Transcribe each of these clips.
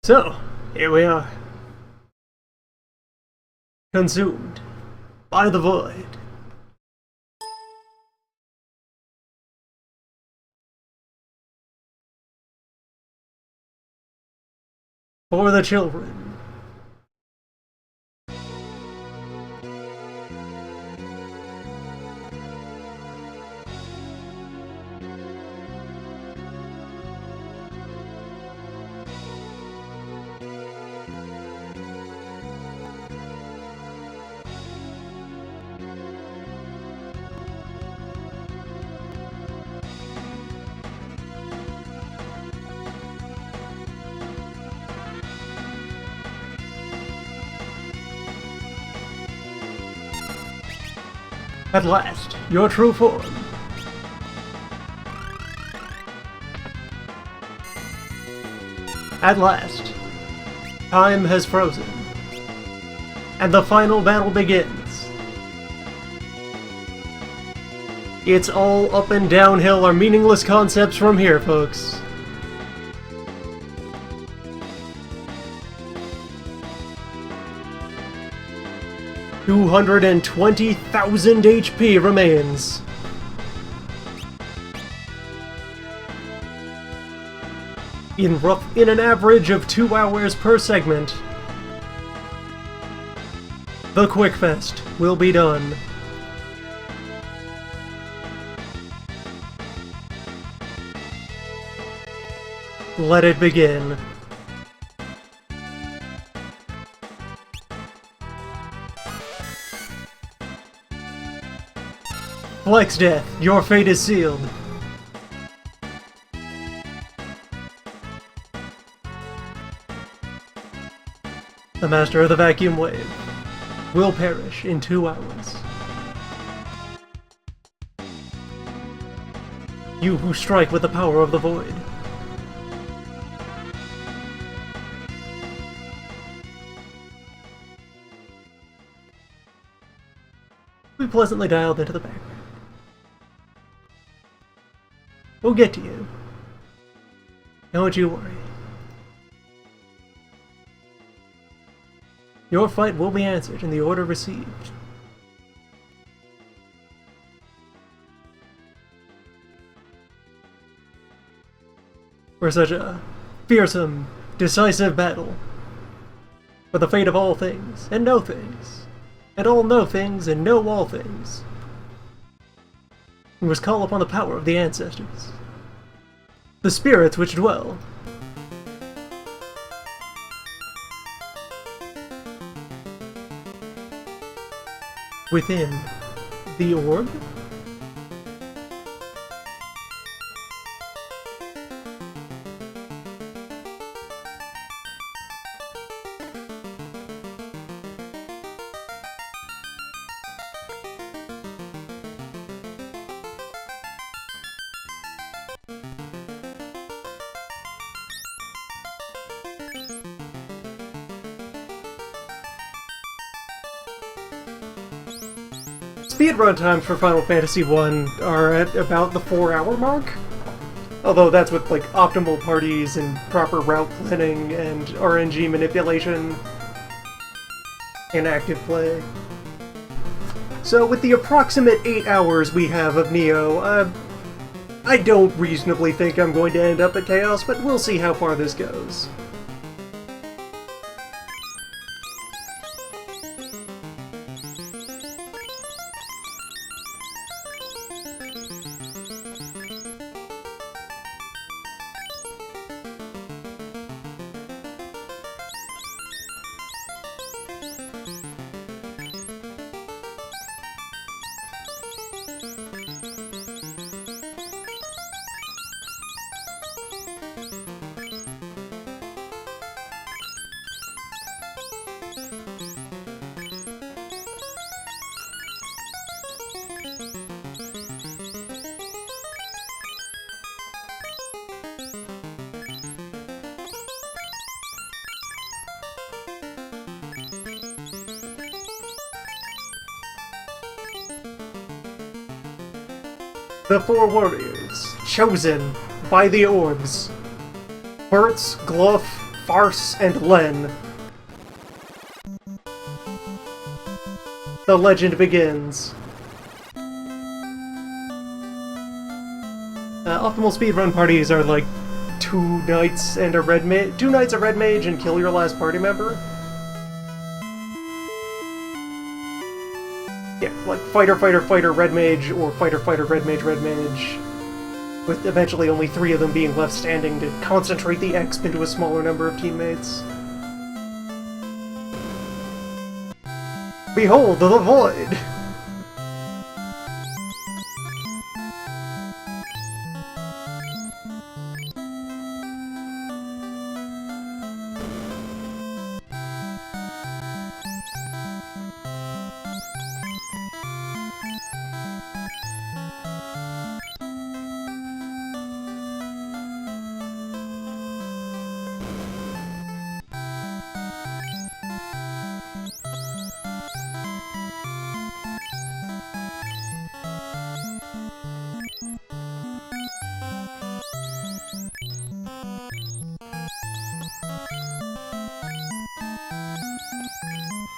So, here we are. Consumed by the void. For the children. At last, your true form. At last, time has frozen, and the final battle begins. It's all up and downhill are meaningless concepts from here, folks. $220,000 HP remains. In an average of 2 hours per segment, the QuickFest will be done. Let it begin. ExDeath, your fate is sealed. The master of the vacuum wave will perish in 2 hours. You who strike with the power of the void. We pleasantly dialed into the background. We'll get to you. Don't you worry. Your fight will be answered in the order received. For such a fearsome, decisive battle, for the fate of all things, and no things, and all know things, and know all things, we must call upon the power of the ancestors, the spirits which dwell within the orb. Speedrun times for Final Fantasy I are at about the 4-hour mark. Although that's with like optimal parties and proper route planning and RNG manipulation and active play. So with the approximate 8 hours we have of Neo, I don't reasonably think I'm going to end up at Chaos, but we'll see how far this goes. The 4 warriors, chosen by the orbs. Burtz, Gluff, Farce and Len. The legend begins. Optimal speedrun parties are like 2 knights and a red mage. 2 knights, a red mage, and kill your last party member. Yeah, like fighter, fighter, fighter, red mage, or fighter, fighter, red mage, with eventually only 3 of them being left standing to concentrate the exp into a smaller number of teammates. Behold the void!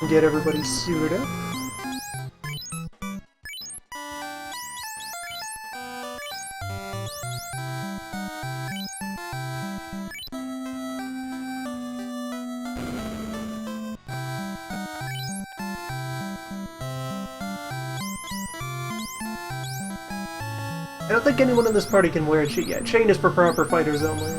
Get everybody suited up. I don't think anyone in this party can wear a chain yet. Chain is for proper fighters only.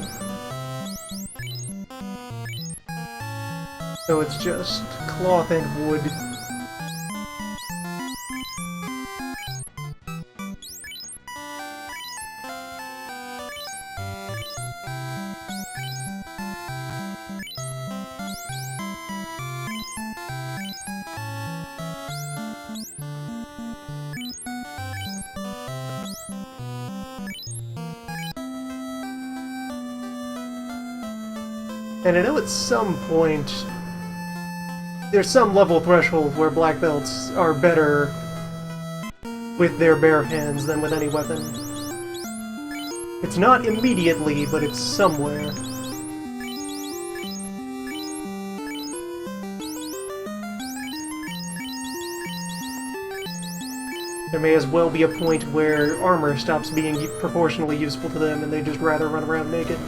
So it's just cloth and wood. And I know at some point there's some level threshold where black belts are better with their bare hands than with any weapon. It's not immediately, but it's somewhere. There may as well be a point where armor stops being proportionally useful to them and they just rather run around naked.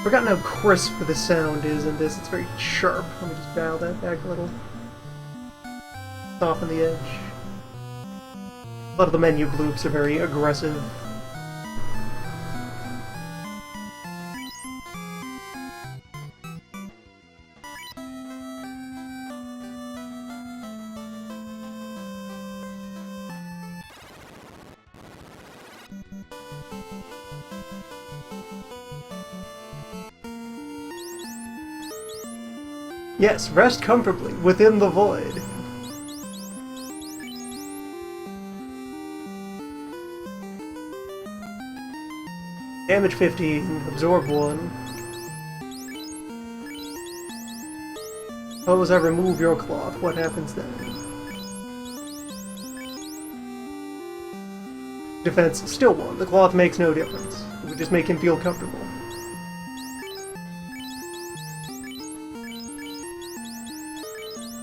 Forgotten how crisp the sound is in this. It's very sharp. Let me just dial that back a little. Soften the edge. A lot of the menu bloops are very aggressive. Yes, rest comfortably within the void. Damage 15, absorb 1. Suppose I remove your cloth, what happens then? Defense still 1, the cloth makes no difference. It would just make him feel comfortable.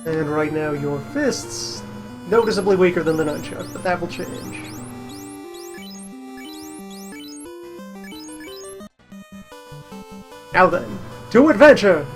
And right now your fists, noticeably weaker than the nunchuck, but that will change. Now then, to adventure!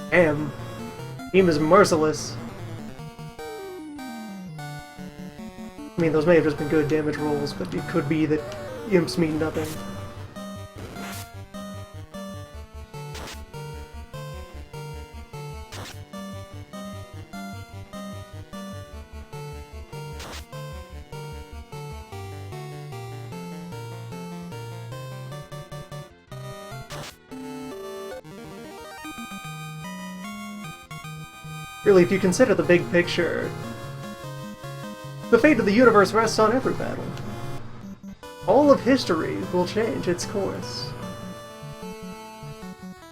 Damn. Team is merciless. I mean, those may have just been good damage rolls, but it could be that imps mean nothing. Really, if you consider the big picture, the fate of the universe rests on every battle. All of history will change its course,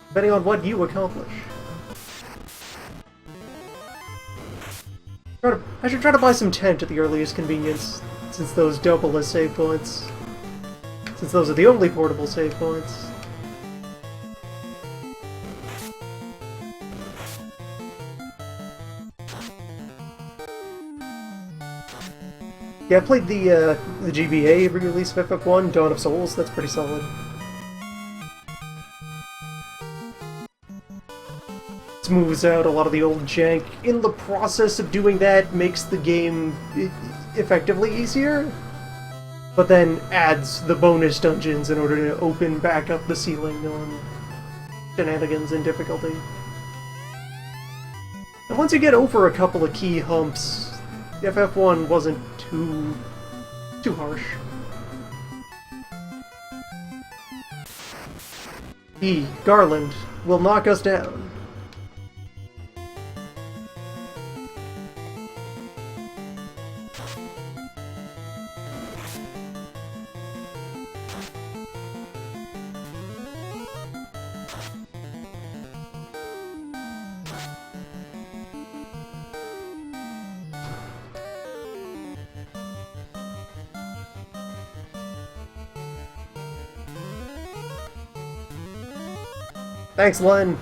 depending on what you accomplish. I should try to buy some tent at the earliest convenience, since those double as save points. Since those are the only portable save points. Yeah, I played the GBA re-release of FF1, Dawn of Souls. That's pretty solid. Smooths out a lot of the old jank. In the process of doing that, makes the game effectively easier, but then adds the bonus dungeons in order to open back up the ceiling on shenanigans and difficulty. And once you get over a couple of key humps, FF1 wasn't too harsh. Garland will knock us down. Thanks, Len.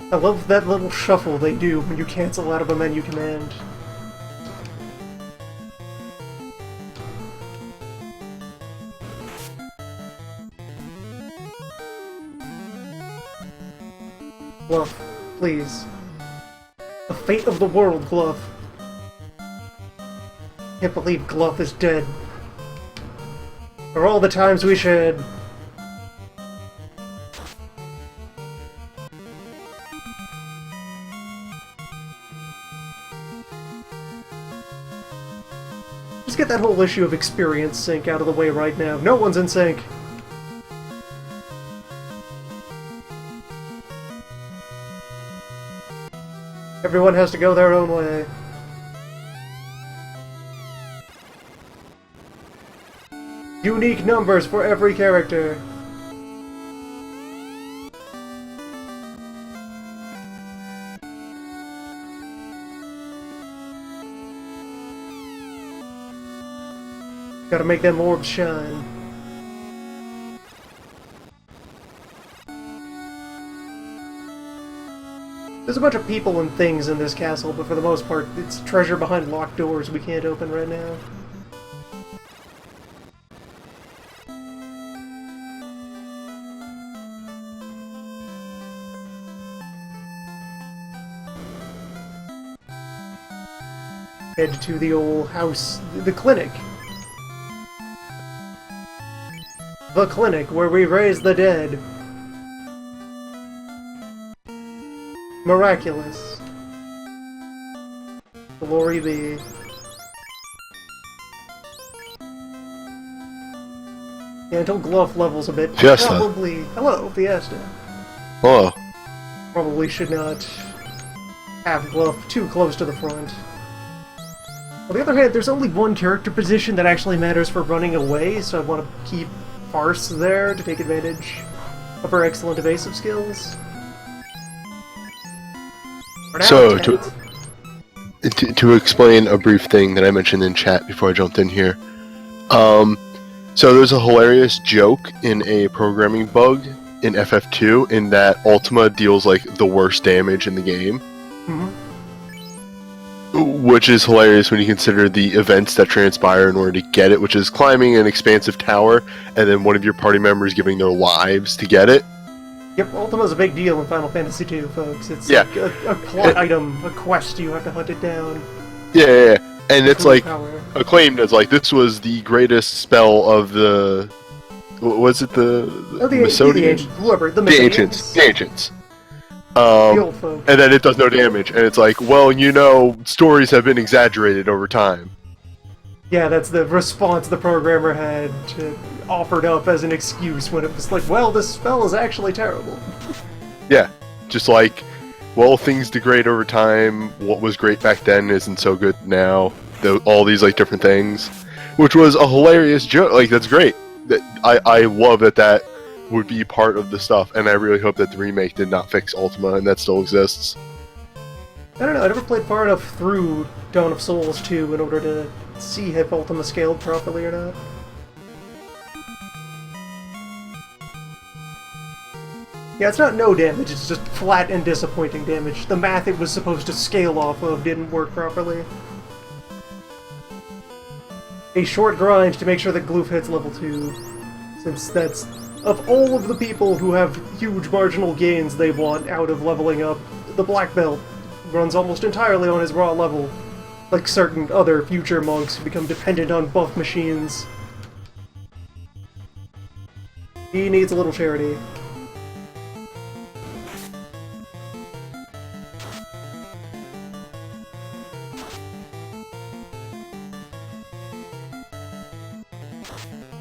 I love that little shuffle they do when you cancel out of a menu command. Glove, please. The fate of the world, Glove. Can't believe Glove is dead. For all the times we shared. Let's get that whole issue of experience sync out of the way right now. No one's in sync. Everyone has to go their own way. Unique numbers for every character. Gotta make them orbs shine. There's a bunch of people and things in this castle, but for the most part, it's treasure behind locked doors we can't open right now. Head to the old house, the clinic. The clinic where we raise the dead. Miraculous. Glory be. Yeah, until Glove levels a bit. Fiesta. Probably. Hello, Fiesta. Hello. Probably should not have Glove too close to the front. On the other hand, there's only one character position that actually matters for running away, so I want to keep Farce there to take advantage of her excellent evasive skills. So, to explain a brief thing that I mentioned in chat before I jumped in here. So there's a hilarious joke in a programming bug in FF2 in that Ultima deals like the worst damage in the game. Mm-hmm. Which is hilarious when you consider the events that transpire in order to get it, which is climbing an expansive tower and then one of your party members giving their lives to get it. Yep, Ultima's a big deal in Final Fantasy II, folks. It's yeah. like a plot item, a quest, you have to hunt it down. Yeah. And it's like power. Acclaimed as like this was the greatest spell of the was it the Ancients. The Ancients. The old folk. And then it does no damage, and it's like, well, you know, stories have been exaggerated over time. Yeah, that's the response the programmer had offered up as an excuse when it was like, well, this spell is actually terrible. Yeah, just like, well, things degrade over time. What was great back then isn't so good now. All these like different things, which was a hilarious joke. Like, that's great. I love that would be part of the stuff, and I really hope that the remake did not fix Ultima and that still exists. I don't know, I never played far enough through Dawn of Souls 2 in order to see if Ultima scaled properly or not. Yeah, it's not no damage, it's just flat and disappointing damage. The math it was supposed to scale off of didn't work properly. A short grind to make sure that Gloof hits level 2, since that's, of all of the people who have huge marginal gains they want out of leveling up, the Black Belt runs almost entirely on his raw level, like certain other future monks who become dependent on buff machines. He needs a little charity.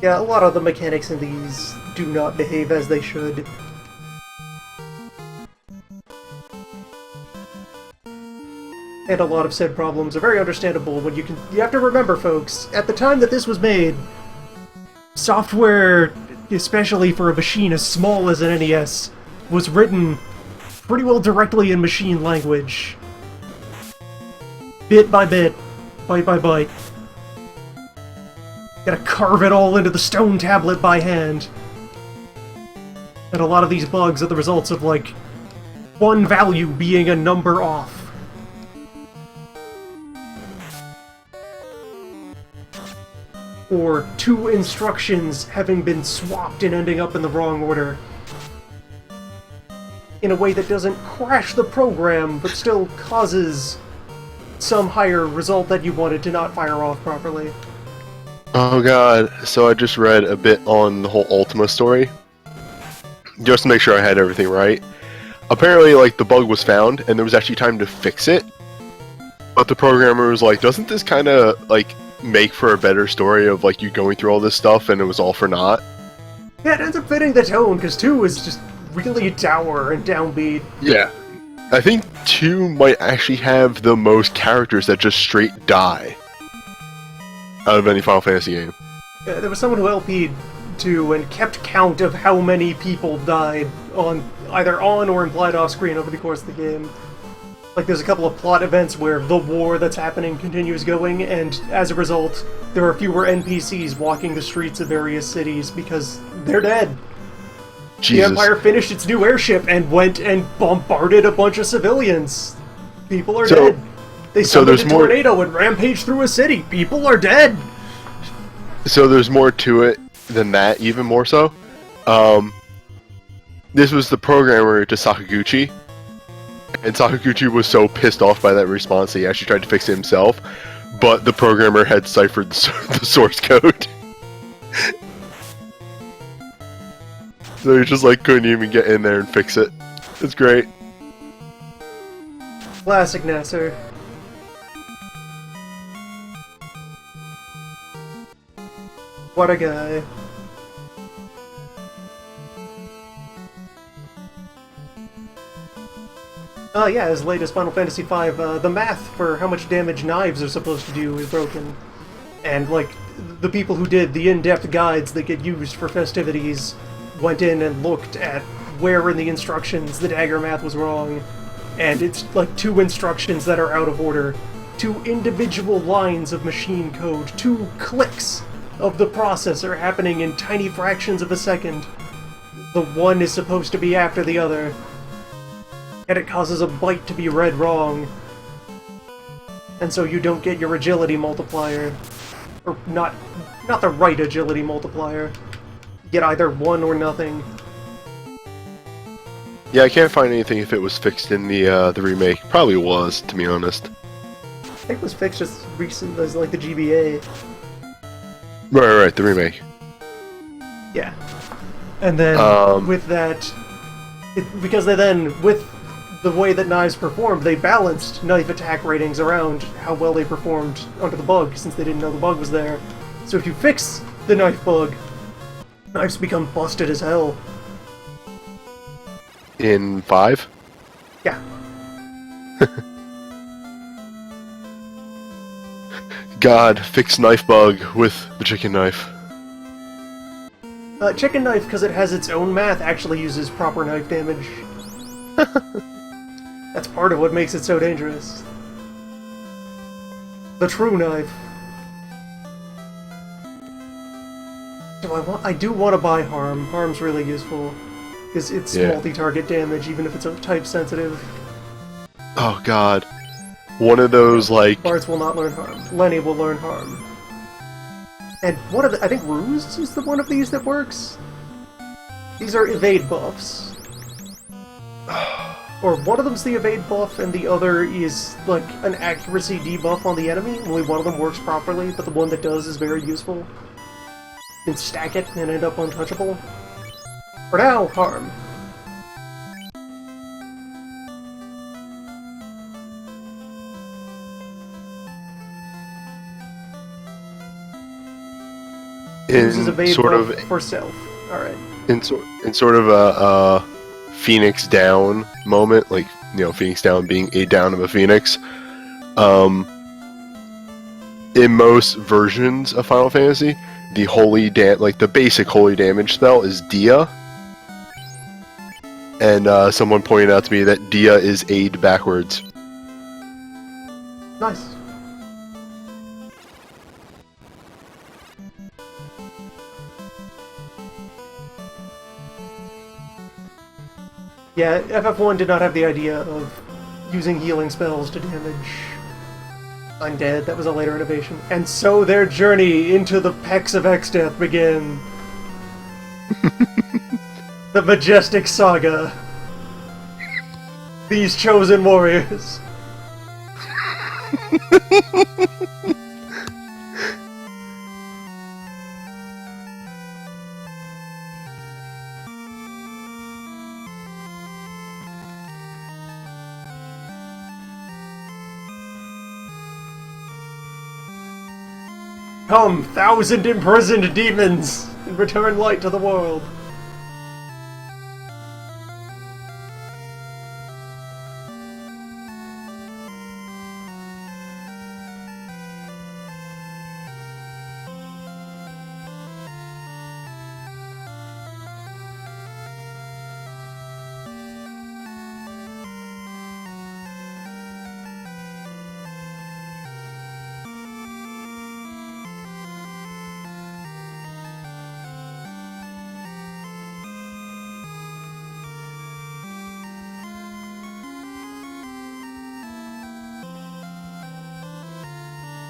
Yeah, a lot of the mechanics in these do not behave as they should. And a lot of said problems are very understandable when you have to remember, folks, at the time that this was made, software, especially for a machine as small as an NES, was written pretty well directly in machine language. Bit by bit, byte by byte. Gotta carve it all into the stone tablet by hand. And a lot of these bugs are the results of, like, one value being a number off. Or two instructions having been swapped and ending up in the wrong order. In a way that doesn't crash the program, but still causes some higher result that you wanted to not fire off properly. Oh god, so I just read a bit on the whole Ultima story, just to make sure I had everything right. Apparently, like, the bug was found, and there was actually time to fix it, but the programmer was like, doesn't this kind of, like, make for a better story of, like, you going through all this stuff and it was all for naught? Yeah, it ends up fitting the tone, because 2 is just really dour and downbeat. Yeah. I think 2 might actually have the most characters that just straight die out of any Final Fantasy game. There was someone who LP'd 2 and kept count of how many people died either on or implied off-screen over the course of the game. Like, there's a couple of plot events where the war that's happening continues going, and as a result, there are fewer NPCs walking the streets of various cities because they're dead. Jesus. The Empire finished its new airship and went and bombarded a bunch of civilians. People are dead. They summoned a tornado and rampaged through a city. People are dead! So there's more to it than that, even more so. This was the programmer to Sakaguchi, and Sakaguchi was so pissed off by that response that he actually tried to fix it himself, but the programmer had ciphered the source code. So he just, like, couldn't even get in there and fix it. It's great. Classic Nasser. What a guy. Yeah, as late as Final Fantasy V, the math for how much damage knives are supposed to do is broken. And, like, the people who did the in-depth guides that get used for festivities went in and looked at where in the instructions the dagger math was wrong. And it's, like, 2 instructions that are out of order. 2 individual lines of machine code. 2 clicks of the processor happening in tiny fractions of a second. The one is supposed to be after the other. And it causes a byte to be read wrong. And so you don't get your agility multiplier. Or not the right agility multiplier. You get either 1 or nothing. Yeah, I can't find anything if it was fixed in the remake. Probably was, to be honest. I think it was fixed as recent as, like, the GBA. Right, the remake. Yeah. And then, with that... because they then, with the way that knives performed, they balanced knife attack ratings around how well they performed under the bug, since they didn't know the bug was there. So if you fix the knife bug, knives become busted as hell. In 5? Yeah. God, fix knife bug with the chicken knife. Chicken knife, because it has its own math, actually uses proper knife damage. That's part of what makes it so dangerous. The true knife. I do want to buy Harm. Harm's really useful. Because it's multi-target damage, even if it's type sensitive. Oh god. One of those, like... Bards will not learn Harm. Lenny will learn Harm. And one of the... I think Ruse is the one of these that works? These are evade buffs. Or one of them's the evade buff, and the other is, like, an accuracy debuff on the enemy. Only one of them works properly, but the one that does is very useful. You can stack it and end up untouchable. For now, Harm. Uses evade sort buff of for stealth. Alright. In sort of a Phoenix Down moment, like, you know, Phoenix Down being a down of a Phoenix. In most versions of Final Fantasy, the basic holy damage spell is Dia. And someone pointed out to me that Dia is aid backwards. Nice. Yeah, FF1 did not have the idea of using healing spells to damage undead. That was a later innovation. And so their journey into the pecs of ExDeath began. The majestic saga. These chosen warriors. Come, 1,000 imprisoned demons, and return light to the world.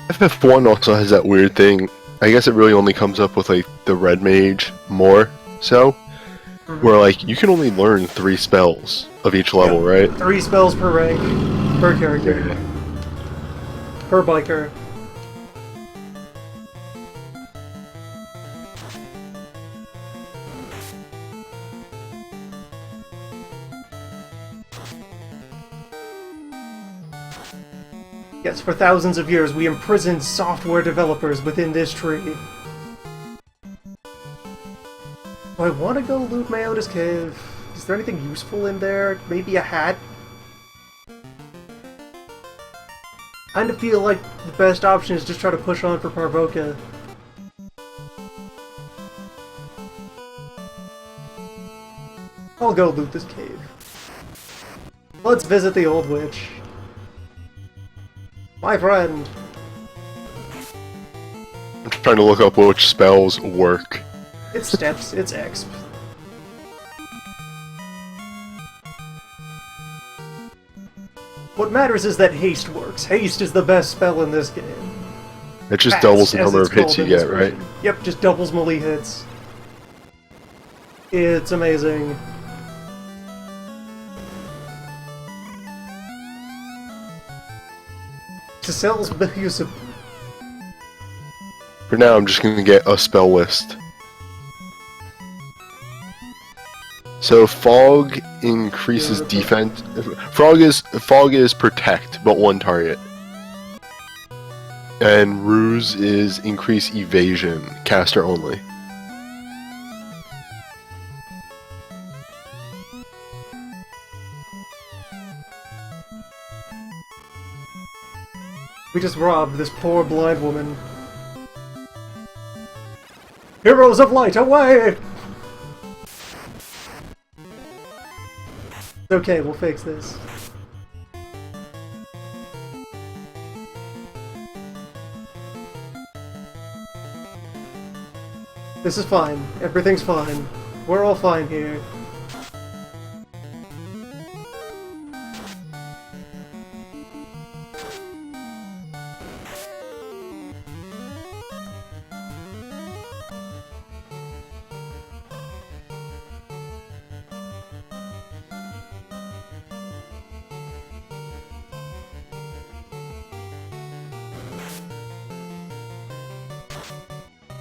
FF1 also has that weird thing. I guess it really only comes up with, like, the Red Mage more so. Where, like, you can only learn 3 spells of each level, right? 3 spells per rank, per character. Yeah. Per biker. Yes, for thousands of years we imprisoned software developers within this tree. Do I want to go loot Mayoda's cave? Is there anything useful in there? Maybe a hat? Kinda feel like the best option is just try to push on for Parvoka. I'll go loot this cave. Let's visit the old witch. My friend! I'm trying to look up which spells work. It's steps, it's exp. What matters is that haste works. Haste is the best spell in this game. It just Fast, doubles the as number it's of hits called you in this get, right? version. Yep, just doubles melee hits. It's amazing. Caselle's usable. For now, I'm just gonna get a spell list. So fog increases defense. Fog is protect, but one target. And ruse is increase evasion, caster only. We just robbed this poor blind woman. Heroes of light, away! It's okay, we'll fix this. This is fine. Everything's fine. We're all fine here.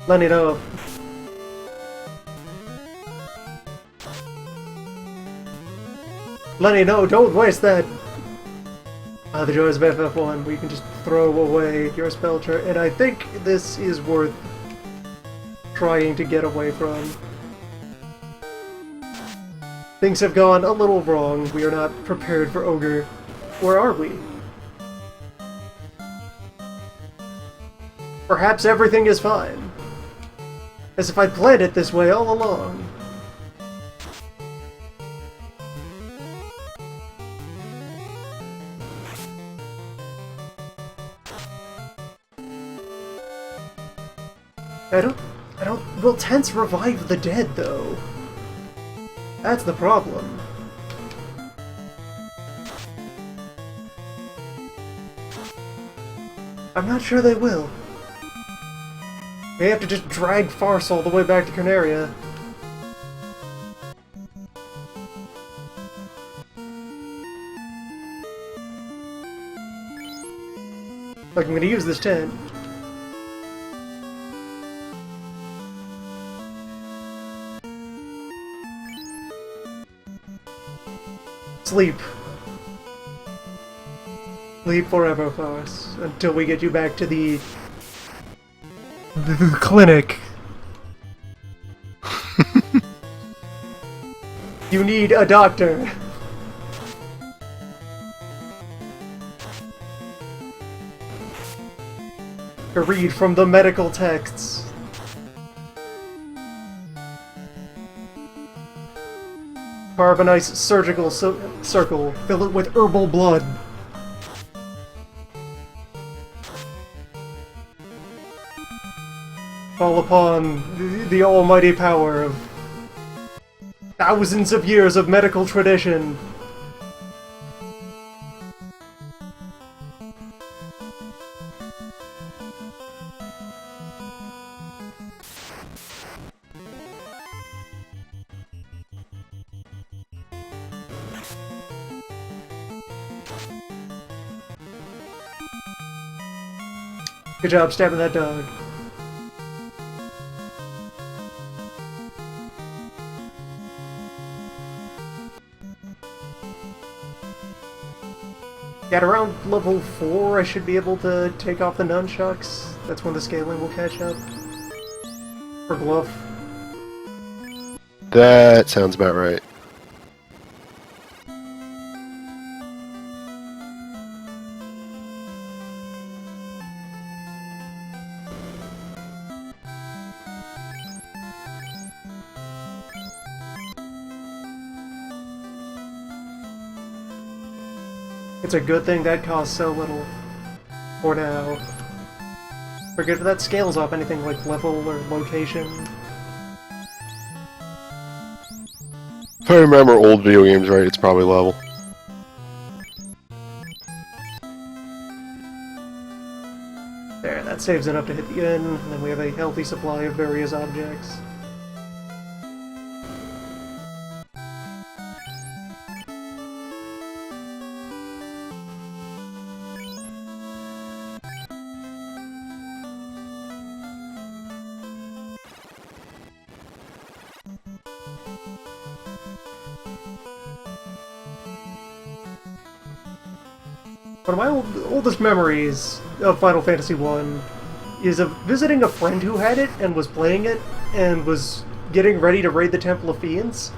Let it up. Lenny, no, don't waste that! The joys of FF1, we can just throw away your spell chart, and I think this is worth trying to get away from. Things have gone a little wrong, we are not prepared for Ogre. Where are we? Perhaps everything is fine. As if I planned it this way all along. Will tents revive the dead, though? That's the problem. I'm not sure they will. They have to just drag Farce all the way back to Carnaria. Like, I'm gonna use this tent. Sleep. Sleep forever, Farce, until we get you back to the clinic. You need a doctor. To read from the medical texts. Carbonize surgical circle. Fill it with herbal blood. Fall upon the almighty power of thousands of years of medical tradition. Good job stabbing that dog. At around level 4, I should be able to take off the nunchucks. That's when the scaling will catch up. For Bluff. That sounds about right. It's a good thing that costs so little. For now. Forget if that scales off anything like level or location. If I remember old video games right, it's probably level. There, that saves enough to hit the end, and then we have a healthy supply of various objects. One of my oldest memories of Final Fantasy I is of visiting a friend who had it and was playing it and was getting ready to raid the Temple of Fiends.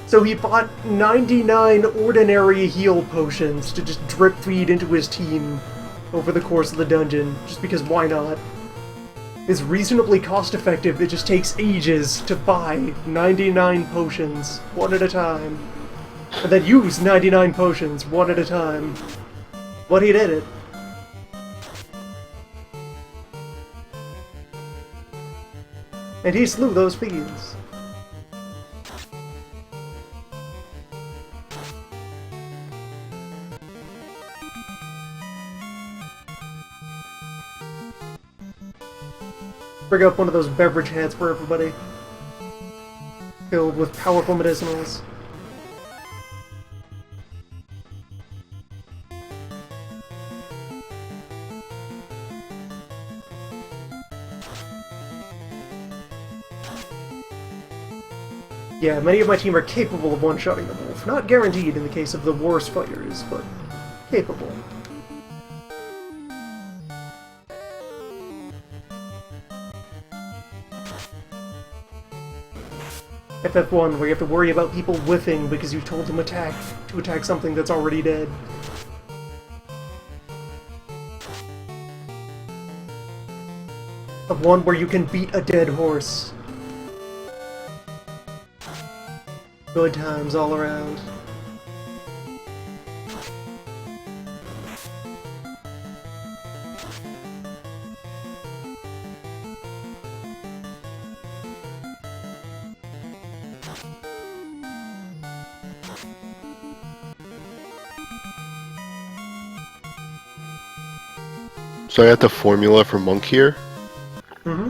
So he bought 99 ordinary heal potions to just drip feed into his team over the course of the dungeon, just because why not? It's reasonably cost effective, it just takes ages to buy 99 potions, one at a time. And then use 99 potions, one at a time. But he did it. And he slew those fiends. Bring up one of those beverage heads for everybody. Filled with powerful medicinals. Yeah, many of my team are capable of one-shotting the wolf. Not guaranteed in the case of the worst fighters, but capable. FF1, where you have to worry about people whiffing because you told them to attack something that's already dead. Of one where you can beat a dead horse. Good times all around. So I got the formula for Monk here. Mm-hmm.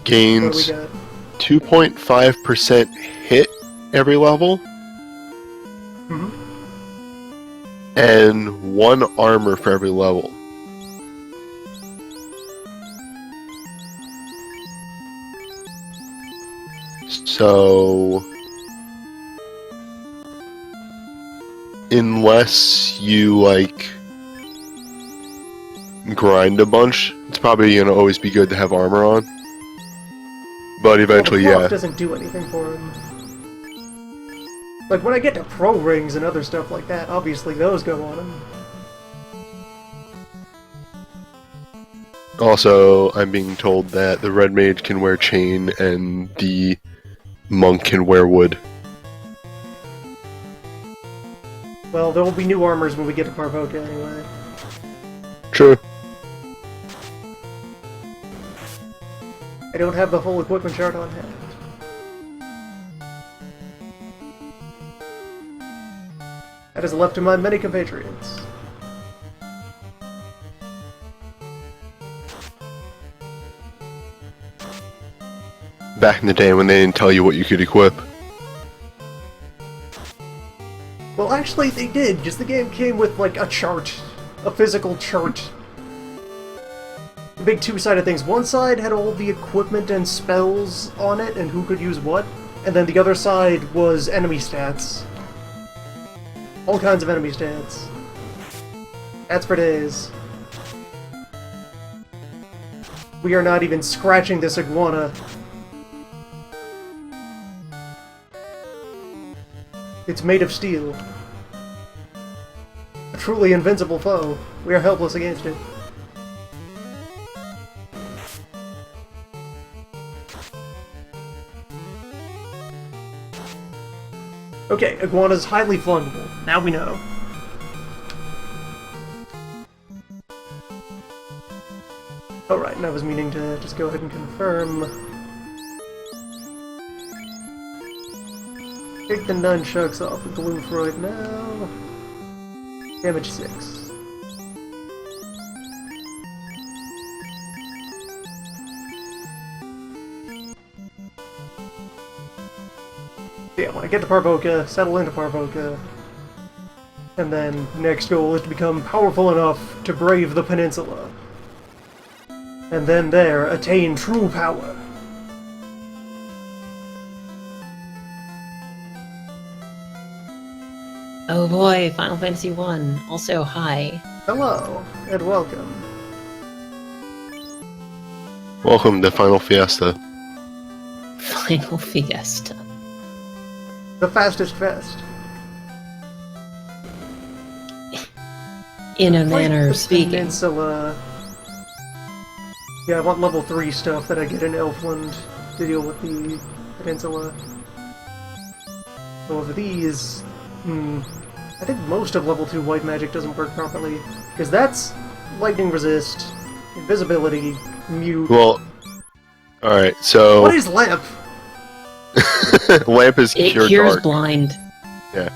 Gains 2.5% hit every level. Mm-hmm. And 1 armor for every level. So unless you like grind a bunch, it's probably gonna always be good to have armor on. But eventually, well, the yeah. doesn't do anything for him. Like when I get to pro rings and other stuff like that, obviously those go on him. Also, I'm being told that the red mage can wear chain and the monk can wear wood. Well, there will be new armors when we get to Parvoka anyway. True. I don't have the full equipment chart on hand. That is left to my many compatriots. Back in the day when they didn't tell you what you could equip. Well, actually, they did, because the game came with, like, a chart. A physical chart. The big two-sided things. One side had all the equipment and spells on it, and who could use what, and then the other side was enemy stats. All kinds of enemy stats. That's for days. We are not even scratching this iguana. It's made of steel. A truly invincible foe. We are helpless against it. Okay, iguana's highly flammable. Now we know. Alright, and I was meaning to just go ahead and confirm. Take the nunchucks off of Gloof right now. Damage 6. Yeah, when I get to Parvoka, settle into Parvoka, and then next goal is to become powerful enough to brave the peninsula. And then there, attain true power. Oh boy, Final Fantasy 1. Also, hi. Hello, and welcome. Welcome to Final Fiesta. Final Fiesta. The fastest fest. In a Fight manner the of speaking. Peninsula. Yeah, I want level 3 stuff that I get in Elfland to deal with the Peninsula. So of these, I think most of level 2 white magic doesn't work properly. Because that's lightning resist, invisibility, mute. Well, alright, so... What is lamp? Lamp is It Cure cures Dark. blind. Yeah.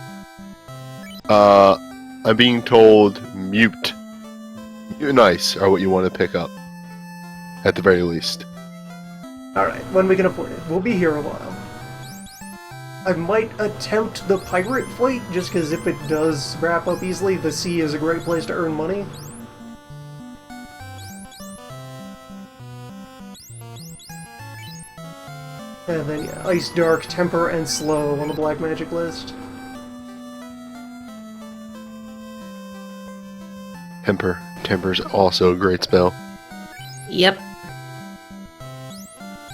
I'm being told Mute. Mute and Ice are what you want to pick up. At the very least. Alright, when we can afford it. We'll be here a while. I might attempt the pirate flight, just because if it does wrap up easily, the sea is a great place to earn money. And then, yeah, Ice, Dark, Temper, and Slow on the black magic list. Temper. Temper's also a great spell. Yep.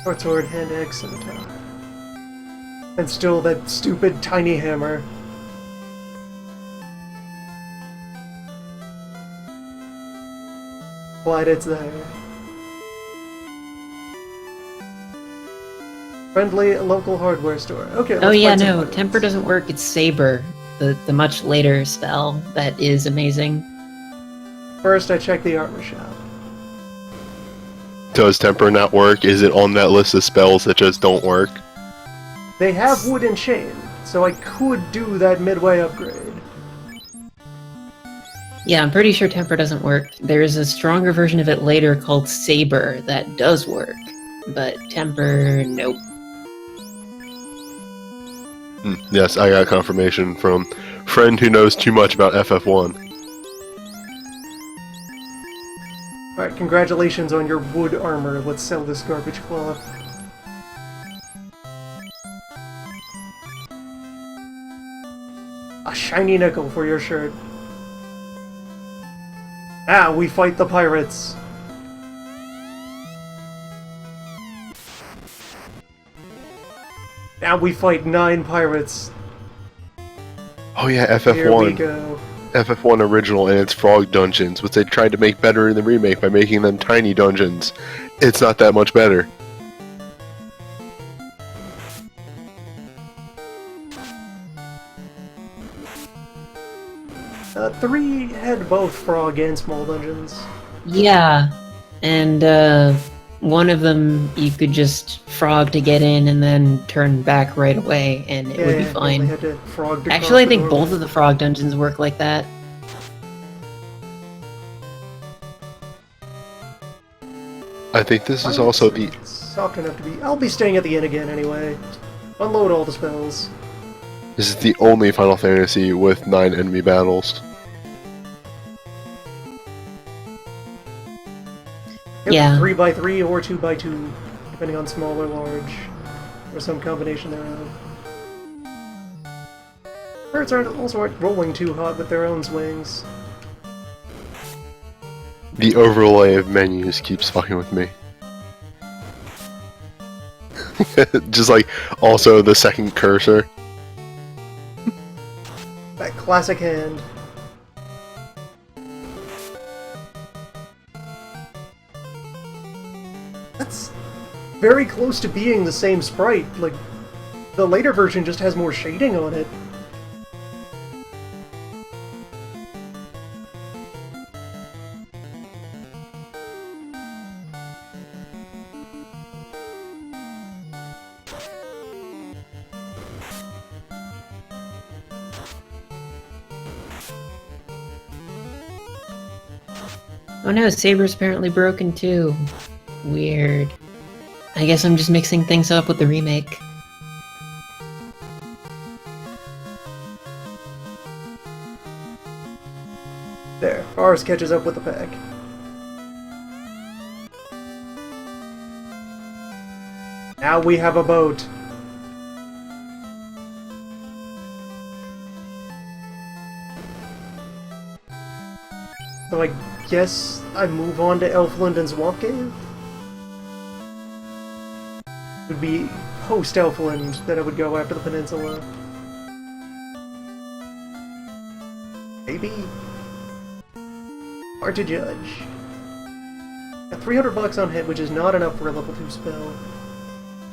Short sword, hand axe, scimitar. And still that stupid tiny hammer. Glad it's there. Friendly local hardware store. Okay. Oh let's yeah, fight some no, pirates. Temper doesn't work, it's Saber. The much later spell that is amazing. First, I check the armor shop. Does Temper not work? Is it on that list of spells that just don't work? They have wood and chain, so I could do that midway upgrade. Yeah, I'm pretty sure Temper doesn't work. There's a stronger version of it later called Saber that does work. But Temper, nope. Yes, I got confirmation from friend who knows too much about FF1. Alright, congratulations on your wood armor. Let's sell this garbage cloth. A shiny nickel for your shirt. Now we fight the pirates. Now we fight 9 pirates. Oh yeah, Here we FF1. go. FF1 original and its frog dungeons, which they tried to make better in the remake by making them tiny dungeons. It's not that much better. Three had both frog and small dungeons. Yeah, and one of them you could just frog to get in and then turn back right away, and it would be you only fine. had to frog to Actually, I cross the think doorway. both of the frog dungeons work like that. I think this is also the... Soft enough to be... I'll be staying at the inn again anyway. Unload all the spells. This is the only Final Fantasy with 9 enemy battles. Yep, Yeah. 3x3 or 2x2, depending on small or large, or some combination thereof. Birds aren't rolling too hot with their own swings. The overlay of menus keeps fucking with me. Just like, also the second cursor. That classic hand. That's very close to being the same sprite. Like, the later version just has more shading on it. Oh no, Saber's apparently broken too. Weird. I guess I'm just mixing things up with the remake. There, ours catches up with the pack. Now we have a boat. So I guess I move on to Elfland and Swamp Cave? It would be post-Elfland that I would go after the peninsula. Maybe? Hard to judge. Got 300 bucks on hit, which is not enough for a level 2 spell.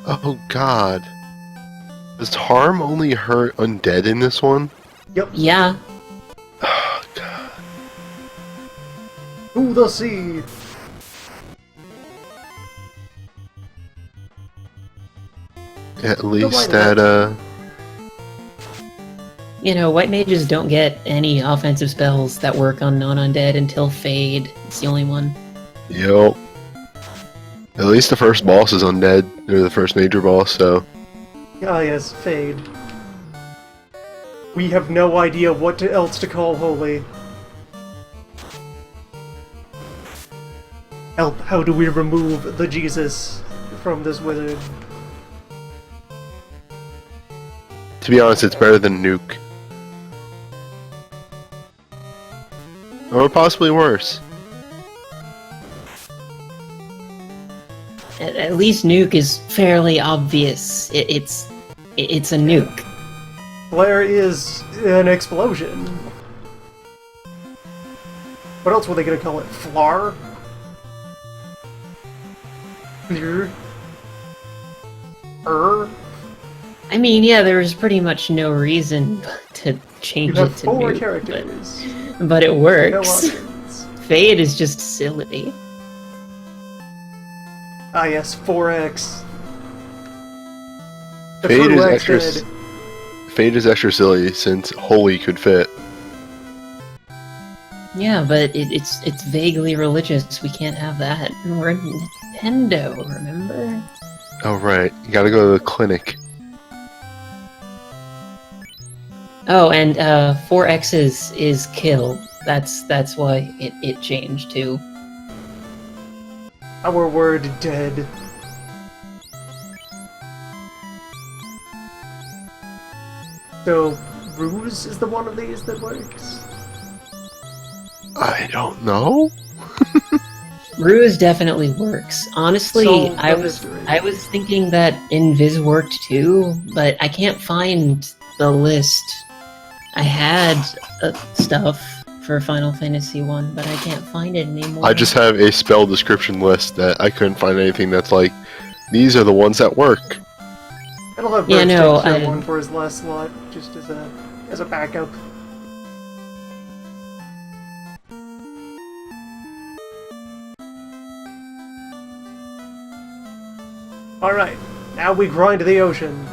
Oh god. Does harm only hurt undead in this one? Yep. Yeah. Oh god. To the sea! At least that, You know, white mages don't get any offensive spells that work on non-undead until Fade. It's the only one. Yep. At least the first boss is undead. Or the first major boss, so... Ah yes, Fade. We have no idea what else to call Holy. Help, how do we remove the Jesus from this wizard? To be honest, it's better than Nuke. Or possibly worse. At least Nuke is fairly obvious. It's a nuke. Flare is an explosion. What else were they gonna call it? Flar? Clear? I mean, yeah, there was pretty much no reason to change You have it to 4 nuke, characters. but it No works. options. Fade is just silly. Ah yes, 4x. The Fade true is X extra. dead. Fade is extra silly since Holy could fit. Yeah, but it's vaguely religious. We can't have that. We're Nintendo, remember? Oh right, you gotta go to the clinic. Oh, and 4X's is kill. That's why it changed too. Our word dead. So, Ruse is the one of these that works? I don't know. Ruse definitely works. Honestly, Solve the I was mystery. thinking that Invis worked too, but I can't find the list. I had stuff for Final Fantasy 1, but I can't find it anymore. I just have a spell description list that I couldn't find anything that's like, these are the ones that work. I'll have Yeah, Birch no, take care I- one for his last slot, just as a backup. Alright, now we grind the ocean.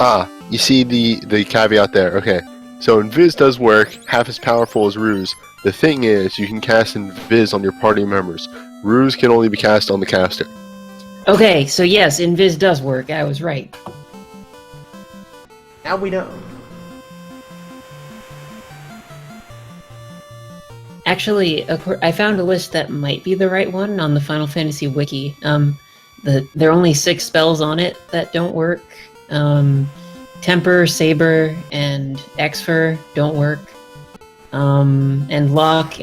Ah, you see the caveat there. Okay, so Invis does work, half as powerful as Ruse. The thing is, you can cast Invis on your party members. Ruse can only be cast on the caster. Okay, so yes, Invis does work. I was right. Now we know. Actually, I found a list that might be the right one on the Final Fantasy wiki. There are only 6 spells on it that don't work. Temper, Saber, and Exfer don't work. And Lock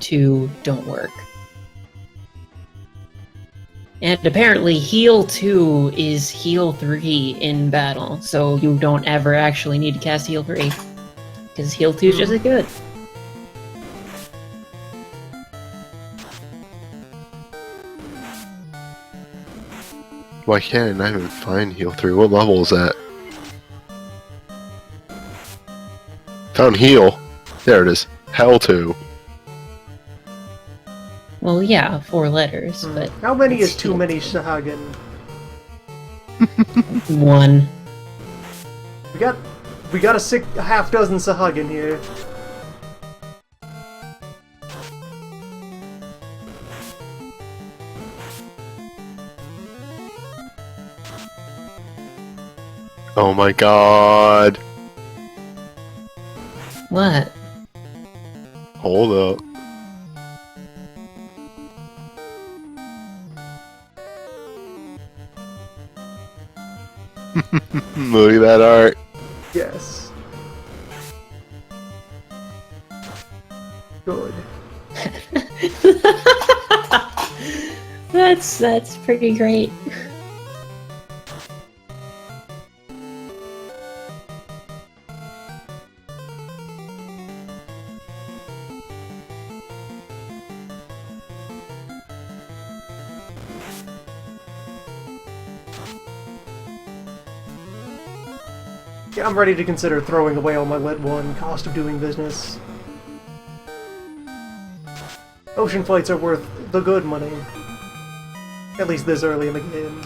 2 don't work. And apparently Heal 2 is Heal 3 in battle, so you don't ever actually need to cast Heal 3. Because Heal 2 is just as good. Why can't I even find Heal 3? What level is that? Found Heal. There it is. Hell 2. Well, yeah, 4 letters, but How many it's is too Heal many 2. Shahagan? 1. We got a half dozen Sahagan here. Oh my god. What? Hold up. Look at that art. Yes. Good. That's pretty great. Yeah, I'm ready to consider throwing away all my Lit 1 cost of doing business. Ocean flights are worth the good money. At least this early in the game.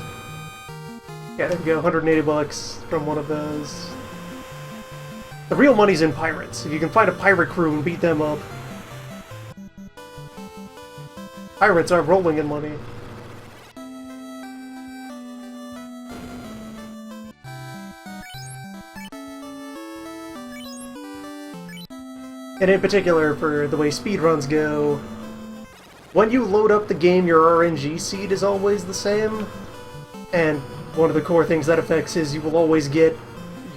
Yeah, there we go, 180 bucks from one of those. The real money's in pirates. If you can find a pirate crew and beat them up. Pirates are rolling in money. And in particular, for the way speedruns go, when you load up the game, your RNG seed is always the same. And one of the core things that affects is you will always get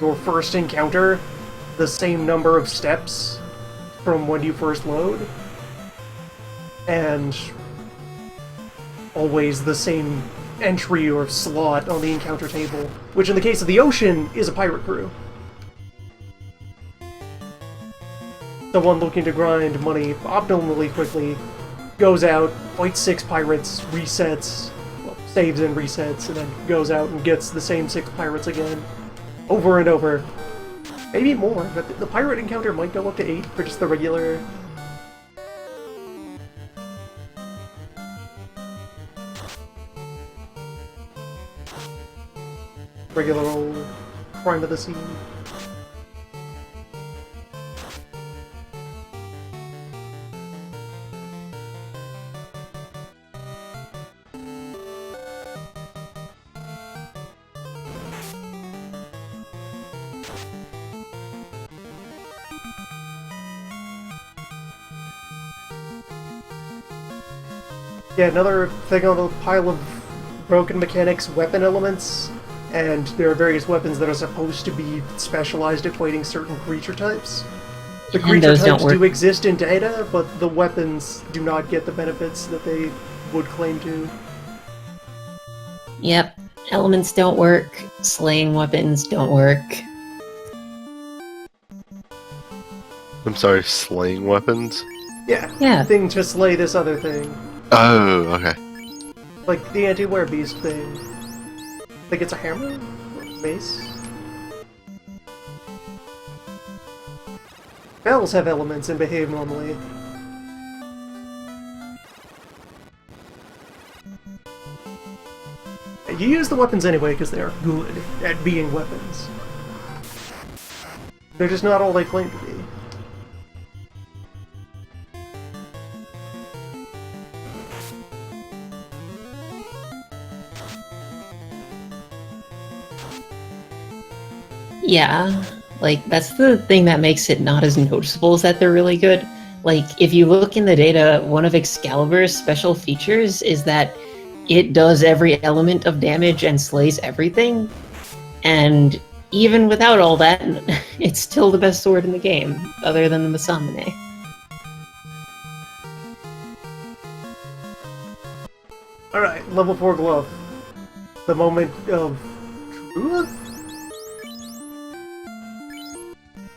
your first encounter the same number of steps from when you first load. And always the same entry or slot on the encounter table, which in the case of the ocean is a pirate crew. The one looking to grind money optimally quickly goes out, fights 6 pirates, resets, well, saves and resets, and then goes out and gets the same 6 pirates again, over and over. Maybe more, but the pirate encounter might go up to 8 for just the regular. Regular old Crime of the Sea. Yeah, another thing on the pile of broken mechanics, weapon elements, and there are various weapons that are supposed to be specialized at fighting certain creature types. The creature types do exist in data, but the weapons do not get the benefits that they would claim to. Yep, elements don't work, slaying weapons don't work. I'm sorry, slaying weapons? Yeah. Thing to slay this other thing. Oh, okay. Like the anti-were beast thing. I think it's a hammer? Or mace? Bells have elements and behave normally. You use the weapons anyway because they are good at being weapons. They're just not all they claim to be. Yeah, like, that's the thing that makes it not as noticeable, is that they're really good. Like, if you look in the data, one of Excalibur's special features is that it does every element of damage and slays everything. And even without all that, it's still the best sword in the game, other than the Masamune. Alright, level 4 glove. The moment of truth?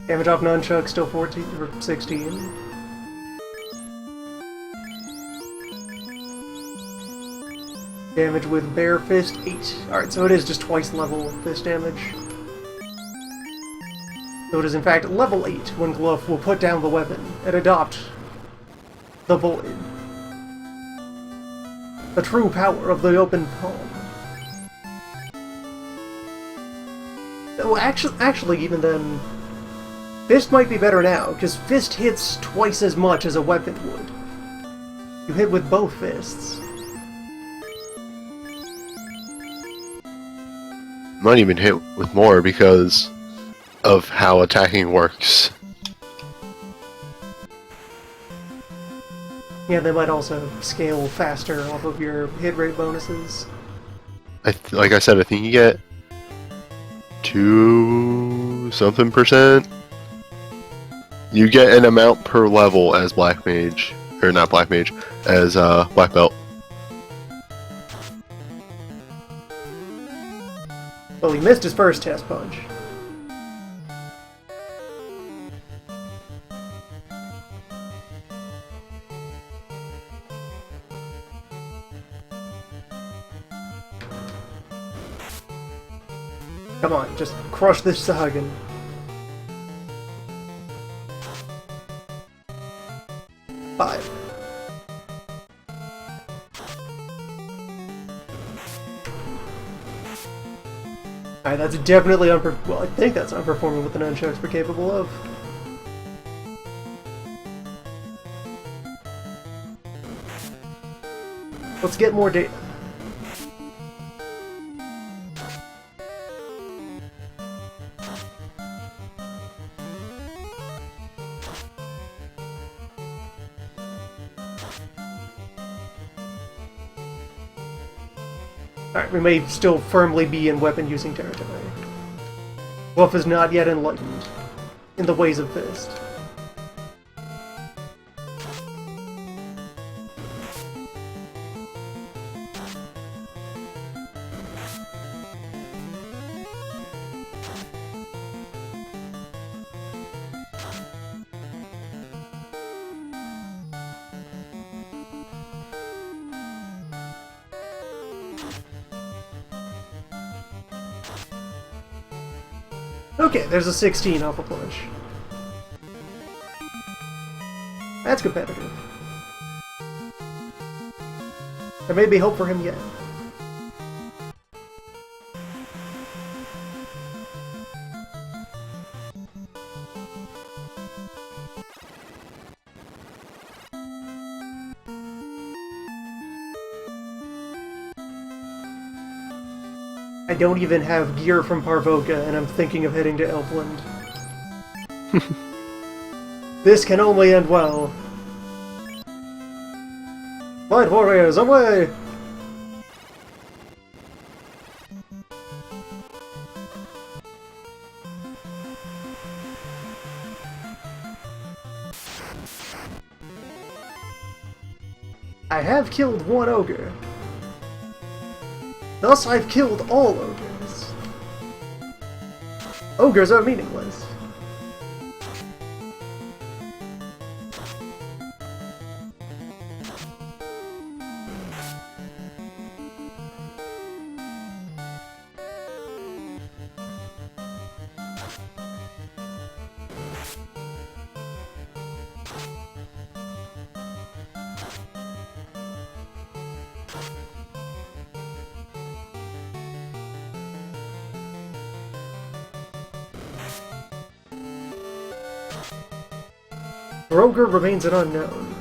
Damage off nunchuck, still 14 or 16. Damage with bare fist, 8. Alright, so it is just twice level fist damage. So it is in fact level 8 when Glove will put down the weapon and adopt the void. The true power of the open palm. Oh, actually, even then, Fist might be better now, because Fist hits twice as much as a weapon would. You hit with both fists. Might even hit with more because of how attacking works. Yeah, they might also scale faster off of your hit rate bonuses. Like I said, I think you get 2 something %. You get an amount per level as black mage, or not black mage, as black belt. Well, he missed his first test punch. Come on, just crush this Sahagin. Five. Alright, that's definitely well, I think that's unperforming what the nunchucks were capable of. Let's get more data. Alright, we may still firmly be in weapon-using territory. Wolf is not yet enlightened in the ways of Fist. Okay, there's a 16 off a push. That's competitive. There may be hope for him yet. I don't even have gear from Parvoka, and I'm thinking of heading to Elfland. This can only end well. Light warriors, away! I have killed one ogre. Thus, I've killed all ogres. Ogres are meaningless. Roger remains an unknown.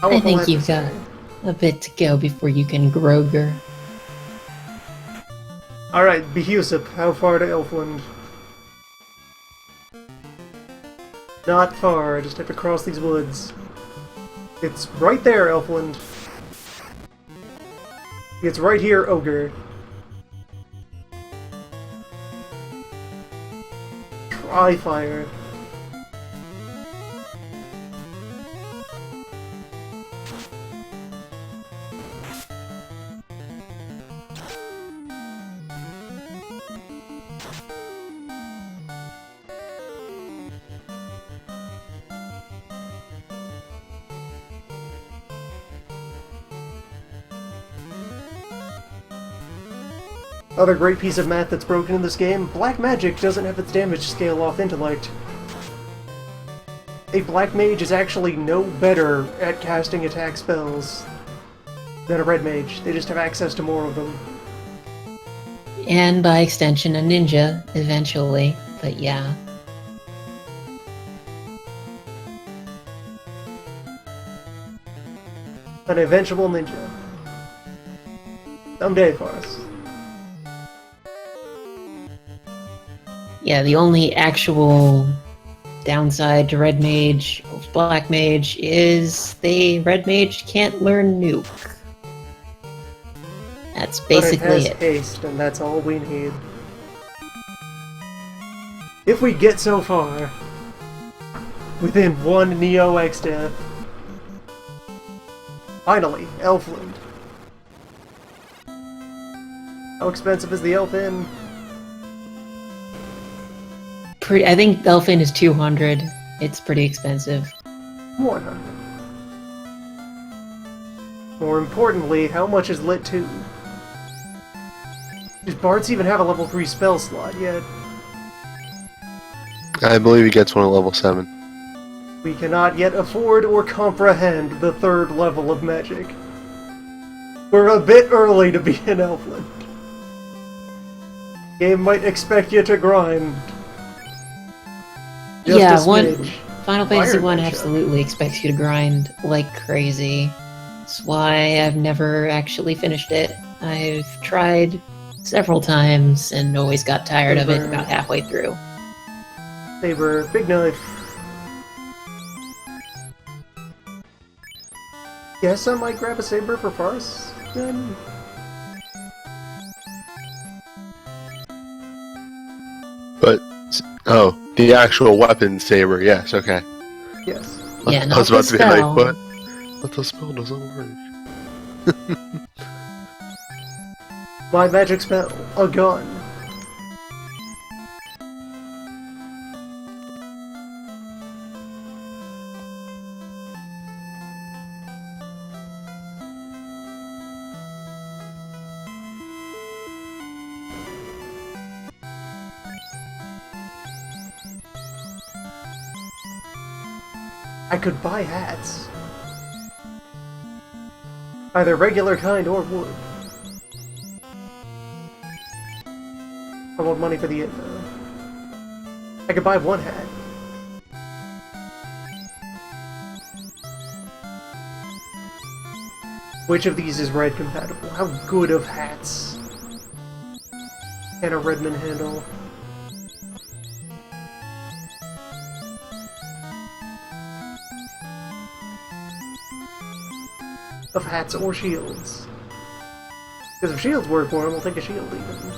I think you've got a bit to go before you can Groger. Alright, Behusip, how far to Elfland? Not far, I just have to cross these woods. It's right there, Elfland. It's right here, Ogre. Try fire. Other great piece of math that's broken in this game, black magic doesn't have its damage scale off intellect. A black mage is actually no better at casting attack spells than a red mage. They just have access to more of them. And by extension, a ninja, eventually. But yeah. An eventual ninja. Someday for us. Yeah, the only actual downside to Red Mage or Black Mage is the Red Mage can't learn Nuke. That's But basically it has it. haste, and that's all we need. If we get so far, within one Neo ExDeath, finally, Elfland. How expensive is the Elf Inn? I think Elfin is 200. It's pretty expensive. 100. More importantly, how much is Lit 2? Does Bartz even have a level 3 spell slot yet? I believe he gets one at level 7. We cannot yet afford or comprehend the 3rd level of magic. We're a bit early to be in Elfland. Game might expect you to grind. Just Yeah, a smidge. Final Fantasy Fire 1 Ninja. absolutely expects you to grind like crazy. That's why I've never actually finished it. I've tried several times and always got tired of it Saber. about halfway through. Saber, big knife. Guess I might grab a saber for farce, then. But, oh, the actual weapon saber, yes, okay. Yes. Yeah, I not was the about to be like, spell. what? But the spell doesn't work. My magic spell, a gun. I could buy hats. Either regular kind or wood. I want money for the info. I could buy one hat. Which of these is red compatible? How good of hats can a Redman handle? Of hats or shields. Because if shields work for him, I'll take a shield even.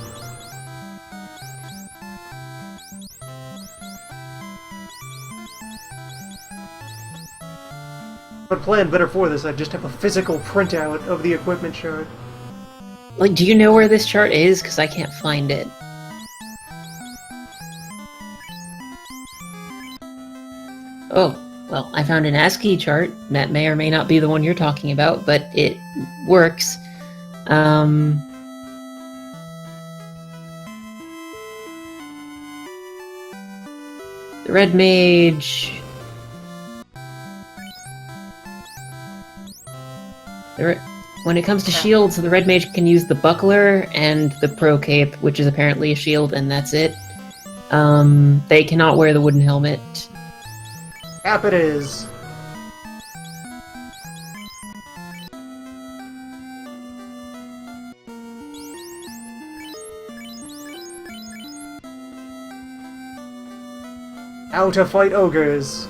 But plan better for this, I just have a physical printout of the equipment chart. Like, do you know where this chart is? Because I can't find it. Oh, well, I found an ASCII chart. That may or may not be the one you're talking about, but it works. The Red Mage... When it comes to shields, the Red Mage can use the Buckler and the Pro Cape, which is apparently a shield, and that's it. They cannot wear the wooden helmet. Cap it is. How to fight ogres.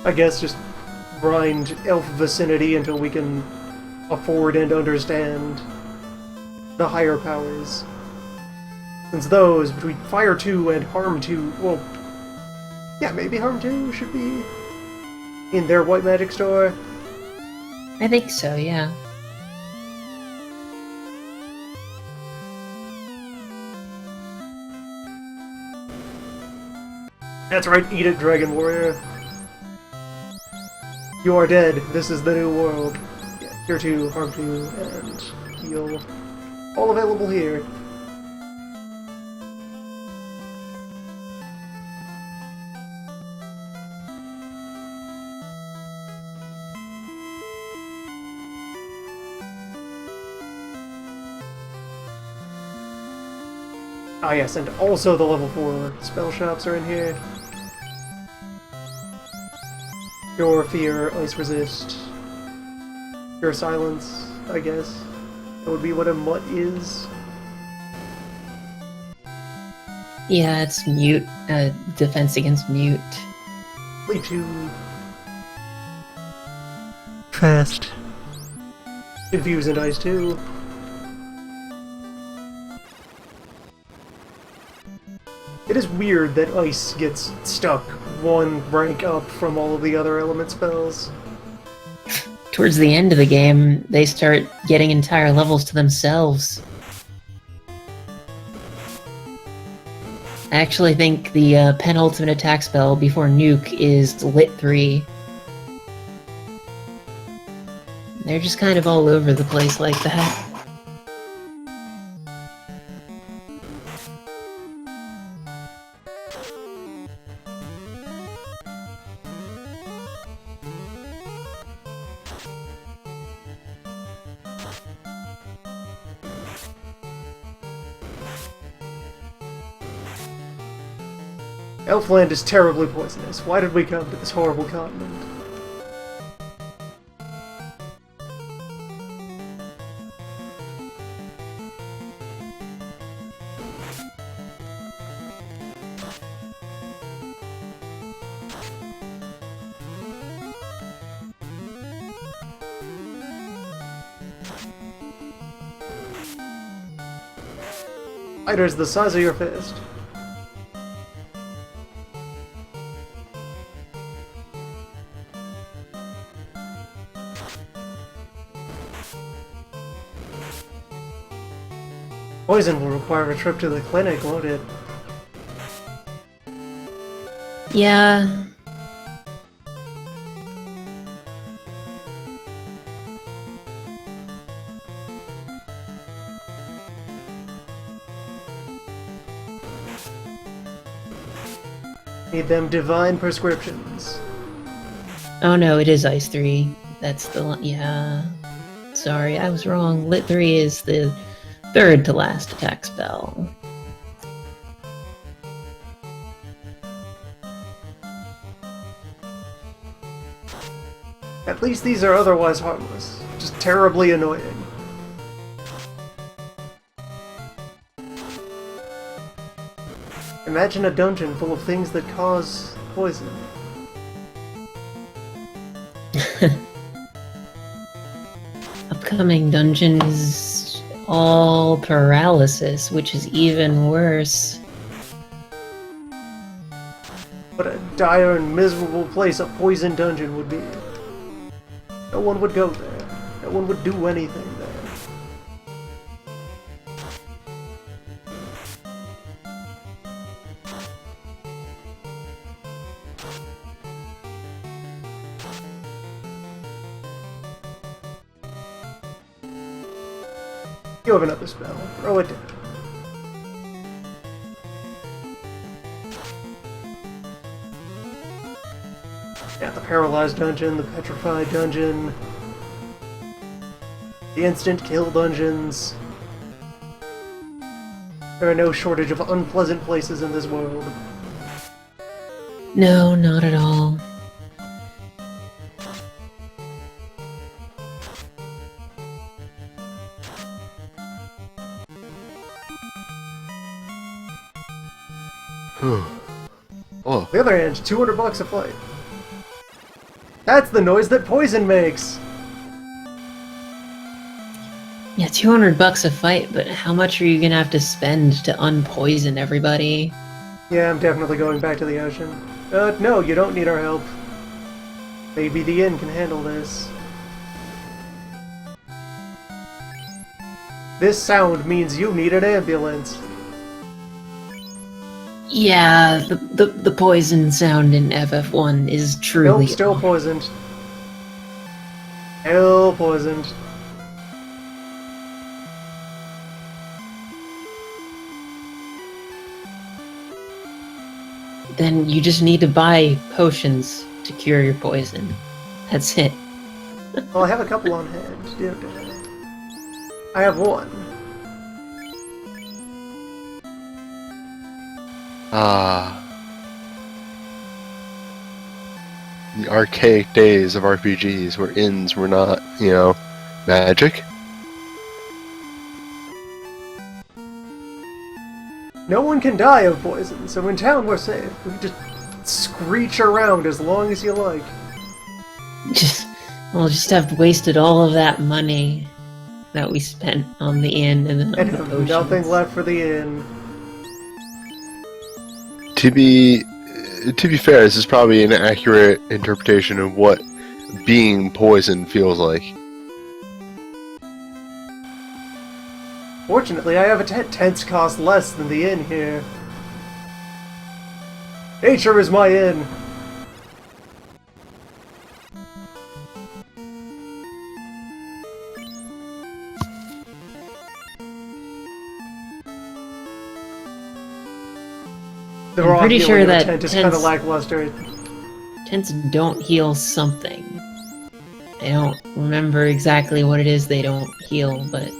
I guess just grind elf vicinity until we can afford and understand the higher powers. Since those, between Fire 2 and Harm 2, well, yeah, maybe Harm 2 should be in their white magic store. I think so, yeah. That's right, eat it, Dragon Warrior. You are dead. This is the new world. Yeah, Cure 2, Harm 2, and Heal. All available here. Ah yes, and also the level 4 spell shops are in here. Pure Fear, Ice Resist, Pure Silence, I guess. That would be what a mutt is. Yeah, it's mute. Defense against mute. Way too fast. Confuse and ice too. It is weird that ice gets stuck one rank up from all of the other element spells. Towards the end of the game, they start getting entire levels to themselves. I actually think the penultimate attack spell before Nuke is Lit 3. They're just kind of all over the place like that. Elfland is terribly poisonous. Why did we come to this horrible continent? Spiders the size of your fist. Poison will require a trip to the clinic, won't it? Yeah. Need them divine prescriptions. Oh no, it is Ice 3. That's the one. Yeah. Sorry, I was wrong. Lit 3 is the third to last attack spell. At least these are otherwise harmless. Just terribly annoying. Imagine a dungeon full of things that cause poison. Upcoming dungeon is all paralysis, which is even worse. What a dire and miserable place a poison dungeon would be. No one would go there. No one would do anything there. You have another spell. Throw it down. Yeah, the paralyzed dungeon, the petrified dungeon, the instant kill dungeons. There are no shortage of unpleasant places in this world. No, not at all. Oh. On the other hand, $200 a flight. That's the noise that poison makes! Yeah, $200 a fight, but how much are you gonna have to spend to unpoison everybody? Yeah, I'm definitely going back to the ocean. No, you don't need our help. Maybe the inn can handle this. This sound means you need an ambulance. Yeah, the poison sound in FF1 is truly... Nope, still poisoned. Still poisoned. Then you just need to buy potions to cure your poison. That's it. Well, I have a couple on hand. I have one. The archaic days of RPGs where inns were not, magic. No one can die of poison, so in town we're safe. We can just screech around as long as you like. We'll just have wasted all of that money that we spent on the inn and then on And the have potions. nothing left for the inn. To be fair, this is probably an accurate interpretation of what being poisoned feels like. Fortunately, I have a tent. Tents cost less than the inn here. Nature is my inn. The I'm raw pretty healing sure of a that tent is kind of tents- lackluster. Tents don't heal something. I don't remember exactly what it is they don't heal, but...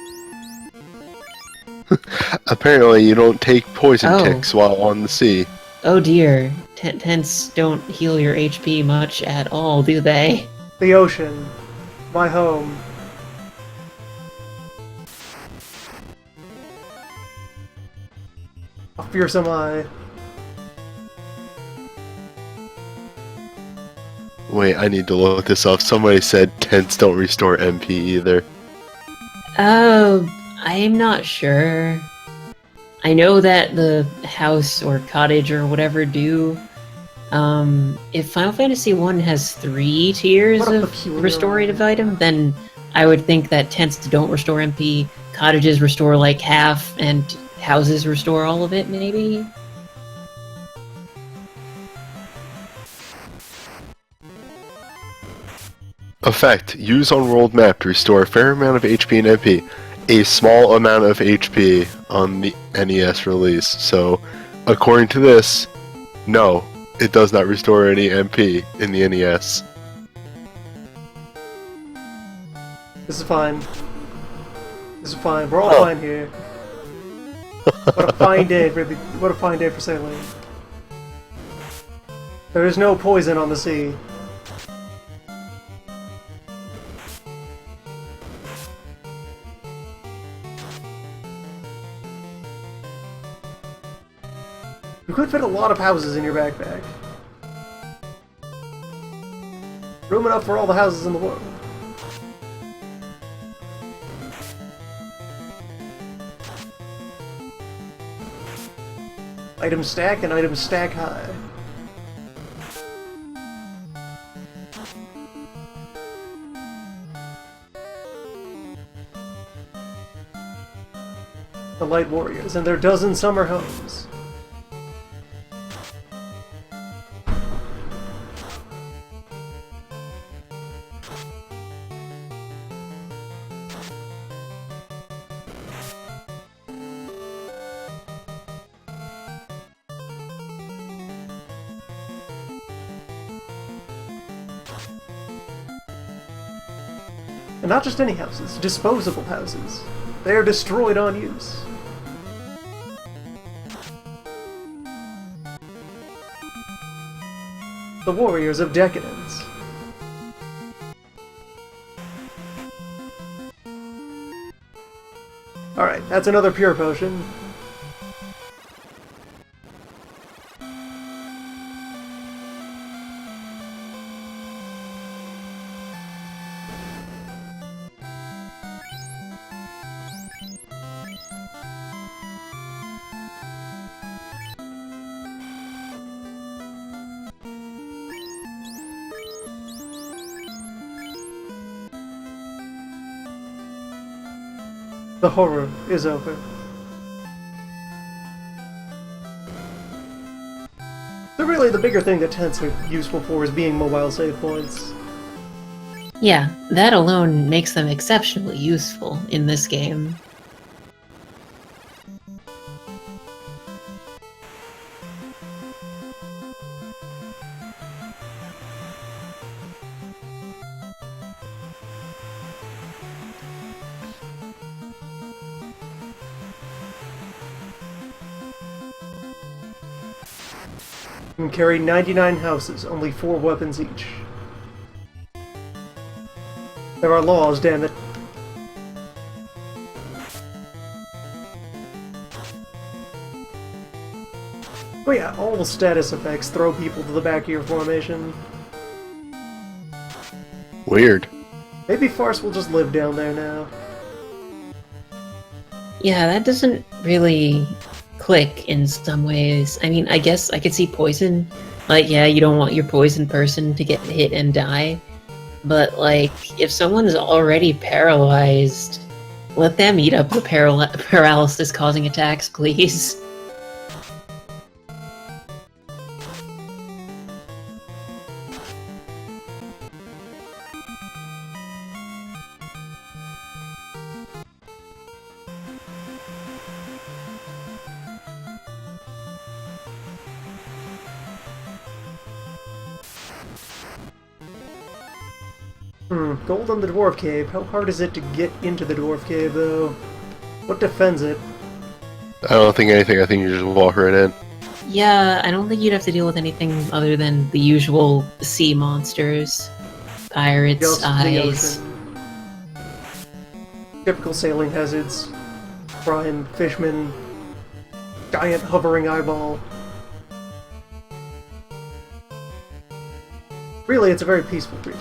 Apparently, you don't take poison Oh. ticks while on the sea. Oh dear, tents don't heal your HP much at all, do they? The ocean. My home. How fearsome I. Wait, I need to look this up. Somebody said tents don't restore MP either. I'm not sure. I know that the house or cottage or whatever do. If Final Fantasy 1 has 3 tiers What a of peculiar restorative one. item, then I would think that tents don't restore MP, cottages restore like half, and houses restore all of it, maybe? Effect. Use on world map to restore a fair amount of HP and MP. A small amount of HP on the NES release. So, according to this, no, it does not restore any MP in the NES. This is fine. This is fine. We're all fine here. What a fine day for sailing. There is no poison on the sea. You could fit a lot of houses in your backpack. Room enough for all the houses in the world. Item stack and item stack high. The Light Warriors and their dozen summer homes. And not just any houses, disposable houses. They are destroyed on use. The Warriors of Decadence. Alright, that's another pure potion. The horror is over. So really, the bigger thing that tents are useful for is being mobile save points. Yeah, that alone makes them exceptionally useful in this game. You can carry 99 houses, only 4 weapons each. There are laws, damn it. Oh yeah, all status effects throw people to the back of your formation. Weird. Maybe Farce will just live down there now. Yeah, that doesn't really click in some ways. I mean, I guess I could see poison. Like, yeah, you don't want your poison person to get hit and die. But, like, if someone's already paralyzed, let them eat up the paralysis-causing attacks, please. Gold on the Dwarf Cave. How hard is it to get into the Dwarf Cave, though? What defends it? I don't think anything. I think you just walk right in. Yeah, I don't think you'd have to deal with anything other than the usual sea monsters. Pirates, The eyes. ocean. Typical sailing hazards. Brian, Fishman, giant hovering eyeball. Really, it's a very peaceful creature.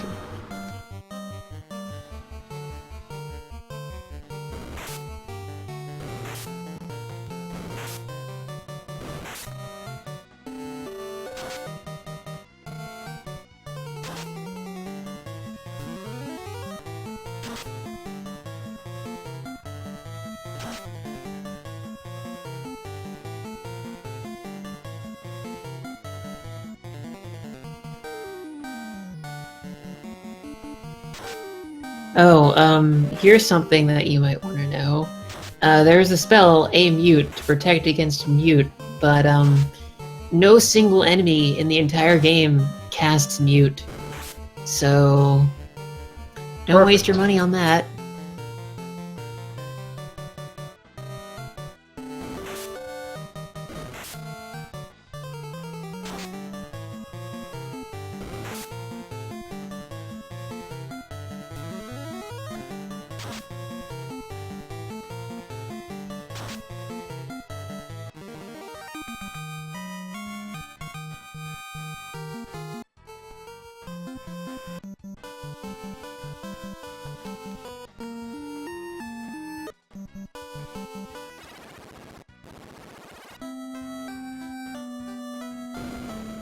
Here's something that you might want to know. There's a spell, A Mute, to protect against Mute, but, no single enemy in the entire game casts Mute. So, don't waste your money on that.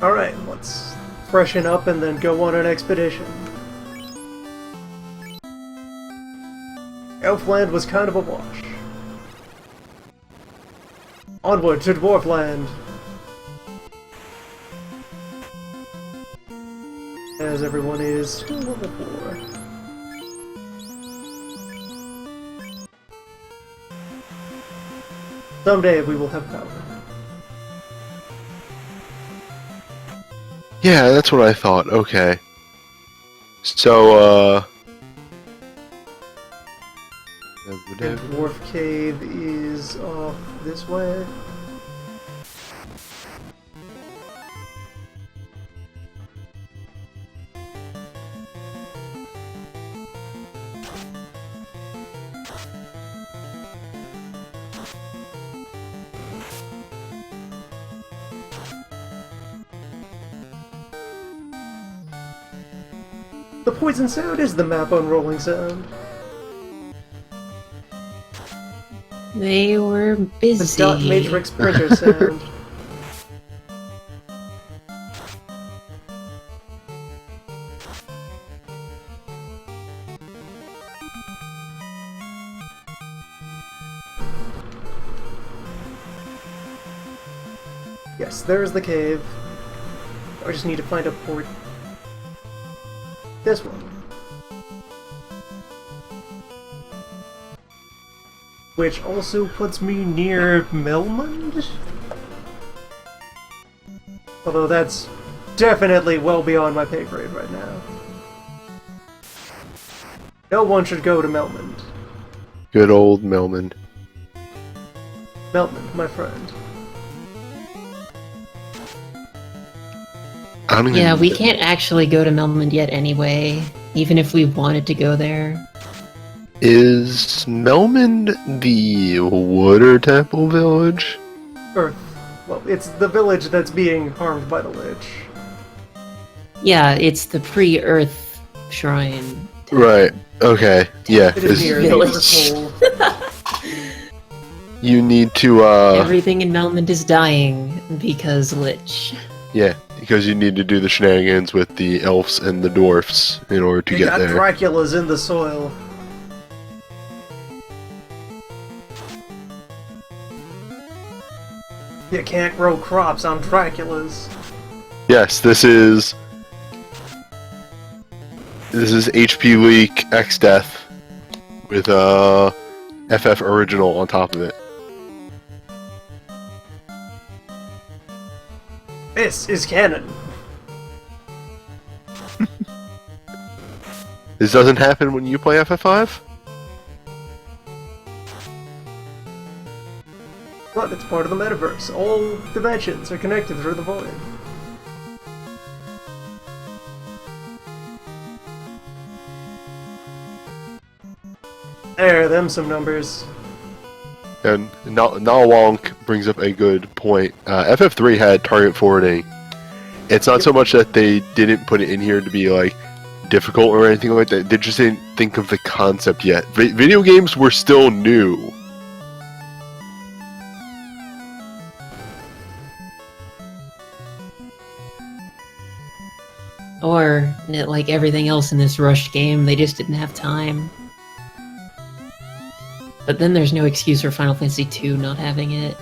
Alright, let's freshen up and then go on an expedition. Elfland was kind of a wash. Onward to Dwarfland! As everyone is still level 4. Someday we will have power. Yeah, that's what I thought. Okay. So, And Dwarf Cave is off this way. The poison sound is the map unrolling sound. They were busy. The dot matrix printer sound. Yes, there's the cave. I just need to find a port. This one. Which also puts me near Melmond? Although that's definitely well beyond my pay grade right now. No one should go to Melmond. good old Melman. Melmond, my friend. I don't even Yeah, we can't actually go to Melmond yet anyway, even if we wanted to go there. Is Melmond the Water Temple Village? Earth. Well, it's the village that's being harmed by the Lich. Yeah, it's the pre-Earth shrine. Right. Okay. Yeah. It is 'cause near the Village. Earth Hole. you need to. Everything in Melmond is dying because Lich. Yeah, because you need to do the shenanigans with the elves and the dwarfs in order to You get got there. Dracula's in the soil. You can't grow crops on Dracula's. Yes, this is HP Leak ExDeath with FF Original on top of it. This is canon. This doesn't happen when you play FF5? But it's part of the metaverse. All dimensions are connected through the void. There, them some numbers. And Nawonk brings up a good point. FF3 had target forwarding. It's not so much that they didn't put it in here to be like difficult or anything like that. They just didn't think of the concept yet. Video games were still new. Or, like everything else in this rushed game, they just didn't have time. But then there's no excuse for Final Fantasy II not having it.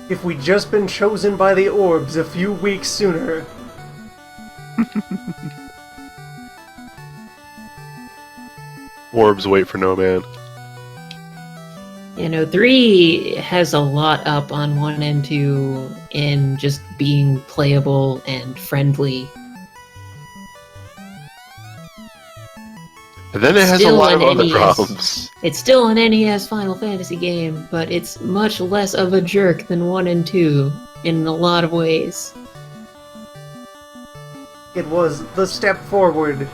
If we'd just been chosen by the orbs a few weeks sooner. Orbs wait for no man. You know, 3 has a lot up on 1 and 2 in just being playable and friendly. And then it has a Still lot of an other NES. problems. It's still an NES Final Fantasy game, but it's much less of a jerk than 1 and 2 in a lot of ways. It was the step forward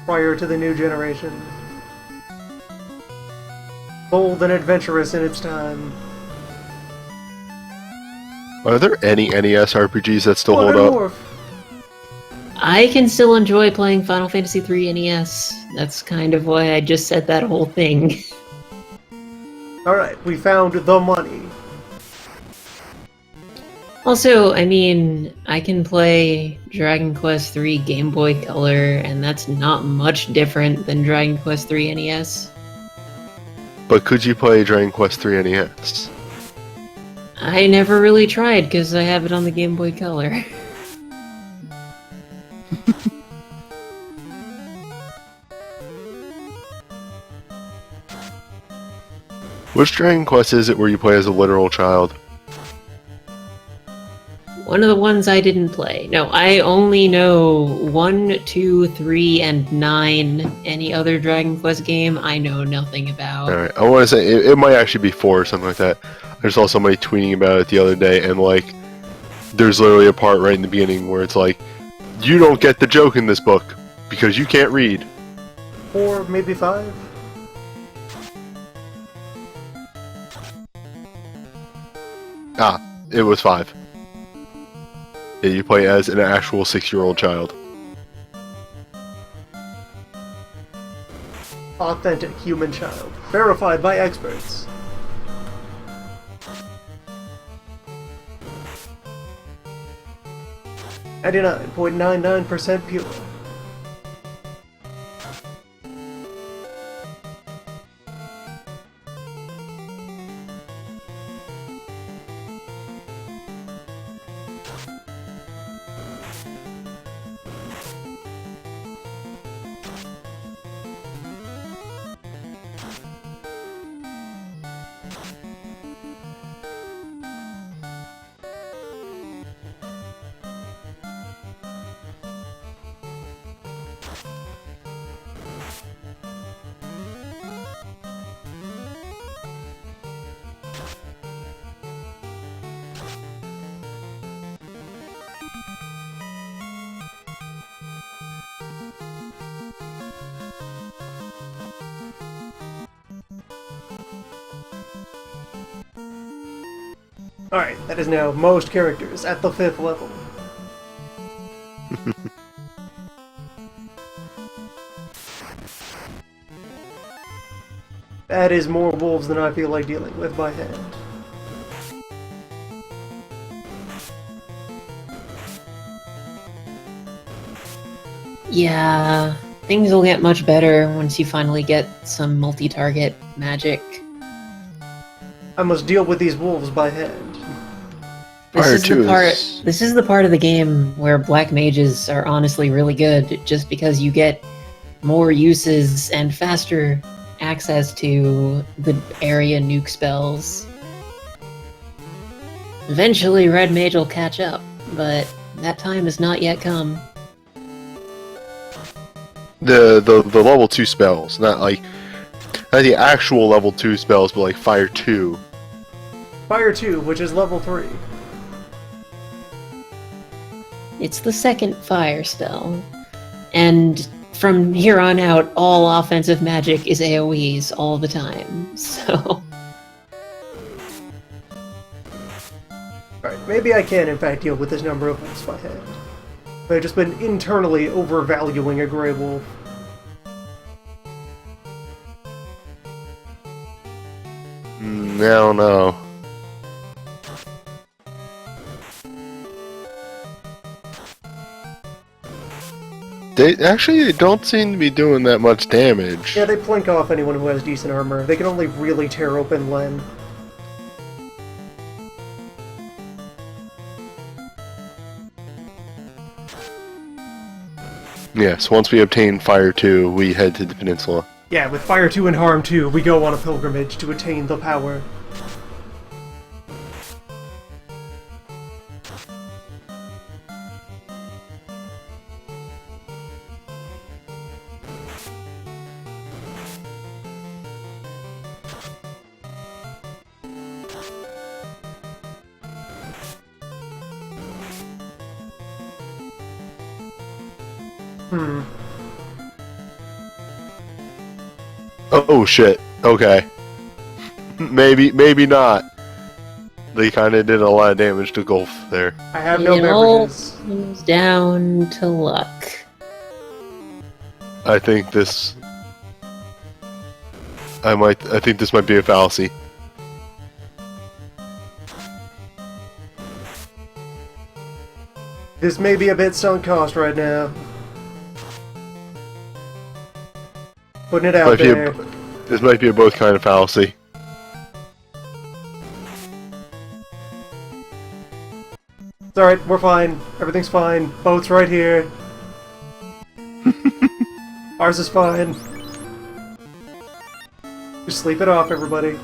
prior to the new generation. Bold and adventurous in its time. Are there any NES RPGs that still hold up? Morph. I can still enjoy playing Final Fantasy III NES. That's kind of why I just said that whole thing. Alright, we found the money. Also, I mean, I can play Dragon Quest III Game Boy Color, and that's not much different than Dragon Quest III NES. But could you play Dragon Quest III NES? I never really tried, because I have it on the Game Boy Color. Which Dragon Quest is it where you play as a literal child? One of the ones I didn't play. No, I only know 1, 2, 3, and 9. Any other Dragon Quest game, I know nothing about. Alright, I want to say, it might actually be 4 or something like that. I saw somebody tweeting about it the other day, and like, there's literally a part right in the beginning where it's like, you don't get the joke in this book, because you can't read. 4, maybe 5? Ah, it was 5. Yeah, you play as an actual 6-year-old child. Authentic human child. Verified by experts. 99.99% pure. Alright, that is now most characters at the 5th level. That is more wolves than I feel like dealing with by hand. Yeah, things will get much better once you finally get some multi-target magic. I must deal with these wolves by hand. This is the part of the game where black mages are honestly really good, just because you get more uses and faster access to the area nuke spells. Eventually, red mage will catch up, but that time has not yet come. The level 2 spells, not the actual level 2 spells, but like Fire 2. Fire 2, which is level 3. It's the second fire spell, and from here on out, all offensive magic is AoEs all the time, so... Alright, maybe I can in fact deal with this number of wolves by hand. I've just been internally overvaluing a Grey Wolf. I don't know. They don't seem to be doing that much damage. Yeah, they plink off anyone who has decent armor. They can only really tear open Len. Yes, once we obtain Fire 2, we head to the peninsula. Yeah, with Fire 2 and Harm 2, we go on a pilgrimage to attain the power. Oh shit. Okay. maybe not. They kind of did a lot of damage to Gulf there. I have no beverages. It all comes down to luck. I think this might be a fallacy. This may be a bit sunk cost right now. Putting it out there. This might be a both kind of fallacy. It's alright, we're fine. Everything's fine. Boat's right here. Ours is fine. Just sleep it off, everybody.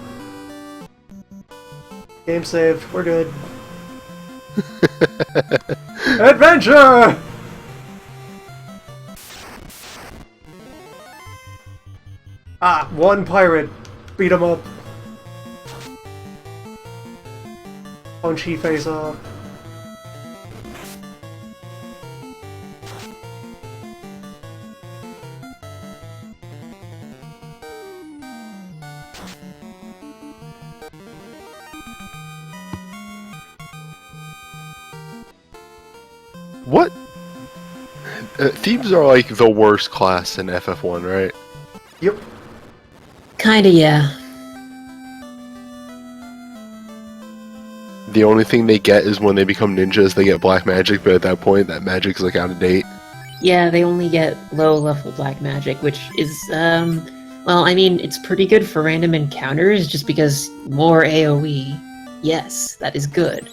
Game saved. We're good. Adventure! Ah, one pirate. Beat him up. Punchy face off. What? Thieves are like the worst class in FF1, right? Yep. Kinda, yeah. The only thing they get is when they become ninjas, they get black magic, but at that point, that magic's like out of date. Yeah, they only get low-level black magic, which is, well, I mean, it's pretty good for random encounters, just because more AoE. Yes, that is good.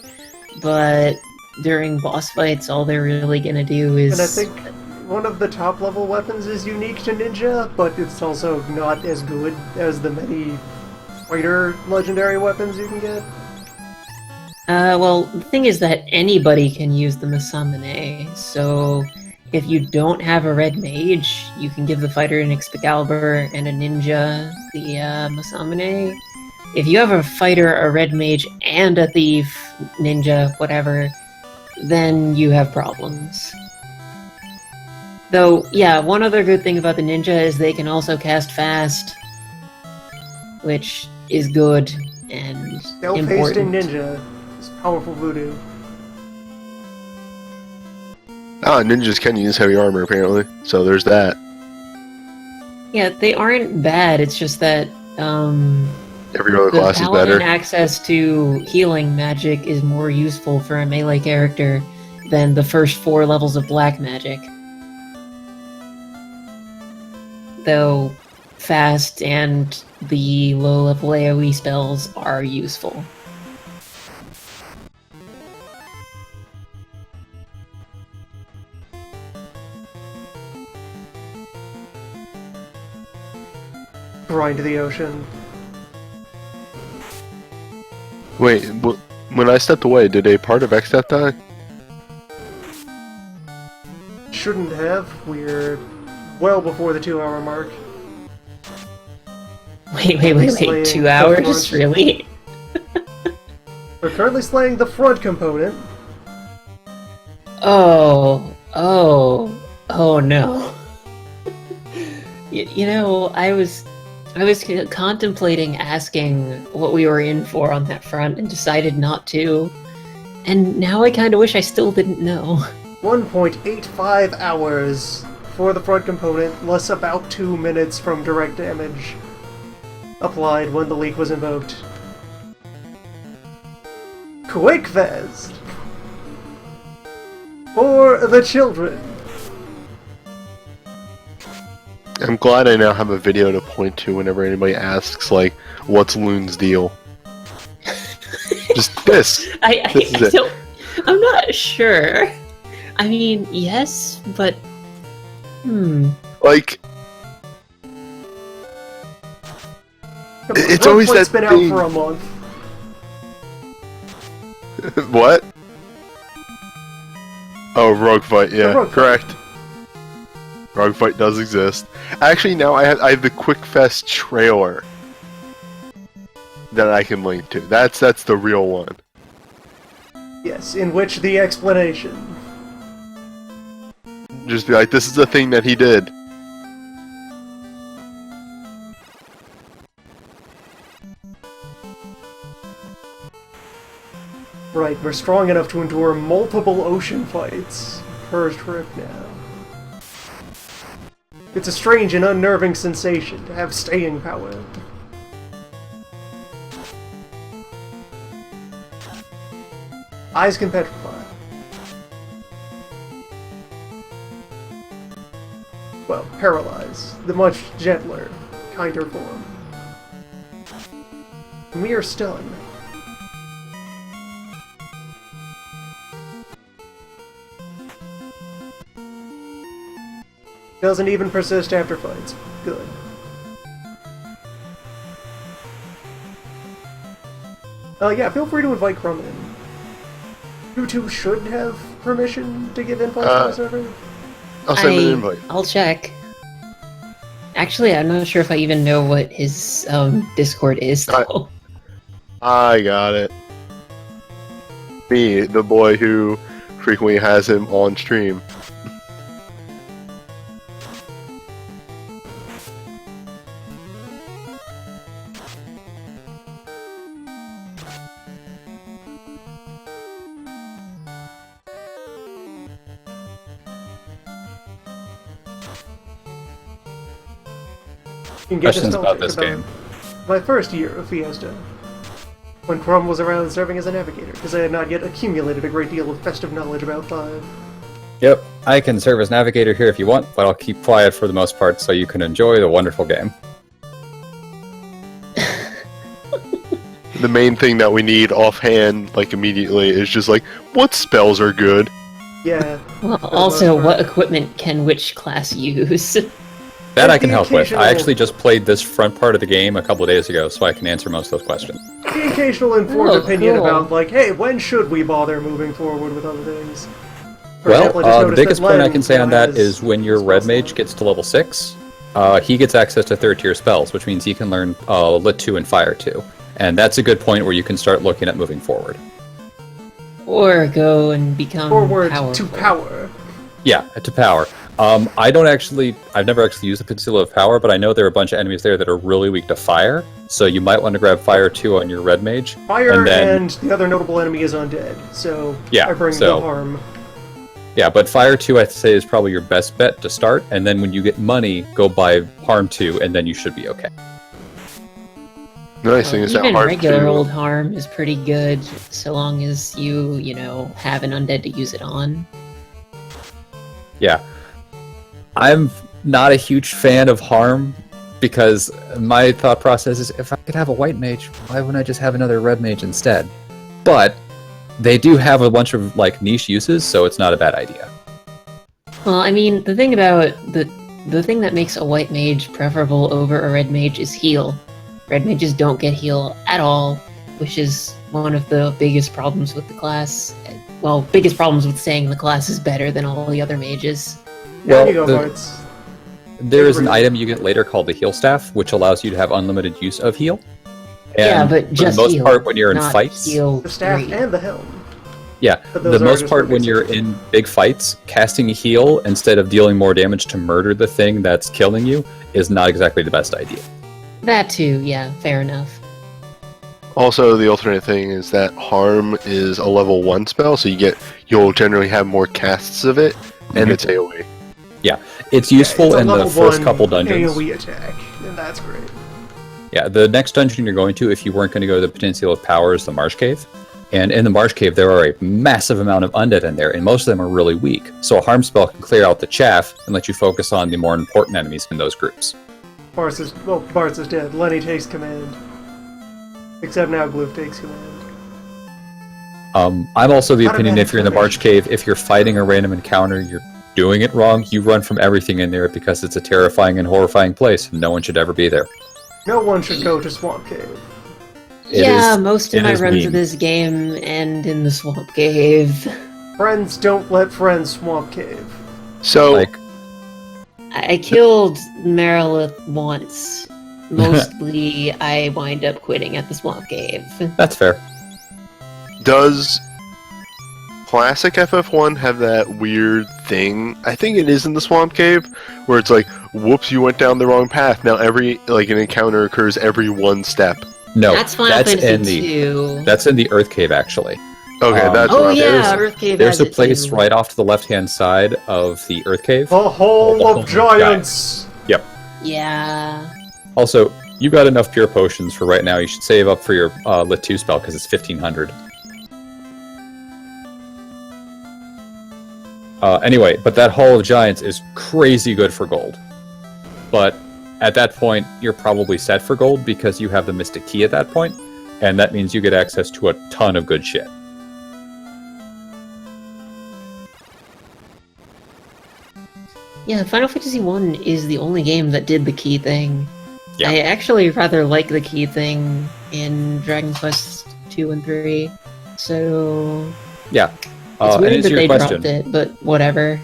But during boss fights, all they're really gonna do is... And I think one of the top level weapons is unique to ninja, but it's also not as good as the many fighter legendary weapons you can get. Well, the thing is that anybody can use the Masamune, so if you don't have a red mage, you can give the fighter an Excalibur and a ninja the Masamune. If you have a fighter, a red mage, and a thief, ninja, whatever, then you have problems. Though, yeah, one other good thing about the ninja is they can also cast fast, which is good and Self-hasting ninja. It's powerful voodoo. Ah, ninjas can use heavy armor, apparently. So there's that. Yeah, they aren't bad. It's just that Every other the class is paladin better. access to healing magic is more useful for a melee character than the first 4 levels of black magic. Though fast and the low-level AoE spells are useful. Grind the ocean. Wait, when I stepped away, did a part of ExDeath die? Shouldn't have. We're well before the 2-hour mark. Wait, Slaying 2 the hours? front. Really? We're currently slaying the front component. Oh no. You know, I was contemplating asking what we were in for on that front and decided not to. And now I kind of wish I still didn't know. 1.85 hours for the front component, less about 2 minutes from direct damage applied when the leak was invoked. QuickFest! For the children! I'm glad I now have a video to point to whenever anybody asks, like, what's Loon's deal? Just this. This is it. I'm not sure. I mean, yes, but... Like, it's Rogue always Fight's that been thing. out for a month. What? Oh, Rogue Fight, yeah, Rogue Fight. correct. Rogue Fight does exist. Actually, now I have the QuickFest trailer that I can link to. That's the real one. Yes, in which the explanation. Just be like, this is the thing that he did. Right, we're strong enough to endure multiple ocean fights per trip now. It's a strange and unnerving sensation to have staying power. Eyes can petrify. Well, paralyze, the much gentler, kinder form. We are stunned. Doesn't even persist after fights. Good. Yeah, feel free to invite Crumb in. You two should have permission to give invites to the server. I'll send an invite. I'll check. Actually, I'm not sure if I even know what his Discord is, though. I got it. Me, the boy who frequently has him on stream. You can get Questions about nostalgic this game? My first year of Fiesta, when Crumb was around serving as a navigator, because I had not yet accumulated a great deal of festive knowledge about 5. Yep, I can serve as navigator here if you want, but I'll keep quiet for the most part so you can enjoy the wonderful game. The main thing that we need offhand, like immediately, is just like, what spells are good? Yeah. Well, for the also, most what part. equipment can which class use? That And I can the help with. I occasional- actually just played this front part of the game a couple of days ago, so I can answer most of those questions. The occasional informed Oh, opinion cool. about, like, hey, when should we bother moving forward with other things? For Well, example, I just the noticed biggest that point I Len can say on that has is when your red spell mage slot. gets to level 6, he gets access to 3rd tier spells, which means he can learn Lit 2 and Fire 2. And that's a good point where you can start looking at moving forward. Or go and become Forward powerful. to power. Yeah, to power. I've never actually used the Peninsula of Power, but I know there are a bunch of enemies there that are really weak to fire, so you might want to grab Fire 2 on your Red Mage. Fire and the other notable enemy is undead, so I bring the harm. Yeah, but Fire 2 I'd say is probably your best bet to start, and then when you get money, go buy Harm 2, and then you should be okay. Nice thing is that even Harm regular 2... old Harm is pretty good, so long as you have an undead to use it on. Yeah. I'm not a huge fan of Harm, because my thought process is, if I could have a white mage, why wouldn't I just have another red mage instead? But they do have a bunch of niche uses, so it's not a bad idea. Well, I mean, the thing about the thing that makes a white mage preferable over a red mage is heal. Red mages don't get heal at all, which is one of the biggest problems with the class. Well, biggest problems with saying the class is better than all the other mages. There you go, Bartz. There is an item you get later called the Heal Staff, which allows you to have unlimited use of heal. And yeah, but just for the most heal, part, when you're in not fights, The staff 3. and the helm. yeah, But the those are most just part for when you're basic. in big fights, casting a heal instead of dealing more damage to murder the thing that's killing you is not exactly the best idea. That too, yeah, fair enough. Also, the alternate thing is that Harm is a level 1 spell, so you'll generally have more casts of it, and it's AoE. Yeah, it's useful It's a in the level first 1 couple dungeons. AoE attack, and that's great. Yeah, the next dungeon you're going to, if you weren't going to go to the Peninsula of Power, is the Marsh Cave. And in the Marsh Cave, there are a massive amount of undead in there, and most of them are really weak. So a harm spell can clear out the chaff and let you focus on the more important enemies in those groups. Bartz is dead. Lenny takes command. Except now Glyph takes command. I'm also the opinion, Automatic if you're in the Marsh Cave, if you're fighting a random encounter, you're doing it wrong. You run from everything in there because it's a terrifying and horrifying place, and no one should ever be there. No one should go to Swamp Cave. Most of my runs of this game end in the Swamp Cave. Friends don't let friends Swamp Cave. So, I killed Marilith once. Mostly, I wind up quitting at the Swamp Cave. That's fair. does Classic FF1 have that weird thing? I think it is in the Swamp Cave, where it's like, whoops, you went down the wrong path. Now an encounter occurs every one step. No, that's Final Fantasy 2. That's in the Earth Cave, actually. Okay, that's oh what yeah, Earth Cave. There's has a place too. right off to the left-hand side of the Earth Cave. The Hole of Giants! Yep. Yeah. Also, you got enough pure potions for right now. You should save up for your Lit 2 spell, because it's 1500. Anyway, but that Hall of Giants is crazy good for gold. But at that point, you're probably set for gold because you have the Mystic Key at that point, and that means you get access to a ton of good shit. Yeah, Final Fantasy 1 is the only game that did the key thing. Yeah. I actually rather like the key thing in Dragon Quest 2 and 3. So Yeah. it's And weird it's that your they question. dropped it, but whatever.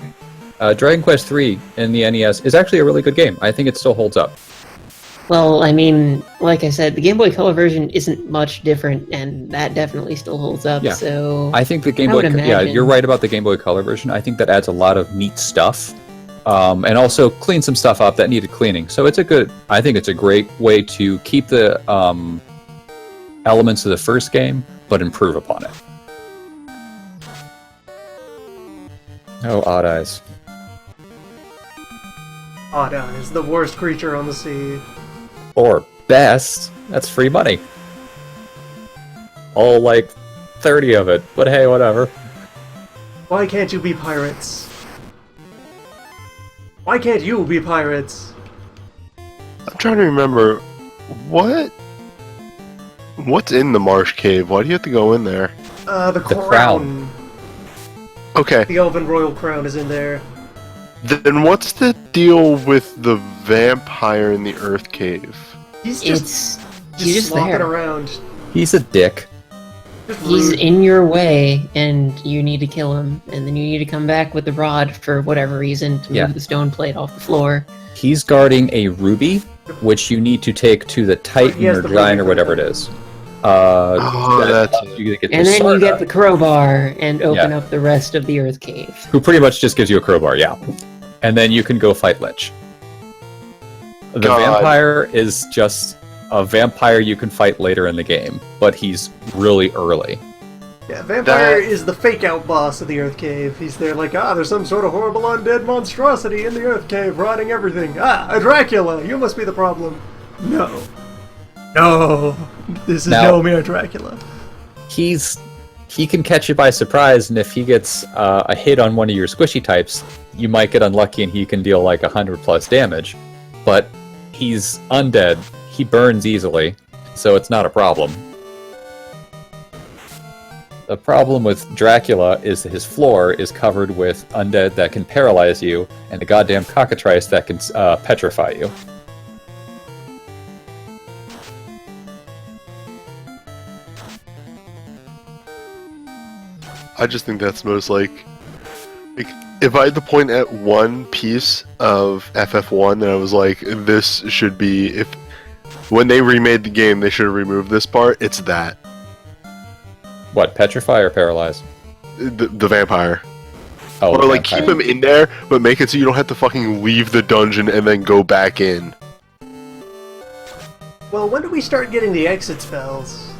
Dragon Quest 3 in the NES is actually a really good game. I think it still holds up. Well, I mean, like I said, the Game Boy Color version isn't much different, and that definitely still holds up, Yeah. so... I think the Game I Boy... would Yeah, imagine. you're right about the Game Boy Color version. I think that adds a lot of neat stuff. And also clean some stuff up that needed cleaning. So it's I think it's a great way to keep the elements of the first game, but improve upon it. Oh, Odd Eyes. Odd Eyes, the worst creature on the sea. Or best. That's free money. All 30 of it. But hey, whatever. Why can't you be pirates? Why can't you be pirates? I'm trying to remember what's in the Marsh Cave. Why do you have to go in there? The crown. crown. Okay, The Elven Royal Crown is in there. then what's the deal with the vampire in the Earth Cave? He's He's just walking there. around. He's a dick. Just He's rude. in your way, and you need to kill him, and then you need to come back with the rod for whatever reason to Yeah. move the stone plate off the floor. He's guarding a ruby, which you need to take to the Titan He has or the Giant or ruby. whatever it is. That's it. You get And the then you get the Sarda, crowbar and open Yeah. up the rest of the Earth Cave. who pretty much just gives you a crowbar, yeah. and then you can go fight Lich. The God. vampire is just a vampire you can fight later in the game, but he's really early. Yeah, Vampire is the fake-out boss of the Earth Cave. He's there like, there's some sort of horrible undead monstrosity in the Earth Cave rotting everything. A Dracula! You must be the problem. No. No. This is no mere Dracula. He can catch you by surprise, and if he gets a hit on one of your squishy types, you might get unlucky and he can deal like 100+ damage. But he's undead. He burns easily, so it's not a problem. The problem with Dracula is that his floor is covered with undead that can paralyze you, and the goddamn cockatrice that can petrify you. I just think that's most like if I had to point at one piece of FF1 that I was like, this should be, when they remade the game, they should have removed this part, it's that. What, petrify or paralyze? The vampire. Oh, or like keep him in there, but make it so you don't have to fucking leave the dungeon and then go back in. Well, when do we start getting the exit spells?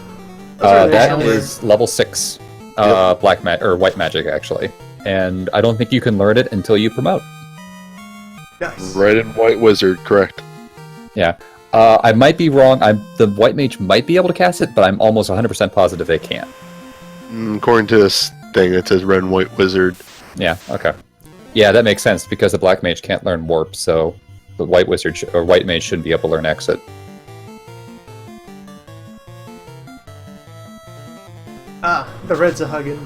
That is level 6. Black or white magic, actually. And I don't think you can learn it until you promote. Nice. Red and white wizard, correct. Yeah. I might be wrong. The white mage might be able to cast it, but I'm almost 100% positive they can't. According to this thing, it says red and white wizard. Yeah, okay. Yeah, that makes sense, because the black mage can't learn warp, so the white wizard or white mage shouldn't be able to learn exit. The red's a huggin'.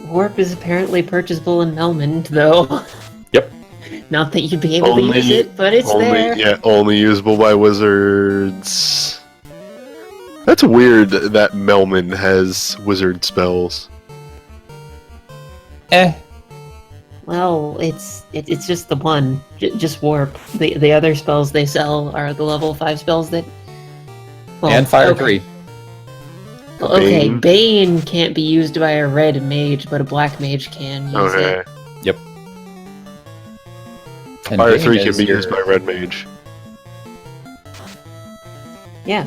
Warp is apparently purchasable in Melmond, though. Yep. Not that you'd be able to use it, but it's there. Yeah, only usable by wizards. That's weird that Melman has wizard spells. Well, it's just the one, just warp. The other spells they sell are the level 5 spells that. Well, and Fire 3. Okay, Bane can't be used by a red mage, but a black mage can use it. Yep. And Fire Bane 3 can be your... used by red mage. Yeah.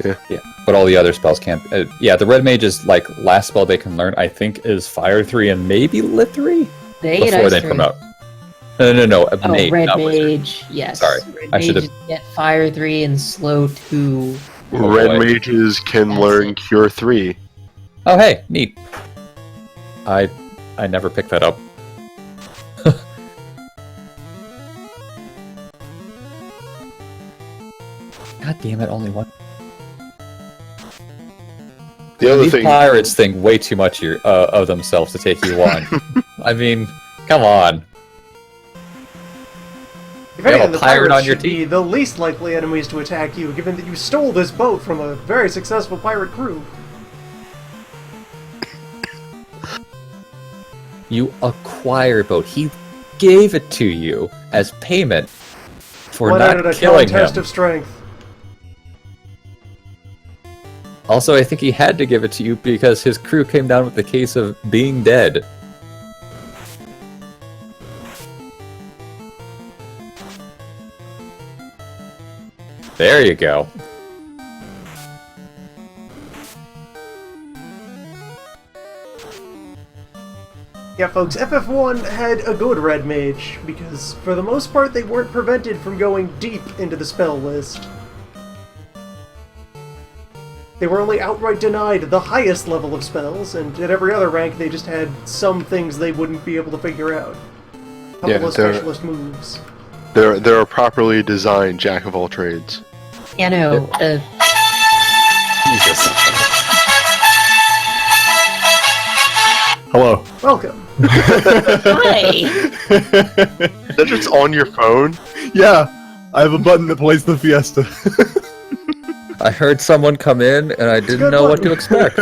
Yeah, but all the other spells can't. Yeah, the red mage's like last spell they can learn, I think, is Fire 3 and maybe Lit 3 before they promote. No, mage, red not wizard. mage. Yes. Sorry, red I should have. Get Fire 3 and Slow 2. Red mages can learn Cure 3. Oh, hey, neat. I never picked that up. God damn it, only one. The other These thing, pirates think way too much of themselves to take you on. I mean, come on. If anything, the pirate pirates on your should be the least likely enemies to attack you, given that you stole this boat from a very successful pirate crew. You acquired boat. He gave it to you as payment for not killing him. Contest of strength. Also, I think he had to give it to you because his crew came down with the case of being dead. There you go. Yeah, folks, FF1 had a good red mage, because for the most part they weren't prevented from going deep into the spell list. They were only outright denied the highest level of spells, and at every other rank they just had some things they wouldn't be able to figure out. A couple of specialist moves. They're a properly designed jack of all trades. Yeah, no, Jesus. Hello. Welcome. Hi! That just on your phone? Yeah, I have a button that plays the Fiesta. I heard someone come in and I didn't know what to expect.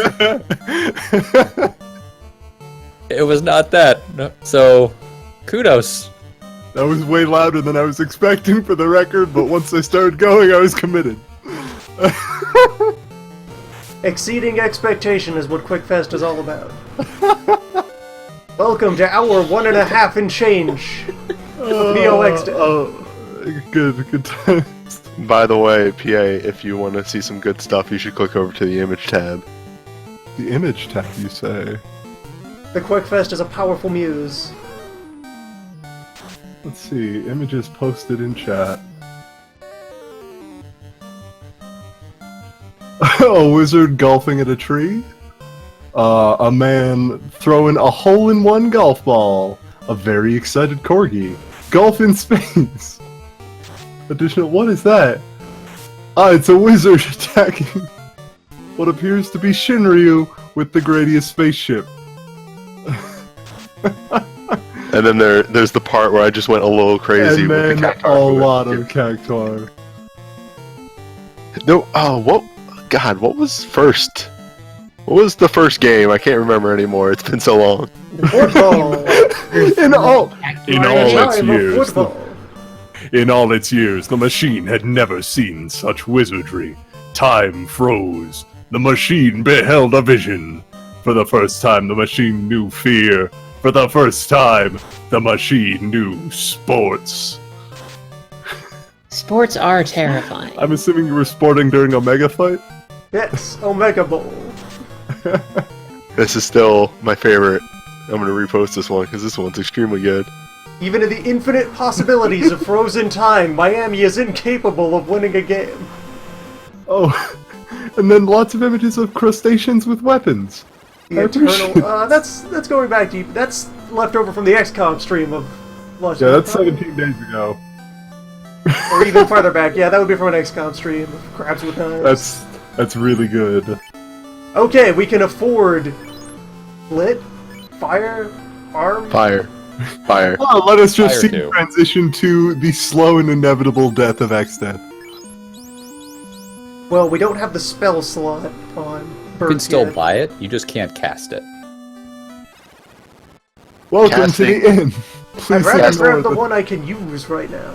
It was not that. No. So, kudos. That was way louder than I was expecting for the record, but once I started going, I was committed. Exceeding expectation is what QuickFest is all about. Welcome to hour 1.5 and change POX did. Oh, good times. By the way, PA, if you want to see some good stuff, you should click over to the image tab. The image tab, you say? The QuickFest is a powerful muse. Let's see, images posted in chat. A wizard golfing at a tree. A man throwing a hole-in-one golf ball. A very excited corgi. Golf in space. Additional, what is that? Ah, it's a wizard attacking what appears to be Shinryu with the Gradius spaceship. And then there's the part where I just went a little crazy And with the then cactuar. a lot of cactuar. No, what was first? What was the first game? I can't remember anymore. It's been so long. Football. In all Time its of years, football. In all its years, the machine had never seen such wizardry. Time froze. The machine beheld a vision. For the first time, the machine knew fear. For the first time, the machine knew sports. Sports are terrifying. I'm assuming you were sporting during Omega fight? Yes, Omega Bowl. This is still my favorite. I'm gonna repost this one because this one's extremely good. Even in the infinite possibilities of frozen time, Miami is incapable of winning a game. Oh, and then lots of images of crustaceans with weapons. The I appreciate eternal. That's going back deep. That's left over from the XCOM stream of. Yeah, that's 17 days ago. Or even farther back. Yeah, that would be from an XCOM stream of Crabs with Knives. That's really good. Okay, we can afford lit, fire, arm. Fire. Oh, let us just Fire see too. transition to the slow and inevitable death of ExDeath. Well, we don't have the spell slot on. You can still yet. buy it, you just can't cast it. Welcome to the inn. I'd Please rather ignore grab the one I can use right now.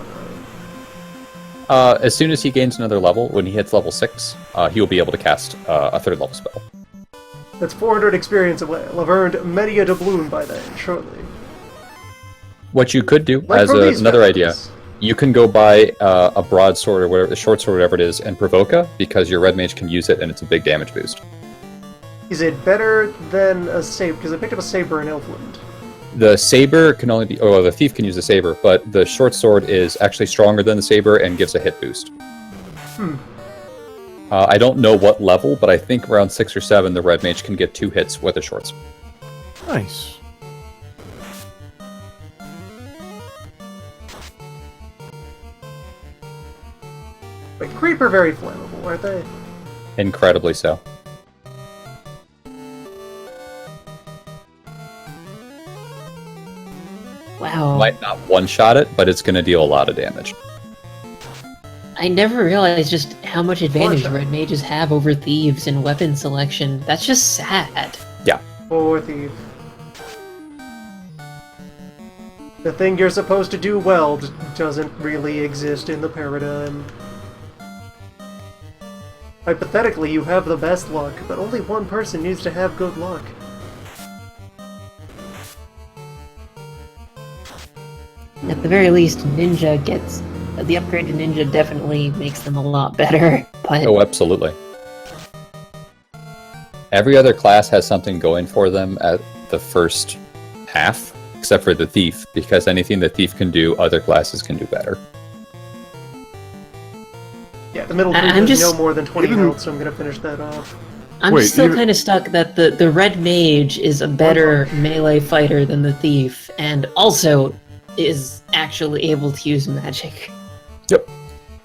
As soon as he gains another level, when he hits level 6, he will be able to cast a 3rd level spell. That's 400 experience away. I'll have earned many a doubloon by then, shortly. What you could do, Like as from these another idea, spells. you can go buy a broadsword or whatever, a short sword, whatever it is, and Provoca, because your red mage can use it and it's a big damage boost. Is it better than a saber? Because I picked up a saber in Elfland. The saber can only be, the thief can use the saber, but the short sword is actually stronger than the saber and gives a hit boost. I don't know what level, but I think around 6 or 7, the red mage can get 2 hits with a short sword. Nice. But creep are very flammable, aren't they? Incredibly so. Wow. Might not one-shot it, but it's going to deal a lot of damage. I never realized just how much advantage One-shot. red mages have over thieves in weapon selection. That's just sad. Poor thief. The thing you're supposed to do well doesn't really exist in the paradigm. Hypothetically, you have the best luck, but only one person needs to have good luck. At the very least, Ninja gets... The upgrade to Ninja definitely makes them a lot better, but... Oh, absolutely. Every other class has something going for them at the first half, except for the thief, because anything the thief can do, other classes can do better. Yeah, the middle I'm group has just- no more than 20 even- health, so I'm gonna finish that off. I'm Wait, still even- kind of stuck that the red mage is a better melee fighter than the thief, and also is actually able to use magic.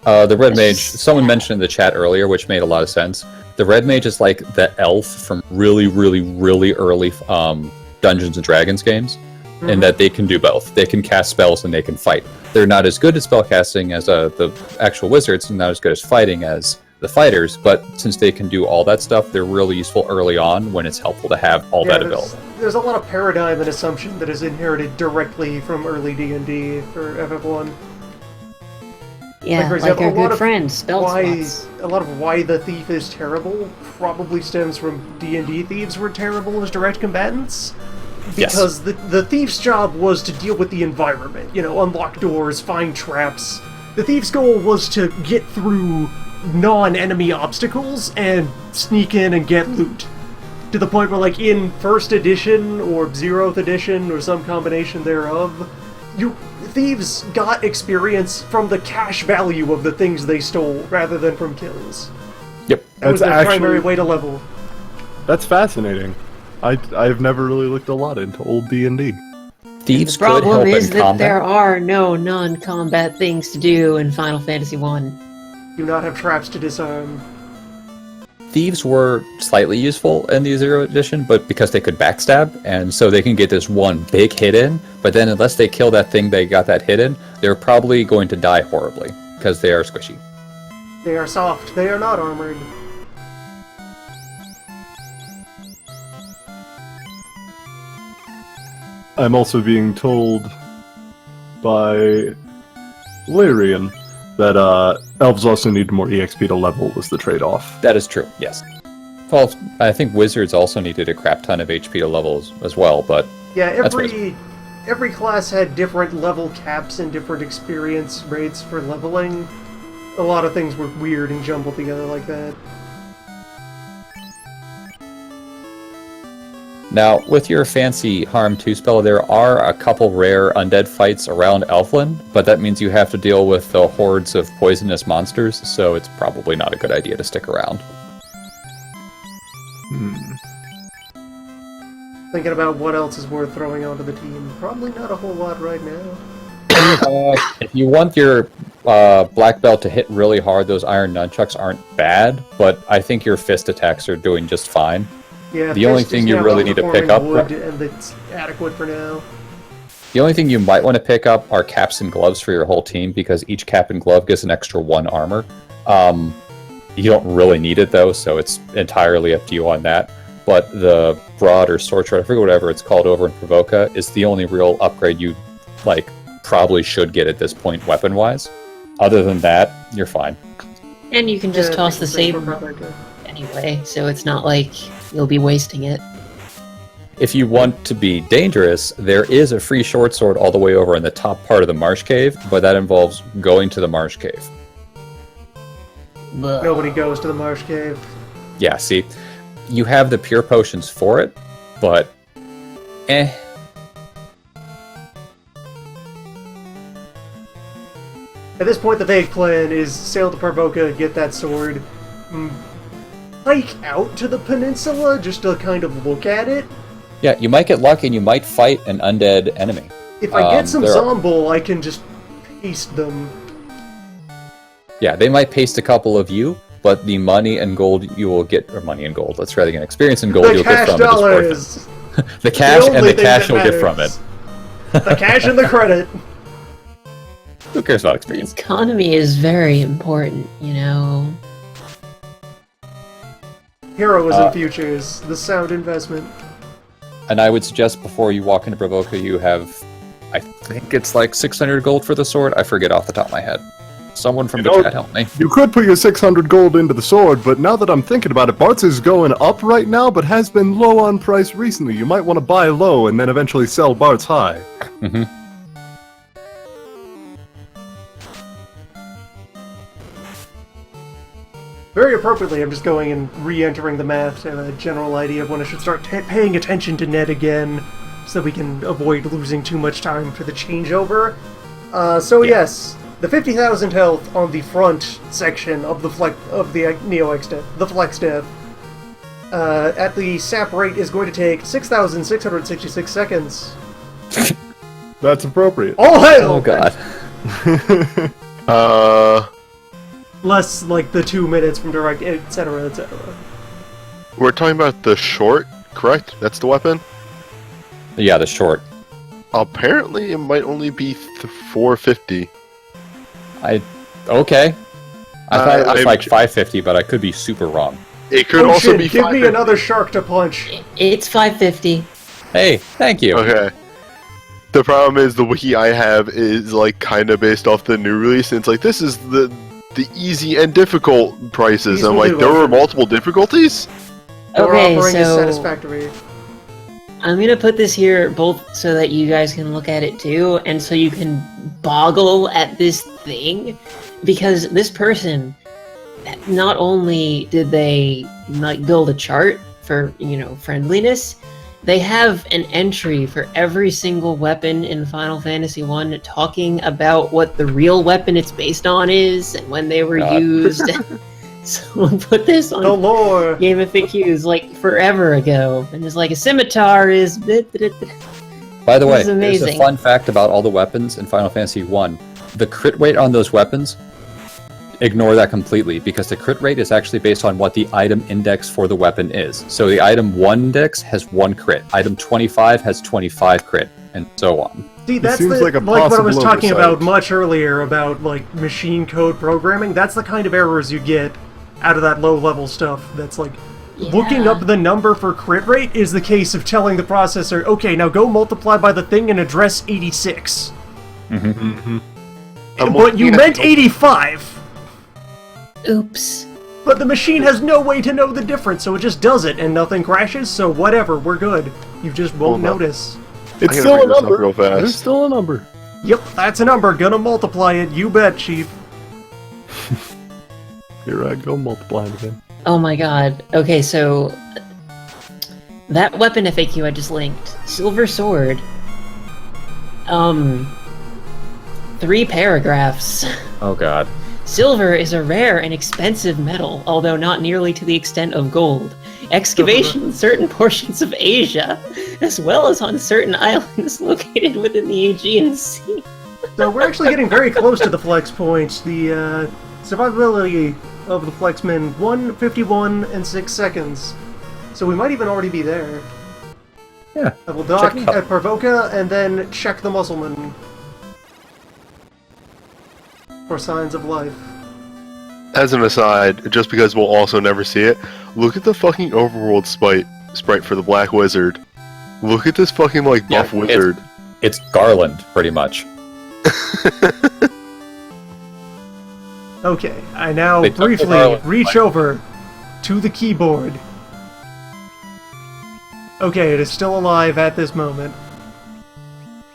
The red mage, someone mentioned in the chat earlier, which made a lot of sense. The red mage is like the elf from really, really, really early Dungeons and Dragons games, in that they can do both. They can cast spells and they can fight. They're not as good at spellcasting as the actual wizards, and not as good as fighting as the fighters, but since they can do all that stuff, they're really useful early on when it's helpful to have all that ability. There's a lot of paradigm and assumption that is inherited directly from early D&D or FF1. Yeah, for like example, our a lot good of friend, spell Why slots. a lot of why the thief is terrible probably stems from D&D thieves were terrible as direct combatants. because the thief's job was to deal with the environment, unlock doors, find traps. The thief's goal was to get through non-enemy obstacles and sneak in and get loot. To the point where, like, in 1st edition or 0th edition or some combination thereof, thieves got experience from the cash value of the things they stole rather than from kills. Yep. That was their primary way to level. That's fascinating. I've never really looked a lot into old D&D. Thieves The problem could help is in that combat. there are no non-combat things to do in Final Fantasy 1. Do not have traps to disarm. Thieves were slightly useful in the 0th edition, but because they could backstab, and so they can get this one big hit in, but then unless they kill that thing they got that hit in, they're probably going to die horribly, because they are squishy. They are soft. They are not armored. I'm also being told by Larian that elves also need more EXP to level was the trade-off. That is true, yes. Well, I think wizards also needed a crap ton of HP to levels as well, but Yeah, That's what every class had different level caps and different experience rates for leveling. A lot of things were weird and jumbled together like that. now, with your fancy Harm 2 spell, there are a couple rare undead fights around Elfland, but that means you have to deal with the hordes of poisonous monsters, so it's probably not a good idea to stick around. Thinking about what else is worth throwing onto the team. Probably not a whole lot right now. If you want your black belt to hit really hard, those iron nunchucks aren't bad, but I think your fist attacks are doing just fine. Yeah, The only Fist thing is you now really need to pick outperforming up- wood, and it's adequate for now. The only thing you might want to pick up are caps and gloves for your whole team, because each cap and glove gives an extra 1 armor. You don't really need it though, so it's entirely up to you on that. But the broad or sword shard, I forget whatever it's called over in Provoca, is the only real upgrade you probably should get at this point weapon-wise. Other than that, you're fine. And you can just Yeah, toss the same for saber Provoca. anyway, so it's not like you'll be wasting it. If you want to be dangerous, there is a free short sword all the way over in the top part of the marsh cave, but that involves going to the marsh cave. Nobody goes to the marsh cave. Yeah, see, you have the pure potions for it, but At this point, the vague plan is sail to Parvoca, get that sword, hike out to the peninsula just to kind of look at it. yeah, you might get lucky and you might fight an undead enemy. If I get some there are- Zomble, I can just paste them. Yeah, they might paste a couple of you, but the money and gold you will get, or money and gold, let's try that again, experience and gold The you'll get cash from it is worth dollars! it. The cash and only the thing cash that you'll get from it. matters. The cash and the credit. Who cares about experience? Economy is very important, you know. Heroism futures, the sound investment. And I would suggest before you walk into Provoca, you have, I think it's like 600 gold for the sword. I forget off the top of my head. Someone from the chat help me. You could put your 600 gold into the sword, but now that I'm thinking about it, Bart's is going up right now, but has been low on price recently. You might want to buy low and then eventually sell Bart's high. Mm-hmm. Very appropriately, I'm just going and re-entering the math to have a general idea of when I should start paying attention to net again, so that we can avoid losing too much time for the changeover. Yes, the 50,000 health on the front section of the Neo ExDeath, the Flex Death, at the sap rate is going to take 6,666 seconds. That's appropriate. All hail! Oh god. Less like the 2 minutes from direct, etc., etc. We're talking about the short, correct? That's the weapon? Yeah, the short. Apparently, it might only be 450. Okay. I thought it was I'm like j- 550, but I could be super wrong. It could Oh also shit, be give me 550. another shark to punch. It's 550. Hey, thank you. Okay. The problem is the wiki I have is like kind of based off the new release, and it's like this is the easy and difficult prices. These I'm will like, do there were it. multiple difficulties? Your Okay, offering is so satisfactory. I'm gonna put this here both so that you guys can look at it too, and so you can boggle at this thing, because this person, not only did they like build a chart for, you know, friendliness, they have an entry for every single weapon in Final Fantasy 1 talking about what the real weapon it's based on is and when they were used. Someone put this on The lore. Game of FAQs like forever ago, and it's like a scimitar is. By the way, This is there's a amazing. fun fact about all the weapons in Final Fantasy 1. The crit rate on those weapons, ignore that completely, because the crit rate is actually based on what the item index for the weapon is. So the item 1 index has 1 crit, item 25 has 25 crit, and so on. See, that's seems the, like a what I was possible talking about oversight. much earlier about like machine code programming. That's the kind of errors you get out of that low-level stuff. That's like looking up the number for crit rate is the case of telling the processor, okay, now go multiply by the thing and address 86. But you meant 85. Oops. But the machine has no way to know the difference, so it just does it, and nothing crashes, so whatever, we're good. You just won't Hold up. notice. It's I gotta still a bring this up number. real fast. There's still a number. Yep, that's a number, gonna multiply it, you bet, Chief. Here I go multiplying again. Oh my god. Okay, so that weapon FAQ I just linked. Silver Sword. 3 paragraphs. Oh god. Silver is a rare and expensive metal, although not nearly to the extent of gold. Excavation in certain portions of Asia, as well as on certain islands located within the Aegean Sea. So we're actually getting very close to the flex points. The survivability of the Flexmen, 151 and 6 seconds. So we might even already be there. Yeah. I will dock Check it out. at Parvoka and then check the Muscleman for signs of life. As an aside, just because we'll also never see it, look at the fucking overworld sprite for the Black Wizard. Look at this fucking like buff Yeah, wizard. It's Garland, pretty much. Okay, I now They took the briefly Garland reach flag. over to the keyboard. Okay, it is still alive at this moment.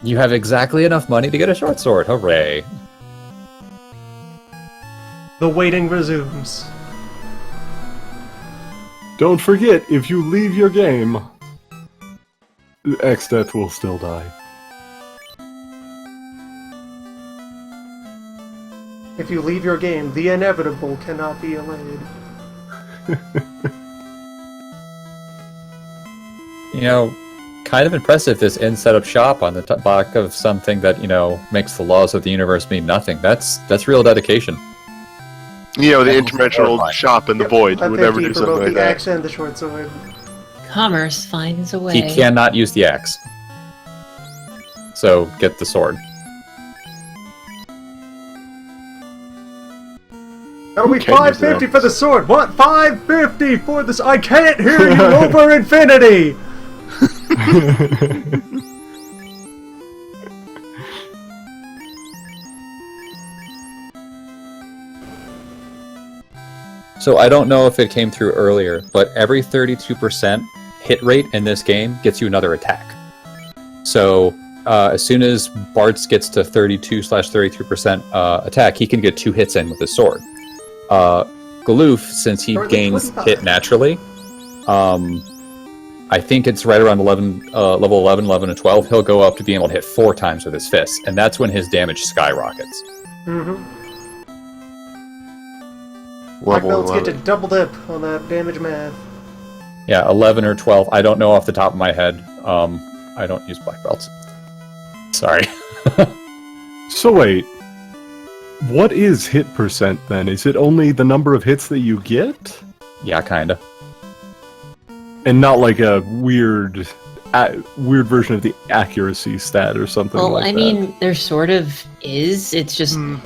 You have exactly enough money to get a short sword. Hooray. The waiting resumes. Don't forget, if you leave your game, ExDeath will still die. If you leave your game, the inevitable cannot be allayed. You know, kind of impressive this in setup shop on the back of something that, you know, makes the laws of the universe mean nothing. That's real dedication. You know, the That's interdimensional horrifying. shop in the Yep, void. a You would never 50 do for something both like the that. axe and the short sword. Commerce finds a way. He cannot use the axe. So, get the sword. That'll be Who can use 550 that? for the sword. What? 550 for this? I can't hear you over infinity. So I don't know if it came through earlier, but every 32% hit rate in this game gets you another attack. So as soon as Bartz gets to 32/33% attack, he can get 2 hits in with his sword. Galoof, since he Currently gains 25. hit naturally, I think it's right around level 11, 11, and 12, he'll go up to being able to hit 4 times with his fists, and that's when his damage skyrockets. Mm-hmm. Black Level belts get to 11. double dip on that damage math. Yeah, 11 or 12. I don't know off the top of my head. I don't use black belts. Sorry. So wait, what is hit percent then? Is it only the number of hits that you get? Yeah, kinda. And not like a weird version of the accuracy stat or something Well, like that? I mean, there sort of is. It's just I'm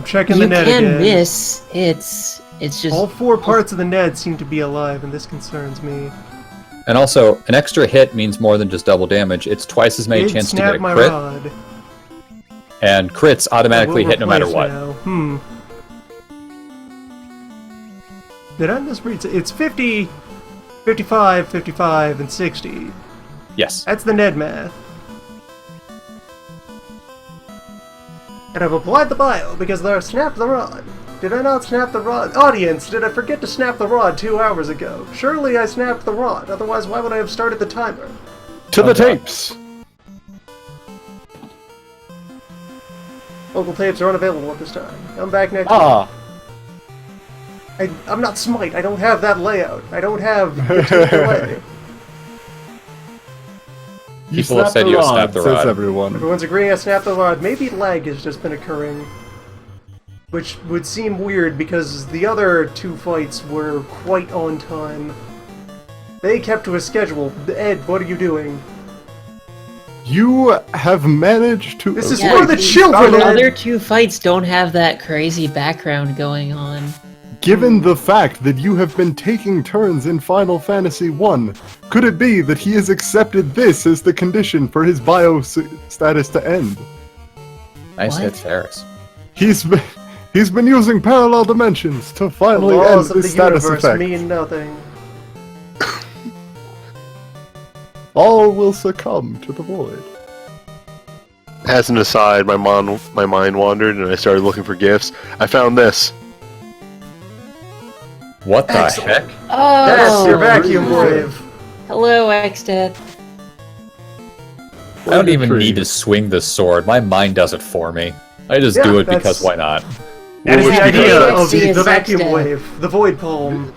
checking you the net can again. miss hits. It's just All 4 parts of the net seem to be alive, and this concerns me. And also, an extra hit means more than just double damage. It's twice as many Did chances to snap get a my crit, rod. and crits I automatically will hit no matter replace what. now. Did I misread? It's 50, 55, 55, and 60. Yes. That's the Ned math. And I've applied the bio because there snapped the rod. Did I not snap the rod? Audience, did I forget to snap the rod 2 hours ago? Surely I snapped the rod, otherwise why would I have started the timer? To the tapes! Local tapes are unavailable at this time. I'm back next Ah! week. I'm not Smite, I don't have that layout. I don't have the tape delay. You People have snapped said the you have rod, snapped the says rod. everyone. Everyone's agreeing I snapped the rod. Maybe lag has just been occurring. Which would seem weird because the other 2 fights were quite on time. They kept to a schedule. Ed, what are you doing? You have managed to... This is Yeah, for the the children, The Ed! other 2 fights don't have that crazy background going on. Given the fact that you have been taking turns in Final Fantasy I, could it be that he has accepted this as the condition for his bio status to end? Nice What? hit, Ferris. He's been using parallel dimensions to The finally end laws of this the status universe effect. mean nothing. All will succumb to the void. As an aside, my mind wandered and I started looking for gifts. I found this. What the Excellent. heck? Oh! That's your vacuum wave. Hello, ExDeath. I don't even Tree. need to swing the sword. My mind does it for me. I just Yeah, do it that's- because why not? That is Well, the which idea because- of the It's vacuum Exdeath. wave, the void palm.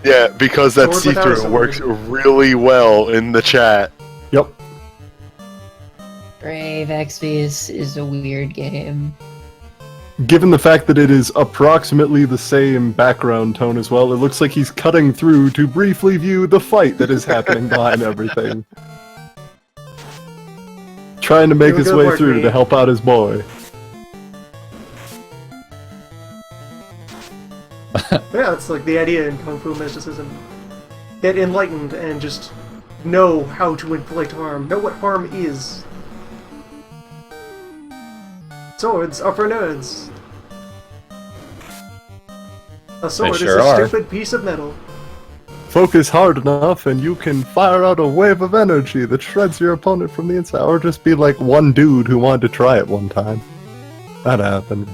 Yeah, because that Sword without a see-through sword. works really well in the chat. Yep. Brave XV is a weird game. Given the fact that it is approximately the same background tone as well, it looks like he's cutting through to briefly view the fight that is happening behind everything. Trying to make Doing his good way work, through mate. to help out his boy. Yeah, it's like the idea in Kung Fu mysticism. Get enlightened and just know how to inflict harm. Know what harm is. Swords are for nerds. A sword sure is a are. stupid piece of metal. Focus hard enough and you can fire out a wave of energy that shreds your opponent from the inside. Or just be like one dude who wanted to try it one time. That happened.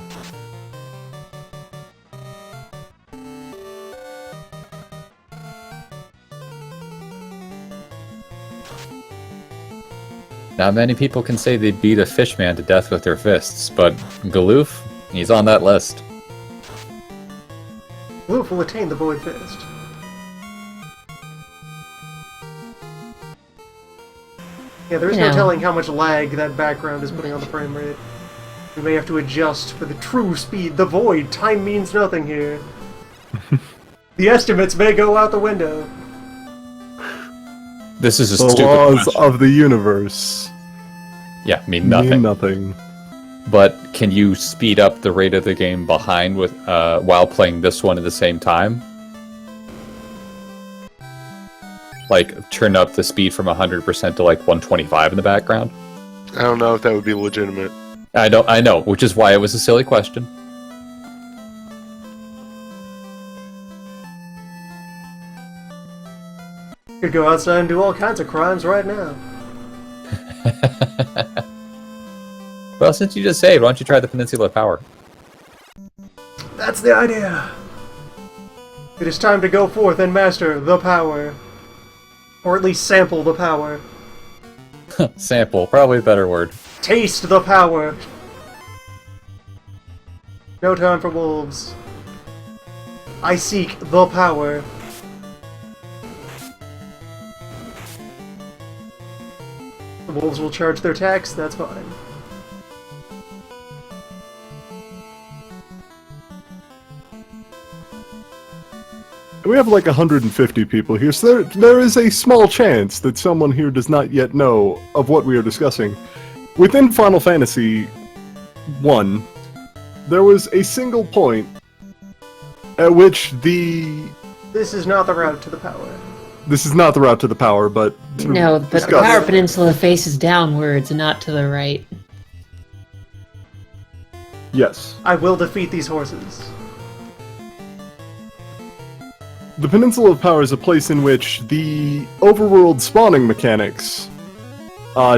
Not many people can say they beat a fishman to death with their fists, but Galoof, he's on that list. Luke will attain the Void Fist. Yeah, there's no Yeah. telling how much lag that background is putting on the frame rate. We may have to adjust for the true speed. The void. Time means nothing here. The estimates may go out the window. This is a The stupid laws question. of the universe Yeah, mean nothing. mean nothing. But can you speed up the rate of the game behind with while playing this one at the same time? Like turn up the speed from 100% to like 125 in the background? I don't know if that would be legitimate. I know, which is why it was a silly question. Could go outside and do all kinds of crimes right now. Well, since you just saved, why don't you try the Peninsula of Power? That's the idea. It is time to go forth and master the power. Or at least sample the power. Sample, probably a better word. Taste the power. No time for wolves. I seek the power. The wolves will charge their tax, that's fine. We have like 150 people here, so there is a small chance that someone here does not yet know of what we are discussing. Within Final Fantasy 1, there was a single point at which This is not the route to the power. this is not the route to the power, but to No, but the discuss. Power Peninsula faces downwards and not to the right. Yes. I will defeat these horses. The Peninsula of Power is a place in which the overworld spawning mechanics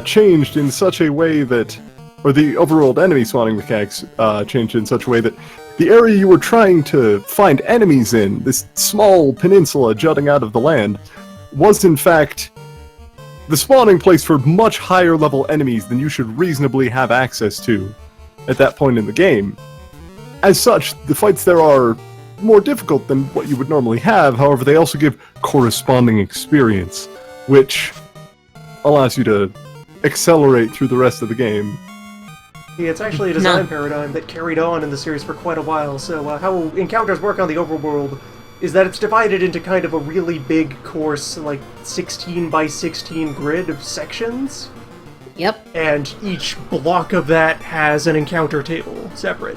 changed in such a way that, or the overall enemy spawning mechanics changed in such a way that the area you were trying to find enemies in, this small peninsula jutting out of the land, was in fact the spawning place for much higher level enemies than you should reasonably have access to at that point in the game. As such, the fights there are more difficult than what you would normally have, however they also give corresponding experience, which allows you to accelerate through the rest of the game. Yeah, it's actually a design paradigm that carried on in the series for quite a while. So how encounters work on the overworld is that it's divided into kind of a really big course, like 16 by 16 grid of sections. Yep. And each block of that has an encounter table separate.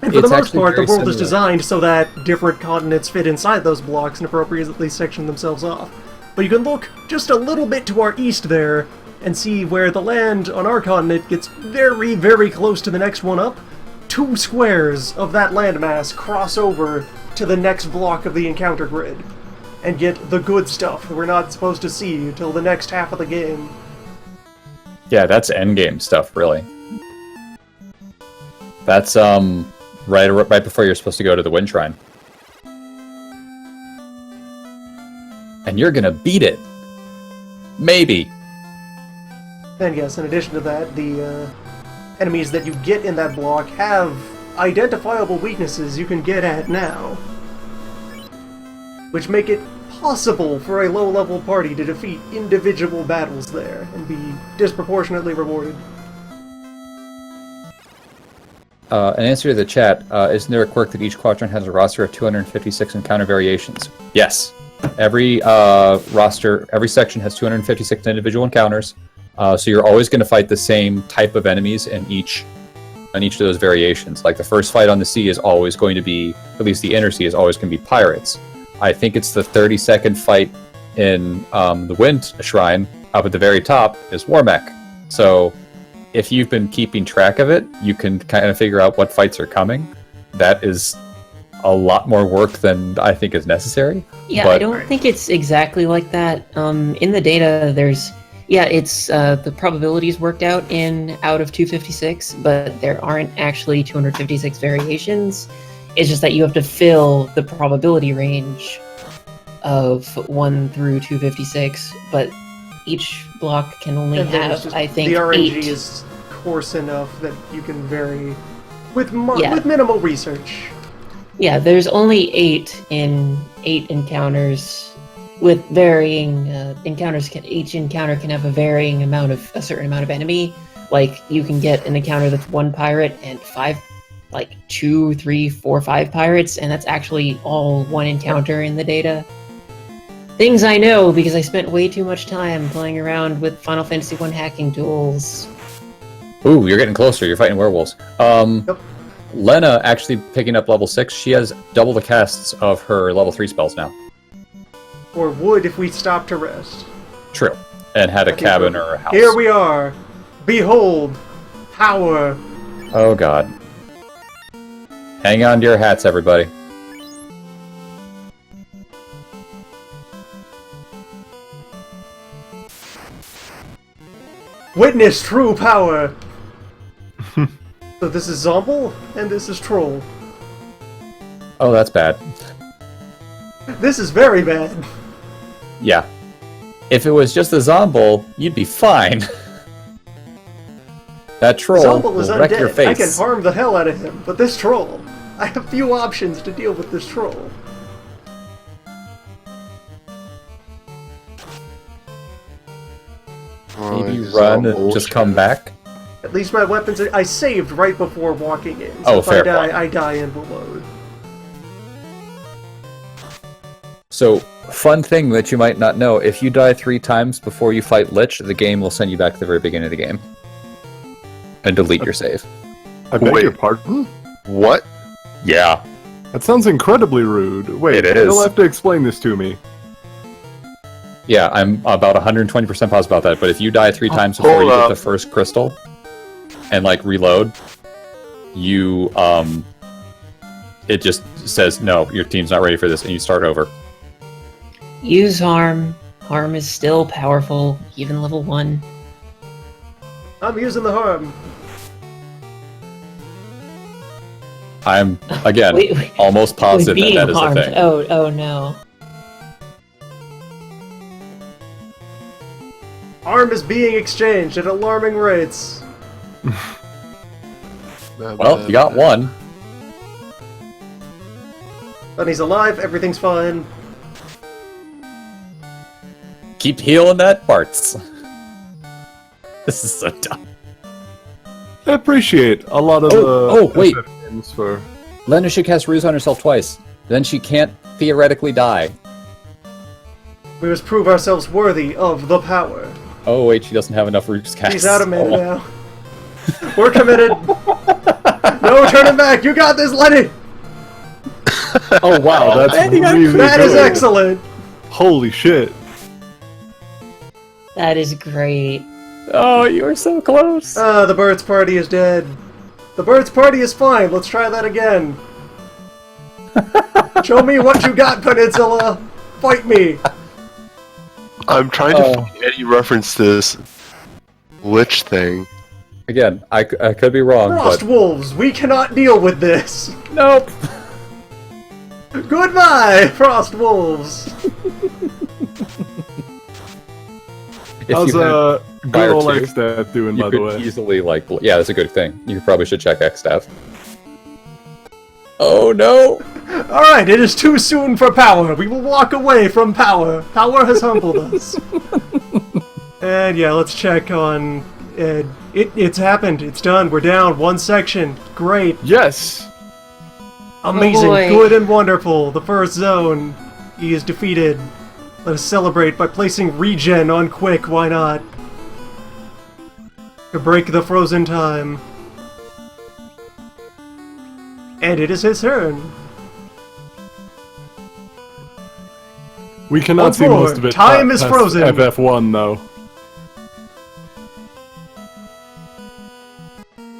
And for the most part, the world is designed so that different continents fit inside those blocks and appropriately section themselves off. But you can look just a little bit to our east there, and see where the land on our continent gets very, very close to the next one up. 2 squares of that landmass cross over to the next block of the encounter grid, and get the good stuff that we're not supposed to see until the next half of the game. Yeah, that's endgame stuff, really. That's right before you're supposed to go to the Wind Shrine. And you're gonna beat it. Maybe. And yes, in addition to that, the enemies that you get in that block have identifiable weaknesses you can get at now, which make it possible for a low-level party to defeat individual battles there and be disproportionately rewarded. An answer to the chat, isn't there a quirk that each quadrant has a roster of 256 encounter variations? Yes. Every section has 256 individual encounters. So you're always going to fight the same type of enemies in each of those variations. Like the first fight on the sea is always going to be, at least the inner sea is always going to be pirates. I think it's the 30-second fight in the Wind Shrine up at the very top is Warmech. So if you've been keeping track of it, you can kind of figure out what fights are coming. That is a lot more work than I think is necessary. Yeah, I don't think it's exactly like that. In the data, it's the probabilities worked out out of 256, but there aren't actually 256 variations. It's just that you have to fill the probability range of 1 through 256, but each block can only have, I think, the RNG 8. is coarse enough that you can vary with minimal research. Yeah, there's only 8 encounters with varying encounters. Each encounter can have a certain amount of enemy. Like you can get an encounter that's 1 pirate and 2, 3, 4, 5 pirates, and that's actually all 1 encounter in the data. Things I know because I spent way too much time playing around with Final Fantasy I hacking tools. Ooh, you're getting closer. You're fighting werewolves. Yep. Lena actually picking up level 6. She has double the casts of her level 3 spells now. Or would if we stopped to rest. True. And had a cabin or a house. Here we are. Behold, power. Oh god. Hang on to your hats, everybody. Witness true power. So this is Zomble, and this is Troll. Oh, that's bad. This is very bad. Yeah. If it was just a Zomble, you'd be fine. That troll Zomble is will wreck your undead. face. I can harm the hell out of him, but this Troll, I have few options to deal with this Troll. Maybe run and just come back. At least my weapons I saved right before walking in. So Oh, if fair I die, point. I die and will load. So, fun thing that you might not know, if you die 3 times before you fight Lich, the game will send you back to the very beginning of the game. And delete your save. I beg Wait. your pardon? What? Yeah. That sounds incredibly rude. Wait, It is. you'll have to explain this to me. Yeah, I'm about 120% positive about that, but if you die 3 times before Hold you get up. the first crystal, and, reload, you, it just says, no, your team's not ready for this, and you start over. Use Harm. Harm is still powerful, even level 1. I'm using the harm. I'm, again, Wait, almost positive being that is harmed. the thing. Oh no. Harm is being exchanged at alarming rates. Well, you got one. But he's alive, everything's fine. Keep healing that parts. This is so dumb. I appreciate a lot of wait. games for. Lena should cast Ruse on herself twice. Then she can't theoretically die. We must prove ourselves worthy of the power. Oh wait, she doesn't have enough Ruse casts. She's out of mana now. We're committed. No turning back. You got this, Lenny. Oh wow, that's really That is good. excellent. Holy shit! That is great. Oh, you were so close. The Birds Party is dead. The Birds Party is fine. Let's try that again. Show me what you got, Peninsula. Fight me. I'm trying to find any reference to this lich thing. Again, I could be wrong, Frost but Wolves, we cannot deal with this. nope. Goodbye, Frost Wolves. If How's you had good Fire old 2, ExDeath doing, you by the could way? easily yeah, that's a good thing. You probably should check ExDeath. Oh no! Alright, it is too soon for power. We will walk away from power. Power has humbled us. And yeah, let's check on Ed. It's happened. It's done. We're down one section. Great. Yes. Amazing. boy. Good and wonderful. The first zone. He is defeated. Let us celebrate by placing regen on Quick. Why not? To break the frozen time. And it is his turn. We cannot Once see more, most of it. time is past frozen. FF1 though.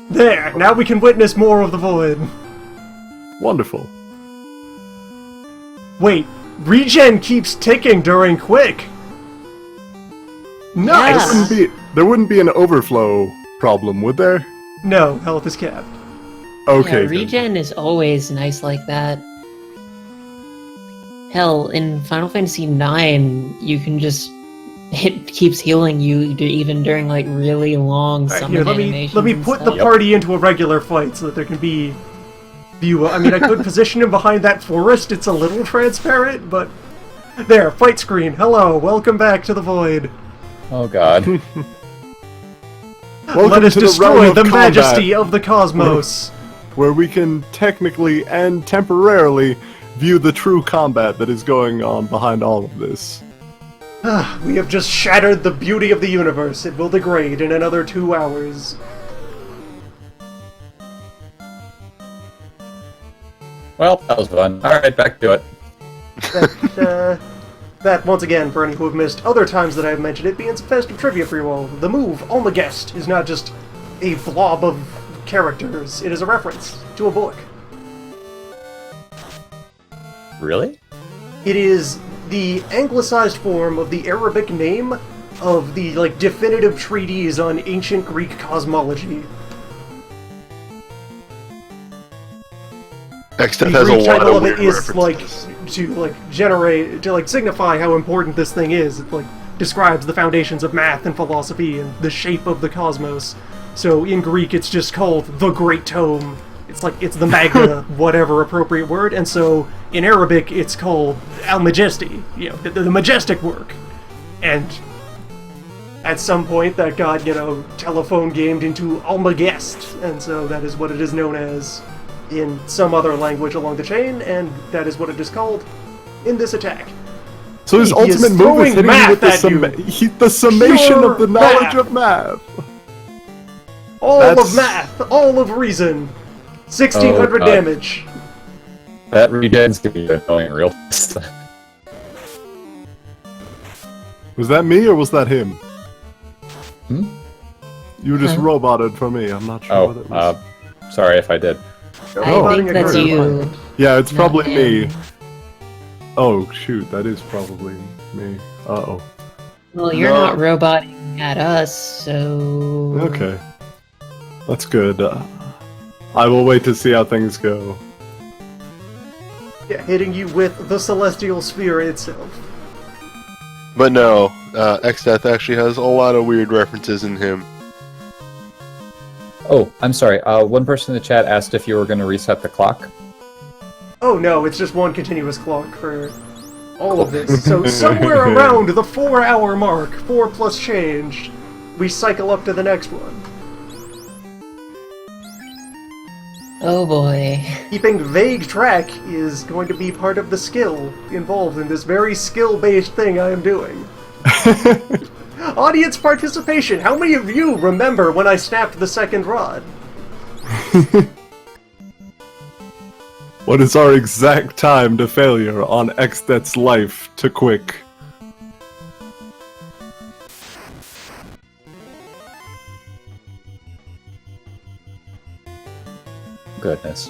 There. Now we can witness more of the void. Wonderful. Wait. Regen keeps ticking during Quick. Nice. Yeah. There wouldn't be an overflow problem, would there? No, health is capped. Okay. Yeah, good. regen is always nice like that. Hell, in Final Fantasy IX, you can just it keeps healing you even during like really long Alright, summon here, animations. let me and put the stuff. party into a regular fight so that there can be view. I mean, I could position him behind that forest. It's a little transparent, but there, fight screen. Hello, welcome back to the void. Oh god. Welcome Let us to the realm destroy of the combat, majesty of the cosmos. where we can technically and temporarily view the true combat that is going on behind all of this. We have just shattered the beauty of the universe. It will degrade in another 2 hours. Well, that was fun. Alright, back to it. That, once again, for any who have missed other times that I have mentioned it, being some festive trivia for you all. The move, Almagest, is not just a blob of characters. It is a reference to a book. Really? It is the anglicized form of the Arabic name of the, definitive treatise on ancient Greek cosmology. ExDeath The has a Greek lot title of of it weird is, references. to signify how important this thing is. It, describes the foundations of math and philosophy and the shape of the cosmos. So in Greek, it's just called the Great Tome. It's the Magna, whatever appropriate word. And so in Arabic, it's called Al-Majesti, the majestic work. And at some point, that got, telephone gamed into Almagest. And so that is what it is known as in some other language along the chain, and that is what it is called in this attack. So his He ultimate is move is throwing hitting you math with at the summation Pure of the knowledge math. of math. All That's- of math, all of reason. 1600 Oh, God. damage. That regen's gonna be annoying real fast. Was that me or was that him? Hmm? You just Huh? roboted for me. I'm not sure Oh, what it was. sorry if I did. I think that's you. Yeah, it's not probably me. him. Oh shoot, that is probably me. Uh-oh. Well, you're No. not roboting at us, so... Okay. That's good. I will wait to see how things go. Yeah, hitting you with the celestial sphere itself. But no, ExDeath actually has a lot of weird references in him. Oh, I'm sorry. One person in the chat asked if you were going to reset the clock. Oh no, it's just one continuous clock for all of this. So somewhere around the 4-hour mark, 4 plus change, we cycle up to the next one. Oh boy. Keeping vague track is going to be part of the skill involved in this very skill-based thing I am doing. Audience participation! How many of you remember when I snapped the second rod? What is our exact time to failure on ExDeath's life to quick? Goodness.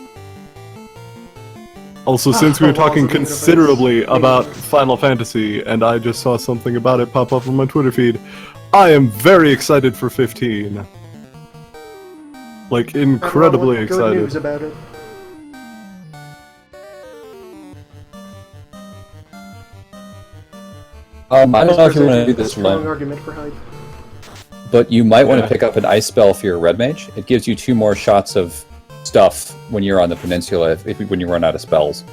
Also, since we were the laws talking of the universe. considerably about Final Fantasy, and I just saw something about it pop up on my Twitter feed, I am very excited for 15. Like, incredibly Good excited. news about it. I don't know if you want to do this, strong Len, argument for hype. but you might want to pick up an ice spell for your red mage. It gives you 2 more shots of stuff when you're on the peninsula when you run out of spells.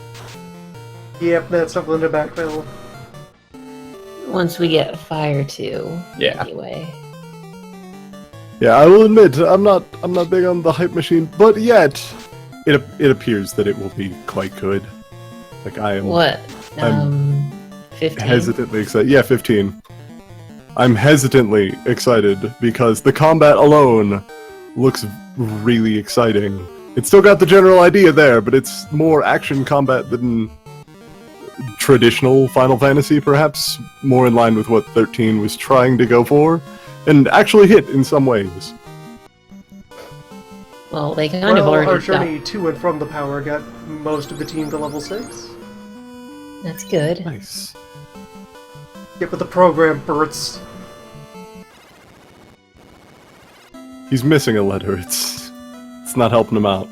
Yep, that's something to backfill. Once we get fire 2. Yeah. Anyway. Yeah, I will admit, I'm not big on the hype machine, but yet, it appears that it will be quite good. Like, I am What? I'm 15? hesitantly excited. Yeah, 15. I'm hesitantly excited because the combat alone looks really exciting. It's still got the general idea there, but it's more action combat than traditional Final Fantasy, perhaps more in line with what 13 was trying to go for, and actually hit in some ways. Well, they kind Well, of already our got... journey to and from the power got most of the team to level 6. That's good. Nice. Get with the program, Burts. He's missing a letter. It's not helping him out.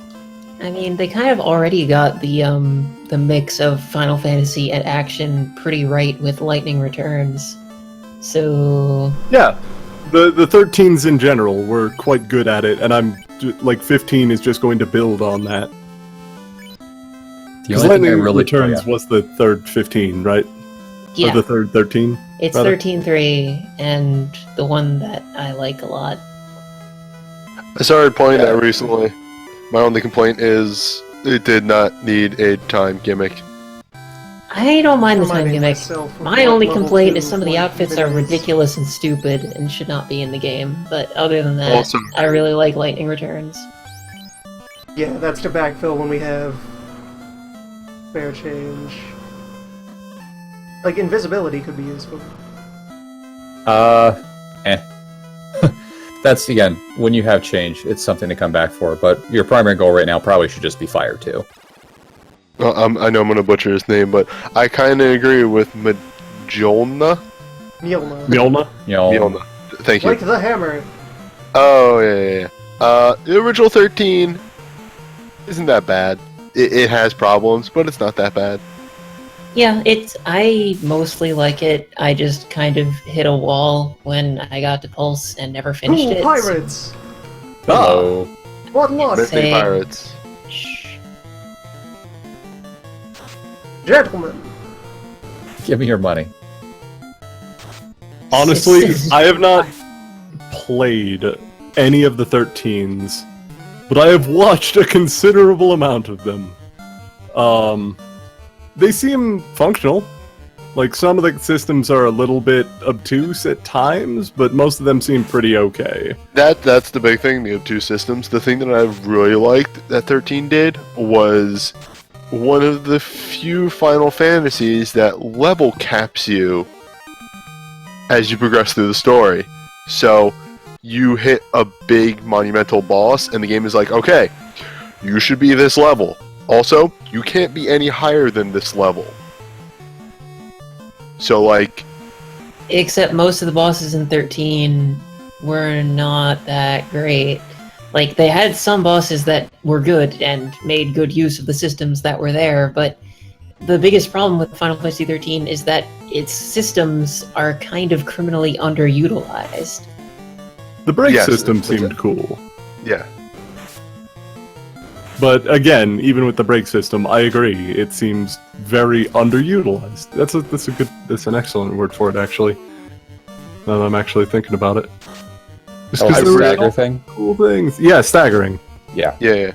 I mean, they kind of already got the mix of Final Fantasy and action pretty right with Lightning Returns. So... Yeah, the 13s in general were quite good at it, and like 15 is just going to build on that. The Because only thing I Lightning really Returns was the third 15, right? Yeah, Or the third 13? it's rather. 13.3, and the one that I like a lot. I started playing that recently. My only complaint is it did not need a time gimmick. I don't mind the time Reminding gimmick. myself of My what only level complaint 2 is some of the what outfits are it is. ridiculous and stupid and should not be in the game. But other than that, Also- I really like Lightning Returns. Yeah, that's to backfill when we have fair change. Like, invisibility could be useful. That's, again, when you have change, it's something to come back for, but your primary goal right now probably should just be fire 2. I know I'm going to butcher his name, but I kind of agree with Majolna. Mjolnir. Mjolnir? You know, Mjolna. Thank you. Like the hammer. Oh, yeah. The original 13 isn't that bad. It has problems, but it's not that bad. Yeah, I mostly like it. I just kind of hit a wall when I got to Pulse and never finished Cool it. pirates! hello. What loss? Missing Say- pirates. Shh. Gentlemen! Give me your money. Honestly, I have not played any of the 13s, but I have watched a considerable amount of them. They seem functional. Like, some of the systems are a little bit obtuse at times, but most of them seem pretty okay. That's the big thing, the obtuse systems. The thing that I really liked that 13 did was one of the few Final Fantasies that level caps you as you progress through the story. So, you hit a big monumental boss, and the game is like, okay, you should be this level. Also, you can't be any higher than this level. So, like, Except most of the bosses in 13 were not that great. Like, they had some bosses that were good and made good use of the systems that were there, but the biggest problem with Final Fantasy 13 is that its systems are kind of criminally underutilized. The brake Yes, system it's seemed cool. Yeah. But again, even with the brake system, I agree. It seems very underutilized. That's an excellent word for it, actually. Now that I'm actually thinking about it. Just Oh, 'cause the there were stagger thing? cool things. Yeah, staggering. Yeah. Yeah.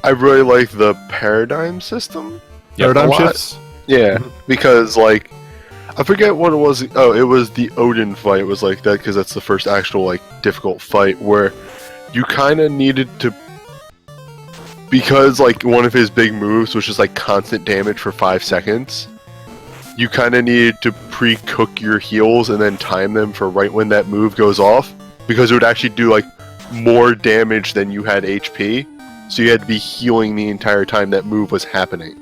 I really like the paradigm system. Paradigm a lot. shifts. Yeah, because like I forget what it was. Oh, it was the Odin fight. It was like that because that's the first actual like difficult fight where you kind of needed to, because like one of his big moves was just like constant damage for 5 seconds. You kind of needed to pre-cook your heals and then time them for right when that move goes off, because it would actually do like more damage than you had HP. So you had to be healing the entire time that move was happening,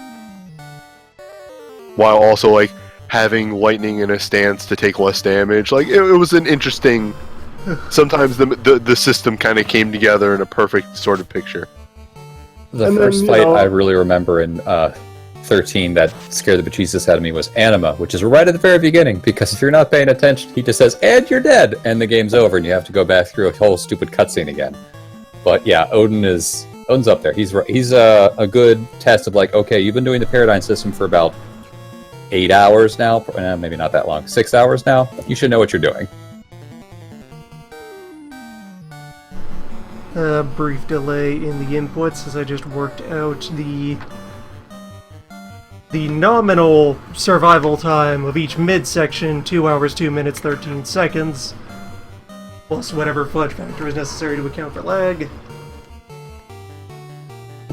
while also like having lightning in a stance to take less damage. Like it was an interesting. Sometimes the system kind of came together in a perfect sort of picture. The And then, first you fight know- I really remember in 13 that scared the bejesus out of me was Anima, which is right at the very beginning, because if you're not paying attention, he just says, "And you're dead," and the game's over, and you have to go back through a whole stupid cutscene again. But yeah, Odin's up there. He's a good test of like, okay, you've been doing the paradigm system for about 8 hours now, maybe not that long, 6 hours now. You should know what you're doing. A brief delay in the inputs as I just worked out the nominal survival time of each midsection, 2 hours, 2 minutes, 13 seconds, plus whatever fudge factor is necessary to account for lag.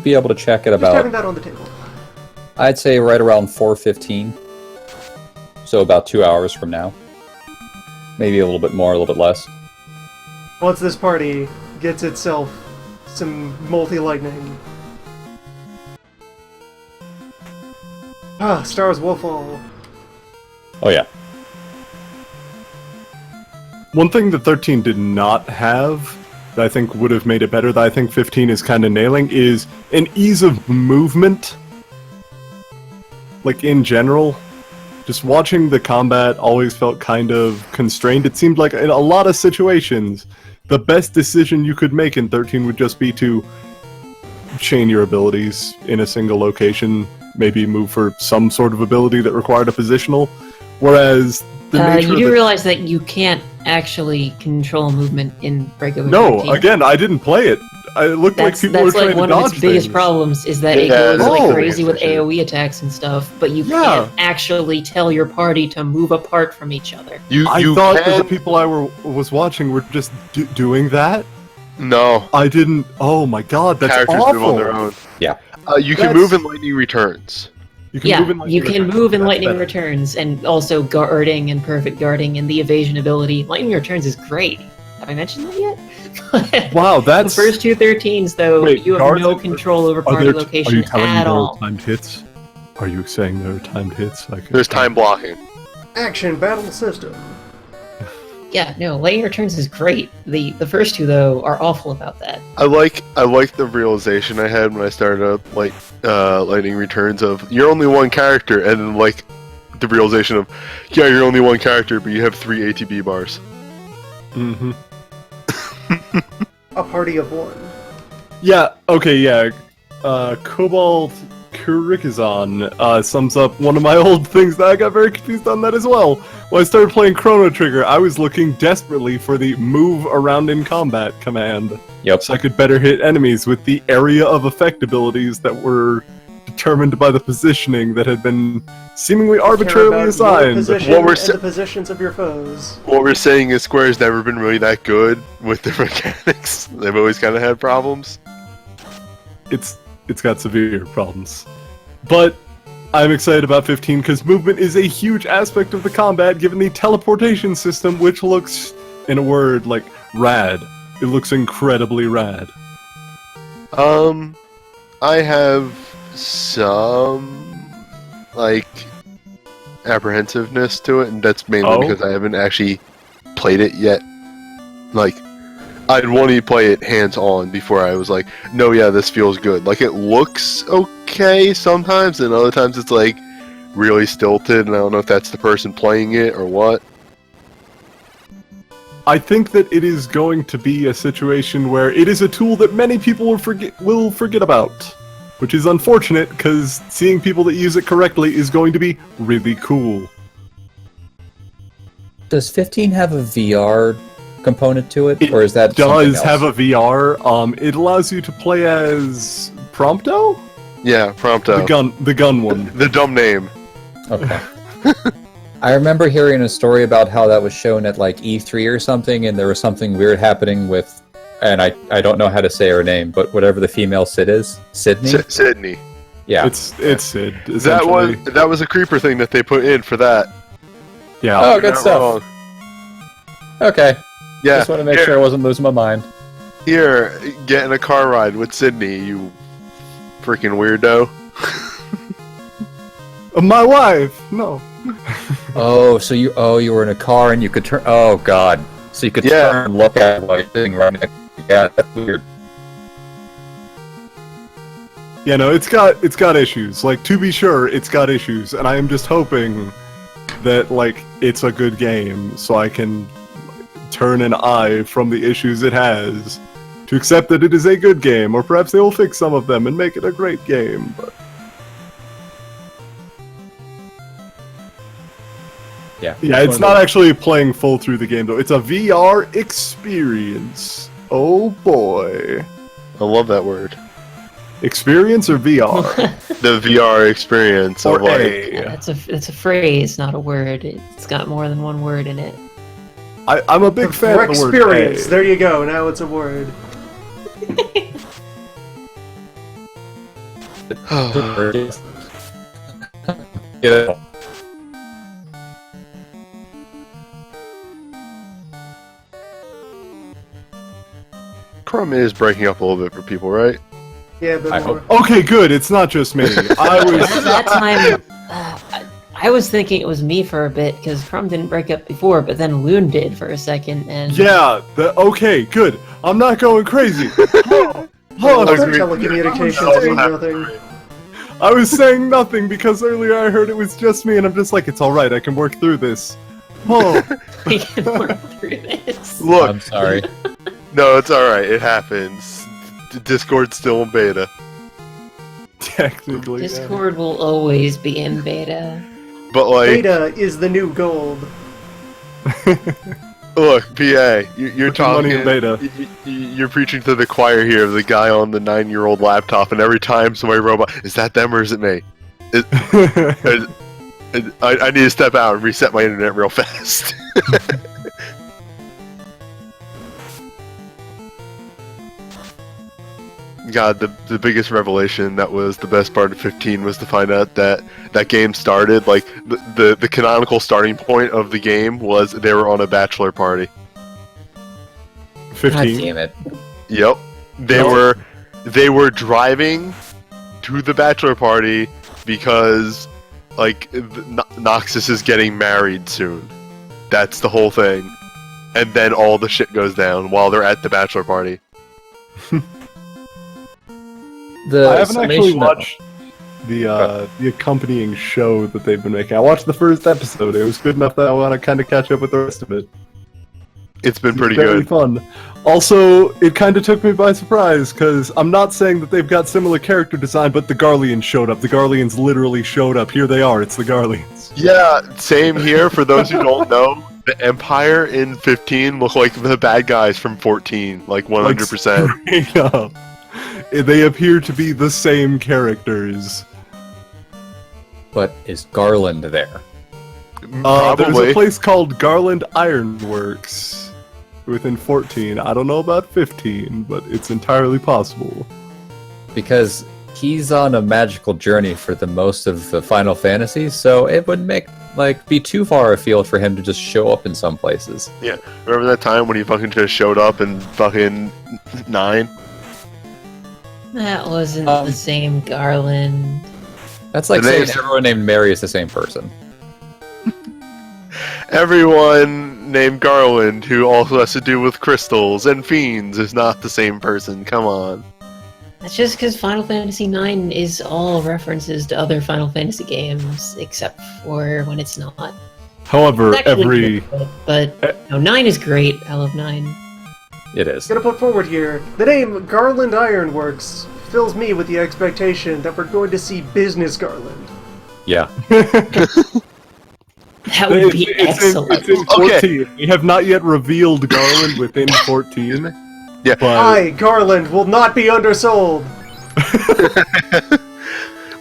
Be able to check it Just having about, that on the table. I'd say right around 4:15. So about 2 hours from now. Maybe a little bit more, a little bit less. Once this party gets itself some multi-lightning. Star Wars Wolfall. Oh yeah. One thing that 13 did not have that I think would have made it better, that I think 15 is kind of nailing, is an ease of movement. Like, in general, just watching the combat always felt kind of constrained. It seemed like in a lot of situations, the best decision you could make in 13 would just be to chain your abilities in a single location, maybe move for some sort of ability that required a positional, whereas the nature You of do the... realize that you can't actually control movement in regular No, 13. again, I didn't play it. It looked like people were That's trying like to one dodge of its biggest things. problems is that it Yeah, goes that's like the crazy with biggest issue. AoE attacks and stuff, but you Yeah. can't actually tell your party to move apart from each other. You I thought that the can... people I was watching were just doing that. No. I didn't. Oh my god, that's Characters awful. move on their own. Yeah. You can That's- move in lightning returns. You can Yeah, move in lightning you can returns. move in That's lightning better. returns, and also guarding and perfect guarding and the evasion ability. Lightning returns is great. Have I mentioned that yet? Wow, The that's first two 13s, though, Wait, you have guards no and- control over Are party there? location Are you telling me at there all. are timed hits? Are you saying there are timed hits? Like There's time blocking. Action battle system. Yeah, no, lightning returns is great. The first two, though, are awful about that. I like the realization I had when I started up like lightning returns of you're only one character, and then like the realization of yeah, you're only one character, but you have 3 ATB bars. Mm-hmm. A party of one. Yeah. Okay. Yeah. Cobalt Kurikazan sums up one of my old things that I got very confused on that as well. When I started playing Chrono Trigger, I was looking desperately for the move around in combat command, Yep. so I could better hit enemies with the area of effect abilities that were determined by the positioning that had been seemingly Care arbitrarily about your assigned. position What we're and sa- the positions of your foes. What we're saying is Square's never been really that good with their mechanics. They've always kind of had problems. It's got severe problems. But I'm excited about 15 because movement is a huge aspect of the combat given the teleportation system, which looks, in a word, like rad. It looks incredibly rad. I have some like apprehensiveness to it, and that's mainly because I haven't actually played it yet. Like, I'd want to play it hands-on before I was like, no, yeah, this feels good. Like, it looks okay sometimes, and other times it's like really stilted, and I don't know if that's the person playing it or what. I think that it is going to be a situation where it is a tool that many people will forget about, which is unfortunate because seeing people that use it correctly is going to be really cool. Does 15 have a VR component to it, or is that It something does else? have a VR. It allows you to play as Prompto? Yeah, Prompto. The gun one. The dumb name. Okay. I remember hearing a story about how that was shown at like E3 or something, and there was something weird happening with, and I don't know how to say her name, but whatever the female Sid is, Sydney. Sydney. Yeah. It's Sid. That was a creeper thing that they put in for that. Yeah. Oh, You're good not stuff. wrong. Okay. Yeah. Just want to make sure I wasn't losing my mind. Here, get in a car ride with Sydney, you freaking weirdo. My wife. No. Oh, so you were in a car and you could turn. Oh God. So you could turn and look at it while you're sitting right next. Yeah, that's weird. Yeah, no, it's got issues. Like, to be sure, it's got issues, and I am just hoping that, like, it's a good game, so I can turn an eye from the issues it has to accept that it is a good game, or perhaps they will fix some of them and make it a great game, but... Yeah, it's not actually playing full through the game, though. It's a VR experience. Oh, boy. I love that word. Experience or VR? The VR experience Or of like... Yeah, it's a phrase, not a word. It's got more than one word in it. I'm a big fan of the word experience. A. There you go. Now it's a word. Yeah. Crumb is breaking up a little bit for people, right? Yeah, but I more. hope. Okay, good. It's not just me. I was... At that time, I was thinking it was me for a bit because Crumb didn't break up before, but then Loon did for a second, and Yeah, okay, good. I'm not going crazy. Oh, Agreed. telecommunications mean nothing. I was saying nothing because earlier I heard it was just me, and I'm just like, it's alright, I can work through this. Oh, we can work through this. Look, I'm sorry. no, it's alright, it happens. Discord's still in beta. technically. Discord will always be in beta. But like, Beta is the new gold. look, PA, you're Put your money talking in beta. You're preaching to the choir here, the guy on the 9-year-old laptop, and every time somebody robot, is that them or is it me? I need to step out and reset my internet real fast. God, the biggest revelation that was the best part of 15 was to find out that that game started, like, the canonical starting point of the game was they were on a bachelor party. God 15. damn it. Yep. They were driving to the bachelor party because, like, Noxus is getting married soon. That's the whole thing. And then all the shit goes down while they're at the bachelor party. I haven't actually watched the accompanying show that they've been making. I watched the first episode. It was good enough that I want to kind of catch up with the rest of it. It's been pretty Very good. fun. Also, it kind of took me by surprise, because I'm not saying that they've got similar character design, but the Garleans showed up. The Garleans literally showed up. Here they are. It's the Garleans. Yeah, same here. For those who don't know, the Empire in 15 look like the bad guys from 14, like 100%. Like, straight up. They appear to be the same characters. But is Garland there? There's Probably. a place called Garland Ironworks within 14. I don't know about 15, but it's entirely possible. Because he's on a magical journey for the most of the Final Fantasy, so it would be too far afield for him to just show up in some places. Yeah. Remember that time when he fucking just showed up in fucking 9? That wasn't the same Garland. That's like The saying name's- everyone named Mary is the same person. Everyone named Garland who also has to do with crystals and fiends is not the same person. Come on. That's just because Final Fantasy IX is all references to other Final Fantasy games, except for when it's not. However, It's actually good, but no, 9 is great. I love 9. It is. Gonna put forward here, the name Garland Ironworks fills me with the expectation that we're going to see Business Garland. Yeah. That would be excellent. It's in 14. We have not yet revealed Garland within 14. Yeah. But I, Garland, will not be undersold!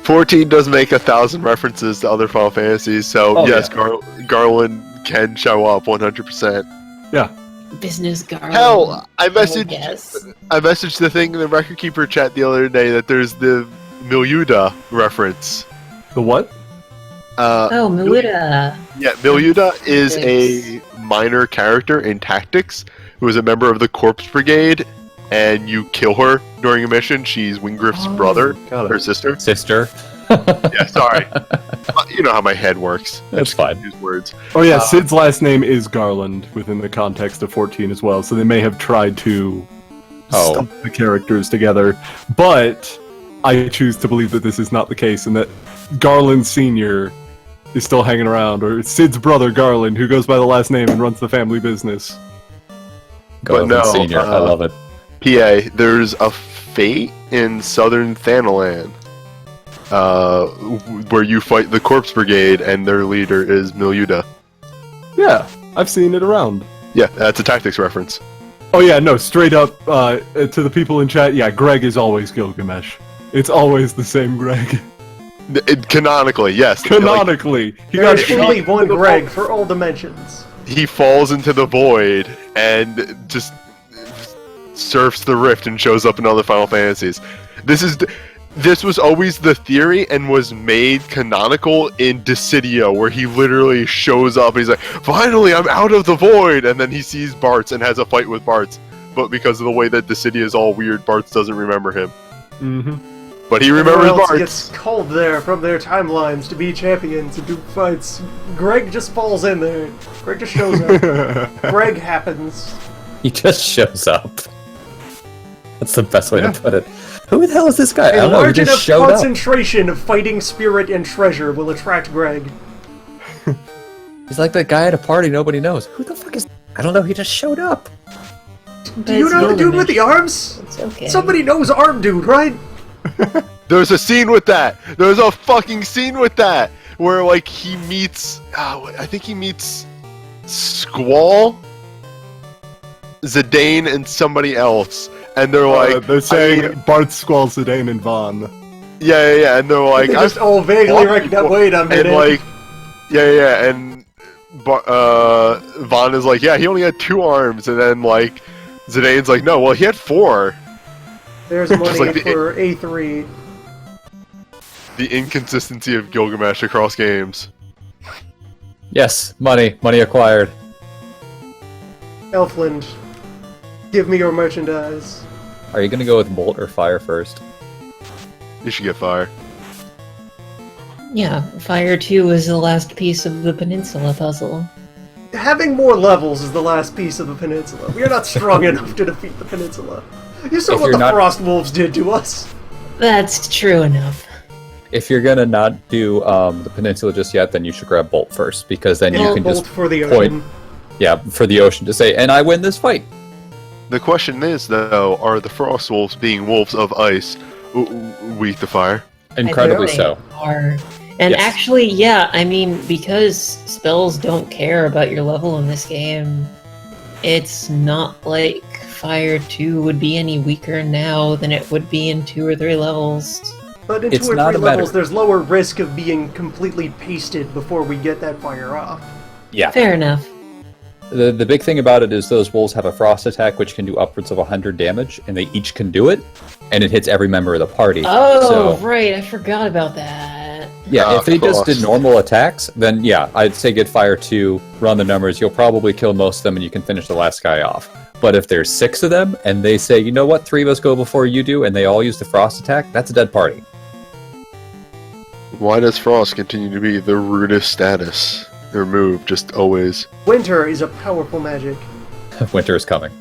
14 does make 1,000 references to other Final Fantasies, so yes, Garland can show up 100%. yeah. Business Garland. Hell, I guess. messaged the thing in the Record Keeper chat the other day that there's the Milyuda reference. The what? Oh, Miluda. Yeah, Milyuda is a minor character in Tactics who is a member of the Corpse Brigade, and you kill her during a mission. She's Wingriff's brother, got it. her sister. Sister. Yeah, sorry. You know how my head works. That's fine. Use words. Oh yeah, Sid's last name is Garland within the context of 14 as well, so they may have tried to stuff the characters together. But I choose to believe that this is not the case, and that Garland Sr. is still hanging around, or Sid's brother Garland, who goes by the last name and runs the family business. But no, Senior. I love it. PA, there's a fate in Southern Thanalan where you fight the Corpse Brigade, and their leader is Milyuda. Yeah, I've seen it around. Yeah, that's a Tactics reference. Oh yeah, no, straight up to the people in chat, yeah, Greg is always Gilgamesh. It's always the same Greg. Canonically, yes. Canonically. He got There's only one Greg for all dimensions. He falls into the void and just surfs the rift and shows up in other Final Fantasies. This was always the theory and was made canonical in Dissidia, where he literally shows up and he's like, finally, I'm out of the void! And then he sees Bartz and has a fight with Bartz. But because of the way that Dissidia is all weird, Bartz doesn't remember him. Mm-hmm. But he remembers Everyone else Bartz. gets called there from their timelines to be champions and do fights. Greg just falls in there. Greg just shows up. Greg happens. He just shows up. That's the best way to put it. Who the hell is this guy? I A don't know. He large just enough showed up. concentration of fighting spirit and treasure will attract Greg. He's like that guy at a party nobody knows. Who the fuck is? I don't know. He just showed up. Do you know the dude with the arms? It's okay. Somebody knows Arm Dude, right? There's a scene with that. There's a fucking scene with that where like he meets. I think he meets Squall, Zidane, and somebody else, and they're like they're saying Bart, Squall, Zidane, and Vaughn. yeah, and they're like They just all vaguely recognize. Wait a minute. and like and Vaughn is like, yeah, he only had 2 arms, and then like Zidane's like, no, well he had 4. There's money like for A3. The inconsistency of Gilgamesh across games. Yes, money acquired. Elfland, give me your merchandise. Are you gonna go with Bolt or Fire first? You should get fire. Yeah, Fire 2 was the last piece of the Peninsula puzzle. Having more levels is the last piece of the peninsula. We are not strong enough to defeat the peninsula. You saw If what you're the not- Frost Wolves did to us. That's true enough. If you're gonna not do the Peninsula just yet, then you should grab Bolt first, because then you can Bolt just for the point. ocean. Yeah, for the ocean to say, and I win this fight. The question is, though, are the Frost Wolves, being wolves of ice, weak to fire? Incredibly I think so. they are. And Yes. actually, yeah, I mean, because spells don't care about your level in this game, it's not like Fire 2 would be any weaker now than it would be in 2 or 3 levels. But in It's 2 or not 3 a matter- levels, there's lower risk of being completely pasted before we get that fire off. Yeah. Fair enough. The big thing about it is those wolves have a frost attack which can do upwards of 100 damage, and they each can do it, and it hits every member of the party. Oh, So, right, I forgot about that. yeah, if they just Frost. did normal attacks, then yeah, I'd say get Fire 2, run the numbers, you'll probably kill most of them and you can finish the last guy off. But if there's 6 of them, and they say, you know what, 3 of us go before you do, and they all use the frost attack, that's a dead party. Why does Frost continue to be the rudest status? or move, just always. Winter is a powerful magic. Winter is coming.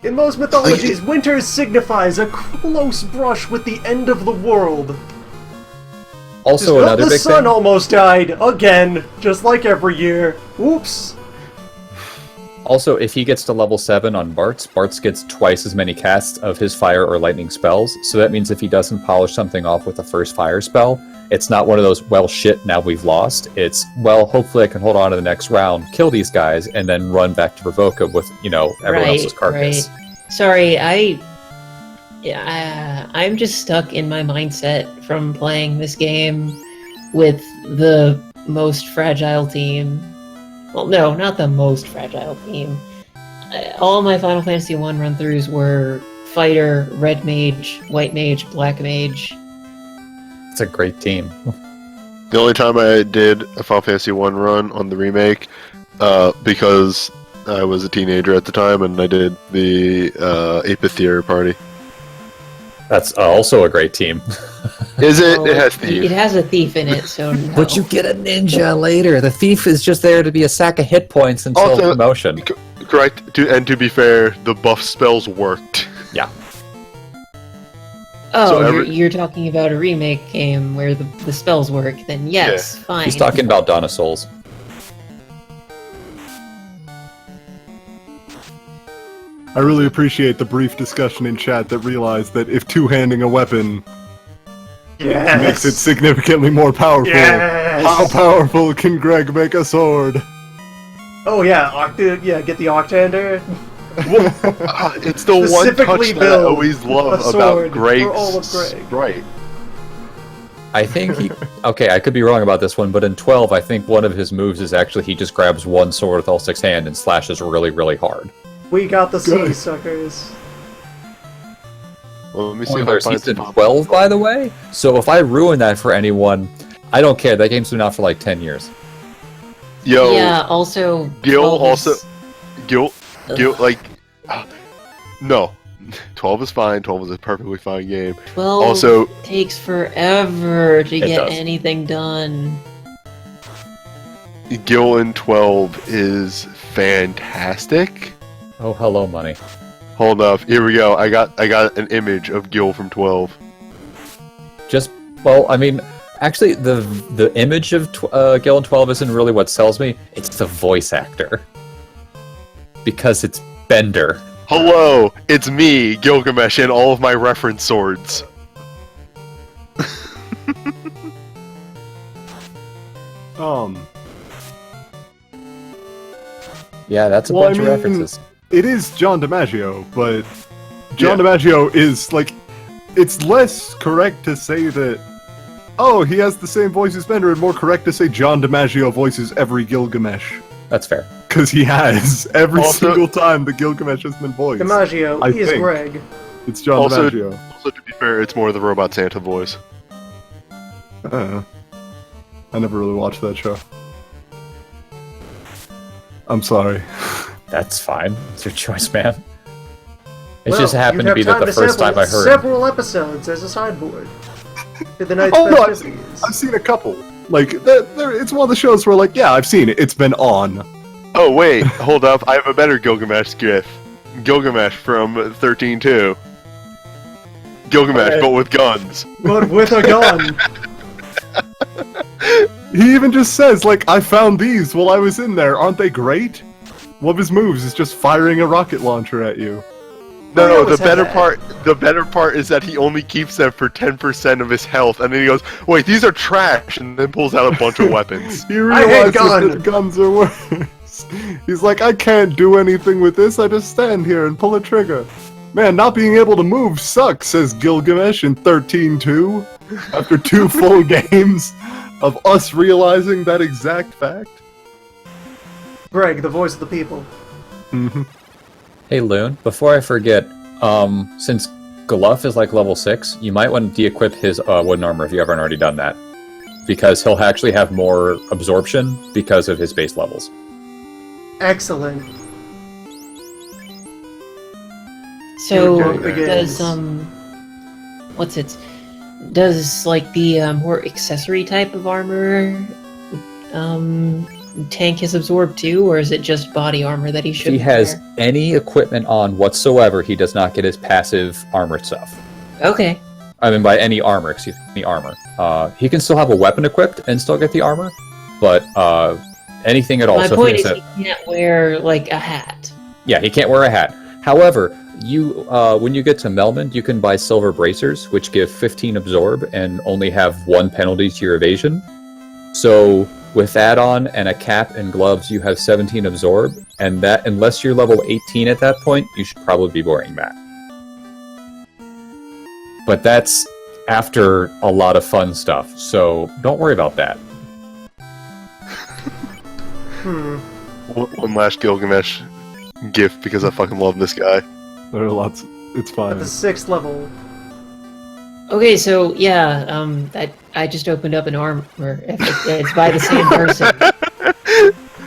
In most mythologies, winter signifies a close brush with the end of the world. Also, Just, another the big sun thing. almost died again, just like every year. Oops. Also, if he gets to level 7 on Bartz gets twice as many casts of his fire or lightning spells, so that means if he doesn't polish something off with the first fire spell, it's not one of those, well, shit, now we've lost. It's, well, hopefully I can hold on to the next round, kill these guys, and then run back to Provoca with, everyone else's carcass. Right. Sorry, I'm just stuck in my mindset from playing this game with the most fragile team. Well, no, not the most fragile team. All my Final Fantasy 1 run-throughs were Fighter, Red Mage, White Mage, Black Mage. It's a great team. The only time I did a Final Fantasy 1 run on the remake, because I was a teenager at the time, and I did the Apathier party. That's also a great team. Is it? Oh, It has It Thief. has a thief in it, so no. But you get a ninja later. The thief is just there to be a sack of hit points until Also- promotion. Correct. And to be fair, the buff spells worked. Yeah. Oh, So you're talking about a remake game where the spells work, then yes, fine. He's talking about Dawn of Souls. I really appreciate the brief discussion in chat that realized that if two-handing a weapon Yes. makes it significantly more powerful, Yes. how powerful can Greg make a sword? Oh yeah, get the Octander. It's the one Specifically touch that I build always love a sword about Greg's for all of Greg. Right. I think he... Okay, I could be wrong about this one, but in 12, I think one of his moves is actually he just grabs one sword with all 6 hands and slashes really, really hard. We got the sea Good. suckers. Well, let me see if I Spoilers, find he's in some 12, by the way? So if I ruin that for anyone, I don't care. That game's been out for like 10 years. Yo, Yeah, also... Gil 12 is- also... Gil, like... no. 12 is fine. 12 is a perfectly fine game. 12 Also, takes forever to It get does. anything done. Gil in 12 is fantastic. Oh, hello, money. Hold up. Here we go. I got an image of Gil from 12. Just, well, I mean, actually, the image of Gil in 12 isn't really what sells me. It's the voice actor. Because it's Bender. Hello, it's me, Gilgamesh, and all of my reference swords. Yeah, that's a Well, bunch I of mean- references. It is John DiMaggio, but John Yeah. DiMaggio is like, it's less correct to say that, oh, he has the same voice as Bender, and more correct to say John DiMaggio voices every Gilgamesh. That's fair. Because he has every Also- single time the Gilgamesh has been voiced. DiMaggio I is think. Greg. It's John Also- DiMaggio. Also, to be fair, it's more the Robot Santa voice. I never really watched that show. I'm sorry. That's fine. It's your choice, man. It Well, just happened you'd to be have that the time first sample time I heard. several episodes as a sideboard to the night's Oh no, festivities. I've seen a couple. Like, it's one of the shows where, like, yeah, I've seen it. It's been on. Oh, wait, hold up. I have a better Gilgamesh gif. Gilgamesh from 13.2. Gilgamesh, Okay. but with guns. But with a gun. He even just says, like, I found these while I was in there. Aren't they great? One of his moves is just firing a rocket launcher at you. No, I no, always the had better that. the better part is that he only keeps them for 10% of his health, and then he goes, wait, these are trash, and then pulls out a bunch of weapons. He hate realizes gun. that guns are worse. He's like, I can't do anything with this. I just stand here and pull a trigger. Man, not being able to move sucks, says Gilgamesh in 13.2. After 2 full games of us realizing that exact fact. Greg, the voice of the people. Hey, Loon, before I forget, since Gluff is like level 6, you might want to de-equip his wooden armor if you haven't already done that. Because he'll actually have more absorption because of his base levels. Excellent. So Here it does begins. what's it? Does like the more accessory type of armor tank his absorb too, or is it just body armor that he If should he has wear? any equipment on whatsoever, he does not get his passive armor stuff. Okay. I mean, by any armor, excuse me, any armor. He can still have a weapon equipped and still get the armor, but anything at all. My So point is if he can't wear like a hat. yeah, he can't wear a hat. However, you when you get to Melmond, you can buy silver bracers, which give 15 absorb and only have 1 penalty to your evasion. So with that on and a cap and gloves, you have 17 absorb, and that unless you're level 18 at that point, you should probably be wearing that. But that's after a lot of fun stuff, so don't worry about that. One last Gilgamesh gift because I fucking love this guy. There are lots. It's At fine. the 6th level. Okay, so yeah, that I just opened up an armor. It's by the same person.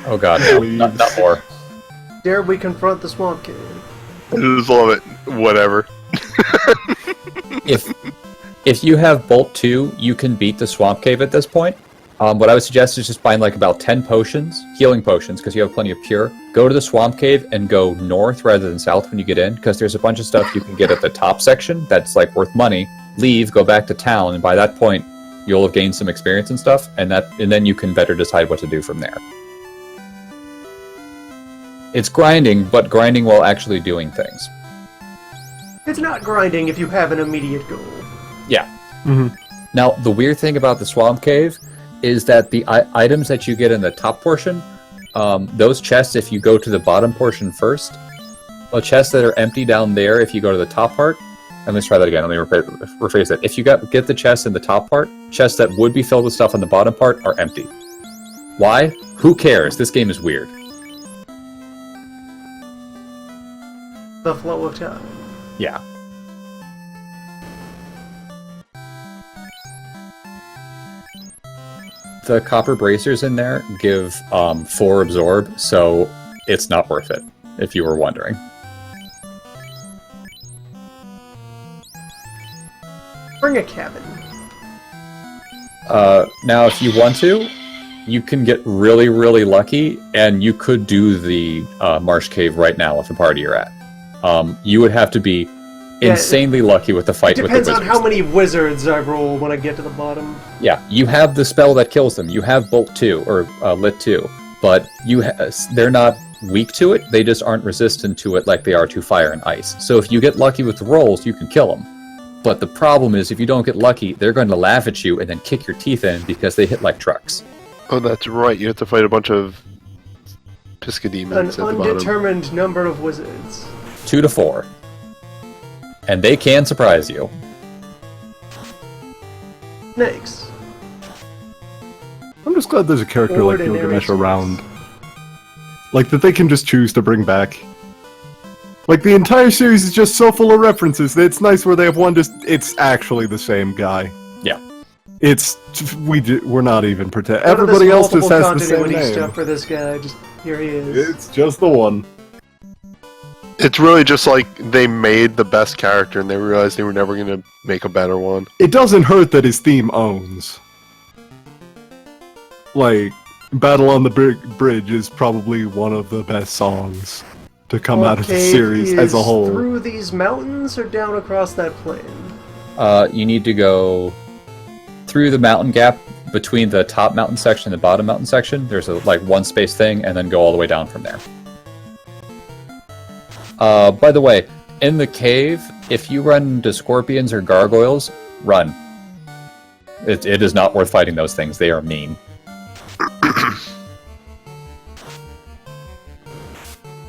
Oh god, no, not more. Dare we confront the Swamp King? I just love it. Whatever. If you have Bolt 2, you can beat the Swamp Cave at this point. What I would suggest is just buying like about 10 potions, healing potions, because you have plenty of pure. Go to the Swamp Cave and go north rather than south when you get in, because there's a bunch of stuff you can get at the top section that's like worth money. Leave, go back to town, and by that point, you'll have gained some experience and stuff, and then you can better decide what to do from there. It's grinding, but grinding while actually doing things. It's not grinding if you have an immediate goal. Yeah. Mhm. Now, the weird thing about the Swamp Cave is that the items that you get in the top portion, those chests, if you go to the bottom portion first, the chests that are empty down there, if you go to the top part, and let's try that again, let me rephrase that. If you get the chests in the top part, chests that would be filled with stuff on the bottom part are empty. Why? Who cares? This game is weird. The flow of time. Yeah. The copper bracers in there give 4 absorb, so it's not worth it, if you were wondering. Bring a cabin. Now, if you want to, you can get really, really lucky, and you could do the Marsh Cave right now with the party you're at. You would have to be insanely lucky with the fight with the Depends wizards. on how many wizards I roll when I get to the bottom. Yeah, you have the spell that kills them. You have Bolt 2, or Lit 2, but they're not weak to it, they just aren't resistant to it like they are to fire and ice. So if you get lucky with the rolls, you can kill them. But the problem is, if you don't get lucky, they're going to laugh at you and then kick your teeth in because they hit like trucks. Oh, that's right. You have to fight a bunch of Pisca An demons at the bottom. undetermined number of wizards. 2 to 4. And they can surprise you. Snakes. I'm just glad there's a character like Ordinary Gilgamesh snakes. around. Like, that they can just choose to bring back. Like, the entire series is just so full of references that it's nice where they have one it's actually the same guy. Yeah. We're not even pretend. None of this Everybody else just multiple has the same continuity name. stuff for this guy. Just here he is. It's just the one. It's really just like they made the best character and they realized they were never going to make a better one. It doesn't hurt that his theme owns. Like, Battle on the Bridge is probably one of the best songs to come out of the Cave series as a is whole. Through these mountains or down across that plain? You need to go through the mountain gap between the top mountain section and the bottom mountain section. There's a one space thing, and then go all the way down from there. By the way, in the cave, if you run into scorpions or gargoyles, run. It is not worth fighting those things. They are mean.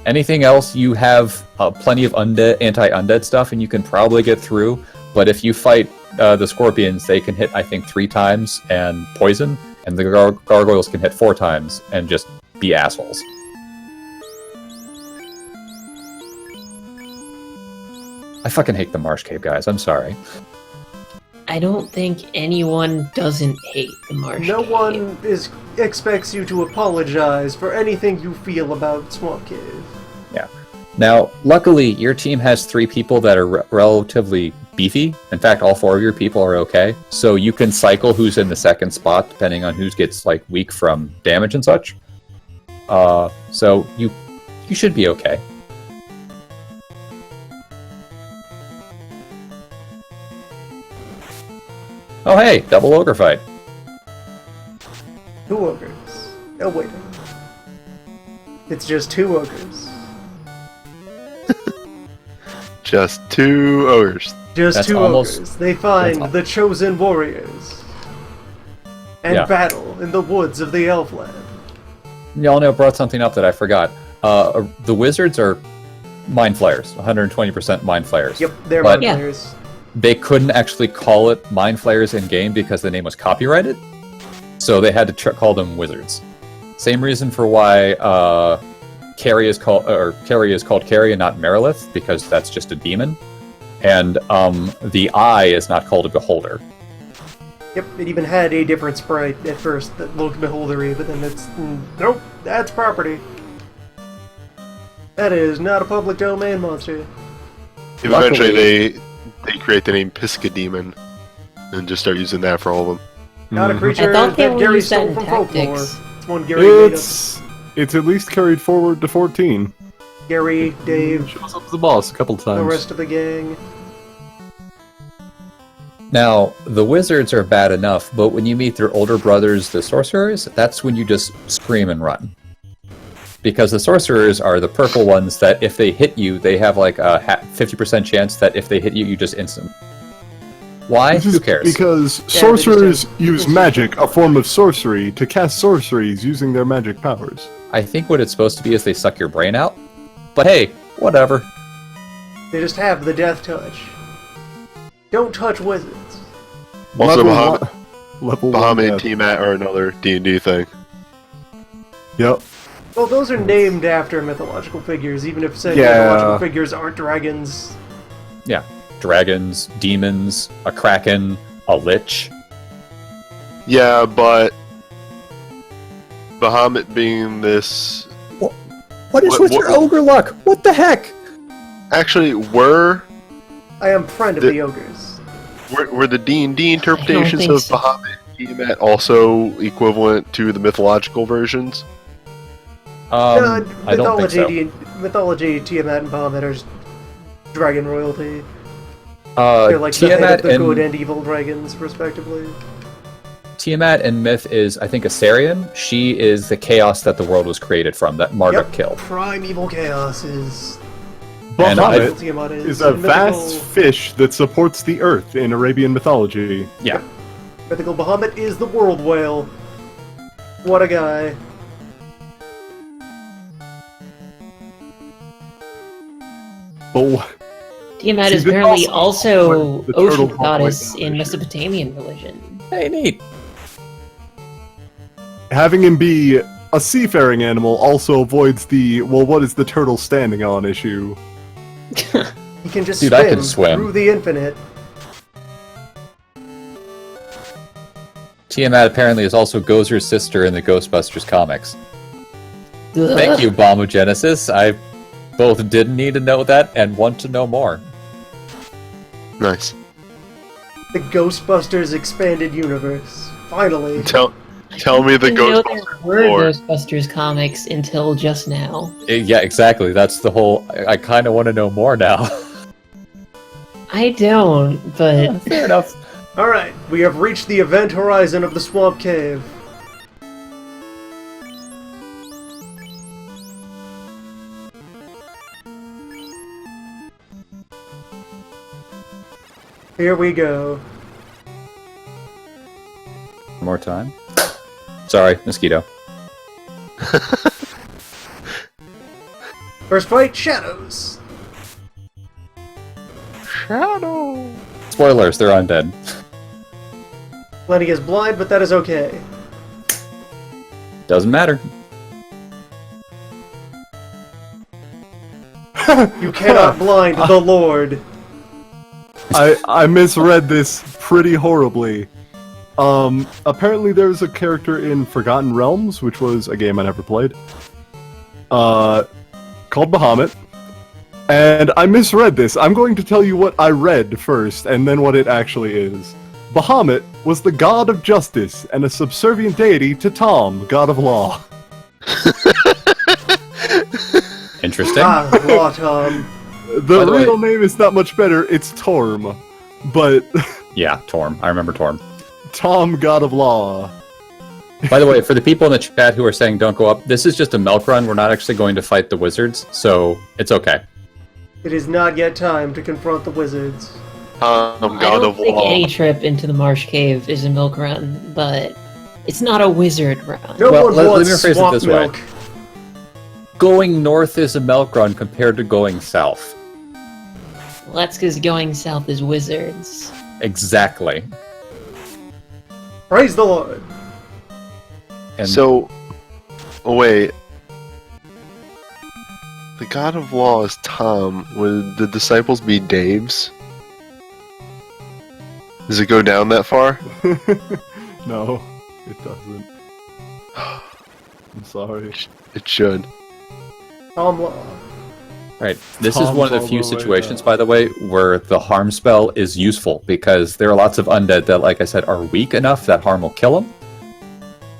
Anything else, you have plenty of anti-undead stuff, and you can probably get through. But if you fight the scorpions, they can hit, I think, 3 times and poison, and the gargoyles can hit 4 times and just be assholes. I fucking hate the Marsh Cave, guys. I'm sorry. I don't think anyone doesn't hate the Marsh No Cave. one expects you to apologize for anything you feel about Swamp Cave. Yeah. Now, luckily, your team has 3 people that are relatively beefy. In fact, all 4 of your people are okay. So you can cycle who's in the second spot depending on who gets like weak from damage and such. So you should be okay. Oh hey, double ogre fight. 2 ogres. Oh wait. It's just 2 ogres. Just 2 ogres. Just That's 2 almost- ogres. They find the chosen warriors and Yeah. battle in the woods of the Elfland. Y'all know brought something up that I forgot. The wizards are mind flayers, 120% mind flayers. Yep, they're But- my Yeah. players. They couldn't actually call it mind flayers in game because the name was copyrighted, so they had to call them wizards. Same reason for why Carrie is called Carrie and not Merilith, because that's just a demon, and the Eye is not called a beholder. Yep, it even had a different sprite at first that looked beholdery, but then it's... nope, that's property. That is not a public domain monster. Eventually, Luckily- they create the name Piscademon and just start using that for all of them. Not a Mhm. creature I thought they that only Gary used that stole in from folklore. tactics. It's one Gary made up. It's at least carried forward to 14. Gary, Dave, Shows up as the boss a couple the times. rest of the gang. Now, the wizards are bad enough, but when you meet their older brothers, the sorcerers, that's when you just scream and run. Because the sorcerers are the purple ones that if they hit you, they have like a 50% chance that if they hit you, you just instant. Why? This Who is cares? because they sorcerers just use magic, a form of sorcery, to cast sorceries using their magic powers. I think what it's supposed to be is they suck your brain out. But hey, whatever. They just have the death touch. Don't touch wizards. Also, Level Bahamut 1 and death. Tiamat are another D&D thing. Yep. Well, those are named after mythological figures, even if said Yeah. mythological figures aren't dragons. Yeah. Dragons, demons, a kraken, a lich. Yeah, but Bahamut being this... What is with your ogre luck? What the heck? Actually, were I am friend of The- the ogres. the D&D interpretations think of so. Bahamut and Tiamat also equivalent to the mythological versions? I don't think so. Mythology, Tiamat and Bahamut are just dragon royalty. They're like the head Tiamat of the good and and evil dragons, respectively. Tiamat in myth is, I think, Asarian. She is the chaos that the world was created from, that Marduk Yep, killed. primeval chaos is... And Bahamut Tiamat is a mythical- vast fish that supports the earth in Arabian mythology. Yeah. Mythical Bahamut is the world whale. What a guy. But Tiamat See, is but apparently also also the turtle ocean probably goddess not in issue. Mesopotamian religion. Hey, neat. having him be a seafaring animal also avoids the, well, what is the turtle standing on issue. He can just Dude, I can swim. through the infinite. Tiamat apparently is also Gozer's sister in the Ghostbusters comics. Thank you, Bombogenesis. I both did need to know that and want to know more. Nice. The Ghostbusters expanded universe. Finally. Tell me the I didn't know Ghostbusters there were lore. Ghostbusters comics until just now. Yeah, exactly. That's the whole... I kind of want to know more now. I don't, but Fair enough. Alright, we have reached the event horizon of the Swamp Cave. Here we go. One more time. Sorry, mosquito. First fight, Shadows. Spoilers, they're undead. Lenny is blind, but that is okay. Doesn't matter. You cannot blind the Lord. I misread this pretty horribly. Apparently there's a character in Forgotten Realms, which was a game I never played, called Bahamut, And I misread this. I'm going to tell you what I read first, and then what it actually is. Bahamut was the god of justice and a subservient deity to Tom, god of law. Interesting. Law Tom. The By the way- real name is not much better, it's Torm. But Yeah, Torm. I remember Torm. Tom, god of law. By the way, for the people in the chat who are saying don't go up, this is just a milk run. We're not actually going to fight the wizards, so it's okay. It is not yet time to confront the wizards. I God don't of think Law. any trip into the marsh cave is a milk run, but it's not a wizard run. No Well, one let me wants rephrase it swamp this way. milk. Going north is a milk run compared to going south. Well, that's because going south is wizards. Exactly. Praise the Lord. And So, wait. The god of law is Tom. Would the disciples be Dave's? Does it go down that far? No, it doesn't. I'm sorry. It should. Tom Law. right, this is Tom's one of all the few the way situations, down. by the way, where the harm spell is useful because there are lots of undead that, like I said, are weak enough that harm will kill them,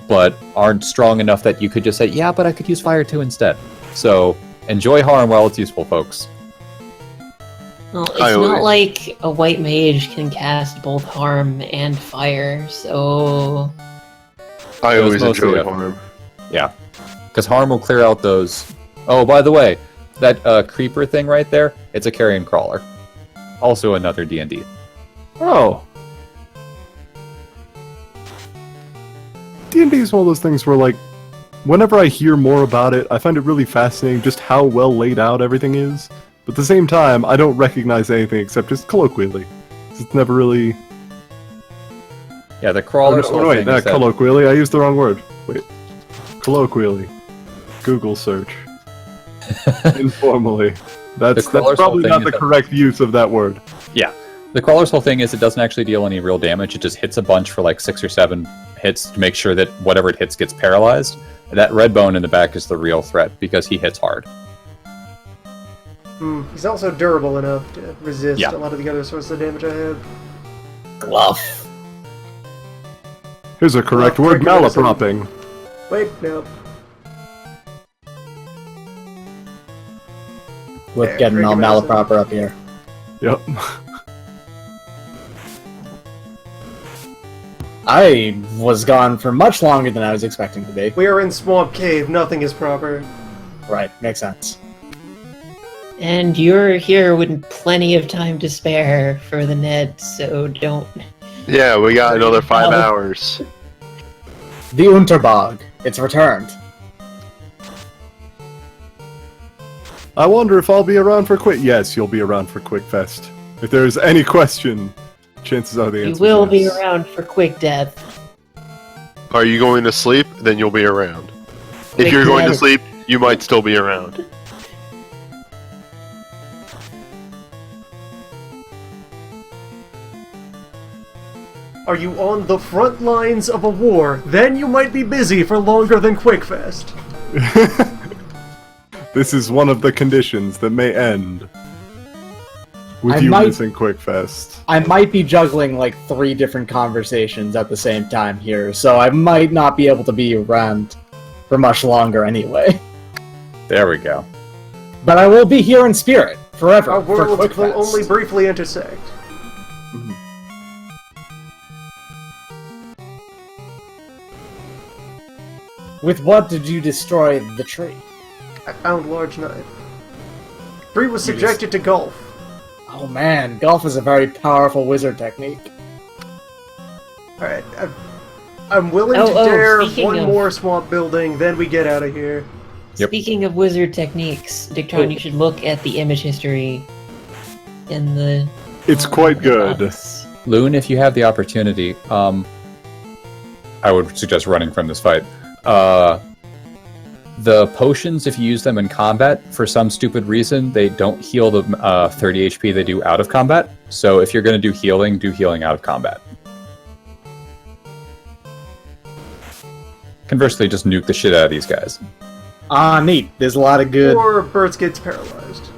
but aren't strong enough that you could just say, yeah, but I could use fire too instead. So enjoy harm while it's useful, folks. Well, it's I not always- like a white mage can cast both harm and fire, so I It was always mostly enjoy a- harm. Yeah, because harm will clear out those. Oh, by the way, that creeper thing right there, it's a carrion crawler. Also another D&D. Oh. D&D is one of those things where, like, whenever I hear more about it, I find it really fascinating just how well laid out everything is. But at the same time, I don't recognize anything except just colloquially. It's never really... Yeah, the Oh, crawler's no, whole wait, thing not is that- colloquially. I used the wrong word. Wait. Colloquially. Google search. Informally. That's crawler's whole probably thing not is the that- correct use of that word. Yeah. The crawler's whole thing is it doesn't actually deal any real damage. It just hits a bunch for like 6 or 7 hits to make sure that whatever it hits gets paralyzed. That red bone in the back is the real threat because he hits hard. He's also durable enough to resist Yeah. a lot of the other sources of damage I have. Glove. Here's a correct Well, word, correct malapropping. Wait, no. With There, getting all drink medicine. malaproper up here. Yep. I was gone for much longer than I was expecting to be. We are in Swamp Cave, nothing is proper. Right, makes sense. And you're here with plenty of time to spare for the Ned, so don't. Yeah, we got another 5 Oh. hours. The Unterbog. It's returned. I wonder if I'll be around for Yes, you'll be around for QuickFest. If there's any question, chances are the You answer will is be yes. around for quick death. Are you going to sleep? Then you'll be around. If Quick you're going to death. sleep, you might still be around. Are you on the front lines of a war? Then you might be busy for longer than QuickFest. This is one of the conditions that may end with I you might- missing QuickFest. I might be juggling like 3 different conversations at the same time here, so I might not be able to be around for much longer anyway. There we go. But I will be here in spirit forever Our for worlds will QuickFest. only briefly intersect. With what did you destroy the tree? I found large knife. Tree was subjected to golf. Oh man, golf is a very powerful wizard technique. Alright, I'm willing Oh, to oh, dare speaking one of- more swamp building, then we get out of here. Yep. Speaking of wizard techniques, Dictron, you should look at the image history in the. It's quite good. box. Loon, if you have the opportunity, I would suggest running from this fight. The potions, if you use them in combat, for some stupid reason, they don't heal the 30 HP they do out of combat. So if you're going to do healing out of combat. Conversely, just nuke the shit out of these guys. Ah, neat. There's a lot of good. Or Birds gets paralyzed.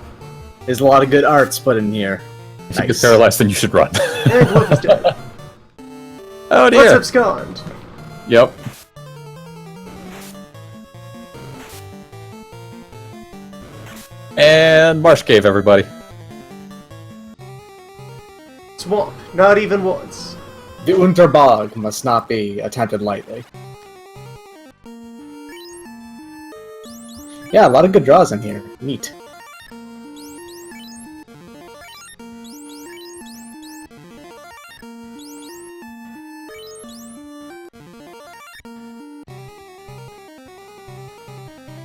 There's a lot of good arts put in here. If you get paralyzed, then you should run. And Glyph is dead. Oh Let's dear. abscond. Yep. And Marsh Cave, everybody. Swamp. Not even once. The Unterbog must not be attempted lightly. Yeah, a lot of good draws in here. Neat.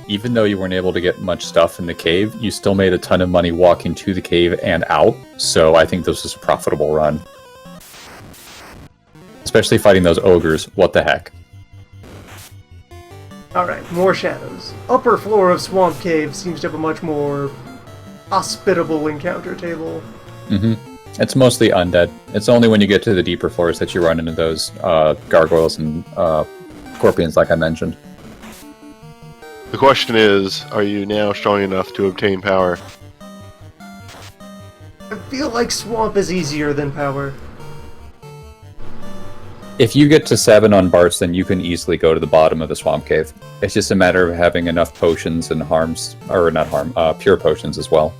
Even though you weren't able to get much stuff in the cave, you still made a ton of money walking to the cave and out, so I think this was a profitable run. Especially fighting those ogres, what the heck. Alright, more shadows. Upper floor of Swamp Cave seems to have a much more hospitable encounter table. It's mostly undead. It's only when you get to the deeper floors that you run into those gargoyles and scorpions like I mentioned. The question is, are you now strong enough to obtain power? I feel like Swamp is easier than Power. If you get to 7 on Barts, then you can easily go to the bottom of the Swamp Cave. It's just a matter of having enough potions and pure potions as well.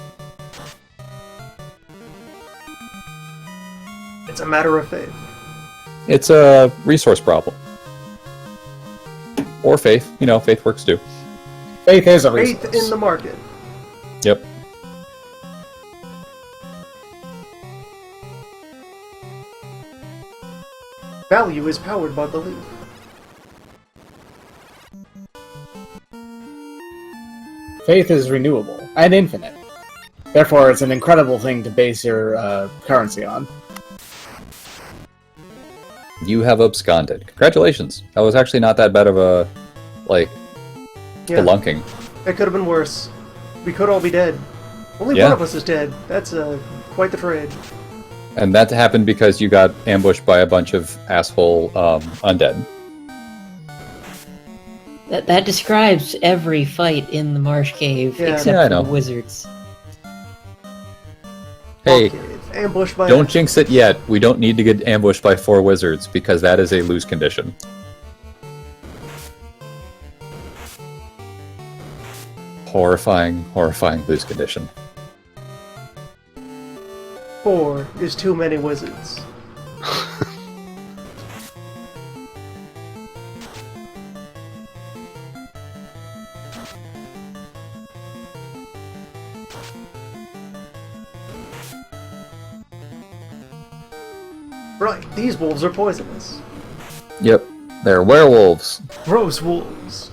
It's a matter of faith. It's a resource problem. Or faith. You know, faith works too. Faith is a resource. Faith in the market. Yep. Value is powered by belief. Faith is renewable and infinite. Therefore, it's an incredible thing to base your currency on. You have absconded. Congratulations. That was actually not that bad of a, spelunking. It could have been worse. We could all be dead. Only one of us is dead. That's quite the trade. And that happened because you got ambushed by a bunch of asshole undead. That describes every fight in the Marsh Cave, except I for know. the wizards. Hey, Ambushed by don't jinx it yet. We don't need to get ambushed by 4 wizards, because that is a lose condition. Horrifying, horrifying lose condition. 4 is too many wizards. Right, these wolves are poisonous. Yep, they're werewolves. Gross wolves.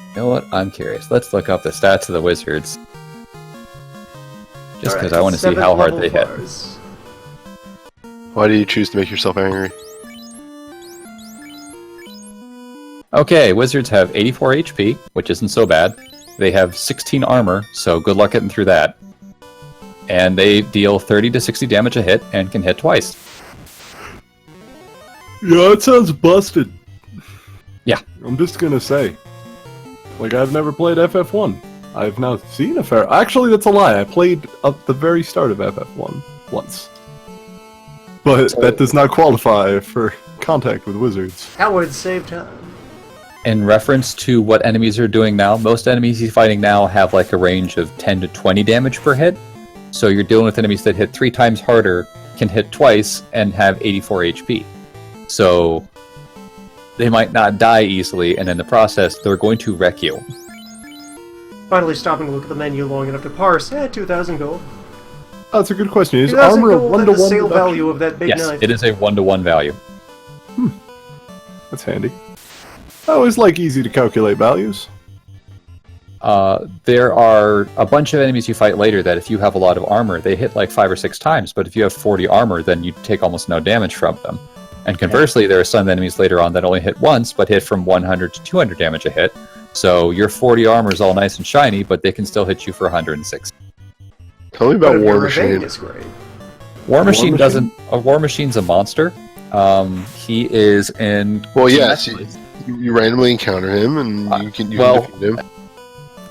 You know what? I'm curious. Let's look up the stats of the wizards. Just because I want to see how hard they hit. Why do you choose to make yourself angry? Okay, wizards have 84 HP, which isn't so bad. They have 16 armor, so good luck getting through that. And they deal 30 to 60 damage a hit and can hit twice. Yeah, it sounds busted. Yeah. I'm just gonna say. I've never played FF1. I've now seen a fair... Actually, that's a lie. I played up the very start of FF1 once. But that does not qualify for contact with wizards. Howard save time. In reference to what enemies are doing now, most enemies he's fighting now have a range of 10 to 20 damage per hit. So you're dealing with enemies that hit 3 times harder, can hit twice, and have 84 HP. So they might not die easily, and in the process, they're going to wreck you. Finally stopping to look at the menu long enough to parse. 2,000 gold. Oh, that's a good question. Is 2,000 armor a gold and 1-to-1 the sale reduction? value of that big Yes, knife. it is a 1-to-1 value. That's handy. I always like easy to calculate values. There are a bunch of enemies you fight later that if you have a lot of armor, they hit 5 or 6 times, but if you have 40 armor, then you take almost no damage from them. And conversely, there are some enemies later on that only hit once, but hit from 100 to 200 damage a hit. So your 40 armor is all nice and shiny, but they can still hit you for 106. Tell me But about if War you're Machine. evading, it's great. War Machine Machine? doesn't. War Machine's a monster. He is in. Well, yes, you randomly encounter him, and you can defeat him.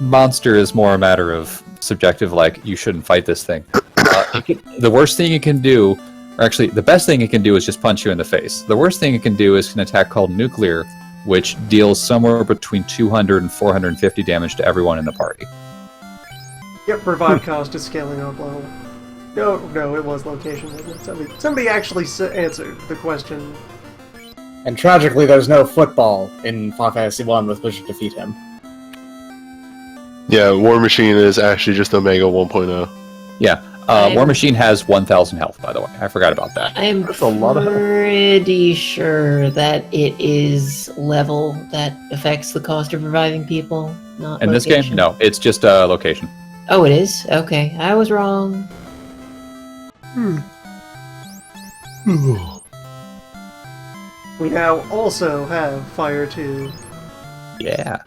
Monster is more a matter of subjective, like, you shouldn't fight this thing. The worst thing it can do, or actually, the best thing it can do is just punch you in the face. The worst thing it can do is an attack called Nuclear, which deals somewhere between 200 and 450 damage to everyone in the party. Yep, revive cost is scaling up low. No, it was location. Somebody actually answered the question. And tragically, there's no football in Final Fantasy 1 with which to defeat him. Yeah, War Machine is actually just Omega 1.0. Yeah, War Machine has 1,000 health, by the way. I forgot about that. I'm That's a lot of health. pretty sure that it is level that affects the cost of reviving people, not In this location. game, no, it's just location. Oh, it is? Okay, I was wrong. We now also have Fire 2. Yeah.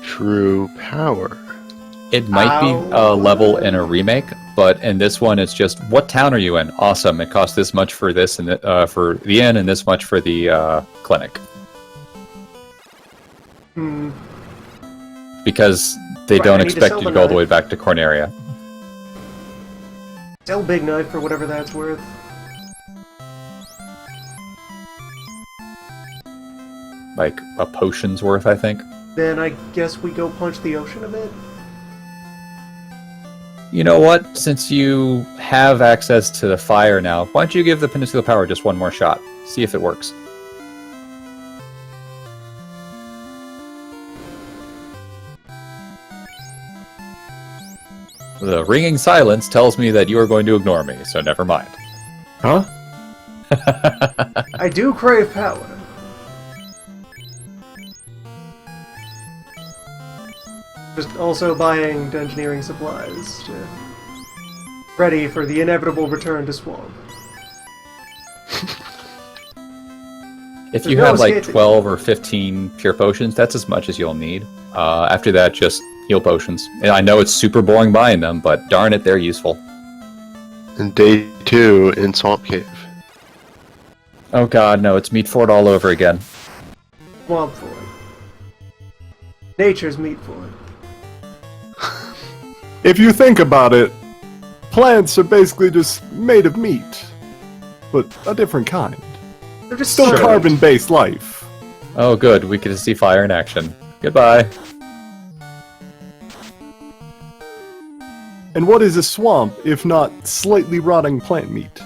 True power. It might be a level in a remake, but in this one, it's just, what town are you in? Awesome. It costs this much for this and for the inn, and this much for the clinic. Hmm. Because they Right, don't I need to expect sell you to the go all the way knife. back to Corneria. Sell Big Knife for whatever that's worth. Like a potion's worth, I think. Then I guess we go punch the ocean a bit. You know what? Since you have access to the fire now, why don't you give the Peninsula Power just one more shot? See if it works. The ringing silence tells me that you are going to ignore me, so never mind. Huh? I do crave power. Just also buying dungeoneering supplies. Ready for the inevitable return to Swamp. If There's you no have like escaping. 12 or 15 pure potions, that's as much as you'll need. After that, just heal potions. And I know it's super boring buying them, but darn it, they're useful. And day 2 in Swamp Cave. Oh god, no, it's meat for it all over again. Swamp for it. Nature's meat for it. If you think about it, plants are basically just made of meat, but a different kind. They're just Still silent. carbon-based life. Oh good, we get to see fire in action. Goodbye. And what is a swamp if not slightly rotting plant meat?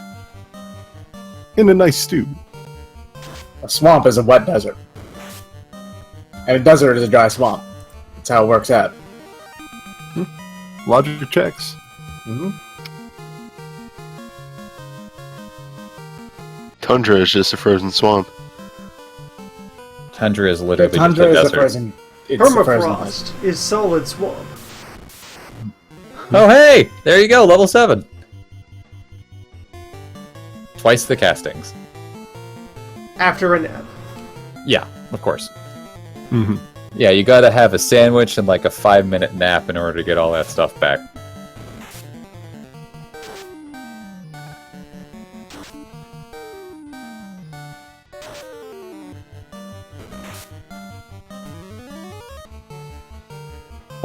In a nice stew. A swamp is a wet desert. And a desert is a dry swamp. That's how it works out. Logic checks. Mm-hmm. Tundra is just a frozen swamp. Tundra is literally Tundra just is a a desert. frozen. It's a frozen place. Permafrost is solid swamp. Oh hey! There you go, level 7! Twice the castings. After a nap. Yeah, of course. Mm-hmm. Yeah, you gotta have a sandwich and like a 5-minute nap in order to get all that stuff back.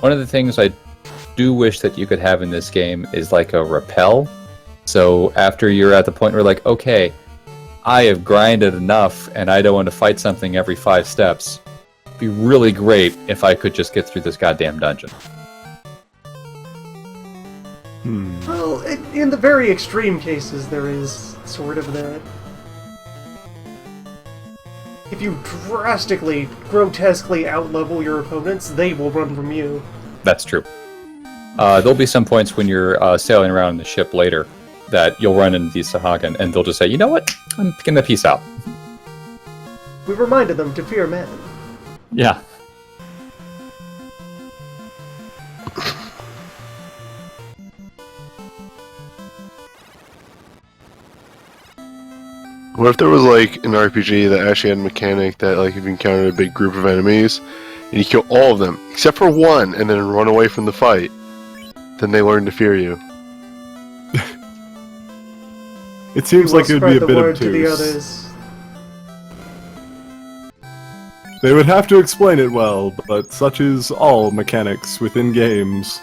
One of the things I do wish that you could have in this game is like a rappel. So after you're at the point where like, okay, I have grinded enough and I don't want to fight something every 5 steps. It'd be really great if I could just get through this goddamn dungeon. Well, in the very extreme cases, there is sort of that. If you drastically, grotesquely outlevel your opponents, they will run from you. That's true. There'll be some points when you're sailing around in the ship later that you'll run into these Sahagin and they'll just say, you know what? I'm gonna peace out. We reminded them to fear man. Yeah. What if there was like an RPG that actually had a mechanic that like if you encountered a big group of enemies and you kill all of them except for one and then run away from the fight then they learn to fear you. It seems like it would be a bit to the obtuse. others. They would have to explain it well, but such is all mechanics within games.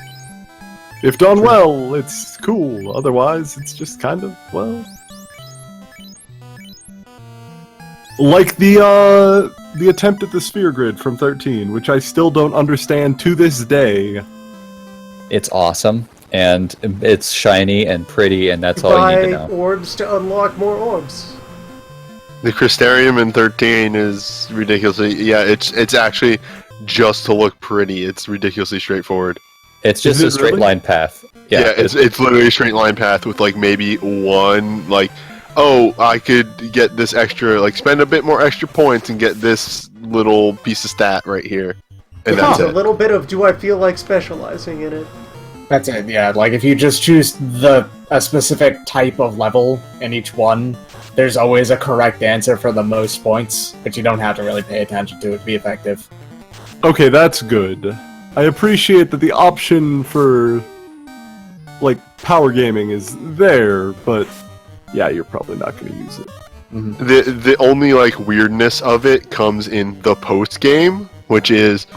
If done well, it's cool. Otherwise, it's just kind of, well... Like the attempt at the sphere grid from 13, which I still don't understand to this day. It's awesome, and it's shiny and pretty, and that's all you need to Buy know. orbs to unlock more orbs. The Crystarium in 13 is ridiculously... Yeah, it's actually just to look pretty. It's ridiculously straightforward. It's just Is it a straight really? line path. Yeah, it's literally a straight line path with like maybe one like, oh, I could get this extra, like spend a bit more extra points and get this little piece of stat right here, and that's a it. little bit of do I feel like specializing in it. That's it, yeah. Like, if you just choose a specific type of level in each one, there's always a correct answer for the most points, but you don't have to really pay attention to it to be effective. Okay, that's good. I appreciate that the option for, like, power gaming is there, but yeah, you're probably not going to use it. The only like weirdness of it comes in the post game, which is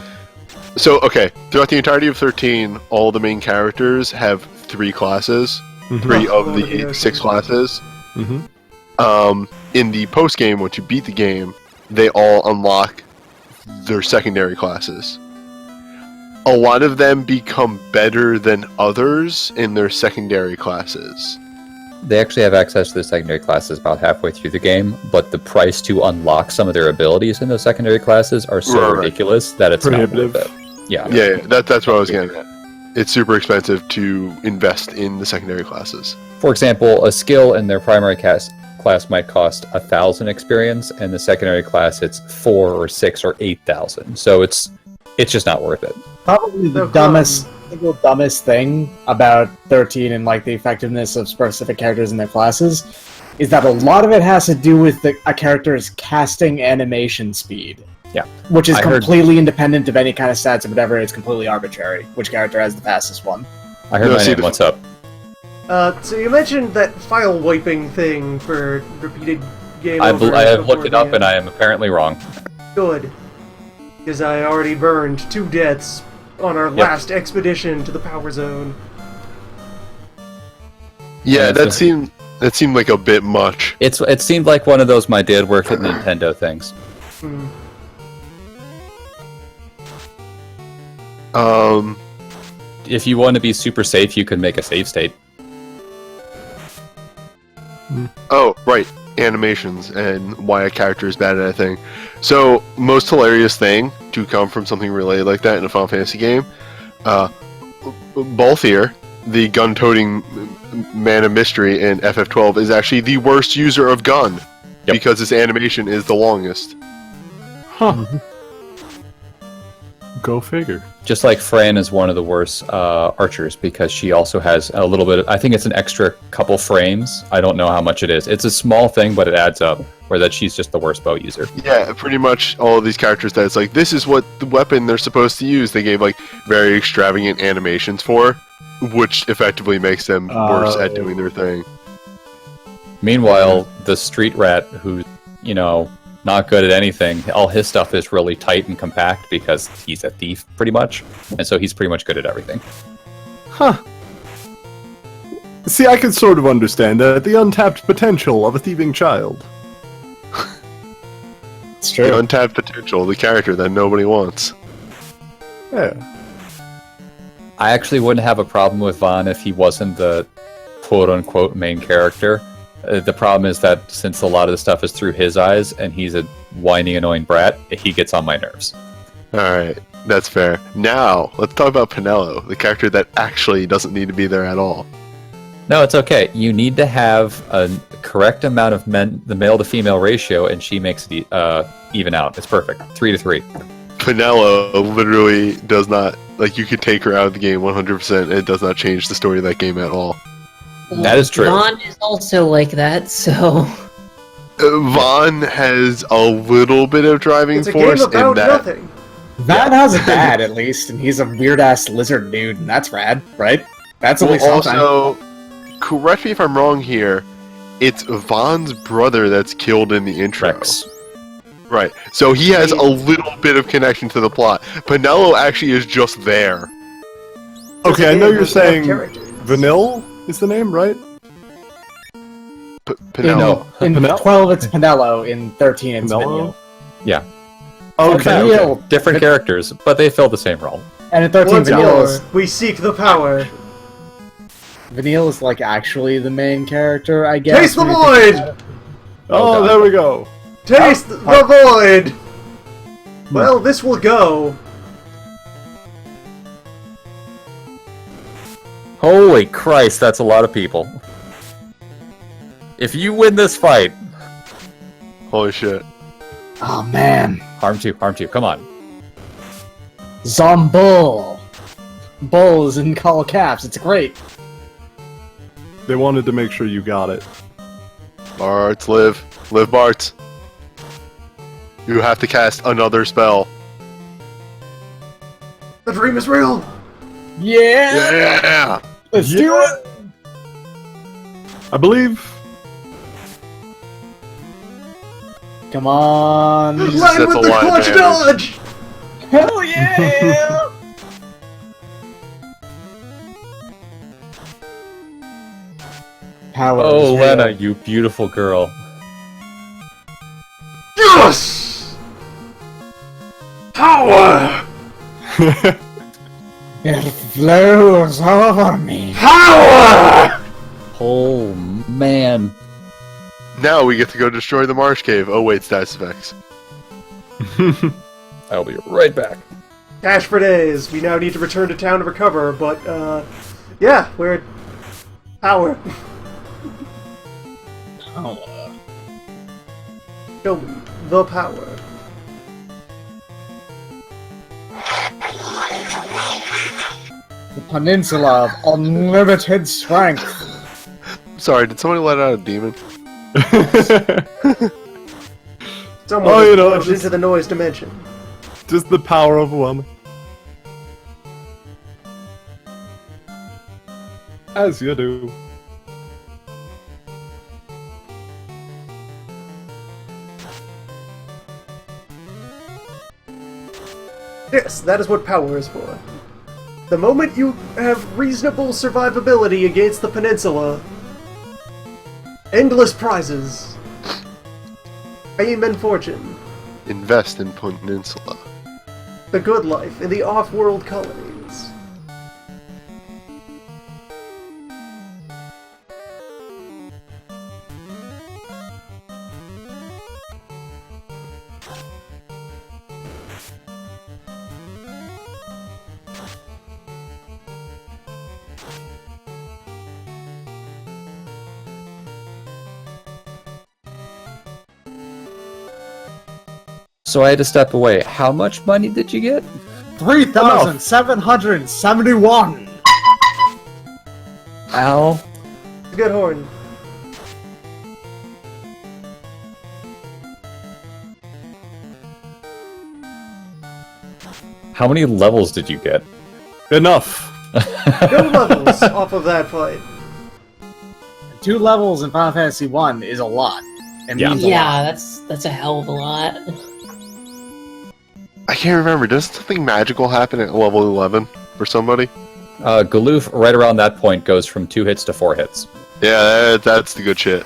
so okay. Throughout the entirety of 13, all the main characters have 3 classes, 3 of the 6 classes. Mm-hmm. In the post game, once you beat the game, they all unlock their secondary classes. A lot of them become better than others in their secondary classes. They actually have access to the secondary classes about halfway through the game, but the price to unlock some of their abilities in those secondary classes are so Right. ridiculous that it's Prohibitive. not worth it. Yeah. Yeah, that's what I was getting at. It's super expensive to invest in the secondary classes. For example, a skill in their primary class might cost 1,000 experience, and the secondary class it's 4 or 6 or 8,000. So it's just not worth it. Probably the No single dumbest thing about 13 and like the effectiveness of specific characters in their classes is that a lot of it has to do with a character's casting animation speed. Yeah. Which is I heard- completely independent of any kind of stats or whatever. It's completely arbitrary which character has the fastest one. I heard No, my see, name. What's up? So you mentioned that file wiping thing for repeated game I overs have looked it up, beforehand. and I am apparently wrong. Good. Because I already burned 2 deaths on our last expedition to the power zone. Yeah, that's that seemed like a bit much. It seemed like one of those my dad worked at Nintendo things. Hmm. If you want to be super safe, you can make a save state. Oh, right. Animations and why a character is bad at a thing. So, most hilarious thing to come from something related like that in a Final Fantasy game, Balthier, the gun-toting man of mystery in FF12, is actually the worst user of gun because his animation is the longest. Huh. Go figure. Just like Fran is one of the worst archers because she also has a little bit of, I think it's an extra couple frames. I don't know how much it is. It's a small thing, but it adds up, where that she's just the worst bow user. Yeah, pretty much all of these characters that it's like, this is what the weapon they're supposed to use. They gave like very extravagant animations for, which effectively makes them worse at doing their thing. Meanwhile, the street rat who, not good at anything, all his stuff is really tight and compact because he's a thief, pretty much. And so he's pretty much good at everything. Huh. See, I can sort of understand the untapped potential of a thieving child. It's The true. untapped potential, the character that nobody wants. Yeah. I actually wouldn't have a problem with Vaughn if he wasn't the quote-unquote main character. The problem is that since a lot of the stuff is through his eyes, and he's a whiny, annoying brat, he gets on my nerves. Alright, that's fair. Now, let's talk about Pinello, the character that actually doesn't need to be there at all. No, it's okay. You need to have a correct amount of the male to female ratio, and she makes it even out. It's perfect. 3 to 3. Pinello literally does not, like, you could take her out of the game 100%, and it does not change the story of that game at all. That is true. Vaughn is also like that, so Vaughn has a little bit of driving It's a force game about in that. nothing. Van has a dad at least, and he's a weird ass lizard dude, and that's rad, right? That's at least something. also, correct me if I'm wrong here. It's Vaughn's brother that's killed in the intro. Rex. Right. So he has a little bit of connection to the plot. Penelo actually is just there. Okay, I know you're There's enough saying characters. Vanille is the name, right? Penelo. In Penelo? 12, it's Penelo. In 13, it's Penelo? Vanille. Yeah. Okay. Vanille. Different characters, but they fill the same role. And in 13, Once Vanille more, is, we seek the power. Vanille is like actually the main character, I guess. Taste the when you think about void! it. Oh, God. there we go. Taste the void! Well, this will go. Holy Christ, that's a lot of people. If you win this fight, Holy shit. Oh man. harm two, come on. Zombull. Bull is in all caps. It's great. They wanted to make sure you got it. Barts, live. Live, Barts. You have to cast another spell. The dream is real. Yeah. Yeah! Let's do it. I believe. Come on. Line That's with a the lot of clutch damage. dodge! Hell yeah. Power. Oh, is real. Lena, you beautiful girl. Yes! Power! It flows over me. Power! Oh, man. Now we get to go destroy the marsh cave. Oh wait, stats effects. I'll be right back. Cash for days. We now need to return to town to recover, but, yeah, we're at power. Show me the power. The peninsula of unlimited strength. Sorry, did somebody let out a demon? Someone Oh, has you know, plunged just- into the noise dimension. Just the power of a woman. As you do. Yes, that is what power is for. The moment you have reasonable survivability against the peninsula, endless prizes, fame and fortune, Invest in Peninsula. the good life in the off-world colonies. So I had to step away. How much money did you get? 3,771. Al? Good horn. How many levels did you get? Enough. No levels off of that fight. 2 levels in Final Fantasy 1 is a lot. It Yeah. means a Yeah, lot. that's a hell of a lot. I can't remember. Does something magical happen at level 11 for somebody? Galoof, right around that point, goes from 2 hits to 4 hits. Yeah, that's the good shit.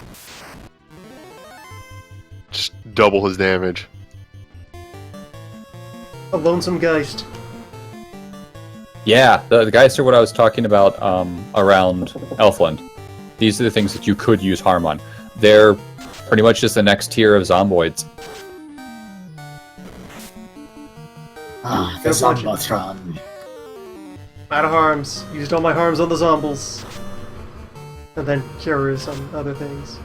Just double his damage. A lonesome geist. Yeah, the guys are what I was talking about around Elfland. These are the things that you could use harm on. They're pretty much just the next tier of zomboids. Ah, the Good fortune. Zombotron. Out of harms. Used all my harms on the zombies. And then cures on other things.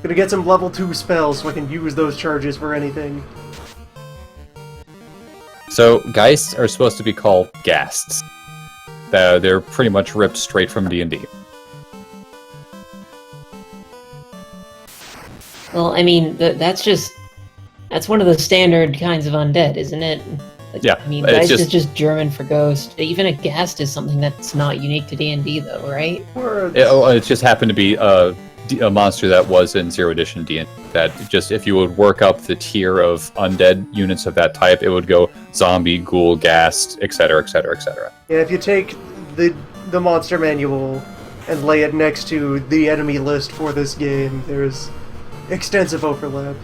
Gonna get some level 2 spells so I can use those charges for anything. So, Geists are supposed to be called Ghasts. They're pretty much ripped straight from D&D. Well, I mean, that's one of the standard kinds of undead, isn't it? Like, Yeah, I mean, it's Geist just- is just German for ghost. Even a ghast is something that's not unique to D&D, though, right? It just happened to be a monster that was in Zero Edition D&D. That just, if you would work up the tier of undead units of that type, it would go zombie, ghoul, ghast, etc., etc., etc. Yeah, if you take the monster manual and lay it next to the enemy list for this game, there's extensive overlap.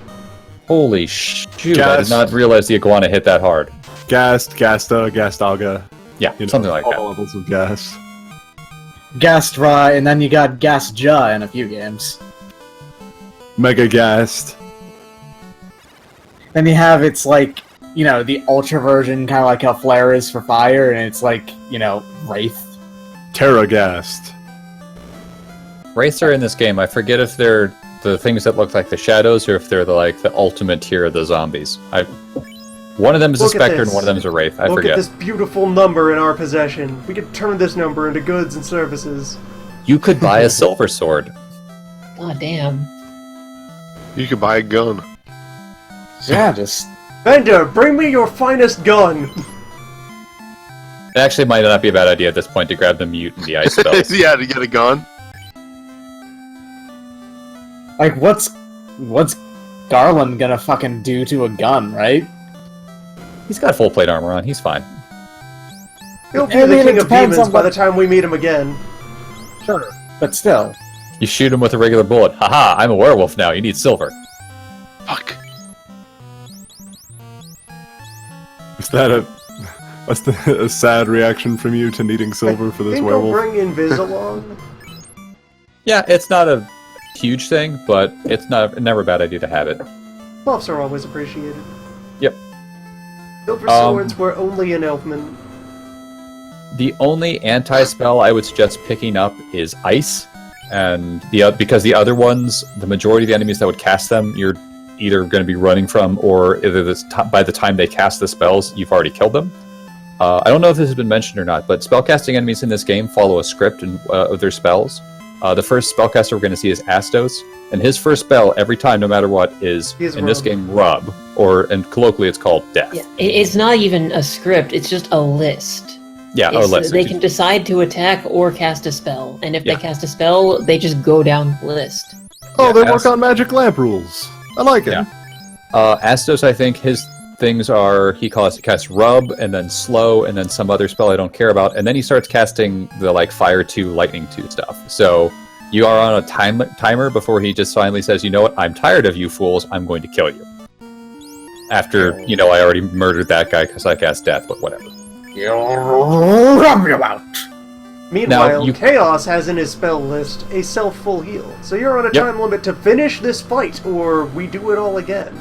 Holy shoot! I did Ghast. not realize the iguana hit that hard. Ghast, Gasta, Gastaga. Yeah, something like all that. levels of Ghast. Gastra, and then you got Gasja in a few games. Mega Ghast. Then you have it's like, you know, the ultra version, kind of like how Flare is for fire, and it's like, you know, Wraith. Terra Ghast. Wraiths are in this game. I forget if they're the things that look like the shadows or if they're the ultimate tier of the zombies. One of them is Look a at specter and this. one of them is a wraith. I Look forget. at this beautiful number in our possession. We could turn this number into goods and services. You could buy a silver sword. God damn. You could buy a gun. Yeah, just... Bender, bring me your finest gun! It actually might not be a bad idea at this point to grab the mute and the ice spells. Yeah, to get a gun. Like, what's Garland gonna fucking do to a gun, right? He's got full plate armor on. He's fine. He'll be I the mean, it king of depends demons on by what- the time we meet him again. Sure. But still. You shoot him with a regular bullet. Haha! I'm a werewolf now. You need silver. Fuck. Is that a sad reaction from you to needing silver for this Think werewolf? I'll bring Invis along. Yeah, it's not a huge thing, but it's never a bad idea to have it. Buffs are always appreciated. Yep. Silver swords were only in Elfman. The only anti-spell I would suggest picking up is Ice, and because the other ones, the majority of the enemies that would cast them, you're either going to be running from, or by the time they cast the spells, you've already killed them. I don't know if this has been mentioned or not, but spellcasting enemies in this game follow a script of their spells. The first spellcaster we're going to see is Astos, and his first spell every time, no matter what, is Is in this rub. game Rub, and colloquially it's called Death. Yeah, it's not even a script, it's just a list. Yeah, It's- listen. They can decide to attack or cast a spell, and if Yeah. they cast a spell, they just go down the list. Oh, they Yeah, work on magic lamp rules. I like it. Yeah. Astos, I think his things are he casts Rub and then Slow and then some other spell I don't care about, and then he starts casting the Fire 2, Lightning 2 stuff. So you are on a timer before he just finally says, you know what, I'm tired of you fools, I'm going to kill you. After, I already murdered that guy because I cast Death, but whatever. Meanwhile, you- Chaos has in his spell list a self-full heal. So you're on a Yep. time limit to finish this fight, or we do it all again.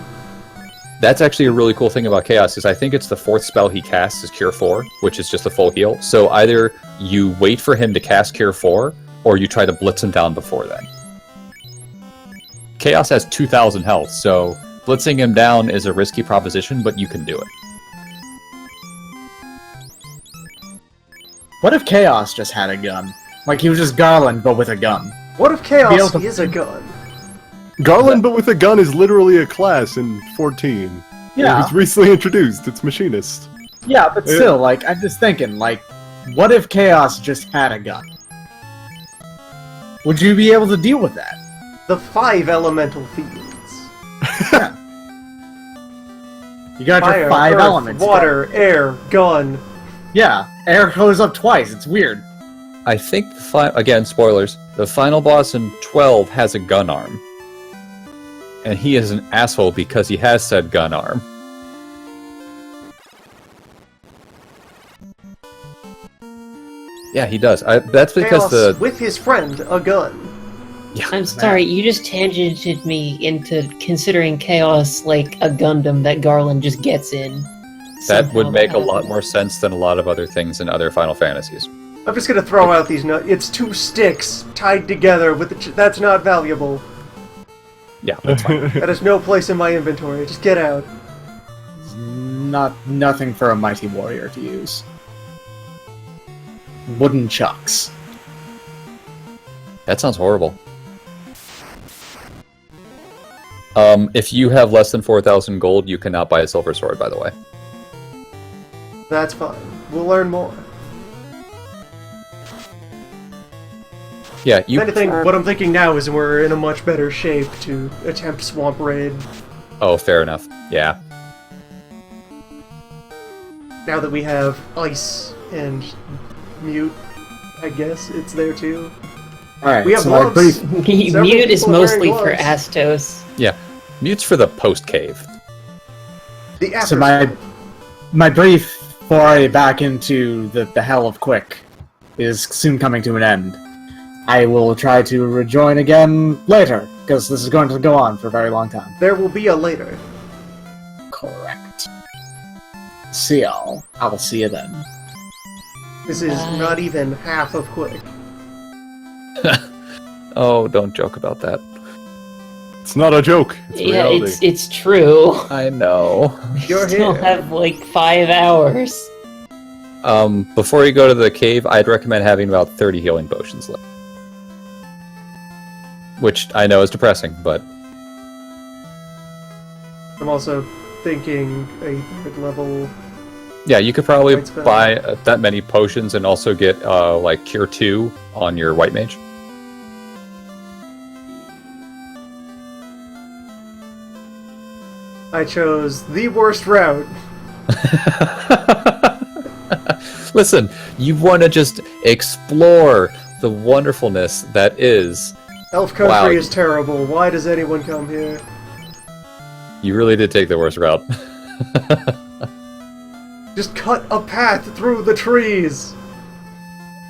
That's actually a really cool thing about Chaos, is I think it's the fourth spell he casts is Cure 4, which is just a full heal. So either you wait for him to cast Cure 4, or you try to blitz him down before then. Chaos has 2,000 health, so blitzing him down is a risky proposition, but you can do it. What if Chaos just had a gun? Like, he was just Garland, but with a gun. What if Be Chaos able to- is a gun? Garland, but with a gun, is literally a class in 14. It was recently introduced. It's Machinist. Yeah, but still, like, I'm just thinking, like, what if Chaos just had a gun? Would you be able to deal with that? The 5 elemental fields. You got Fire, your 5 earth, elements. water, air, gun. Yeah, air goes up twice. It's weird. I think, again, spoilers, the final boss in 12 has a gun arm. And he is an asshole because he has said gun arm. Yeah, he does. That's because Chaos with his friend, a gun. I'm sorry, you just tangented me into considering Chaos like a Gundam that Garland just gets in. that Somehow would make a happens. lot more sense than a lot of other things in other Final Fantasies. I'm just gonna throw out these nuts. It's 2 sticks tied together with that's not valuable. Yeah, that's fine. That has no place in my inventory. Just get out. Nothing for a mighty warrior to use. Wooden chucks. That sounds horrible. If you have less than 4,000 gold, you cannot buy a silver sword, by the way. That's fine. We'll learn more. Yeah, you. If anything, what I'm thinking now is we're in a much better shape to attempt Swamp Raid Oh, fair enough. Yeah. now that we have Ice and Mute. I guess it's there too. Alright, We have so my gloves. brief Mute is people are wearing mostly for gloves. Astos. Yeah. Mute's for the post cave. The after So my brief foray back into the hell of Quick is soon coming to an end. I will try to rejoin again later, because this is going to go on for a very long time. There will be a later. Correct. See y'all. I will see you then. This is Bye. not even half of Quick. Oh, don't joke about that. It's not a joke. It's Yeah, reality. it's true. I know. You're Still here. have like 5 hours. Before you go to the cave, I'd recommend having about 30 healing potions left. Which I know is depressing, but I'm also thinking a third level. yeah, you could probably White spell. buy that many potions and also get like Cure 2 on your White Mage. I chose the worst route. Listen, you want to just explore the wonderfulness that is. Elf country Wow. is terrible. Why does anyone come here? You really did take the worst route. Just cut a path through the trees.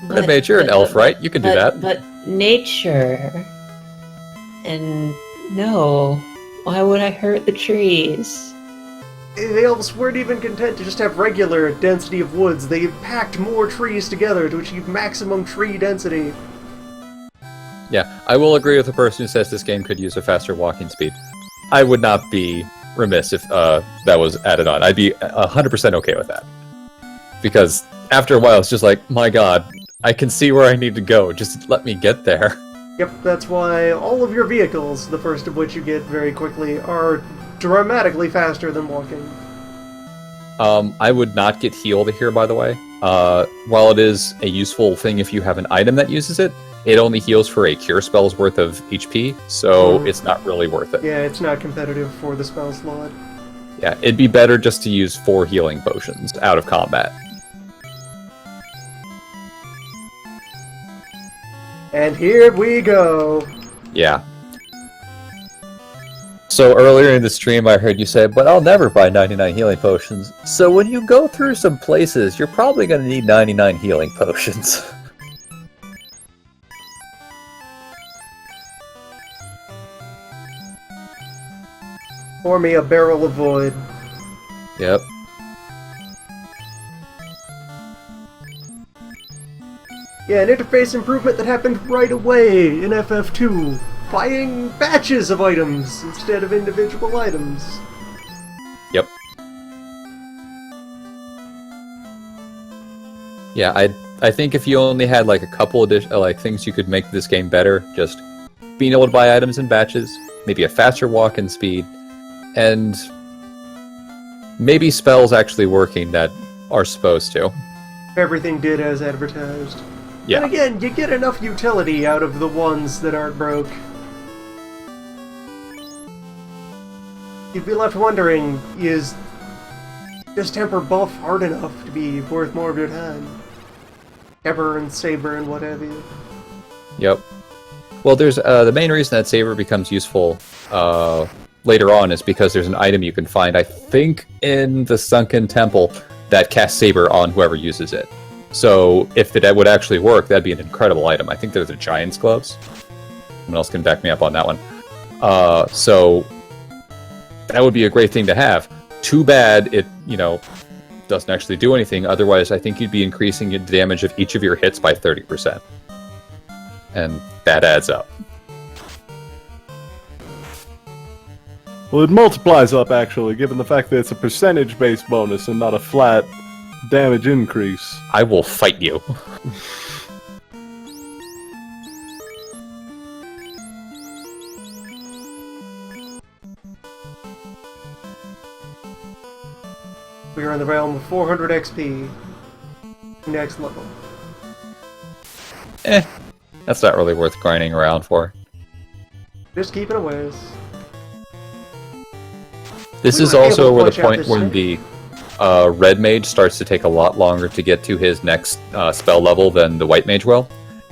Red Mage, you're an elf, right? You can do that. But nature. And no. Why would I hurt the trees? The elves weren't even content to just have regular density of woods. They packed more trees together to achieve maximum tree density. Yeah, I will agree with the person who says this game could use a faster walking speed. I would not be remiss if that was added on. I'd be 100% okay with that. Because after a while, it's just like, my god, I can see where I need to go. Just let me get there. Yep, that's why all of your vehicles, the first of which you get very quickly, are dramatically faster than walking. I would not get healed here, by the way. While it is a useful thing if you have an item that uses it, it only heals for a cure spell's worth of HP, so it's not really worth it. Yeah, it's not competitive for the spell slot. Yeah, it'd be better just to use 4 healing potions out of combat. And here we go. Yeah. So earlier in the stream I heard you say, but I'll never buy 99 healing potions. So when you go through some places, you're probably going to need 99 healing potions. Pour me a barrel of void. Yep. Yeah, an interface improvement that happened right away in FF2. Buying batches of items instead of individual items. Yep. Yeah, I think if you only had like a couple like things you could make this game better, just being able to buy items in batches, maybe a faster walk-in speed, and maybe spells actually working that are supposed to. Everything did as advertised. Yeah. And again, you get enough utility out of the ones that aren't broke. You'd be left wondering, is this temper buff hard enough to be worth more of your time? Temper and saber and what have you. Yep. Well, there's the main reason that saber becomes useful later on is because there's an item you can find, I think, in the Sunken Temple that casts saber on whoever uses it. So if that would actually work, that'd be an incredible item. I think they're the Giant's Gloves. Someone else can back me up on that one. So that would be a great thing to have. Too bad it, doesn't actually do anything. Otherwise, I think you'd be increasing the damage of each of your hits by 30%. And that adds up. Well, it multiplies up, actually, given the fact that it's a percentage-based bonus and not a flat damage increase. I will fight you. We are in the realm of 400 XP. Next level. That's not really worth grinding around for. Just keeping a ways. This We is might be also able to where the punch out point this when thing. the red mage starts to take a lot longer to get to his next spell level than the white mage will.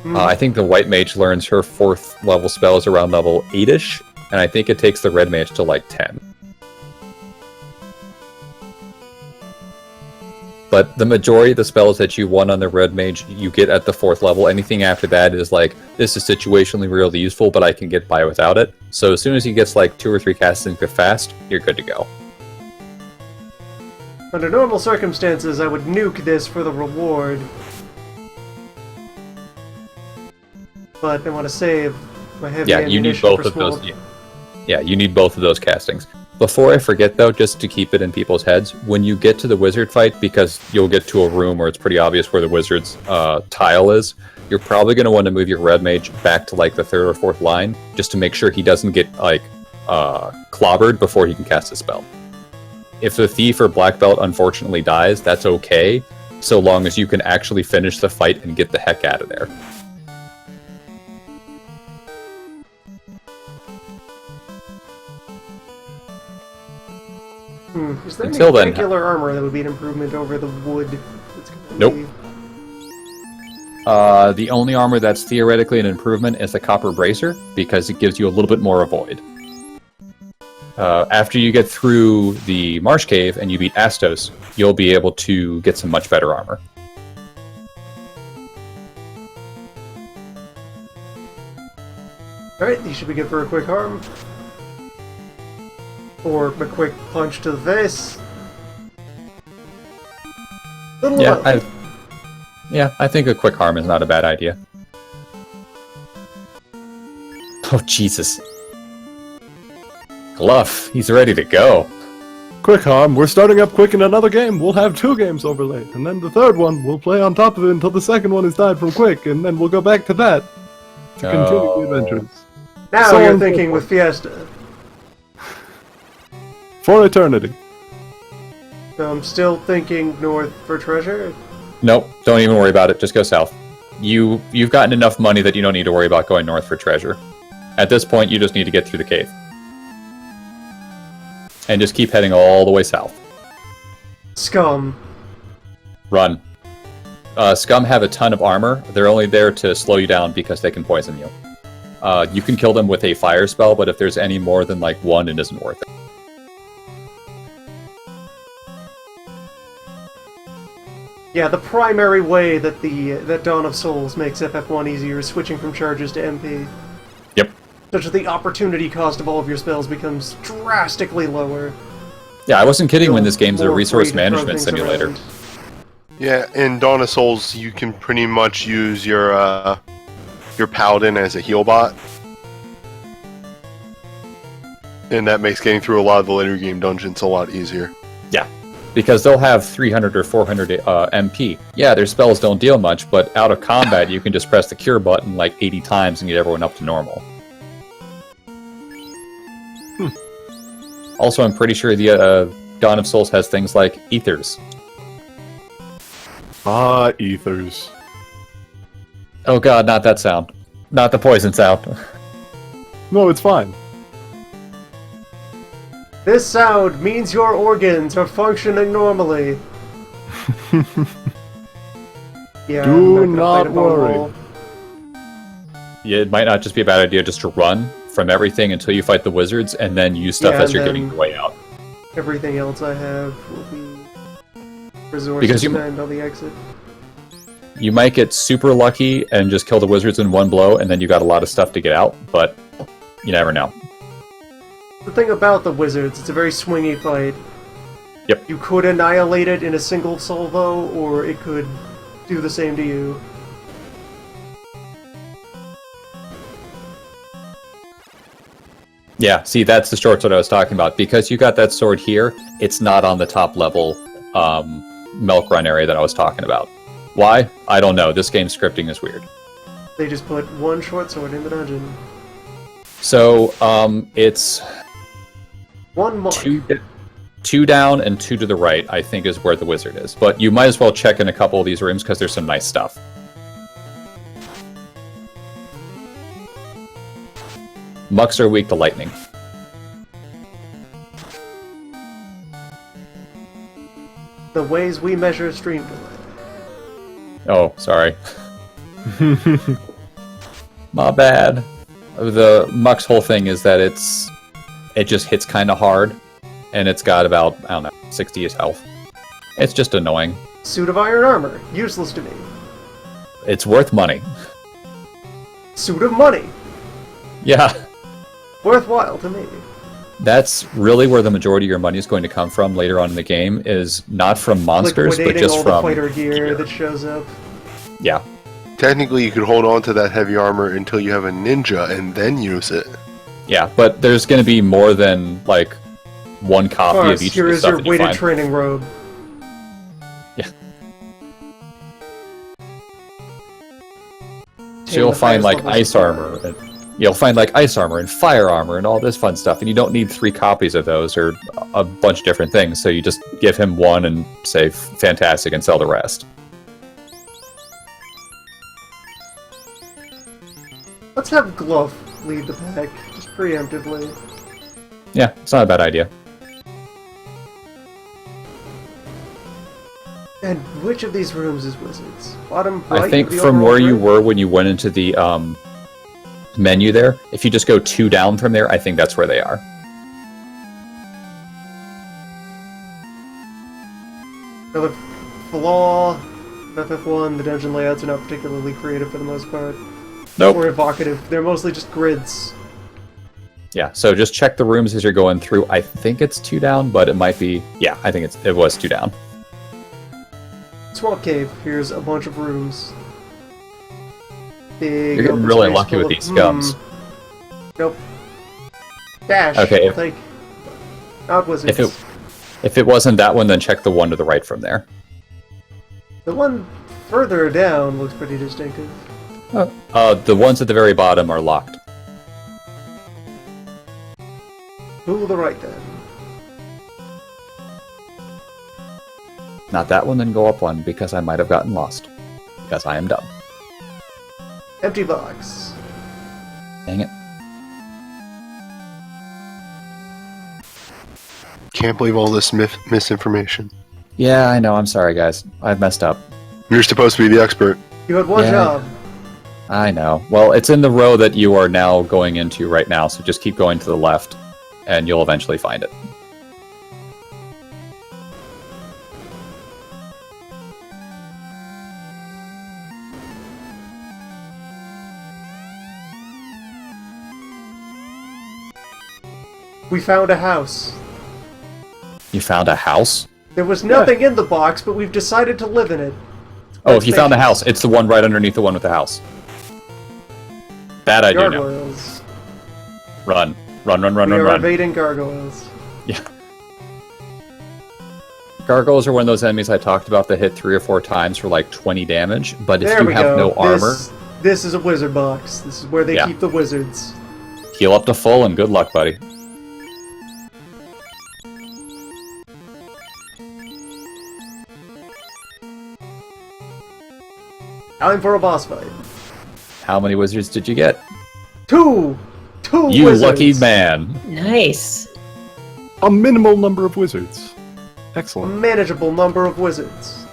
I think the white mage learns her 4th level spells around level 8ish, and I think it takes the red mage to like 10. But the majority of the spells that you want on the red mage, you get at the 4th level. Anything after that is like, this is situationally really useful, but I can get by without it. So as soon as he gets like 2 or 3 casts into fast, you're good to go. Under normal circumstances, I would nuke this for the reward. But I want to save my heavy Yeah, you need ammunition both for of those. small- Yeah, you need both of those castings. Before I forget though, just to keep it in people's heads, when you get to the wizard fight, because you'll get to a room where it's pretty obvious where the wizard's tile is, you're probably going to want to move your red mage back to like the 3rd or 4th line, just to make sure he doesn't get like clobbered before he can cast a spell. If the thief or black belt unfortunately dies, that's okay, so long as you can actually finish the fight and get the heck out of there. Is there Until any then- regular armor that would be an improvement over the wood? That's gonna Nope. be- The only armor that's theoretically an improvement is the copper bracer, because it gives you a little bit more avoid. After you get through the marsh cave and you beat Astos, you'll be able to get some much better armor. Alright, these should be good for a quick harm. Or a quick punch to the face. Little Yeah, low. I think a quick harm is not a bad idea. Oh, Jesus. Gluff, he's ready to go. Quick harm, we're starting up quick in another game. We'll have 2 games overlaid, and then the 3rd one we'll play on top of it until the 2nd one is died from quick, and then we'll go back to that to continue the adventures. Now so you're on, so thinking forth. with Fiesta. For eternity. So I'm still thinking north for treasure. Nope, don't even worry about it, just go south. You've gotten enough money that you don't need to worry about going north for treasure. At this point, you just need to get through the cave. And just keep heading all the way south. Scum. Run. Scum have a ton of armor. They're only there to slow you down because they can poison you. You can kill them with a fire spell, but if there's any more than like 1, it isn't worth it. Yeah, the primary way that that Dawn of Souls makes FF1 easier is switching from charges to MP. Yep. Such that the opportunity cost of all of your spells becomes drastically lower. Yeah, I wasn't kidding when this game's a More resource free to throw management things simulator. around. Yeah, in Dawn of Souls, you can pretty much use your paladin as a heal bot. And that makes getting through a lot of the later game dungeons a lot easier. Yeah, because they'll have 300 or 400 MP. Yeah, their spells don't deal much, but out of combat, you can just press the cure button like 80 times and get everyone up to normal. Also, I'm pretty sure the Dawn of Souls has things like ethers. Ah, ethers. Oh god, not that sound. Not the poison sound. No, it's fine. This sound means your organs are functioning normally. Yeah, Do I'm not gonna fight not a bone worry. wall. Yeah, it might not just be a bad idea just to run from everything until you fight the wizards, and then use stuff Yeah, as you're and getting then- your way out. Everything else I have will be resources Because you- spent on the exit. You might get super lucky and just kill the wizards in one blow, and then you got a lot of stuff to get out, but you never know. The thing about the wizards, it's a very swingy fight. Yep. You could annihilate it in a single salvo, or it could do the same to you. Yeah, see, that's the short sword I was talking about. Because you got that sword here, it's not on the top level milk run area that I was talking about. Why? I don't know. This game's scripting is weird. They just put one short sword in the dungeon. So, it's One mark. 2 down and 2 to the right, I think, is where the wizard is. But you might as well check in a couple of these rooms because there's some nice stuff. Mucks are weak to lightning. The ways we measure stream delay. Oh, sorry. My bad. The Muck's whole thing is that it just hits kind of hard, and it's got about, I don't know, 60 health. It's just annoying. Suit of iron armor. Useless to me. It's worth money. Suit of money. Yeah. Worthwhile to me. That's really where the majority of your money is going to come from later on in the game, is not from monsters, but Liquidating just all from the fighter gear that shows up. Yeah. Technically, you could hold on to that heavy armor until you have a ninja and then use it. Yeah, but there's going to be more than, like, one copy Mars, of each here of the is stuff your that you weighted find. training robe. Yeah. So you'll find, like, ice armor, and you'll find, like, ice armor and fire armor and all this fun stuff, and you don't need 3 copies of those or a bunch of different things, so you just give him one and say, fantastic, and sell the rest. Let's have Glove lead the pack, just preemptively. Yeah, it's not a bad idea. And which of these rooms is Wizards? Bottom right? I think of the from overall where you grid? were when you went into the menu there, if you just go 2 down from there, I think that's where they are. Now the flaw, the fifth one, the dungeon layouts are not particularly creative for the most part. Nope. Or evocative. They're mostly just grids. Yeah, so just check the rooms as you're going through. I think it's 2 down, but it might be... Yeah, I think it was 2 down. Swamp Cave. Here's a bunch of rooms. Big You're getting open really space lucky full with of- these gums. Nope. Dash. Okay, I'll take. Not Wizards. If it wasn't that one, then check the one to the right from there. The one further down looks pretty distinctive. The ones at the very bottom are locked. Who the right then? Not that one, then go up one, because I might have gotten lost. Because I am dumb. Empty box. Dang it. Can't believe all this misinformation. Yeah, I know, I'm sorry guys. I've messed up. You're supposed to be the expert. You had one Yeah. job. I know. Well, it's in the row that you are now going into right now, so just keep going to the left, and you'll eventually find it. We found a house. You found a house? There was nothing in the box, but we've decided to live in it. Oh, if you found the house, it's the one right underneath the one with the house. That I do know. Gargoyles. Run. Run, run, run, We run, are run. evading gargoyles. Yeah. Gargoyles are one of those enemies I talked about that hit 3 or 4 times for like 20 damage, but if There you we have go. no armor, This is a wizard box. This is where they Yeah. keep the wizards. heal up to full and good luck, buddy. Time for a boss fight. How many wizards did you get? Two You wizards. lucky man. Nice. A minimal number of wizards. A Excellent. manageable number of wizards.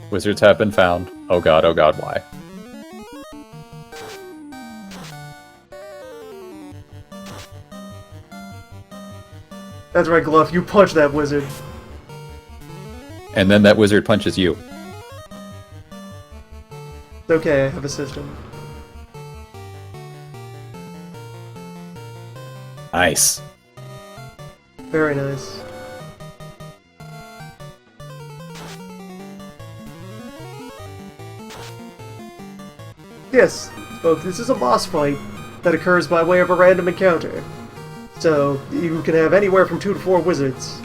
Wizards have been found. Oh god, why? That's right, Gluff. You punch that wizard. And then that wizard punches you. It's okay, I have a system. Nice. Very nice. Yes, folks, this is a boss fight that occurs by way of a random encounter. So, you can have anywhere from 2 to 4 wizards.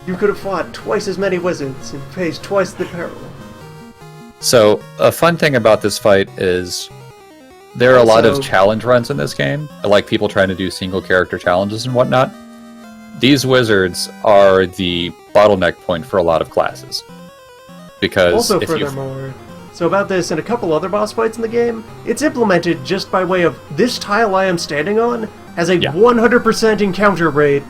You could have fought twice as many wizards and faced twice the peril. So, a fun thing about this fight is There are a lot So- of challenge runs in this game, like people trying to do single character challenges and whatnot. These wizards are the bottleneck point for a lot of classes. Because Also, if you furthermore, so about this and a couple other boss fights in the game, it's implemented just by way of this tile I am standing on has a Yeah. 100% encounter rate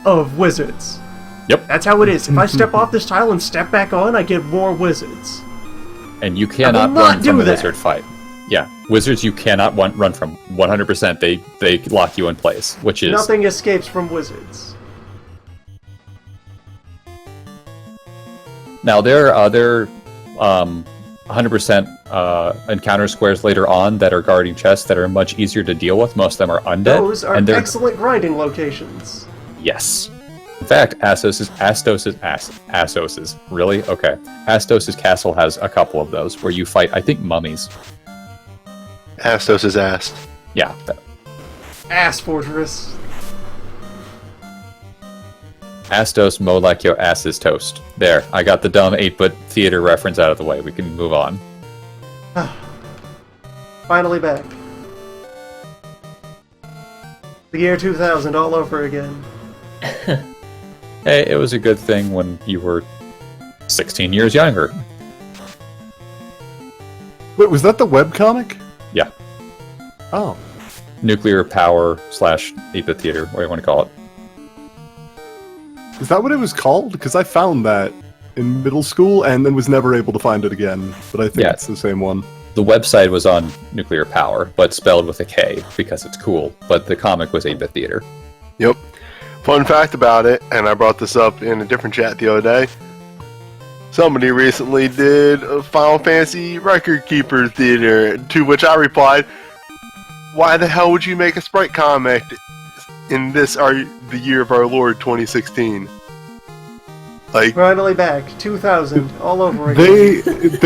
of wizards. Yep. That's how it is. If I step off this tile and step back on, I get more wizards. And you cannot not run from do a that. wizard fight. Yeah, wizards you cannot run from 100%. They lock you in place, which is Nothing escapes from wizards. now there are other 100% encounter squares later on that are guarding chests that are much easier to deal with. Most of them are undead. Those are and they're excellent grinding locations. yes. In fact, Astos's really okay. Astos's castle has a couple of those where you fight. I think mummies. Astos is ass. Yeah. Ass Fortress. Astos mo like your ass is toast. There, I got the dumb 8-bit theater reference out of the way. We can move on. Finally back. The year 2000 all over again. Hey, it was a good thing when you were 16 years younger. Wait, was that the webcomic? Yeah. Oh. Nuclear power / 8-bit theater, what do you want to call it? Is that what it was called? Because I found that in middle school and then was never able to find it again. But I think Yeah. it's the same one. The website was on nuclear power, but spelled with a K because it's cool. But the comic was 8-bit theater. Yep. Fun fact about it, and I brought this up in a different chat the other day. Somebody recently did a Final Fantasy Record Keeper Theater, to which I replied, why the hell would you make a Sprite comic in the year of our Lord 2016? Like, Finally back. 2000 all over again.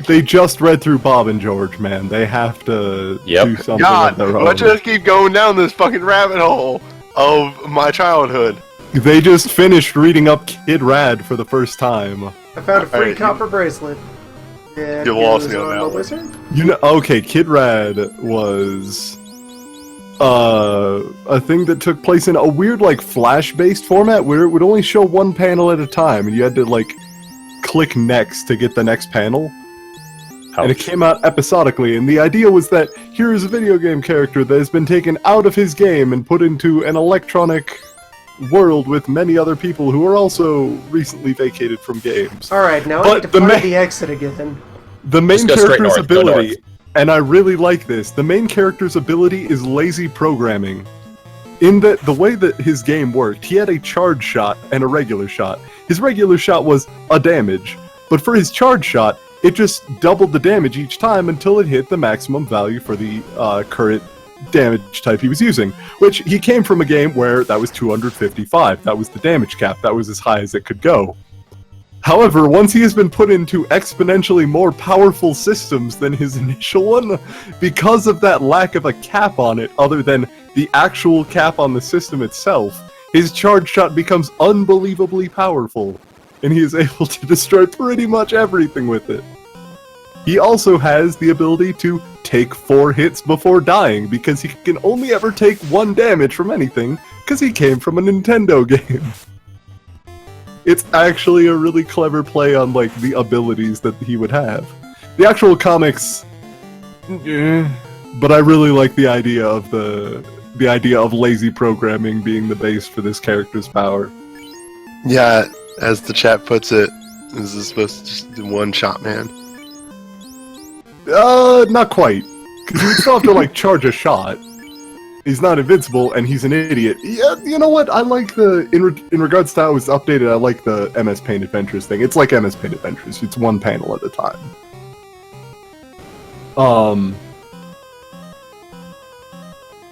they just read through Bob and George, man. They have to Yep. do something God, of their own. let's just keep going down this fucking rabbit hole of my childhood. They just finished reading up Kid Rad for the first time. I found a free Alright, copper bracelet. Yeah, you lost me it on was that a one. wizard? You know, okay, Kid Rad was a thing that took place in a weird, like, flash-based format where it would only show one panel at a time, and you had to, like, click next to get the next panel. And it Ouch. came out episodically, and the idea was that here is a video game character that has been taken out of his game and put into an electronic world with many other people who are also recently vacated from games. Alright, now I But need to the find ma- the exit again. The main Just go straight character's north, go ability, north. and I really like this, the main character's ability is lazy programming. In that the way that his game worked, he had a charge shot and a regular shot. His regular shot was a damage, but for his charge shot, it just doubled the damage each time until it hit the maximum value for the current damage type he was using, which he came from a game where that was 255. That was the damage cap. That was as high as it could go. However, once he has been put into exponentially more powerful systems than his initial one, because of that lack of a cap on it other than the actual cap on the system itself, his charge shot becomes unbelievably powerful, and he is able to destroy pretty much everything with it. He also has the ability to take 4 hits before dying, because he can only ever take 1 damage from anything, because he came from a Nintendo game. It's actually a really clever play on, like, the abilities that he would have. The actual comics, but I really like the idea of the idea of lazy programming being the base for this character's power. Yeah, as the chat puts it, this is supposed to just do one shot, man. Not quite. Because you would still have to, like, charge a shot. He's not invincible, and he's an idiot. Yeah, you know what? I like in regards to how it was updated, I like the MS Paint Adventures thing. It's like MS Paint Adventures. It's one panel at a time.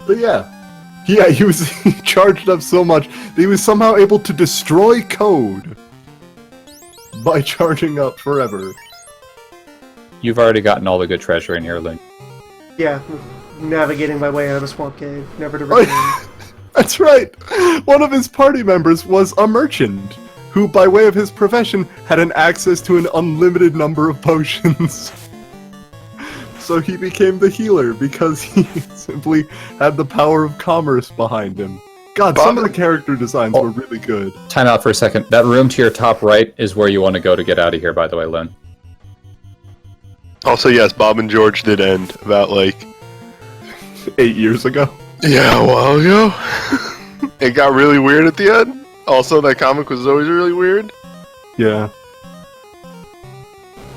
But yeah. Yeah, he charged up so much that he was somehow able to destroy code by charging up forever. You've already gotten all the good treasure in here, Link. Yeah, navigating my way out of a swamp cave, never to return. That's right! One of his party members was a merchant, who, by way of his profession, had an access to an unlimited number of potions. So he became the healer because he simply had the power of commerce behind him. God, some of the character designs were really good. Time out for a second. That room to your top right is where you want to go to get out of here, by the way, Lynn. Also, yes, Bob and George did end about, 8 years ago. Yeah, a while ago. It got really weird at the end. Also, that comic was always really weird. Yeah.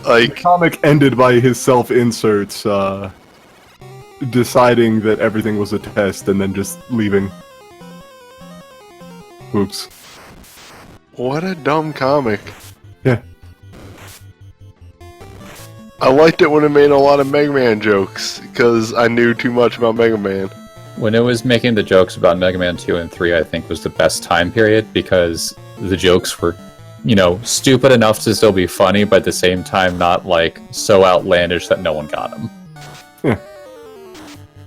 The comic ended by his self-inserts, deciding that everything was a test and then just leaving. Oops. What a dumb comic. Yeah. I liked it when it made a lot of Mega Man jokes, because I knew too much about Mega Man. When it was making the jokes about Mega Man 2 and 3, I think was the best time period, because the jokes were, stupid enough to still be funny, but at the same time not, so outlandish that no one got them. Yeah.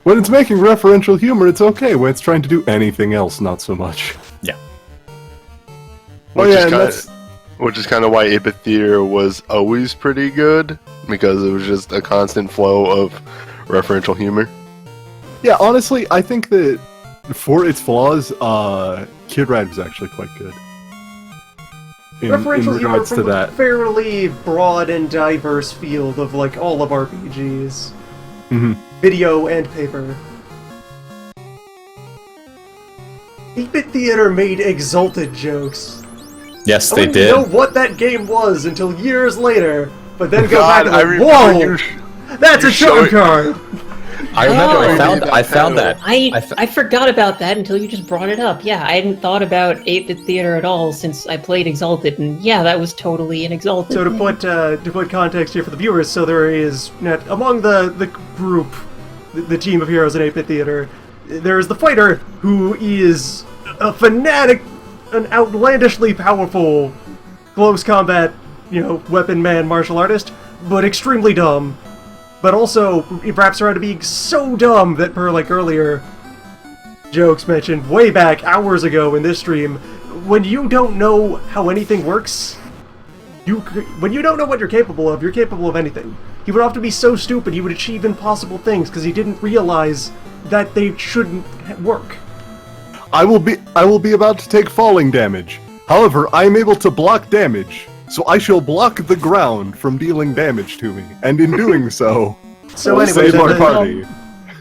When it's making referential humor, it's okay. When it's trying to do anything else, not so much. Yeah. Which is kind of why 8-Bit Theater was always pretty good, because it was just a constant flow of referential humor. Yeah, honestly, I think that for its flaws, Kid Rad was actually quite good. In Referential humor regards to from a that. fairly broad and diverse field of all of RPGs. Mm-hmm. Video and paper. 8-Bit Theater made Exalted jokes. Yes, I they didn't did. know what that game was until years later, but then go God, back I and remember whoa! That's you a showing- show card! I remember. Oh. I found that. I forgot about that until you just brought it up. Yeah, I hadn't thought about 8-Bit Theater at all since I played Exalted, and yeah, that was totally an Exalted. So thing. to put context here for the viewers, so there is among the group, the team of heroes in 8-Bit Theater, there is the fighter who is a fanatic, an outlandishly powerful close combat, weapon man martial artist, but extremely dumb. But also, it wraps around to being so dumb that per earlier jokes mentioned way back hours ago in this stream, when you don't know how anything works, when you don't know what you're capable of anything. He would often be so stupid he would achieve impossible things because he didn't realize that they shouldn't work. I will be about to take falling damage. However, I am able to block damage, so I shall block the ground from dealing damage to me, and in doing so, So will anyway, save our party.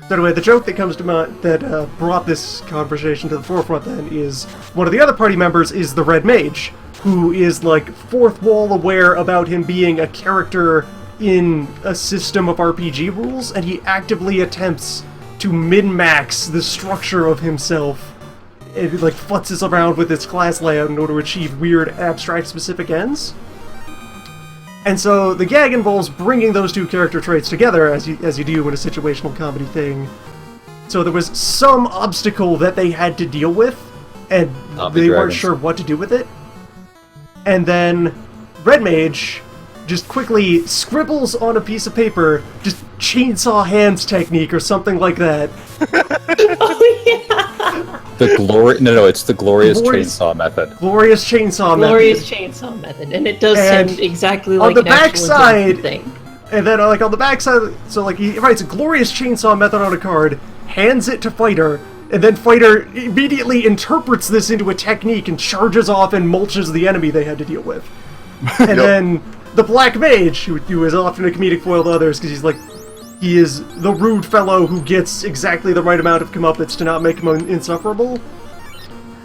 So anyway, the joke that comes to mind that brought this conversation to the forefront then is one of the other party members is the Red Mage, who is fourth wall aware about him being a character in a system of RPG rules, and he actively attempts to min-max the structure of himself. It futzes around with its class layout in order to achieve weird, abstract, specific ends. And so the gag involves bringing those two character traits together, as you do in a situational comedy thing. So there was some obstacle that they had to deal with, and they weren't sure what to do with it. And then Red Mage just quickly scribbles on a piece of paper, just chainsaw hands technique or something like that. Oh yeah. It's the glorious chainsaw method. Glorious chainsaw method. Glorious chainsaw method, and it does And sound exactly on like the an actual backside- thing. And then, on the backside, so, he writes a glorious chainsaw method on a card, hands it to Fighter, and then Fighter immediately interprets this into a technique and charges off and mulches the enemy they had to deal with. And then the Black Mage, who is often a comedic foil to others, because he is the rude fellow who gets exactly the right amount of comeuppance to not make him insufferable.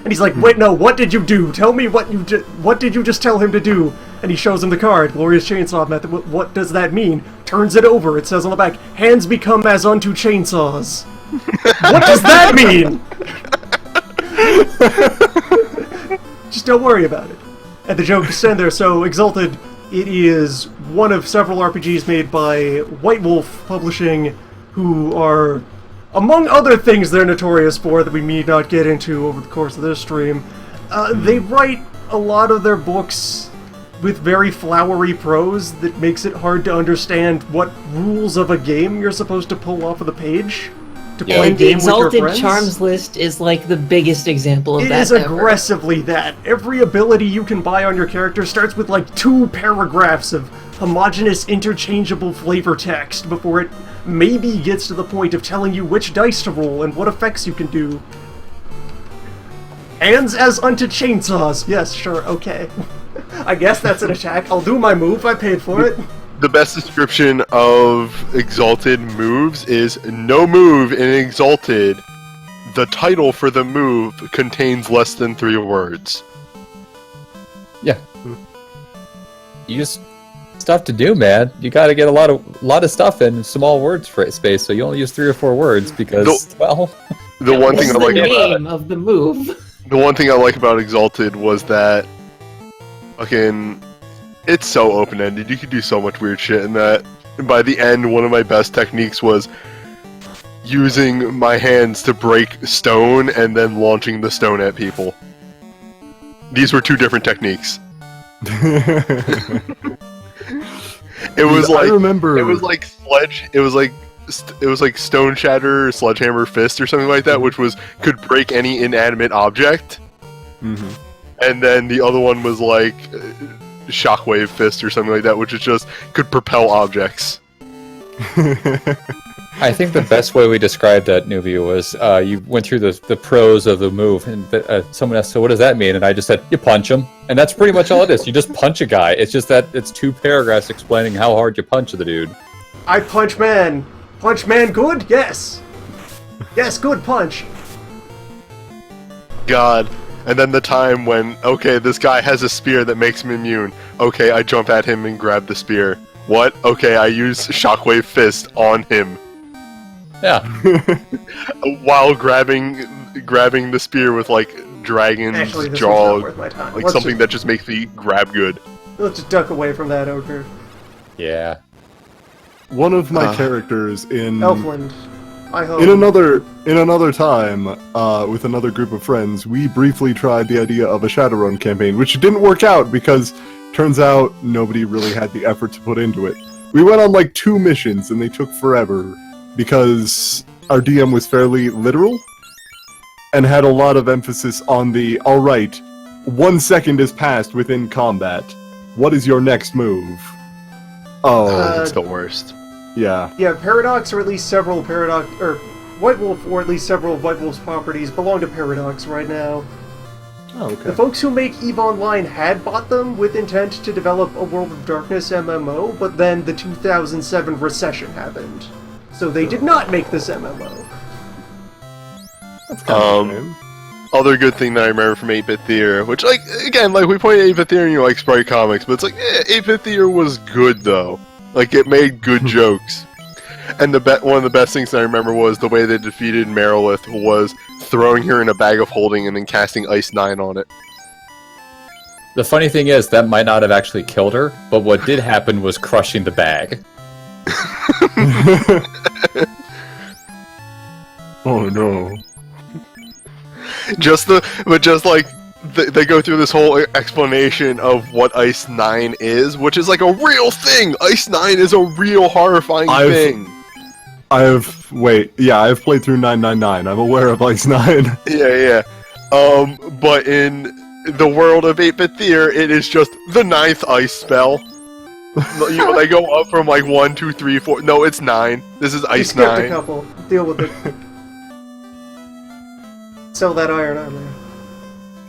And he's like, wait, no, what did you do? Tell me what did you just tell him to do? And he shows him the card, Glorious Chainsaw Method. What does that mean? Turns it over. It says on the back, hands become as unto chainsaws. What does that mean? Just don't worry about it. And the joke is stand there, so Exalted, it is one of several RPGs made by White Wolf Publishing, who are, among other things they're notorious for that we need not get into over the course of this stream, they write a lot of their books with very flowery prose that makes it hard to understand what rules of a game you're supposed to pull off of the page to play a The game with your Exalted friends. Charms list is the biggest example of It that is ever. aggressively that. Every ability you can buy on your character starts with 2 paragraphs of homogeneous, interchangeable flavor text before it maybe gets to the point of telling you which dice to roll and what effects you can do. Hands as unto chainsaws. Yes, sure, okay. I guess that's an attack. I'll do my move. I paid for it. The best description of Exalted moves is no move in Exalted. The title for the move contains less than 3 words. Yeah. You just stuff to do, man. You got to get a lot of stuff in small words for space, so you only use 3 or 4 words because The one thing I like name of the move. The one thing I like about Exalted was that fucking it's so open-ended. You could do so much weird shit in that. And by the end, one of my best techniques was using my hands to break stone and then launching the stone at people. These were 2 different techniques. It was I like remember it was like stone shatter, or sledgehammer fist, or something like that, which could break any inanimate object. Mhm. And then the other one was like shockwave fist or something like that, which is just could propel objects. I think the best way we described that, Nuvia, was you went through the pros of the move, and someone asked, so what does that mean? And I just said, you punch him. And that's pretty much all it is. You just punch a guy. It's just that it's 2 paragraphs explaining how hard you punch the dude. I punch man. Punch man good? Yes. Yes, good punch. God. And then the time when, okay, this guy has a spear that makes him immune. Okay, I jump at him and grab the spear. What? Okay, I use shockwave fist on him. Yeah. While grabbing the spear with like dragon's Actually, this jaw, was not worth my time. like Let's something that just makes me grab good. Let's just duck away from that ogre. Yeah. one of my characters in Elfland. I hope. in another time, with another group of friends, we briefly tried the idea of a Shadowrun campaign, which didn't work out because turns out nobody really had the effort to put into it. We went on like 2 missions and they took forever because our DM was fairly literal and had a lot of emphasis on the, alright, 1 second has passed within combat. What is your next move? Oh, It's the worst. yeah. Yeah, Paradox, or at least several Paradox, or White Wolf, or at least several of White Wolf's properties belong to Paradox right now. Oh, okay. The folks who make EVE Online had bought them with intent to develop a World of Darkness MMO, but then the 2007 recession happened. So they did not make this MMO. That's kind of a shame. Other good thing that I remember from 8-Bit Theater, which, like, again, like, we pointed at 8-Bit Theater and you like Sprite Comics, but it's like, 8-Bit Theater was good, though. Like, it made good jokes. And one of the best things that I remember was the way they defeated Merilith was throwing her in a bag of holding and then casting Ice 9 on it. The funny thing is, that might not have actually killed her, but what did happen was crushing the bag. Oh no. They go through this whole explanation of what Ice 9 is, which is like a real thing! Ice 9 is a real horrifying thing! I've played through 999. I'm aware of Ice 9. Yeah. But in the world of 8-Bit Theater, it is just the 9th ice spell. They go up from like 1, 2, 3, 4. No, it's 9. This is You Ice skipped 9. a couple. Deal with it. Sell that iron armor.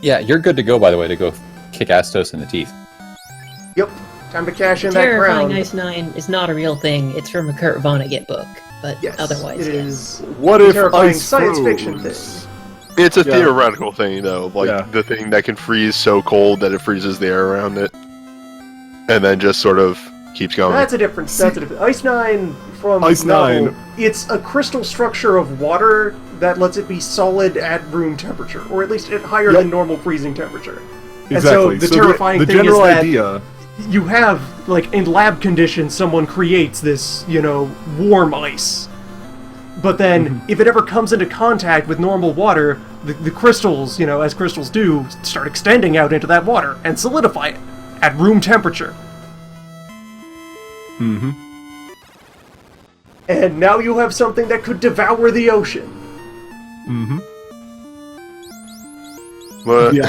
Yeah, you're good to go, by the way, to go kick Astos in the teeth. Yep. Time to cash in that Terrifying crown. Ice 9 is not a real thing. It's from a Kurt Vonnegut book, but Yes, otherwise, it yes. is What a if terrifying ice science froze? fiction thing. It's a Yeah. theoretical thing, though. Like, Yeah. the thing that can freeze so cold that it freezes the air around it. And then just sort of keeps going. That's a different. Ice 9 from Ice novel, 9. It's a crystal structure of water that lets it be solid at room temperature, or at least at higher Yep. than normal freezing temperature. Exactly. And so the terrifying the thing is general that idea. you have, like, in lab conditions, someone creates this, warm ice. But then, if it ever comes into contact with normal water, the crystals, as crystals do, start extending out into that water and solidify it at room temperature. Mm-hmm. And now you have something that could devour the ocean. Mm-hmm. But The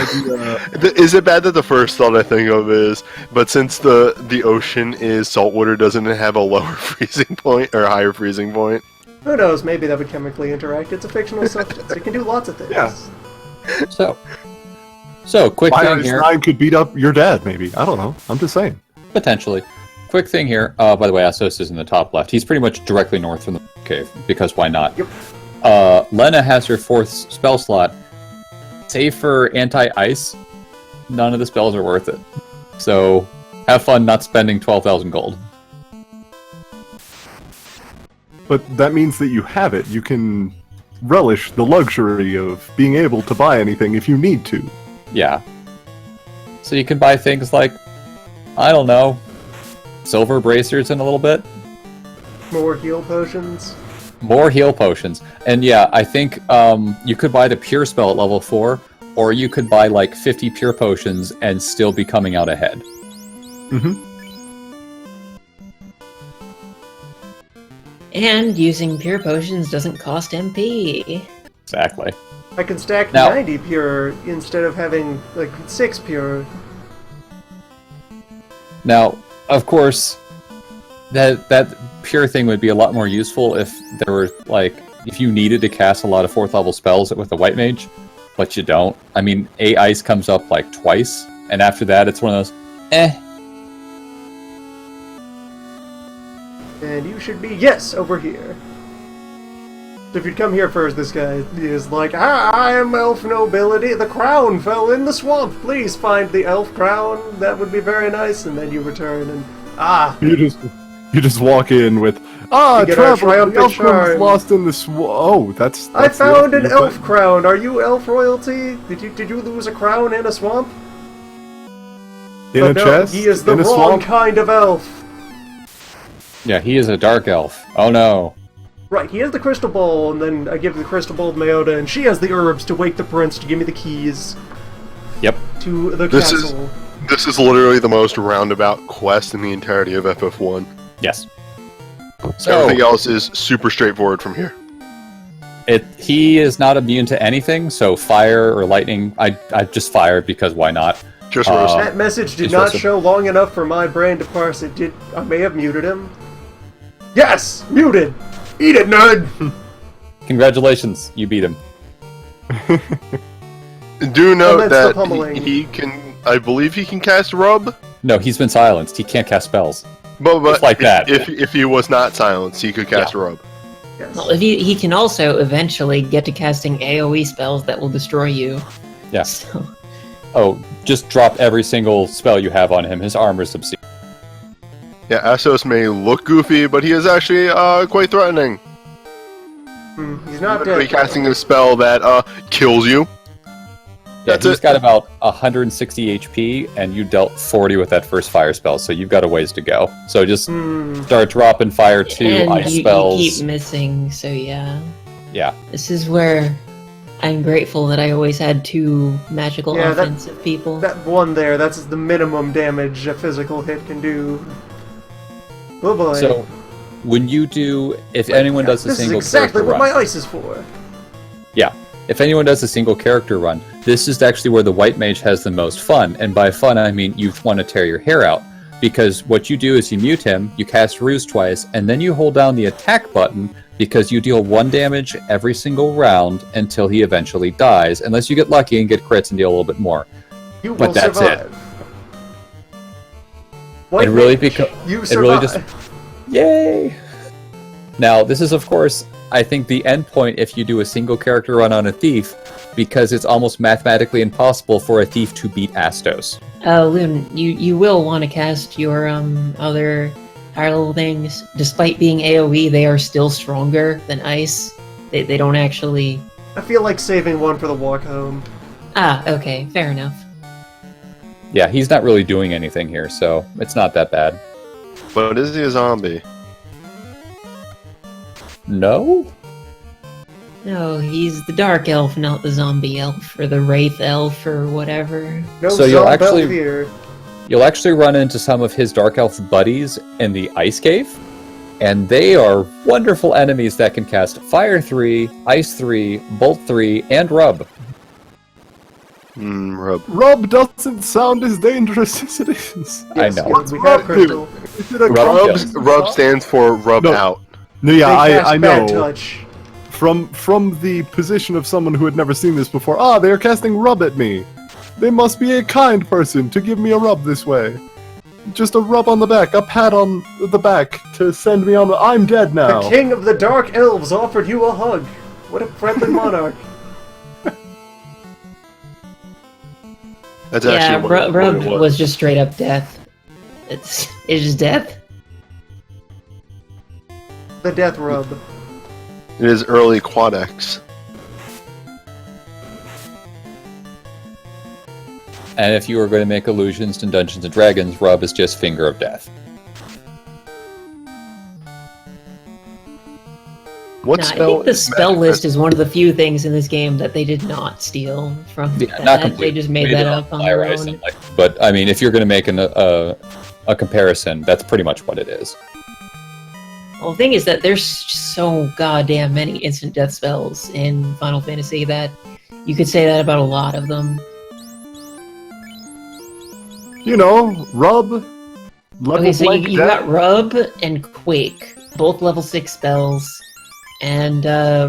idea. is it bad that the first thought I think of is, but since the ocean is saltwater, doesn't it have a lower freezing point or a higher freezing point? Who knows? Maybe that would chemically interact. It's a fictional substance. It can do lots of things. Yeah. So quick thing Minus here. 9 could beat up your dad, maybe. I don't know. I'm just saying. Potentially. Quick thing here. By the way, Astos is in the top left. He's pretty much directly north from the cave, because why not? Yep. Lena has her 4th spell slot. Save for anti-ice, none of the spells are worth it. So, have fun not spending 12,000 gold. But that means that you have it. You can relish the luxury of being able to buy anything if you need to. Yeah. So you can buy things like, I don't know, silver bracers in a little bit. More heal potions. More heal potions. And yeah, I think you could buy the pure spell at level 4, or you could buy like 50 pure potions and still be coming out ahead. Mm-hmm. And using pure potions doesn't cost MP. Exactly. I can stack Now- 90 pure instead of having, like, 6 pure. Now, of course, that pure thing would be a lot more useful if there were, like, if you needed to cast a lot of 4th level spells with a white mage, but you don't. I mean, ice comes up like twice, and after that it's one of those, And you should be, yes, over here. So if you'd come here first, this guy is like, I am elf nobility. The crown fell in the swamp. Please find the elf crown. That would be very nice. And then you return and, You just walk in with, You get traveler, our the triumphant elf crown was charm. lost in the Oh, that's I the found an ultimate elf thing. crown. Are you elf royalty? Did you lose a crown in a swamp? In But a no, chest? he is the in a wrong swamp? kind of elf. yeah, he is a dark elf. Oh no. Right, he has the crystal ball, and then I give the crystal ball to Mayota, and she has the herbs to wake the prince to give me the keys Yep. to the This castle. This is literally the most roundabout quest in the entirety of FF1. Yes. So, Everything else is super straightforward from here. he is not immune to anything, so fire or lightning, I just fired because why not? Just Uh, roast. That message did It's not also- show long enough for my brain to parse it. I may have muted him. Yes! Muted! Eat it, nerd! Congratulations, you beat him. Do note Commence the that pummeling. he can, I believe he can cast Rub, No, he's been silenced. He can't cast spells. but Just like that. If he was not silenced, he could cast Rub. Yes. Well, if he can also eventually get to casting AoE spells that will destroy you. Yeah. So, Oh, just drop every single spell you have on him. His armor's obscene. Yeah, Astos may look goofy, but he is actually quite threatening. He's not Literally dead. casting a spell that kills you. Yeah, That's he's it. got about 160 HP, and you dealt 40 with that first fire spell, so you've got a ways to go. So just start dropping fire 2 and ice you spells. keep missing, so yeah. Yeah. This is where I'm grateful that I always had 2 magical Yeah, that- offensive people. That one there, that's the minimum damage a physical hit can do. Oh boy. So when you do, if anyone does a this is single exactly character what run, my ice is for. yeah, if anyone does a single character run, this is actually where the white mage has the most fun. And by fun, I mean you want to tear your hair out. Because what you do is you mute him, you cast Ruse twice, and then you hold down the attack button because you deal 1 damage every single round until he eventually dies, unless you get lucky and get crits and deal a little bit more. You But will that's it. survive. White It really mage, you it really just- survive. Yay! Now, this is, of course, I think the end point if you do a single character run on a thief, because it's almost mathematically impossible for a thief to beat Astos. Loon, you will want to cast your other higher level things. Despite being AoE, they are still stronger than ice. They don't actually... I feel like saving one for the walk home. Ah, okay, fair enough. Yeah, he's not really doing anything here, so it's not that bad. But is he a zombie? No? No, he's the dark elf, not the zombie elf, or the wraith elf, or whatever. No So you'll zomb actually- elf here. You'll actually run into some of his Dark Elf buddies in the Ice Cave, and they are wonderful enemies that can cast Fire 3, Ice 3, Bolt 3, and Rub. Rub. Rub doesn't sound as dangerous as it is. I know. We have Crystal. Is it a Rub stands for rub No. out. No, yeah, They cast I Bad know. Touch. From the position of someone who had never seen this before, they're casting rub at me. They must be a kind person to give me a rub this way. Just a rub on the back, a pat on the back to send me on. I'm dead now. The king of the dark elves offered you a hug. What a friendly monarch. That's Yeah, actually what Rub it was just straight up death. It's just death. The death rub. It is early Quadex. And if you were going to make allusions to Dungeons & Dragons, Rub is just Finger of Death. What I spell? think the is spell magic list is one of the few things in this game that they did not steal from. Yeah, that. not completely. They just made that up on their own. But, I mean, if you're going to make a comparison, that's pretty much what it is. Well, the thing is that there's so goddamn many instant death spells in Final Fantasy that you could say that about a lot of them. You know, rub. Okay, so blank you death. got Rub and Quake, both level 6 spells, and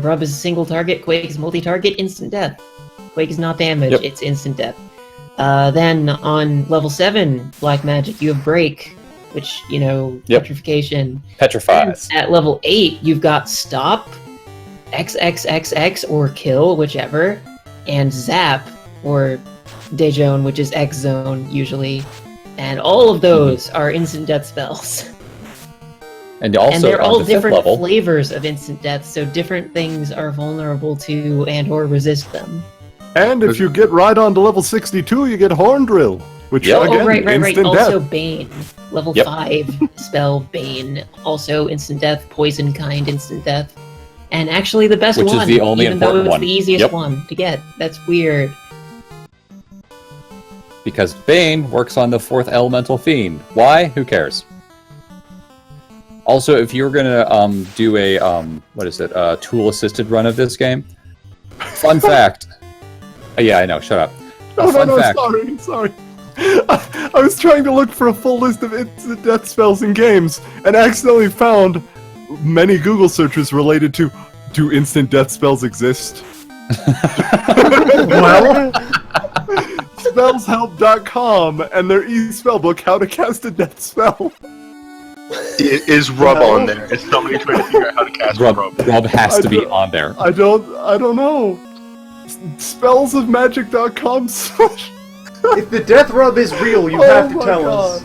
Rub is a single target, Quake is multi-target, instant death. Quake is not damage, Yep. it's instant death. Then on level 7 Black Magic, you have Break, which, you know, Yep. Petrification. Petrifies. At level 8, you've got Stop, XXXX, or Kill, whichever, and Zap, or Dejon, which is X Zone, usually. And all of those are instant death spells. And also, And they're on all the fifth different level, flavors of instant death, so different things are vulnerable to and or resist them. And if you get right on to level 62, you get Horn Drill, which Yep. again, Oh, right. instant Also death. Bane. Level Yep. 5 spell Bane. Also instant death, poison kind instant death. And actually the best Which is one, the only even though important it's one. the easiest Yep. one to get. That's weird. because Bane works on the 4th Elemental Fiend. Why? Who cares? Also, if you're gonna do a tool-assisted run of this game, fun fact. Yeah, I know. Shut up. Fun fact. Sorry. I was trying to look for a full list of instant death spells in games, and accidentally found many Google searches related to do instant death spells exist? Well, Spellshelp.com and their e-spell book, How to Cast a Death Spell. Is rub on there? Is somebody trying to figure out how to cast rub? Rub has to be don't- on there. I don't know. Spellsofmagic.com. if the death rub is real, you have to tell us.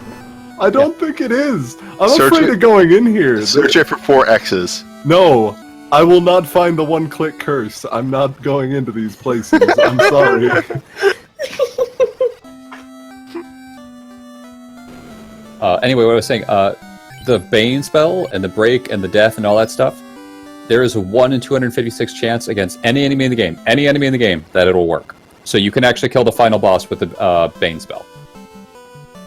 I don't think it is. I'm Search afraid it. of going in here. Search it for 4 X's. No, I will not find the one-click curse. I'm not going into these places. I'm sorry. Anyway, what I was saying, the Bane spell and the Break and the Death and all that stuff, there is a 1 in 256 chance against any enemy in the game, that it'll work. So you can actually kill the final boss with the Bane spell.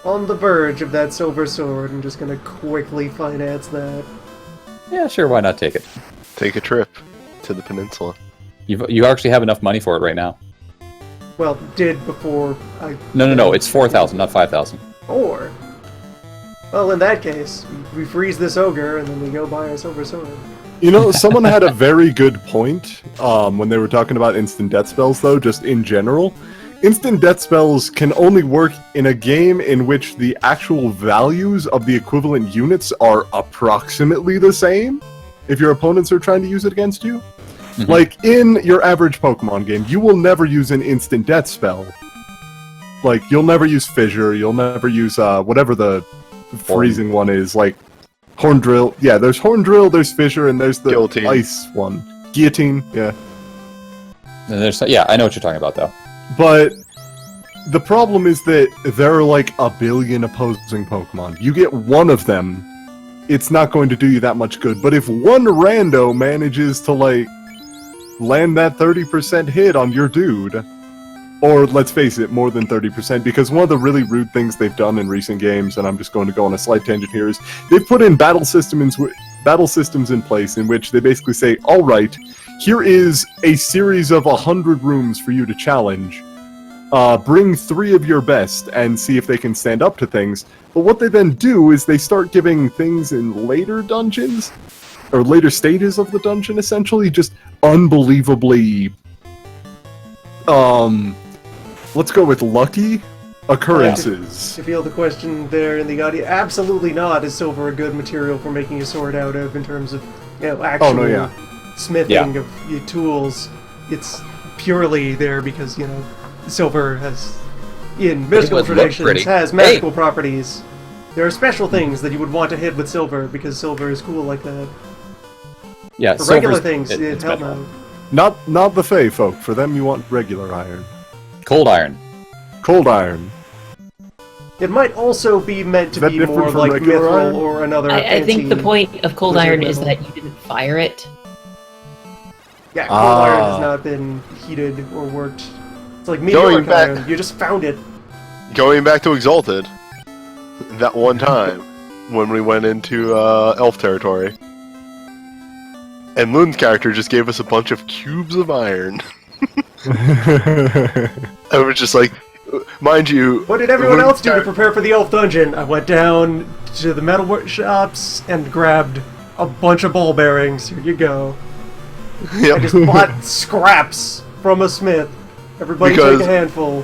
On the verge of that silver sword, I'm just gonna quickly finance that. Yeah, sure, why not take it? Take a trip to the peninsula. You actually have enough money for it right now. Well, did before I... No, it's 4,000, not 5,000. Or... Well, in that case, we freeze this ogre, and then we go buy our silver sword. You know, someone had a very good point when they were talking about instant death spells, though, just in general. Instant death spells can only work in a game in which the actual values of the equivalent units are approximately the same, if your opponents are trying to use it against you. Mhm. Like, in your average Pokemon game, you will never use an instant death spell. Like, you'll never use Fissure, you'll never use, whatever the freezing one is, like, Horn Drill. Yeah, there's Horn Drill, there's Fissure, and there's the Guillotine. ice one. Guillotine, yeah. And there's, yeah, I know what you're talking about, though. But the problem is that there are like a billion opposing Pokemon. You get one of them, it's not going to do you that much good. But if one rando manages to, like, land that 30% hit on your dude, or let's face it, more than 30%, because one of the really rude things they've done in recent games, and I'm just going to go on a slight tangent here, is they've put in battle systems in place in which they basically say, all right, here is a series of 100 rooms for you to challenge. bring 3 of your best and see if they can stand up to things. But what they then do is they start giving things in later dungeons, or later stages of the dungeon, essentially, just unbelievably, let's go with lucky occurrences. To feel the question there in the audio, absolutely not. Is silver a good material for making a sword out of in terms of, actual smithing of your tools? It's purely there because, silver has, in mystical traditions, has magical properties. There are special things that you would want to hit with silver because silver is cool like that. Yeah, for regular things, hell no. Not the Fey folk. For them, you want regular iron. Cold iron. Cold iron. It might also be meant to be different more from like regular mithril iron? or another. I think the point of cold wizard iron is level. that you didn't fire it. Yeah, cold iron has not been heated or worked. It's like meteoric iron. You just found it. Going back to Exalted, that one time when we went into elf territory, and Loon's character just gave us a bunch of cubes of iron. I was just like, mind you... What did everyone Loon's else do to prepare for the elf dungeon? I went down to the metal workshops and grabbed a bunch of ball bearings. Here you go. Yep. I just bought scraps from a smith. Everybody take a handful.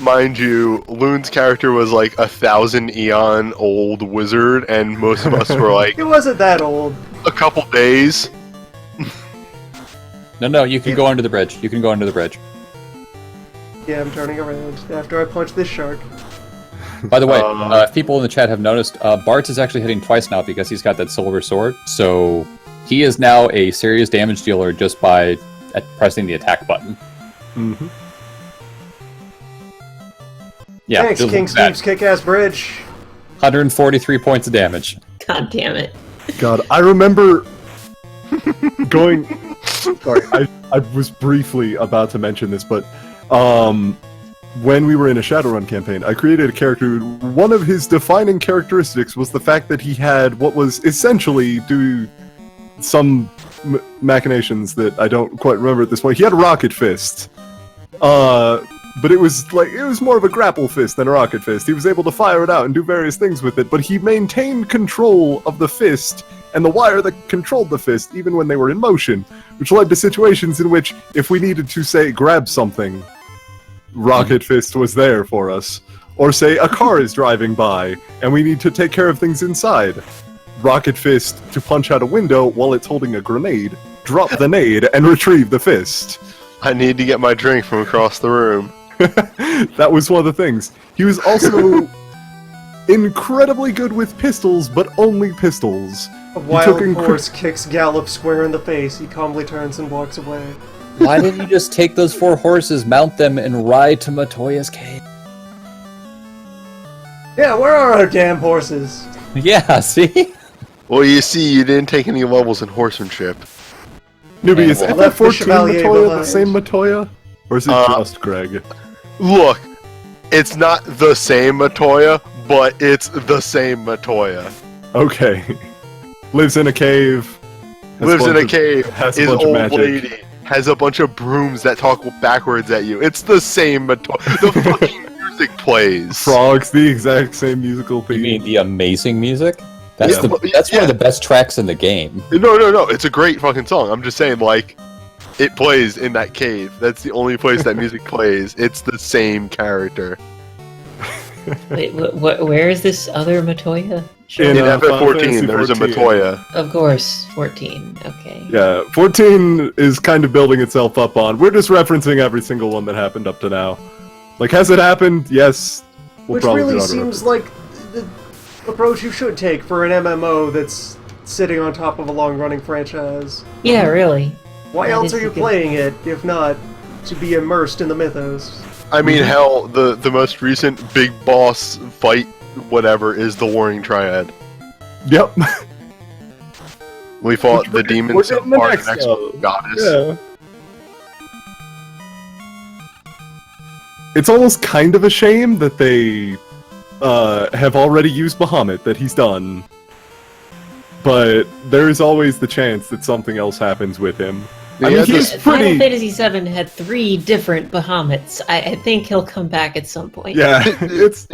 Mind you, Loon's character was like 1,000 eon old wizard, and most of us were like It wasn't that old. a couple days. No, you can go under the bridge. You can go under the bridge. Yeah, I'm turning around after I punch this shark. By the way, if people in the chat have noticed, Bart's is actually hitting twice now because he's got that silver sword. So he is now a serious damage dealer just by pressing the attack button. Mm-hmm. Yeah, Thanks, King Steve's kick-ass bridge. 143 points of damage. God damn it. God, I remember going... Sorry, I was briefly about to mention this, but when we were in a Shadowrun campaign, I created a character. One of his defining characteristics was the fact that he had what was essentially, due some machinations that I don't quite remember at this point, he had a rocket fist. But it was more of a grapple fist than a rocket fist. He was able to fire it out and do various things with it, but he maintained control of the fist and the wire that controlled the fist even when they were in motion, which led to situations in which, if we needed to, say, grab something, Rocket Fist was there for us. Or say a car is driving by and we need to take care of things inside. Rocket Fist to punch out a window while it's holding a grenade, drop the nade, and retrieve the fist. I need to get my drink from across the room. That was one of the things. He was also incredibly good with pistols, but only pistols. A wild horse kicks Gallop square in the face. He calmly turns and walks away. Why didn't you just take those 4 horses, mount them, and ride to Matoya's cave? Yeah, where are our damn horses? Yeah, see? Well, you see, you didn't take any levels in horsemanship. Newbie, is well, left the FF14 Chevalier Matoya the behind. same Matoya? Or is it just Greg? Look, it's not the same Matoya, but it's the same Matoya. Okay. Lives in a cave. Lives in a cave, has a is bunch of old magic. lady, has a bunch of brooms that talk backwards at you. It's the same Matoya. The fucking music plays. Frogs, the exact same musical theme. You mean the amazing music? That's Yeah. that's one of the best tracks in the game. No, it's a great fucking song. I'm just saying, like, it plays in that cave. That's the only place that music plays. It's the same character. Wait, where is this other Matoya? In Final FF14, Fantasy there's a 14. Matoya. Of course, 14. Okay. Yeah, 14 is kind of building itself up on. We're just referencing every single one that happened up to now. Like, has it happened? Yes. We'll Which probably really not seems reference. like the approach you should take for an MMO that's sitting on top of a long-running franchise. Yeah, really. Why That else is are you a good- playing it, if not to be immersed in the mythos? I mean, hell, the most recent big boss fight, whatever, is the Warring Triad. Yep. We fought the we're demons getting of the our next next one. goddess. Yeah. It's almost kind of a shame that they have already used Bahamut, that he's done. But there is always the chance that something else happens with him. I mean, he's Final pretty. Fantasy VII had 3 different Bahamut's. I think he'll come back at some point. Yeah, it's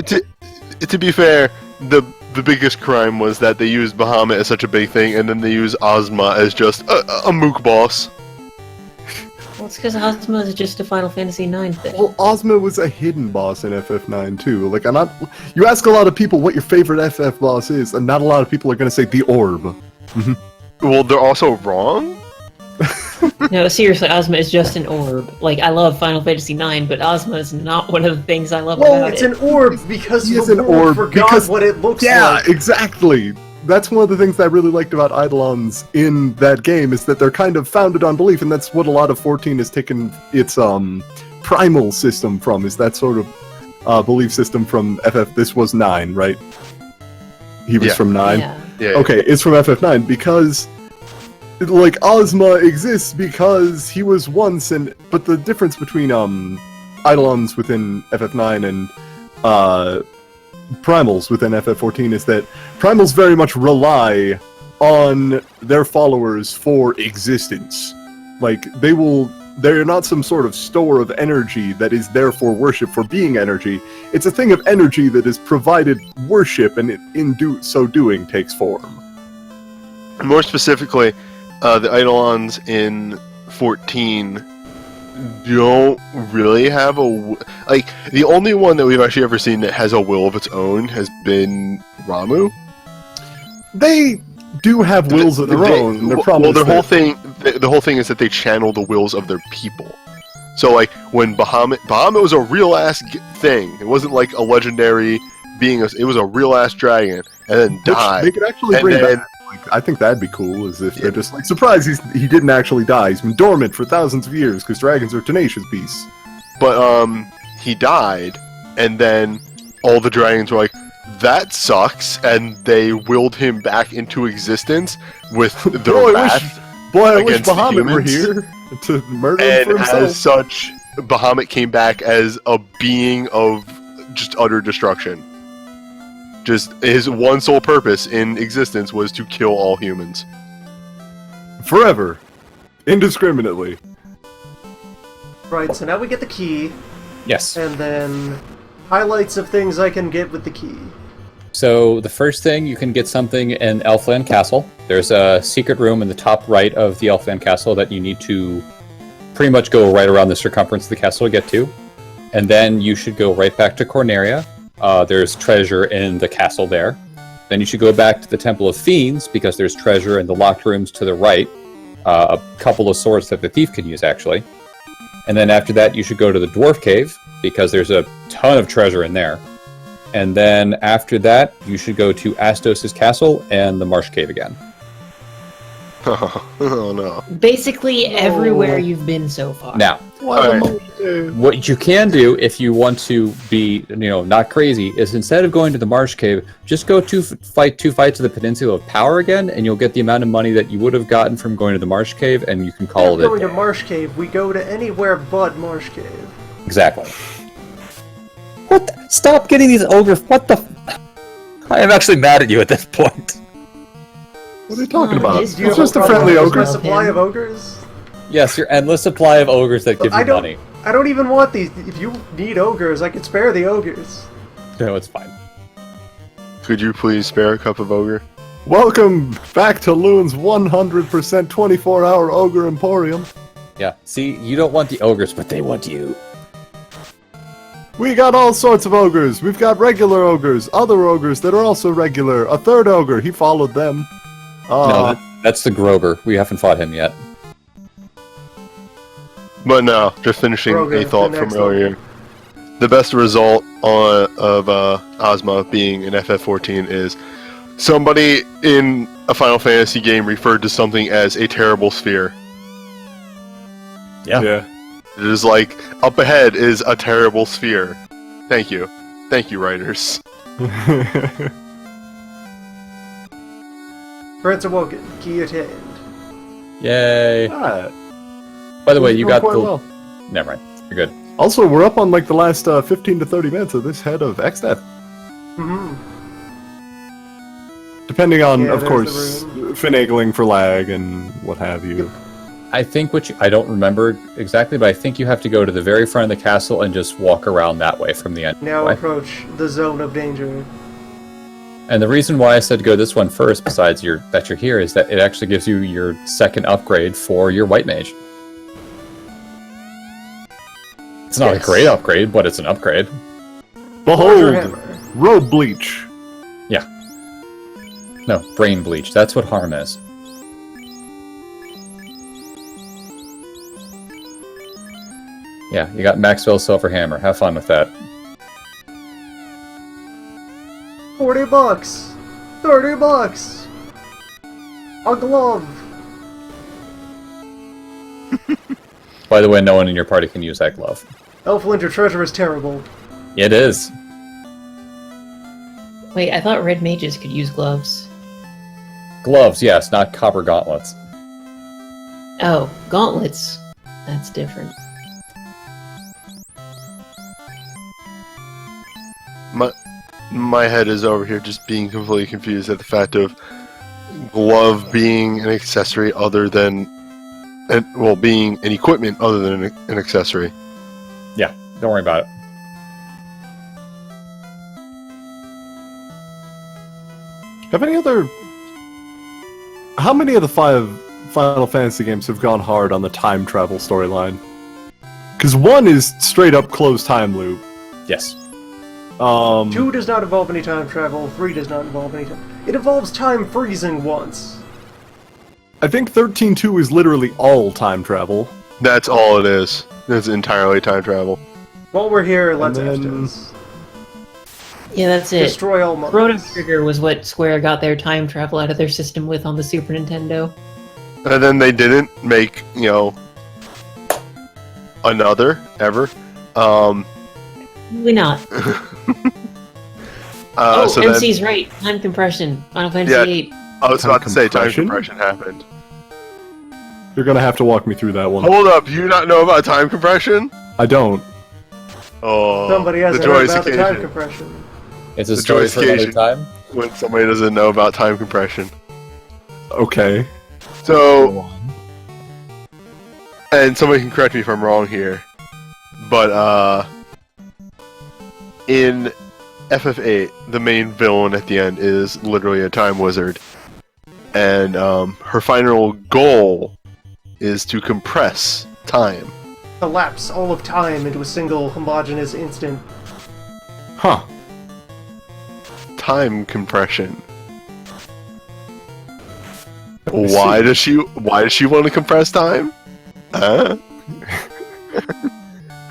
To be fair, the biggest crime was that they used Bahamut as such a big thing, and then they used Ozma as just a mook boss. Well, it's because Ozma is just a Final Fantasy IX thing. well, Ozma was a hidden boss in FF9 too. Like, you ask a lot of people what your favorite FF boss is, and not a lot of people are going to say the Orb. Well, they're also wrong. No, seriously, Ozma is just an orb. Like, I love Final Fantasy IX, but Ozma is not one of the things I love about It's it. an orb because He is the an world orb forgot because- what it looks Yeah, like. exactly. That's one of the things that I really liked about Eidolons in that game, is that they're kind of founded on belief, and that's what a lot of 14 has taken its primal system from, is that sort of belief system from FF. This was 9, right? He was Yeah. from 9? Yeah. Yeah. Okay, it's from FF9 because, like, Ozma exists because he was once, but the difference between Eidolons within FF9 and Primals within FF14 is that Primals very much rely on their followers for existence. Like, they're not some sort of store of energy that is there for worship for being energy. It's a thing of energy that is provided worship, and so doing takes form. More specifically, the Eidolons in 14 don't really have the only one that we've actually ever seen that has a will of its own has been Ramu. They do have wills of their own. They're well, their whole thing, the whole thing is that they channel the wills of their people. So, like, when Bahamut was a real ass thing. It wasn't like a legendary being. It was a real ass dragon, and then died. They could actually And bring then- back. Like, I think that'd be cool, is if they're just like, surprise, he didn't actually die. He's been dormant for thousands of years because dragons are tenacious beasts. But he died, and then all the dragons were like, "That sucks," and they willed him back into existence with the Boy, wrath. I wish against the Bahamut were humans. here to murder him And for himself. as such, Bahamut came back as a being of just utter destruction. Just his one sole purpose in existence was to kill all humans. Forever. Indiscriminately. Right, so now we get the key, Yes. and then highlights of things I can get with the key. So the first thing, you can get something in Elfland Castle. There's a secret room in the top right of the Elfland Castle that you need to pretty much go right around the circumference of the castle to get to. And then you should go right back to Corneria. There's treasure in the castle there. Then you should go back to the Temple of Fiends, because there's treasure in the locked rooms to the right. A couple of swords that the thief can use, actually. And then after that, you should go to the Dwarf Cave, because there's a ton of treasure in there. And then after that, you should go to Astos' castle and the Marsh Cave again. Oh no. Basically, everywhere you've been so far. Now, what you can do if you want to be, not crazy, is instead of going to the Marsh Cave, just go fight 2 fights of the Peninsula of Power again, and you'll get the amount of money that you would have gotten from going to the Marsh Cave, and you can call Instead of it. going to Marsh Cave, we go to anywhere but Marsh Cave. Exactly. What? Stop getting these ogres. What the? I am actually mad at you at this point. What are you talking Oh, about? is It's your just a problem friendly with My ogre. supply of ogres? Yes, your endless supply of ogres that give I you don't. money. I don't even want these. If you need ogres, I could spare the ogres. No, it's fine. Could you please spare a cup of ogre? Welcome back to Loon's 100% 24-hour ogre emporium. Yeah. See, you don't want the ogres, but they want you. We got all sorts of ogres. We've got regular ogres, other ogres that are also regular, a third ogre. He followed them. No, that's the Grover. We haven't fought him yet. But no, just finishing Grogu, a thought the from next earlier. The best result of Ozma being in FF14 is somebody in a Final Fantasy game referred to something as a terrible sphere. Yeah. It is like, up ahead is a terrible sphere. Thank you. Thank you, writers. Threats awoken. Key attained. Yay. Ah, By the way, you going got quite the... well. Never mind. You're good. Also, we're up on like the last 15 to 30 minutes of this head of ExDeath. Mm-hmm. Depending on, Yeah, of there's course, the finagling for lag and what have you. I think I don't remember exactly, but I think you have to go to the very front of the castle and just walk around that way from the end. Now approach the zone of danger. And the reason why I said go this one first, besides that you're here, is that it actually gives you your second upgrade for your white mage. It's not a great upgrade, but it's an upgrade. Behold, robe bleach. Yeah. No, brain bleach. That's what harm is. Yeah, you got Maxwell's Silver Hammer. Have fun with that. $40. $30. A glove. By the way, no one in your party can use that glove. Elfland, your treasure is terrible. It is. Wait, I thought red mages could use gloves. Gloves, yes, not copper gauntlets. Oh, gauntlets. That's different. My head is over here just being completely confused at the fact of glove being an accessory other than, being an equipment other than an accessory. Yeah, don't worry about it. Have any other... How many of the 5 Final Fantasy games have gone hard on the time travel storyline? Because 1 is straight up closed time loop. Yes. 2 does not involve any time travel, 3 does not involve any time... It involves time freezing once. I think 13.2 is literally all time travel. That's all it is. It's entirely time travel. While we're here, let's then- Estes. Yeah, that's it. Destroy all monks. Chrono Trigger was what Square got their time travel out of their system with on the Super Nintendo. And then they didn't make, another, ever. Probably not. So then, MC's right. Time compression. Final Fantasy VIII. I was Time about to say time compression? compression happened. You're gonna have to walk me through that one. Hold up, do you not know about time compression? I don't. Oh, Somebody hasn't the heard joyous about the time occasion. compression. It's a The story joyous for another occasion. time. When somebody doesn't know about time compression. Okay. So, and somebody can correct me if I'm wrong here, but in FF8, the main villain at the end is literally a time wizard, and her final goal is to compress time. Collapse all of time into a single homogeneous instant. Huh. Time compression. Let me Why see. does she want to compress time? Huh?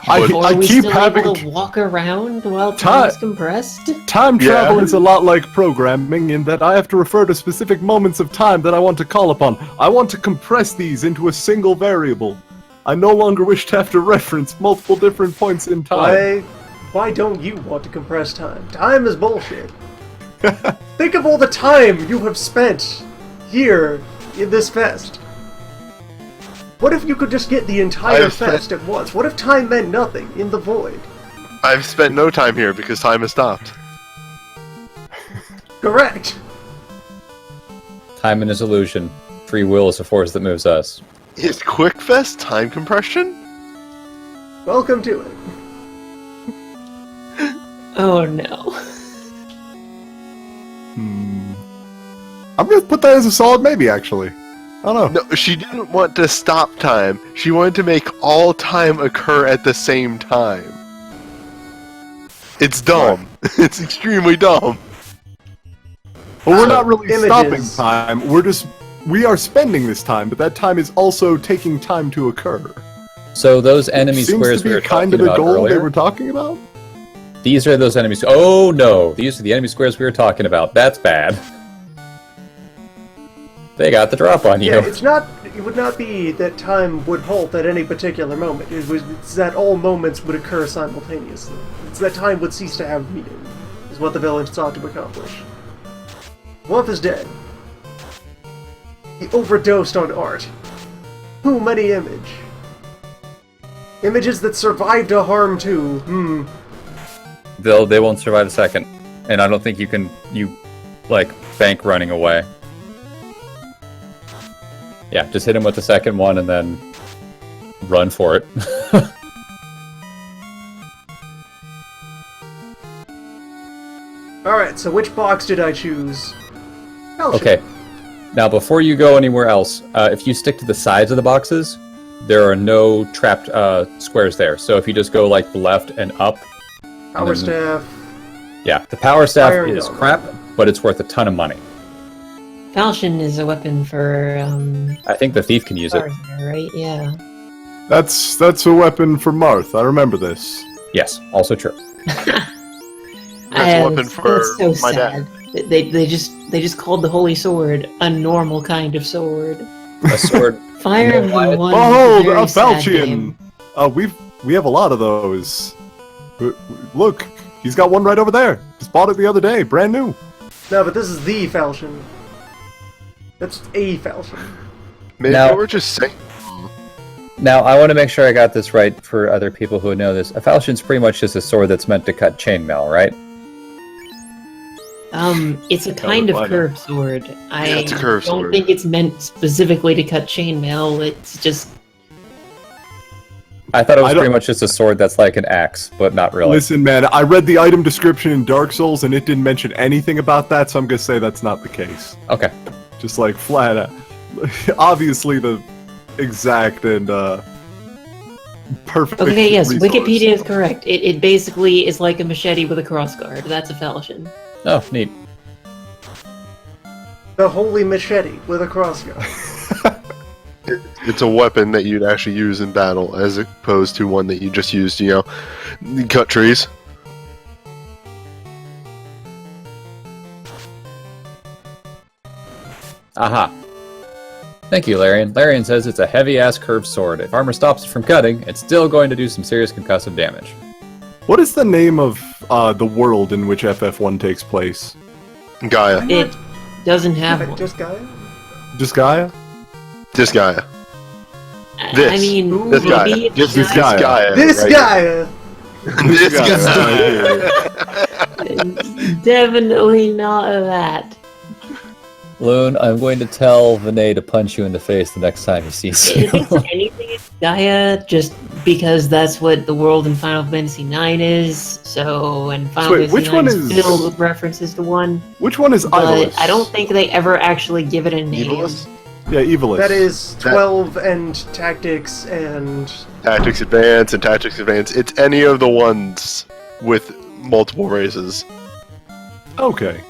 I Are we keep still having... able to walk around while Ti- time's compressed? Time Yeah. travel is a lot like programming in that I have to refer to specific moments of time that I want to call upon. I want to compress these into a single variable. I no longer wish to have to reference multiple different points in time. Why don't you want to compress time? Time is bullshit. Think of all the time you have spent here in this fest. What if you could just get the entire I've spent- fest at once? What if time meant nothing in the void? I've spent no time here because time has stopped. Correct. Time is illusion. Free will is a force that moves us. Is QuickFest time compression? Welcome to it. Oh no. I'm gonna put that as a solid maybe, actually. I don't know. No, she didn't want to stop time. She wanted to make all time occur at the same time. It's dumb. It's extremely dumb. Well, we're not really Images. stopping time. We are spending this time, but that time is also taking time to occur. So those enemy Seems squares to we be were kind talking of a about goal they earlier. were talking about. These are those enemies. Oh no! These are the enemy squares we were talking about. That's bad. They got the drop on you. Yeah, it would not be that time would halt at any particular moment. It's that all moments would occur simultaneously. It's that time would cease to have meaning, is what the villain sought to accomplish. Wolf is dead. He overdosed on art. Too many image. Images that survived a harm too. They won't survive a second, and I don't think you bank running away. Yeah, just hit him with the second one and then run for it. Alright, so which box did I choose? Falchion. Okay. Now, before you go anywhere else, if you stick to the sides of the boxes, there are no trapped squares there. So if you just go like the left and up... Power staff. Yeah, the power staff Iron is Dome. crap, but it's worth a ton of money. Falchion is a weapon for I think the thief can use it. Arthur, right? Yeah. That's a weapon for Marth. I remember this. Yes, also true. That's a weapon for so my sad. They just called the holy sword a normal kind of sword. A sword. Fire Emblem One. Behold, is a very a sad falchion! game. We have a lot of those. Look, he's got one right over there. Just bought it the other day, brand new. No, but this is the falchion. That's a falchion. Maybe Now- we're just saying. Now, I want to make sure I got this right for other people who know this. A falchion's pretty much just a sword that's meant to cut chainmail, right? It's a kind of find out. curved sword. I it's a curved don't sword. think it's meant specifically to cut chainmail. It's just I thought it I was don't- pretty much just a sword that's like an axe, but not really. Listen, man, I read the item description in Dark Souls and it didn't mention anything about that, so I'm gonna say that's not the case. Okay. Just like flat out. Obviously the exact and perfect okay. Yes, resource. Wikipedia is correct. It basically is like a machete with a crossguard. That's a falchion. Oh, neat. The holy machete with a crossguard. It's a weapon that you'd actually use in battle, as opposed to one that you just used, cut trees. Aha. Thank you, Larian. Larian says it's a heavy-ass curved sword. If armor stops it from cutting, it's still going to do some serious concussive damage. What is the name of the world in which FF1 takes place? Gaia. It doesn't have one. Just Gaia? Just Gaia? This Gaia. I This. mean, This Gaia. maybe Just this Gaia. Gaia. This right Gaia! This Gaia. Gaia. definitely not that. Loon, I'm going to tell Vinay to punch you in the face the next time he sees you. If it's anything, it's Gaia, just because that's what the world in Final Fantasy IX is. So, and Final wait, which Fantasy one IX is is- filled with references to one. Which one is But Evilus? I don't think they ever actually give it a name. Evilus? Yeah, Evilus. That is 12 and tactics and... Tactics Advance and Tactics Advance. It's any of the ones with multiple races. Okay.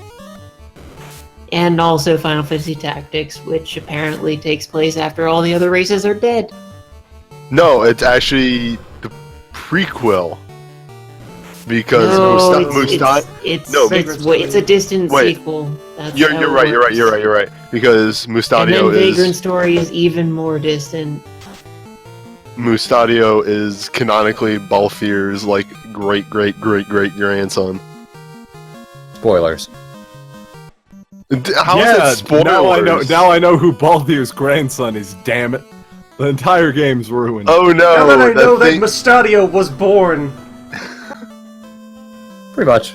And also Final Fantasy Tactics, which apparently takes place after all the other races are dead. No, it's actually the prequel. Because No, Mustad. it's a distant Wait. sequel. That's You're how it right. works. You're right. Because And then Mustadio Vagrant is Story is even more distant. canonically Balthier's great grandson. Spoilers. How is it spoilers? Now I know who Baldur's grandson is, damn it. The entire game's ruined. Oh no! Now that I know that thing- Mustadio was born. Pretty much.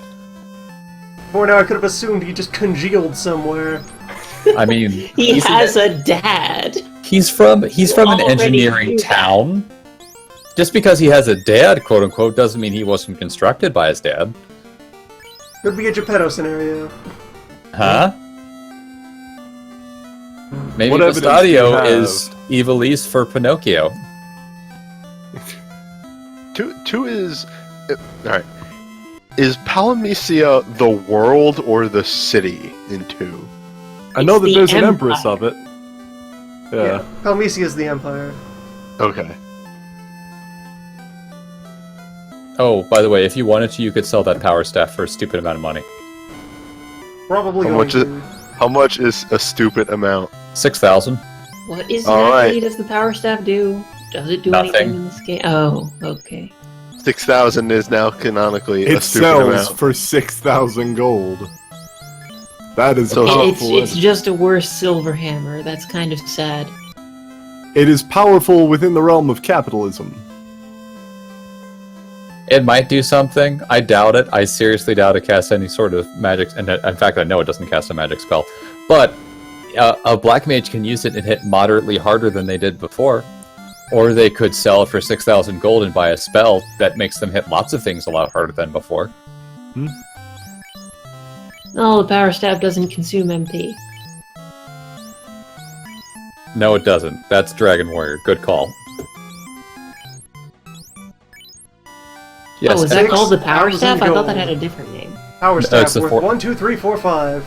Before now I could have assumed he just congealed somewhere. I mean, He has a dad. he's from an already engineering knew that. town. Just because he has a dad, quote unquote, doesn't mean he wasn't constructed by his dad. Could be a Geppetto scenario. Huh? Maybe What evidence do you Mustadio have? is Evilise for Pinocchio. Two is alright. Is Palamecia the world or the city in 2? I know It's that the there's an Empire. empress of it. Yeah. Palmecia is the Empire. Okay. Oh, by the way, if you wanted to, you could sell that power staff for a stupid amount of money. Probably How going much is- to. How much is a stupid amount? 6,000. What is All exactly right. does the power staff do? Does it do Nothing. anything in this game? Oh, okay. 6,000 is now canonically a It stupid sells amount. for 6,000 gold. That is So- powerful. It's just a worse silver hammer. That's kind of sad. It is powerful within the realm of capitalism. It might do something. I doubt it. I seriously doubt it casts any sort of magic. And in fact, I know it doesn't cast a magic spell. But a black mage can use it and hit moderately harder than they did before. Or they could sell it for 6,000 gold and buy a spell that makes them hit lots of things a lot harder than before. No, the power staff doesn't consume MP. No, it doesn't. That's Dragon Warrior. Good call. Yes, Oh, was that called the power 6,000 staff? I thought that gold. had a different name. Power it's staff the worth four- 1, 2, 3, 4, 5.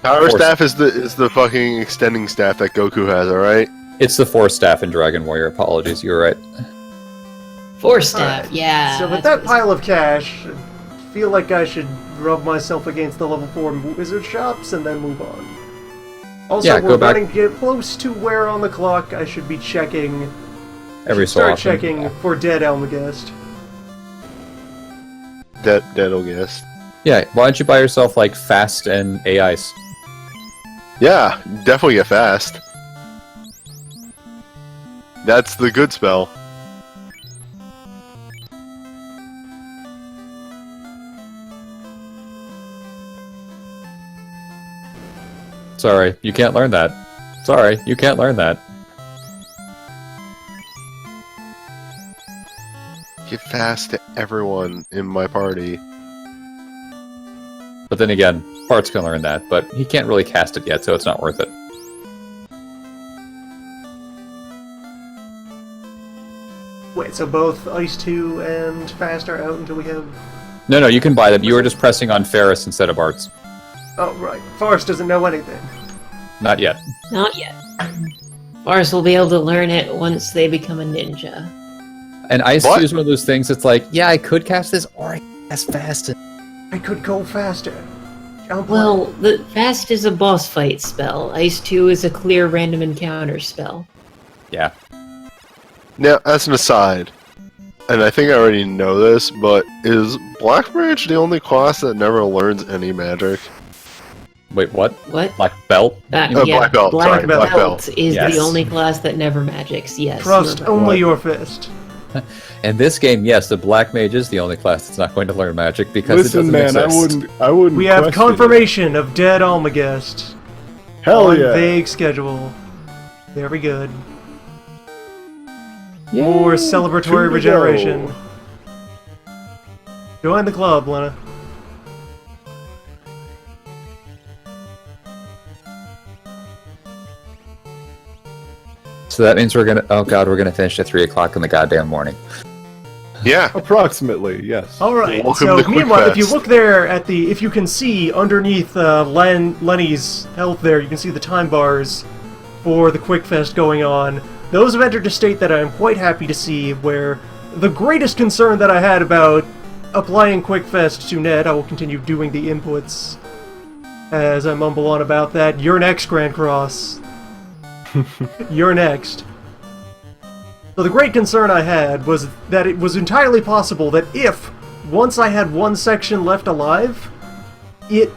Power Force. staff is the fucking extending staff that Goku has, alright? it's the Force Staff in Dragon Warrior. Apologies, you were right. Force staff, Alright. yeah. So with that's that what it's- pile of cash, I feel like I should rub myself against the level 4 wizard shops and then move on. Also, Yeah, we're go back- running get close to where on the clock I should be checking. Every so Start often. checking for dead Elmagast. Dead'll guess. Yeah, why don't you buy yourself, like, Fast and AIs? Yeah, definitely get fast. That's the good spell. Sorry, you can't learn that. Sorry, you can't learn that. Get fast to everyone in my party. But then again, Bart's can learn that, but he can't really cast it yet, so it's not worth it. Wait, so both Ice 2 and Fast are out until we have... No, you can buy them. You were just pressing on Ferris instead of Arts. Oh, right. Forrest doesn't know anything. Not yet. Not yet. Forrest will be able to learn it once they become a ninja. And Ice What? 2 is one of those things, it's like, yeah, I could cast this, or I could cast Fast. I could go faster. Jump Well, the Fast is a boss fight spell. Ice 2 is a clear random encounter spell. Yeah. Now, as an aside, and I think I already know this, but is Black Mage the only class that never learns any magic? Wait, what? What? Black Belt? Yeah, Black Belt, Black sorry, Belt, Black Belt. is Yes. the only class that never magics. Yes. Trust you're right. only your fist. In this game, yes, the Black Mage is the only class that's not going to learn magic because Listen, it man, doesn't exist. I wouldn't. We have question confirmation of dead Almagast. it. Hell on yeah! vague schedule. Very good. More celebratory Two to regeneration. go. Join the club, Lena. So that means we're gonna. Oh god, we're gonna finish at 3 o'clock in the goddamn morning. Yeah. Approximately, yes. All right. Welcome So to meanwhile, if you QuickFest. look there at the, if you can see underneath Lenny's health there, you can see the time bars for the QuickFest going on. Those have entered a state that I'm quite happy to see. Where the greatest concern that I had about applying QuickFest to Ned, I will continue doing the inputs as I mumble on about that. You're next, Grand Cross. You're next. So the great concern I had was that it was entirely possible that if, once I had one section left alive, if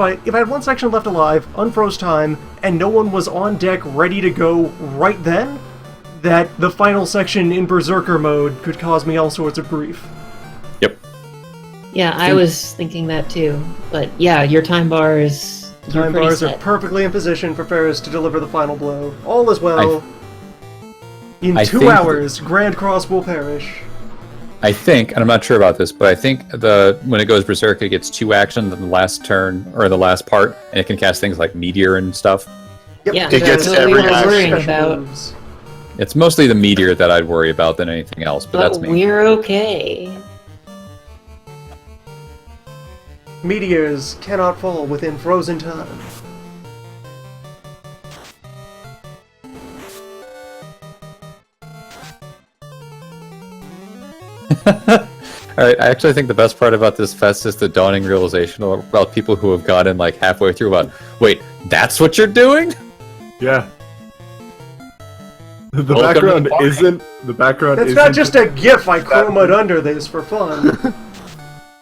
I had one section left alive, unfroze time, and no one was on deck ready to go right then, that the final section in Berserker mode could cause me all sorts of grief. Yep. Yeah, I was thinking that too. But yeah, your time bars. You're Time pretty bars are set. perfectly in position for Ferris to deliver the final blow. All is well. In I 2 think- hours, Grand Cross will perish. I think, and I'm not sure about this, but I think when it goes Berserk, it gets 2 actions in the last turn, or the last part, and it can cast things like Meteor and stuff. Yep. Yeah, It gets that's what we every were action. worrying Special about. moves. It's mostly the Meteor that I'd worry about than anything else, but that's But me. we're okay. Meteors cannot fall within frozen time. Alright, I actually think the best part about this fest is the dawning realization about people who have gotten like halfway through about, wait, that's what you're doing? Yeah. The Welcome to the background party. isn't. The background That's isn't. not just a gif I chroma'd under this for fun.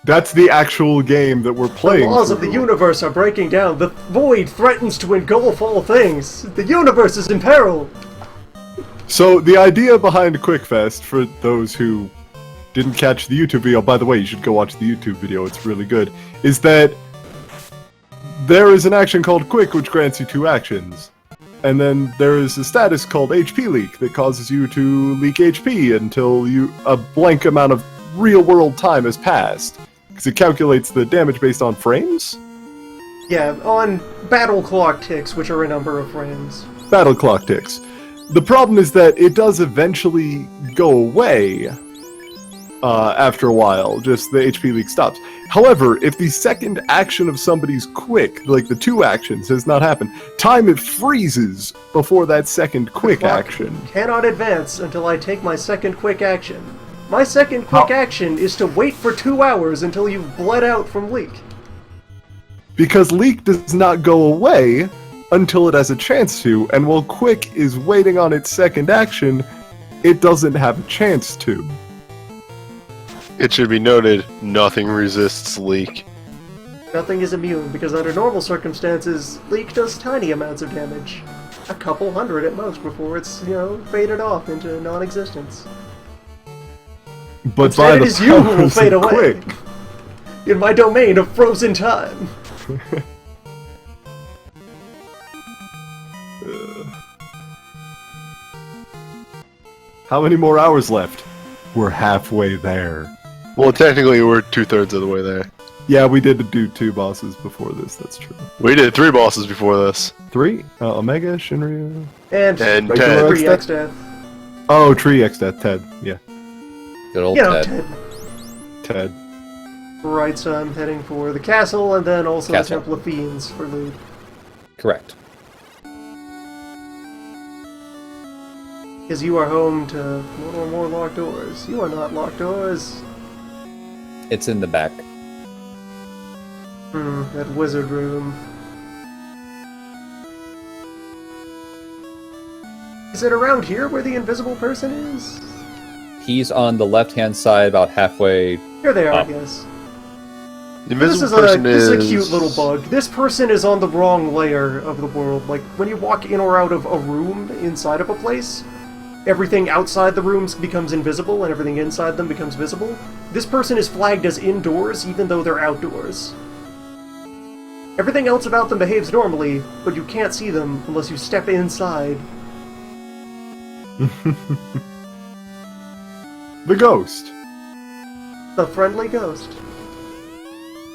That's the actual game that we're The playing. laws of the through. universe are breaking down. The void threatens to engulf all things. The universe is in peril. So the idea behind QuickFest, for those who didn't catch the YouTube video, by the way, you should go watch the YouTube video, it's really good, is that there is an action called Quick, which grants you 2 actions. And then there is a status called HP Leak that causes you to leak HP until a blank amount of real-world time has passed. Because it calculates the damage based on frames? Yeah, on battle clock ticks, which are a number of frames. Battle clock ticks. The problem is that it does eventually go away after a while, just the HP leak stops. However, if the second action of somebody's quick, like the 2 actions, has not happened, time it freezes before that second quick action. Cannot advance until I take my second quick action. My second quick action is to wait for 2 hours until you've bled out from leak. Because leak does not go away until it has a chance to, and while quick is waiting on its second action, it doesn't have a chance to. It should be noted, nothing resists leak. Nothing is immune, because under normal circumstances, leak does tiny amounts of damage. A couple hundred at most before it's, faded off into non-existence. But Instead, by it the is you who will powers fade of away. Quick, In my domain of frozen time. how many more hours left? We're halfway there. Well, technically, we're 2/3 of the way there. Yeah, we did do 2 bosses before this, that's true. We did 3 bosses before this. 3? Omega, Shinryu... And Regular Ted. Free ExDeath. Oh, Tree ExDeath, Ted, yeah. Good old Ted. Ted. Right, so I'm heading for the castle, and then also Castle. the Temple of Fiends for loot. Correct. Because you are home to one or more locked doors. You are not locked doors. It's in the back. That wizard room. Is it around here where the invisible person is? He's on the left-hand side, about halfway. Here they are, Up. yes. The This invisible person is a cute little bug. This person is on the wrong layer of the world. Like, when you walk in or out of a room inside of a place, everything outside the rooms becomes invisible and everything inside them becomes visible. This person is flagged as indoors even though they're outdoors. Everything else about them behaves normally, but you can't see them unless you step inside. The ghost. The friendly ghost.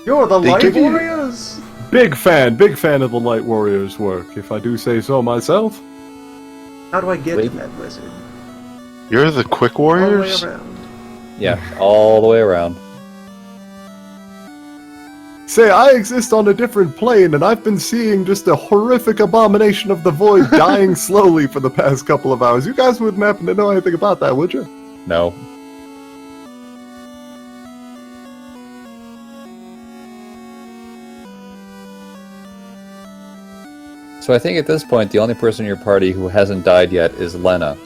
You're the They Light give you- Warriors! Big fan of the Light Warriors' work, if I do say so myself. How do I get to Wait. that wizard? You're the Quick All the way Warriors? around. Yeah, all the way around. Say, I exist on a different plane, and I've been seeing just a horrific abomination of the void dying slowly for the past couple of hours. You guys wouldn't happen to know anything about that, would you? No. So I think at this point, the only person in your party who hasn't died yet is Lena.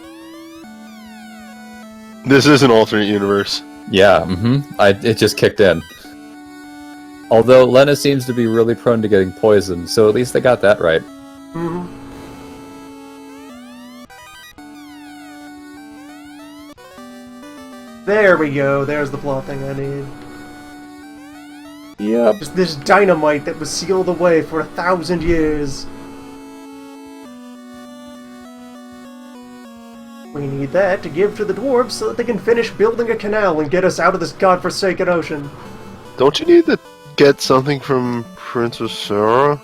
This is an alternate universe. Yeah, it just kicked in. Although Lena seems to be really prone to getting poisoned, so at least they got that right. Mm-hmm. There we go. There's the plot thing I need. Yep. Just this dynamite that was sealed away for 1,000 years. We need that to give to the dwarves so that they can finish building a canal and get us out of this godforsaken ocean. Don't you need to get something from Princess Sarah?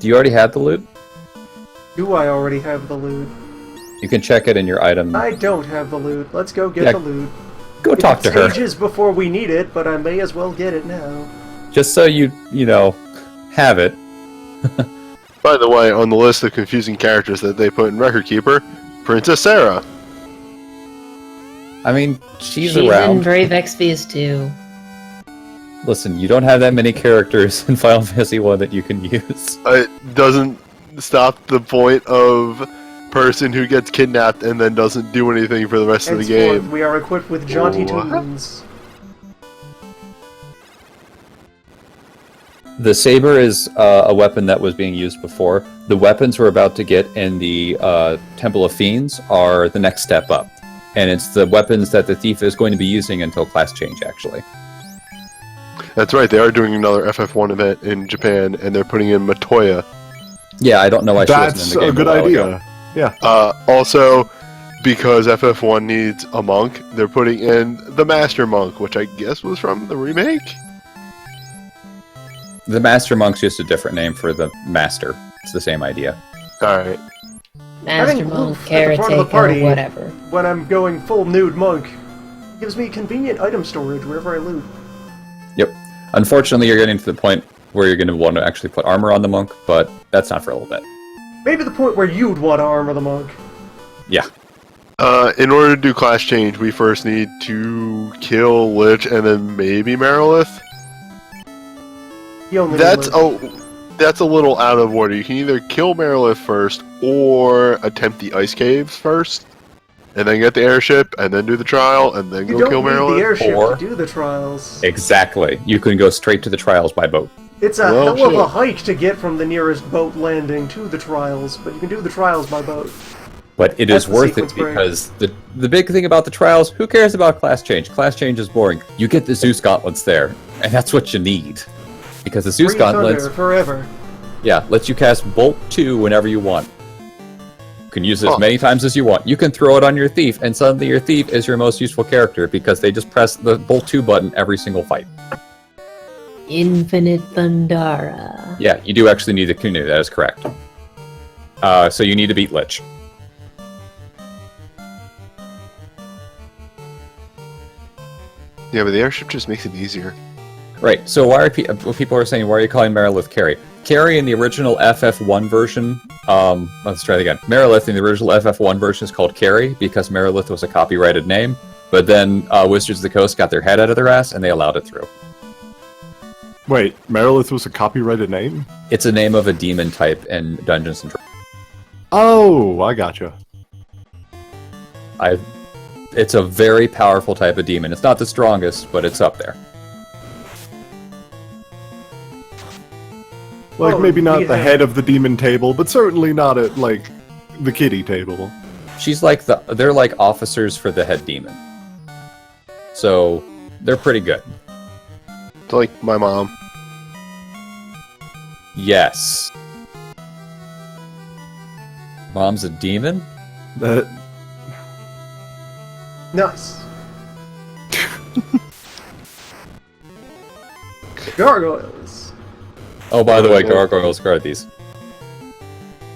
Do you already have the loot? Do I already have the loot? You can check it in your item. I don't have the loot. Let's go get Yeah, the loot. Go talk to her. It's ages before we need it, but I may as well get it now. Just so you have it. By the way, on the list of confusing characters that they put in Record Keeper, Princess Sarah. I mean, she's in around. Brave Exvius too. Listen, you don't have that many characters in Final Fantasy 1 that you can use. It doesn't stop the point of person who gets kidnapped and then doesn't do anything for the rest of the Henceforth, game. we are equipped with jaunty What? tunes. The saber is a weapon that was being used before. The weapons we're about to get in the Temple of Fiends are the next step up. And it's the weapons that the thief is going to be using until class change, actually. That's right. They are doing another FF1 event in Japan, and they're putting in Matoya. Yeah, I don't know why she wasn't That's in the game a good while idea. ago. Yeah. Also, because FF1 needs a monk, they're putting in the Master Monk, which I guess was from the remake? The Master Monk's just a different name for the Master. It's the same idea. Alright. Master Having monk, Loof at the front of the caretaker, party. whatever. When I'm going full nude monk, gives me convenient item storage wherever I loot. Yep. Unfortunately, you're getting to the point where you're going to want to actually put armor on the monk, but that's not for a little bit. Maybe the point where you'd want to armor the monk. Yeah. In order to do class change, we first need to kill Lich and then maybe Marilith. He only That's Lich. that's a little out of order. You can either kill Marilith first or attempt the ice caves first, and then get the airship, and then do the trial, and then You go don't kill need Marilith. the airship or- to do the trials. Exactly. You can go straight to the trials by boat. It's a Well, hell of a shit. hike to get from the nearest boat landing to the trials, but you can do the trials by boat. But it That's is the worth it sequence break. because the big thing about the trials, who cares about class change? Class change is boring. You get the Zeus gauntlets there, and that's what you need. Because the Zeus Free thunder gauntlets, forever. yeah, lets you cast Bolt 2 whenever you want. You can use it Huh. as many times as you want. You can throw it on your thief, and suddenly your thief is your most useful character because they just press the Bolt 2 button every single fight. Infinite Thundara. Yeah, you do actually need the Kunu, that is correct. So you need to beat Lich. Yeah, but the airship just makes it easier. Right, so why are people are saying, why are you calling Marilith Carrie? Carrie in the original FF1 version, let's try it again. Marilith in the original FF1 version is called Carrie because Marilith was a copyrighted name, but then Wizards of the Coast got their head out of their ass and they allowed it through. Wait, Marilith was a copyrighted name? It's a name of a demon type in Dungeons and Dragons. Oh, I gotcha. It's a very powerful type of demon. It's not the strongest, but it's up there. Like, Well, maybe not we the have- head of the demon table, but certainly not at, like, the kitty table. She's like they're like officers for the head demon. So they're pretty good. It's like my mom. Yes. Mom's a demon? That Nice. Gargoyles. Oh, by the way, gargoyles guard these.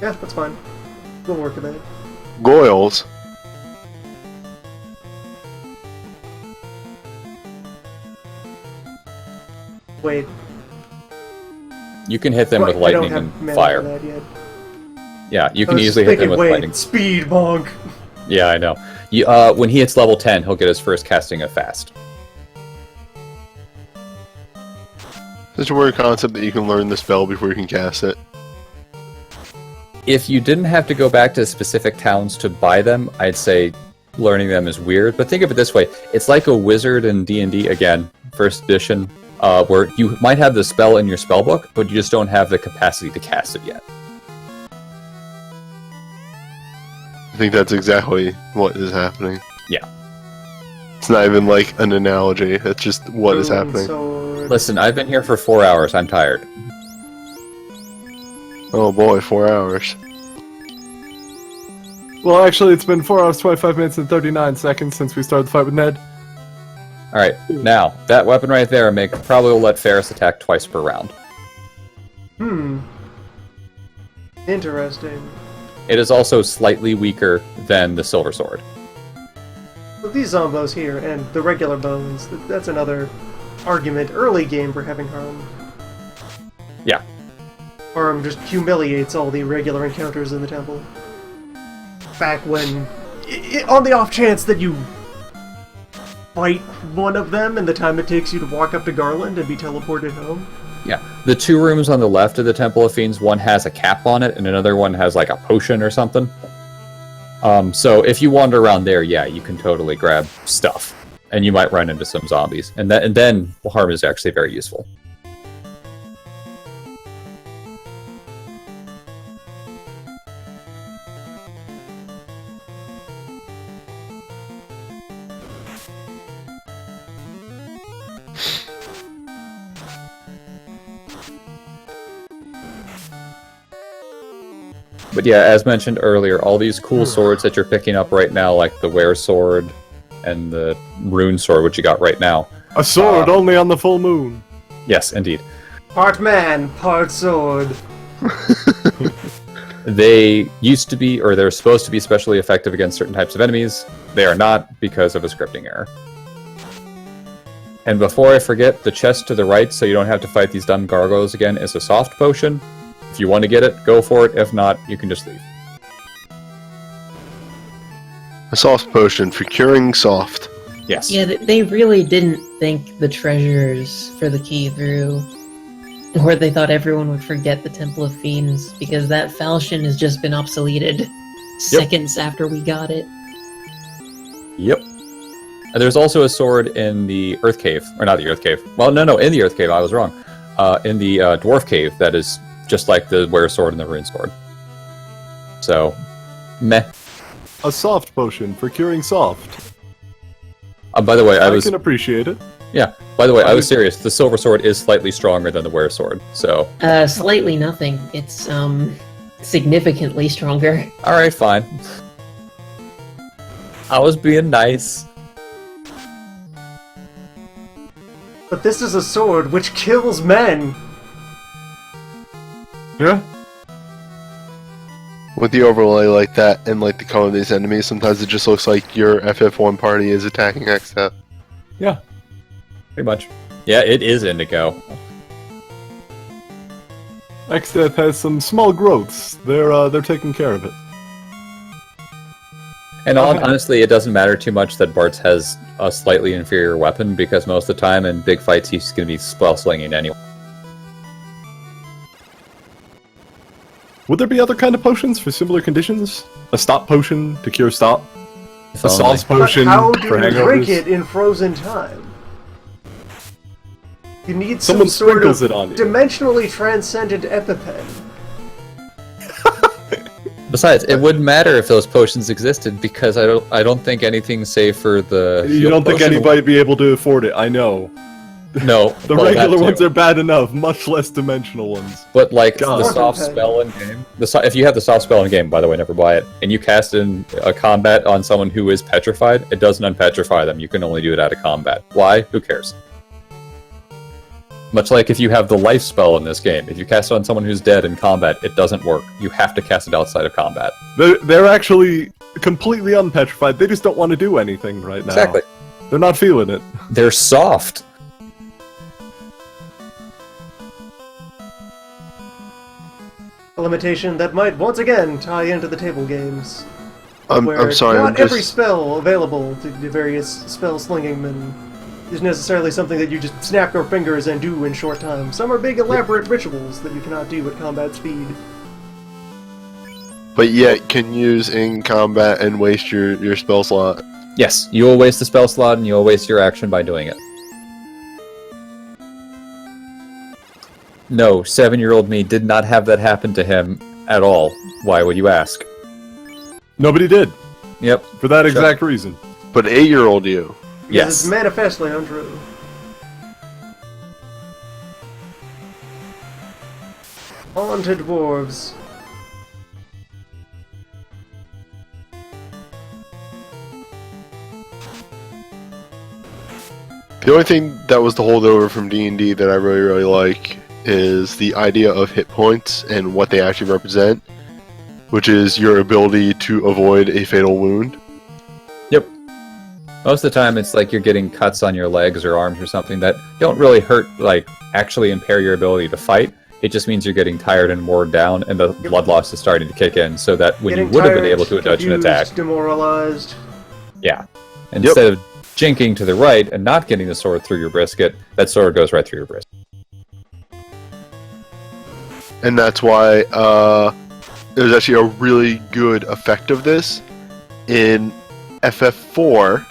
Yeah, that's fine. We'll work with it. Goyles. Wait. You can hit them with I don't lightning have and mana fire. for that yet. Yeah, you I can was easily hit them thinking, with wait, lightning. speed bonk. Yeah, I know. When he hits level 10, he'll get his first casting of fast. Such a weird concept that you can learn the spell before you can cast it. If you didn't have to go back to specific towns to buy them, I'd say learning them is weird. But think of it this way: it's like a wizard in D&D again, first edition, where you might have the spell in your spellbook, but you just don't have the capacity to cast it yet. I think that's exactly what is happening. Yeah. It's not even like an analogy, it's just what is Boom, happening. sword. Listen, I've been here for 4 hours. I'm tired. Oh boy, 4 hours. Well, actually, it's been 4 hours, 25 minutes, and 39 seconds since we started the fight with Ned. All right, now that weapon right there probably will let Ferris attack twice per round. Interesting. It is also slightly weaker than the silver sword. But these zombos here, and the regular bones, that's another argument early game for having harm. Yeah. Harm just humiliates all the regular encounters in the temple. Back when, on the off chance that you fight one of them and the time it takes you to walk up to Garland and be teleported home. Yeah, the 2 rooms on the left of the Temple of Fiends, one has a cap on it, and another one has like a potion or something. So if you wander around there, yeah, you can totally grab stuff, and you might run into some zombies, and then harm is actually very useful. But yeah, as mentioned earlier, all these cool swords that you're picking up right now, like the Were Sword and the Rune Sword, which you got right now. A sword only on the full moon. Yes, indeed. Part man, part sword. They used to be, or they're supposed to be especially effective against certain types of enemies. They are not because of a scripting error. And before I forget, the chest to the right, so you don't have to fight these dumb gargoyles again, is a soft potion. If you want to get it, go for it. If not, you can just leave. A soft potion for curing soft. Yes. Yeah, they really didn't think the treasures for the key through. Or they thought everyone would forget the Temple of Fiends, because that falchion has just been obsoleted seconds after we got it. Yep. And there's also a sword in the Earth Cave. Or not the Earth Cave. Well, no, in the Earth Cave, I was wrong. In the Dwarf Cave, that is just like the Were Sword and the Rune Sword. So, meh. A soft potion for curing soft. By the way, I can appreciate it. Yeah, by the way, I was serious. The Silver Sword is slightly stronger than the Were Sword, so... Slightly nothing. It's, significantly stronger. Alright, fine. I was being nice. But this is a sword which kills men. Yeah. With the overlay like that and like the color of these enemies, sometimes it just looks like your FF1 party is attacking ExDeath. Yeah. Pretty much. Yeah, it is indigo. ExDeath has some small growths. They're taking care of it. And honestly, it doesn't matter too much that Bartz has a slightly inferior weapon, because most of the time in big fights he's going to be spell slinging anyway. Would there be other kind of potions for similar conditions? A stop potion to cure stop? If A only. sauce potion But how do for you drink hangovers? it in frozen time? You need Someone some sort of sprinkles it on you. dimensionally transcendent EpiPen. Besides, it wouldn't matter if those potions existed, because I don't think anything save for the... You heal don't think potion- anybody would be able to afford it, I know. No. The well, that regular too. ones are bad enough, much less dimensional ones. But like God. the soft spell in game, if you have the soft spell in game, by the way, never buy it, and you cast in a combat on someone who is petrified, it doesn't unpetrify them. You can only do it out of combat. Why? Who cares? Much like if you have the life spell in this game, if you cast it on someone who's dead in combat, it doesn't work. You have to cast it outside of combat. They're actually completely unpetrified. They just don't want to do anything right now. Exactly. They're not feeling it. They're soft. A limitation that might once again tie into the table games. I'm sorry, Not I'm just... every spell available to the various spell slinging men is necessarily something that you just snap your fingers and do in short time. Some are big elaborate rituals that you cannot do at combat speed. But yet can use in combat and waste your spell slot. Yes, you will waste the spell slot and you will waste your action by doing it. No, 7-year-old me did not have that happen to him at all. Why would you ask? Nobody did, Yep. for that exact reason. But 8-year-old you. Because Yes. it's manifestly untrue. On to dwarves. The only thing that was the holdover from D&D that I really like is the idea of hit points and what they actually represent, which is your ability to avoid a fatal wound. Yep. Most of the time it's like you're getting cuts on your legs or arms or something that don't really hurt, like actually impair your ability to fight. It just means you're getting tired and worn down and the blood loss is starting to kick in, so that when Getting you would have been tired, able to dodge an confused, attack, demoralized. yeah. Instead of jinking to the right and not getting the sword through your brisket, that sword goes right through your brisket. And that's why there's actually a really good effect of this in FF4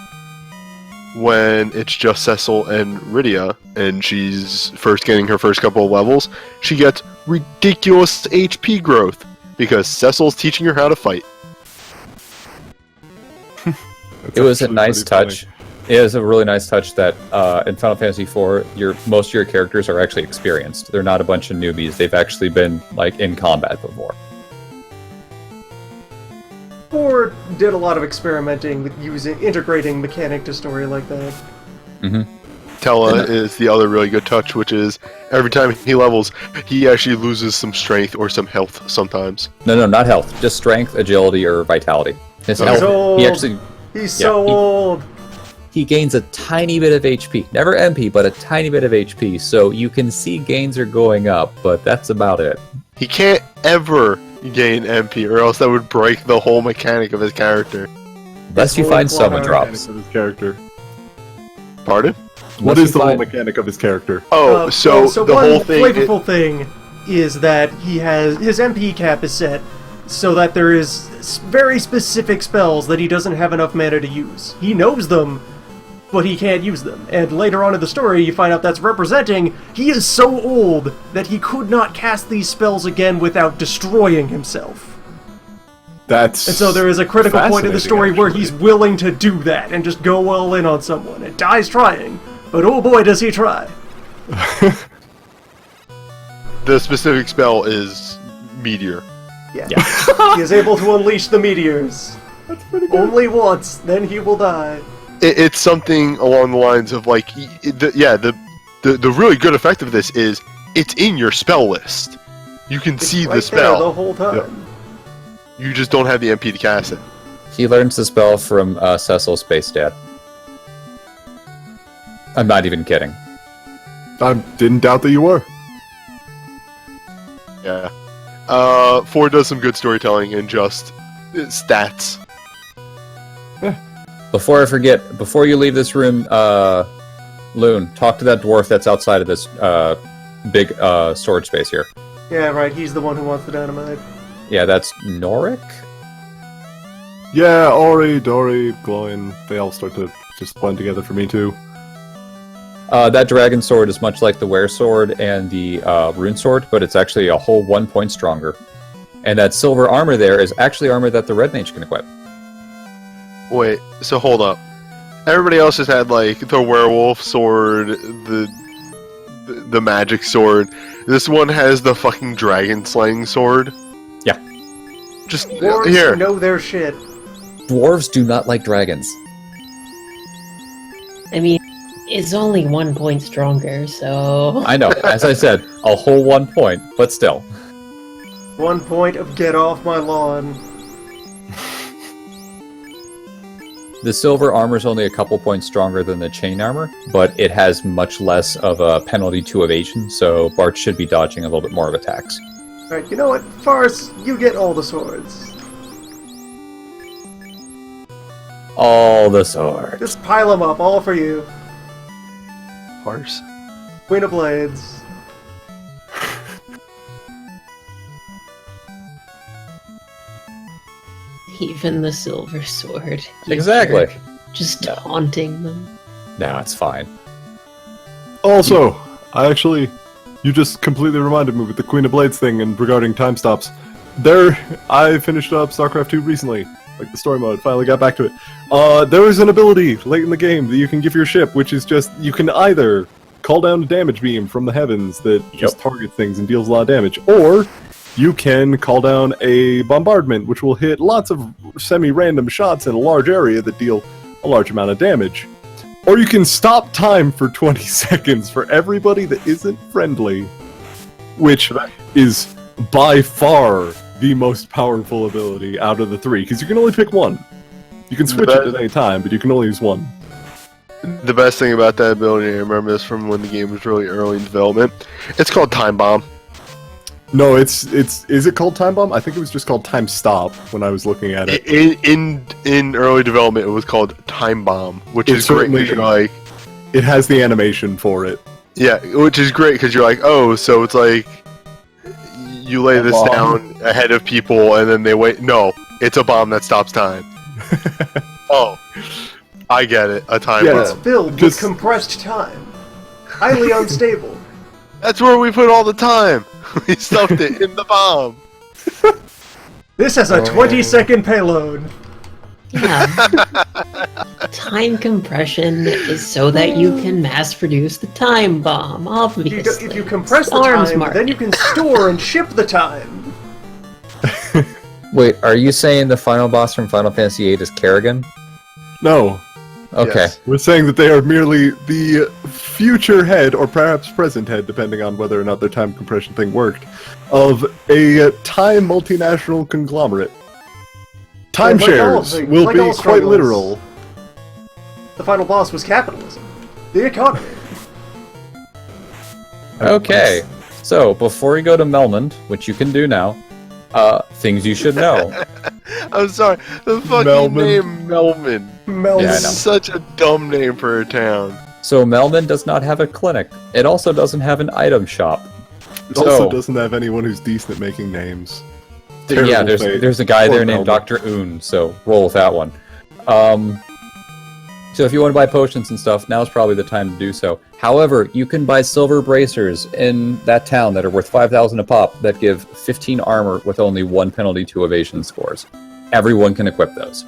when it's just Cecil and Rydia, and she's first getting her first couple of levels. She gets ridiculous HP growth because Cecil's teaching her how to fight. That's It was a actually nice pretty touch. It is a really nice touch that in Final Fantasy IV, most of your characters are actually experienced. They're not a bunch of newbies. They've actually been like in combat before. 4 did a lot of experimenting with integrating mechanic to story like that. Tella is the other really good touch, which is every time he levels, he actually loses some strength or some health sometimes. No, not health. Just strength, agility, or vitality. His He's health, old. he actually He's so old. he gains a tiny bit of HP. Never MP, but a tiny bit of HP. So you can see gains are going up, but that's about it. He can't ever gain MP, or else that would break the whole mechanic of his character. Unless you whole find plot Soma arc drops. Of his character. Pardon? What Unless is you the whole find- mechanic of his character? Oh, so the one whole thing. flavorful thing is that he has his MP cap is set so that there is very specific spells that he doesn't have enough mana to use. He knows them, but he can't use them. And later on in the story, you find out that's representing he is so old that he could not cast these spells again without destroying himself. That's And so there is a critical point in the story fascinating, where actually. he's willing to do that and just go all in on someone and dies trying. But oh boy, does he try. The specific spell is Meteor. Yeah. He is able to unleash the meteors. That's pretty good. Only once, then he will die. It's something along the lines of like, the really good effect of this is it's in your spell list. You can It's see right the spell. there the whole time. Yep. You just don't have the MP to cast it. He learns the spell from Cecil Space Dad. I'm not even kidding. I didn't doubt that you were. Yeah. 4 does some good storytelling and just stats. Before I forget, before you leave this room, Loon, talk to that dwarf that's outside of this big storage space here. Yeah, right, he's the one who wants the dynamite. Yeah, that's Norik? Yeah, Ori, Dory, Gloin, they all start to just blend together for me too. That dragon sword is much like the were sword and the rune sword, but it's actually a whole 1 point stronger. And that silver armor there is actually armor that the red mage can equip. Wait, so hold up. Everybody else has had like the werewolf sword, the magic sword. This one has the fucking dragon slaying sword. Yeah. Just Dwarves here. know their shit. Dwarves do not like dragons. I mean, it's only 1 point stronger, so... I know, as I said, a whole 1 point, but still. 1 point of get off my lawn. The silver armor is only a couple points stronger than the chain armor, but it has much less of a penalty to evasion, so Bart should be dodging a little bit more of attacks. Alright, you know what? Farce, you get all the swords. All the swords. Just pile them up, all for you. Horse. Queen of Blades. Even the silver sword. you Exactly. jerk. Just taunting them. No, it's fine. Also, you just completely reminded me with the Queen of Blades thing and regarding time stops. I finished up StarCraft 2 recently, like the story mode, finally got back to it. There is an ability late in the game that you can give your ship, which is just, you can either call down a damage beam from the heavens that just targets things and deals a lot of damage, or you can call down a bombardment, which will hit lots of semi-random shots in a large area that deal a large amount of damage. Or you can stop time for 20 seconds for everybody that isn't friendly, which is by far the most powerful ability out of the 3, because you can only pick one. You can switch it at any time, but you can only use one. The best thing about that ability, I remember this from when the game was really early in development. It's called Time Bomb. No, is it called Time Bomb? I think it was just called Time Stop when I was looking at it. In early development, it was called Time Bomb, which It is great certainly- because you're like, It has the animation for it. yeah, which is great because you're like, oh, so it's like you lay this bomb. down ahead of people and then they wait. No, it's a bomb that stops time. Oh, I get it. A time Yeah. bomb. It's filled just- with compressed time. Highly unstable. That's where we put all the time. We stuffed it in the bomb. This has a 20-second payload. Yeah. Time compression is so that you can mass produce the time bomb, obviously. If you compress the Arms time, mark. then you can store and ship the time. Wait, are you saying the final boss from Final Fantasy VIII is Kerrigan? No. Okay. Yes. We're saying that they are merely the future head, or perhaps present head, depending on whether or not their time compression thing worked, of a time multinational conglomerate. Timeshares will like be all quite struggles. literal. The final boss was capitalism. The economy. Okay. So, before we go to Melmond, which you can do now, things you should know. I'm sorry, the fucking Melman. name Melman. Melman. Yeah, I know. Such a dumb name for a town. So, Melmond does not have a clinic. It also doesn't have an item shop. It also So- doesn't have anyone who's decent at making names. Yeah, Terrible fate. there's a guy Poor there named Melman. Dr. Oon, so roll with that one. So if you want to buy potions and stuff, now's probably the time to do so. However, you can buy silver bracers in that town that are worth 5,000 a pop that give 15 armor with only 1 penalty to evasion scores. Everyone can equip those.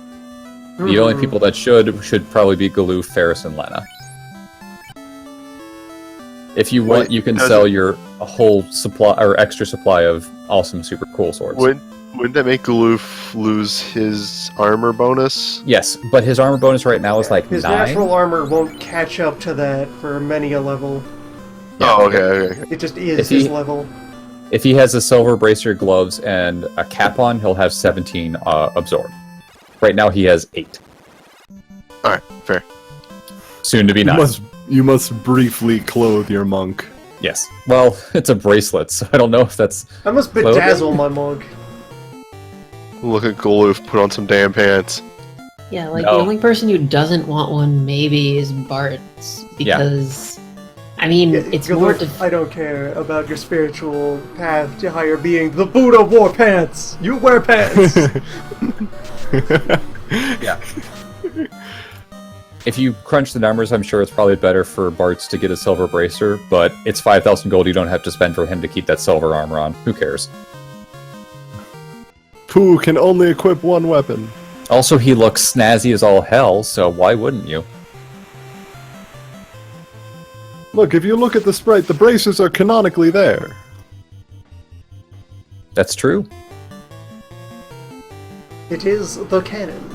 The only people that should probably be Galoof, Ferris, and Lena. If you want, Wait, you can does sell it- your whole supply or extra supply of awesome, super cool swords. Wouldn't that make Galoof lose his armor bonus? Yes, but his armor bonus right now is like His 9. natural armor won't catch up to that for many a level. Yeah. Oh, okay. It just is If his he- level. If he has a silver bracer, gloves, and a cap on, he'll have 17 absorb. Right now he has 8. Alright, fair. Soon to be 9. You must briefly clothe your monk. Yes. Well, it's a bracelet, so I don't know if that's... I must Clothing? bedazzle my mug. Look at Galoof put on some damn pants. Yeah, like No. the only person who doesn't want one maybe is Bart's because I mean it's Galoof, more I don't care about your spiritual path to higher being. The Buddha wore pants. You wear pants. If you crunch the numbers, I'm sure it's probably better for Bart's to get a silver bracer, but it's 5,000 gold you don't have to spend for him to keep that silver armor on. Who cares? Pooh can only equip one weapon. Also, he looks snazzy as all hell, so why wouldn't you? Look, if you look at the sprite, the bracers are canonically there. That's true. It is the canon.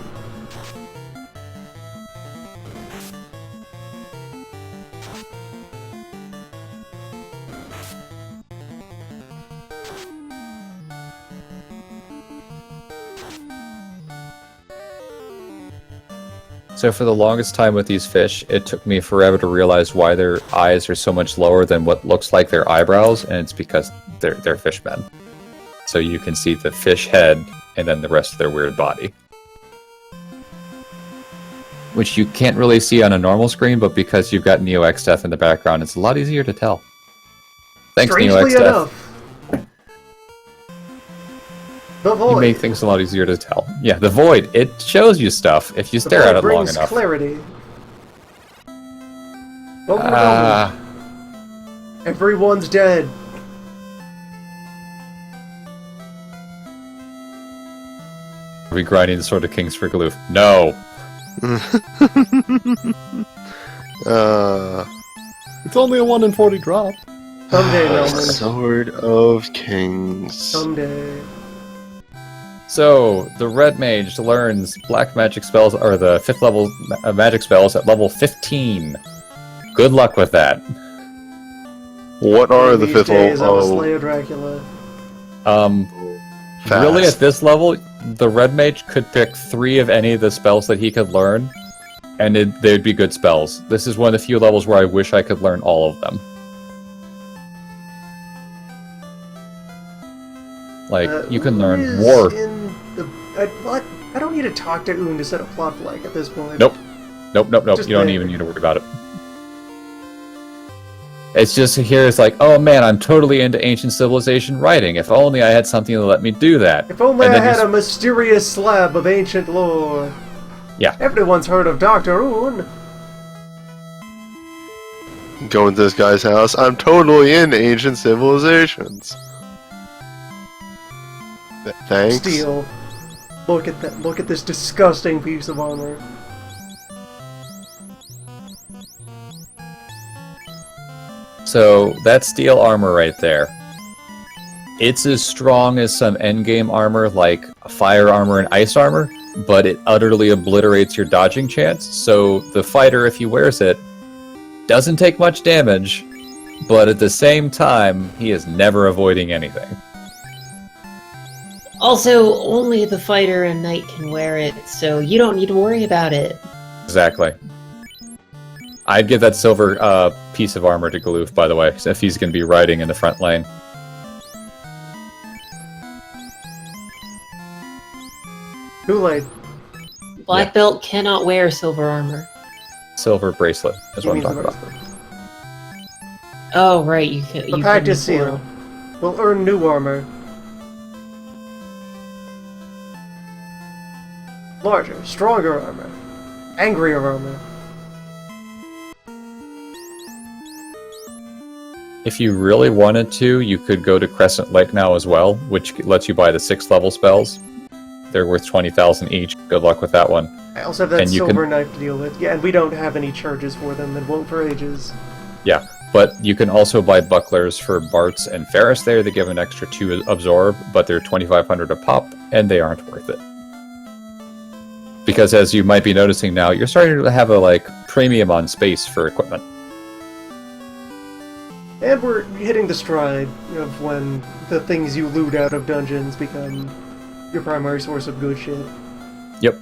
So for the longest time with these fish, it took me forever to realize why their eyes are so much lower than what looks like their eyebrows, and it's because they're fishmen. So you can see the fish head and then the rest of their weird body. Which you can't really see on a normal screen, but because you've got Neo ExDeath in the background, it's a lot easier to tell. Thanks, Neo Strangely ExDeath. enough. The void. You make things a lot easier to tell. Yeah, the void, it shows you stuff if you The stare void at it long brings enough. clarity. Overwhelming. Ah. Everyone's dead. Are we grinding the Sword of Kings for Galoof? No! It's only a 1 in 40 drop. Someday, Melman. Sword of Kings. Someday. So, the Red Mage learns black magic spells, or the 5th level magic spells at level 15. Good luck with that. What are the These fifth days, I'm a level? Slayer Dracula. Fast. Really, at this level, the Red Mage could pick 3 of any of the spells that he could learn, and they'd be good spells. This is one of the few levels where I wish I could learn all of them. Like, you can Oon learn is War. in the- what? I don't need to talk to Oon to set a plot flag at this point. Nope. Nope. Just You don't there. even need to worry about it. It's just here, it's like, oh man, I'm totally into ancient civilization writing. If only I had something to let me do that. If only And I then had you a mysterious slab of ancient lore. Yeah. Everyone's heard of Dr. Oon. Go into this guy's house. I'm totally in ancient civilizations. Thanks. Steel. Look at that. Look at this disgusting piece of armor. So, that's steel armor right there. It's as strong as some endgame armor like fire armor and ice armor, but it utterly obliterates your dodging chance. So the fighter, if he wears it, doesn't take much damage, but at the same time, he is never avoiding anything. Also, only the fighter and knight can wear it, so you don't need to worry about it. Exactly. I'd give that silver piece of armor to Galoof, by the way, if he's going to be riding in the front lane. Kool-Aid. Black belt cannot wear silver armor. Silver bracelet is He what I'm means talking the about. bracelet. Oh, right, you can. The pact is sealed. We'll earn new armor. Larger, stronger armor. Angrier armor. If you really wanted to, you could go to Crescent Lake now as well, which lets you buy the 6th level spells. They're worth 20,000 each. Good luck with that one. I also have that And you silver can- knife to deal with. Yeah, and we don't have any charges for them and won't for ages. Yeah, but you can also buy bucklers for Bart's and Ferris there. They give an extra 2 absorb, but they're 2,500 a pop, and they aren't worth it. Because as you might be noticing now, you're starting to have a premium on space for equipment. And we're hitting the stride of when the things you loot out of dungeons become your primary source of good shit. Yep.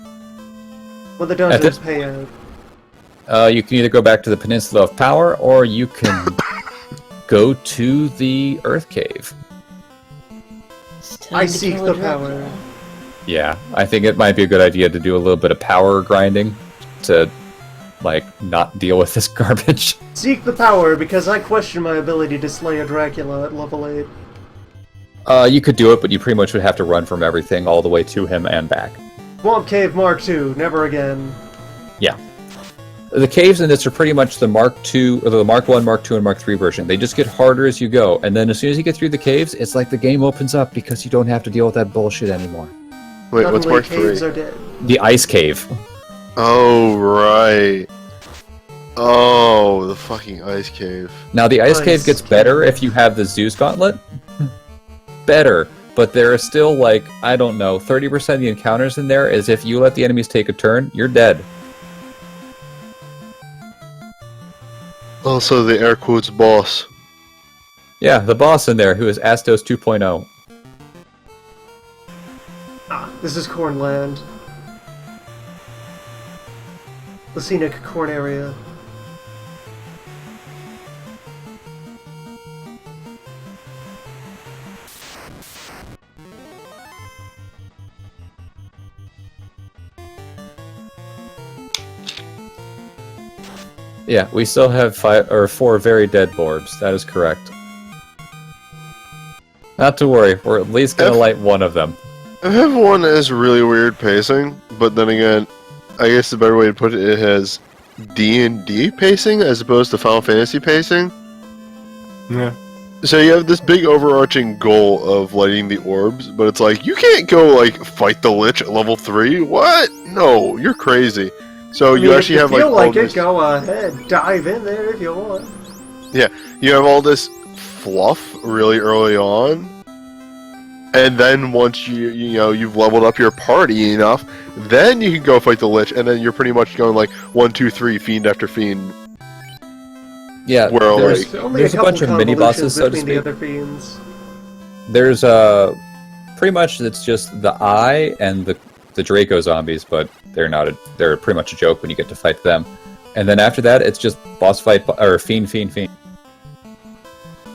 When the dungeons pay out. You can either go back to the Peninsula of Power, or you can go to the Earth Cave. I seek the power. Yeah, I think it might be a good idea to do a little bit of power grinding to, not deal with this garbage. Seek the power because I question my ability to slay a Dracula at level 8. You could do it, but you pretty much would have to run from everything all the way to him and back. Swamp Cave Mark II, never again. Yeah. The caves in this are pretty much the Mark II, or the Mark 1, Mark 2, and Mark 3 version. They just get harder as you go, and then as soon as you get through the caves, it's like the game opens up because you don't have to deal with that bullshit anymore. Wait, what's Suddenly Mark caves 3? are dead. The Ice Cave. Oh, right. Oh, the fucking ice cave. Now, the Ice Cave Ice gets Cave. better if you have the Zeus Gauntlet. Better. But there are still, I don't know, 30% of the encounters in there is if you let the enemies take a turn, you're dead. Also, the air quotes boss. Yeah, the boss in there, who is Astos 2.0. This is Cornland. The scenic corn area. Yeah, we still have 4 very dead Borbs. That is correct. Not to worry, we're at least gonna light one of them. FF1 has really weird pacing, but then again, I guess the better way to put it, it has D&D pacing as opposed to Final Fantasy pacing. Yeah. So you have this big overarching goal of lighting the orbs, but it's like, you can't go, fight the Lich at level 3? What? No, you're crazy. So you actually have, if you feel all like this... it, go ahead. Dive in there if you want. Yeah, you have all this fluff really early on, and then once you've leveled up your party enough, then you can go fight the Lich, and then you're pretty much going 1, 2, 3, fiend after fiend. Yeah, Where, there's Only a bunch of mini bosses, so to between the speak. other fiends. There's pretty much it's just the Eye and the Draco zombies, but they're pretty much a joke when you get to fight them. And then after that, it's just boss fight or fiend.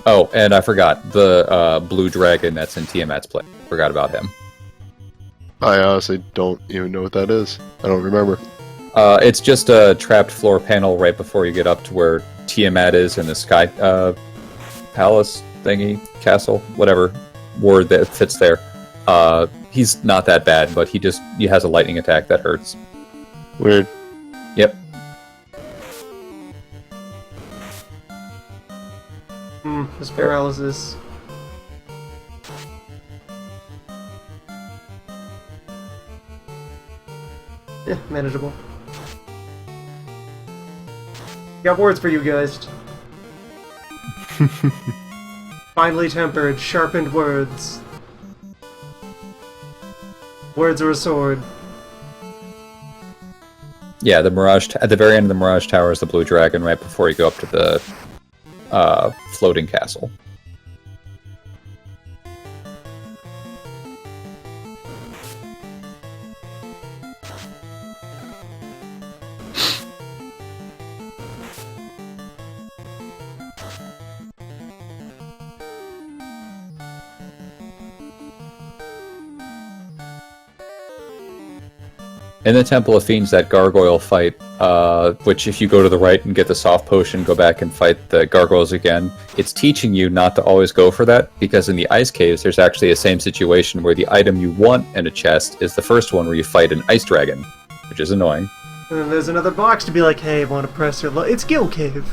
Oh, and I forgot the blue dragon that's in Tiamat's play. Forgot about him. I honestly don't even know what that is. I don't remember. It's just a trapped floor panel right before you get up to where Tiamat is in the sky palace thingy, castle, whatever word that fits there. He's not that bad, but he has a lightning attack that hurts. Weird. Yep. This paralysis. Yeah, manageable. Got words for you guys. Finely tempered, sharpened words. Words are a sword. Yeah, the Mirage at the very end of the Mirage Tower is the blue dragon right before you go up to the floating castle. In the Temple of Fiends, that gargoyle fight, which if you go to the right and get the soft potion, go back and fight the gargoyles again, it's teaching you not to always go for that, because in the ice caves, there's actually a same situation where the item you want in a chest is the first one where you fight an ice dragon, which is annoying. And then there's another box to be like, hey, want to press your It's Gill Cave.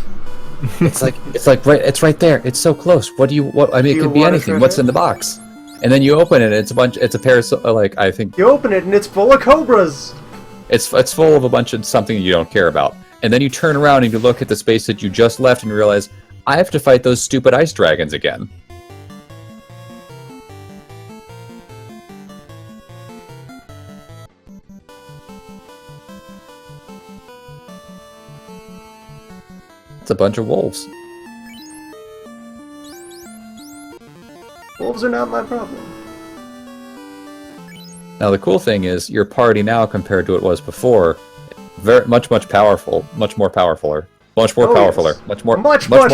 It's right there. It's so close. What? I mean, it could be anything. What's in the box? And then you open it, and it's a pair of, I think... You open it, and it's full of cobras! It's full of a bunch of something you don't care about. And then you turn around and you look at the space that you just left and realize, I have to fight those stupid ice dragons again. It's a bunch of wolves. Wolves are not my problem. Now the cool thing is, your party now compared to what it was before, much more powerful, Yes. much more powerfuler,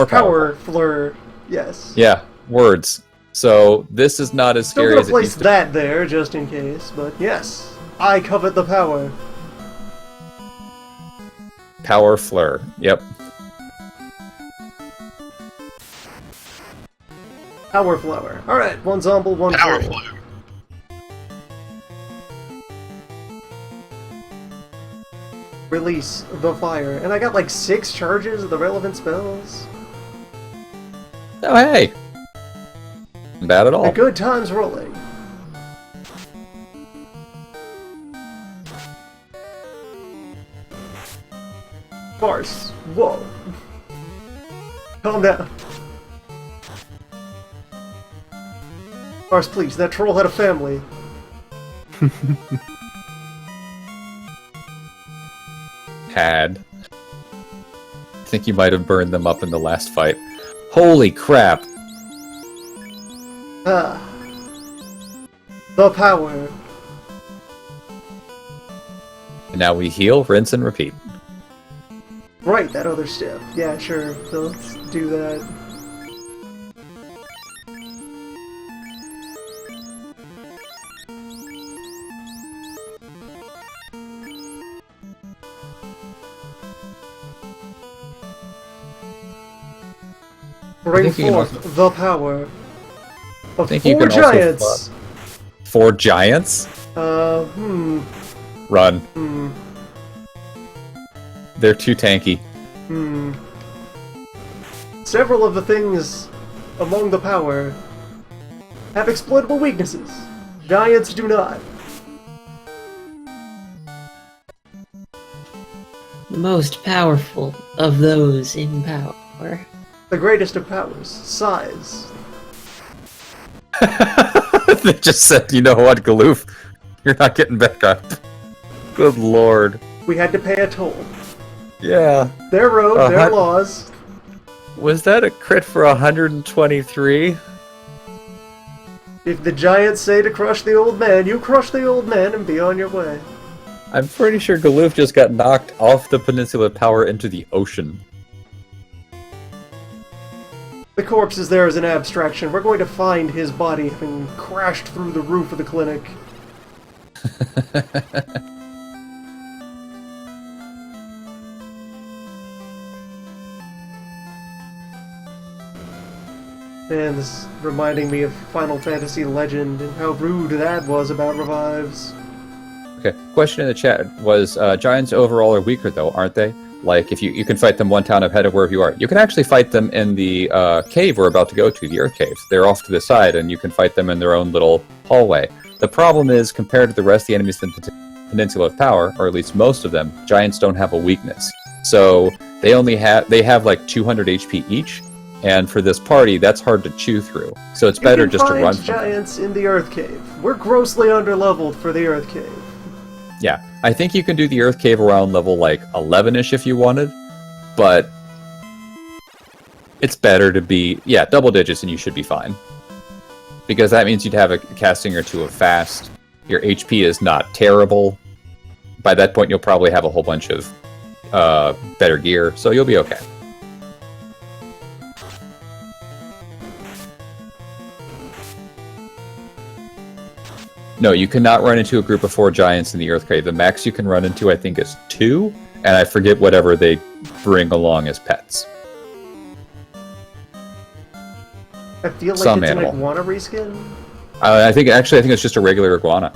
powerfuler. Yes. Yeah, words. So this is not as Still scary gonna as it place used to. that there just in case, but yes, I covet the power. Power Fleur. Yep. Power flower. All right, one zomble, one Power troll. flow. Release the fire, and I got like 6 charges of the relevant spells. Oh hey. Not bad at all. The good times rolling. Farce. Whoa. Calm down. Farce, please. That troll had a family. Had. I think you might have burned them up in the last fight. Holy crap. Ah. The power. And now we heal, rinse, and repeat. Right, that other step. Yeah, sure. So let's do that. Bring think you can forth the power of think you four can also giants. 4 giants? Run. They're too tanky. Several of the things among the power have exploitable weaknesses. Giants do not. The most powerful of those in power. The greatest of powers. Size. They just said, you know what, Galoof? You're not getting back up. Good lord. We had to pay a toll. Yeah. Their road, their laws. Was that a crit for 123? If the giants say to crush the old man, you crush the old man and be on your way. I'm pretty sure Galoof just got knocked off the Peninsula Tower into the ocean. The corpse is there as an abstraction. We're going to find his body having crashed through the roof of the clinic. And this is reminding me of Final Fantasy Legend and how rude that was about revives. Okay, question in the chat was, giants overall are weaker though, aren't they? Like, if you can fight them one town ahead of wherever you are. You can actually fight them in the cave we're about to go to, the Earth Cave. They're off to the side, and you can fight them in their own little hallway. The problem is, compared to the rest of the enemies in the Peninsula of Power, or at least most of them, giants don't have a weakness. So they have like 200 HP each, And for this party, that's hard to chew through. So it's better just to run from giants in the Earth Cave. We're grossly underleveled for the Earth Cave. Yeah, I think you can do the Earth Cave around level, like, 11-ish if you wanted, but it's better to be, yeah, double digits and you should be fine. Because that means you'd have a casting or two of fast, your HP is not terrible, by that point you'll probably have a whole bunch of better gear, so you'll be okay. No, you cannot run into a group of 4 giants in the Earth Cave. The max you can run into, I think, is 2, and I forget whatever they bring along as pets. I feel like Some it's animal. an iguana reskin. I think it's just a regular iguana.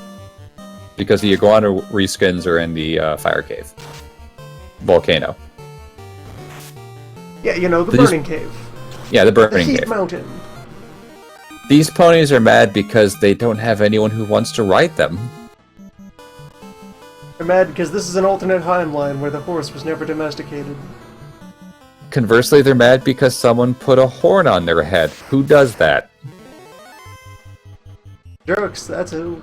Because the iguana reskins are in the Fire Cave. Volcano. Yeah, you know, the These- Burning Cave. Yeah, the The Burning Heat Cave. Mountain. These ponies are mad because they don't have anyone who wants to ride them. They're mad because this is an alternate timeline where the horse was never domesticated. Conversely, they're mad because someone put a horn on their head. Who does that? Jerks, that's who.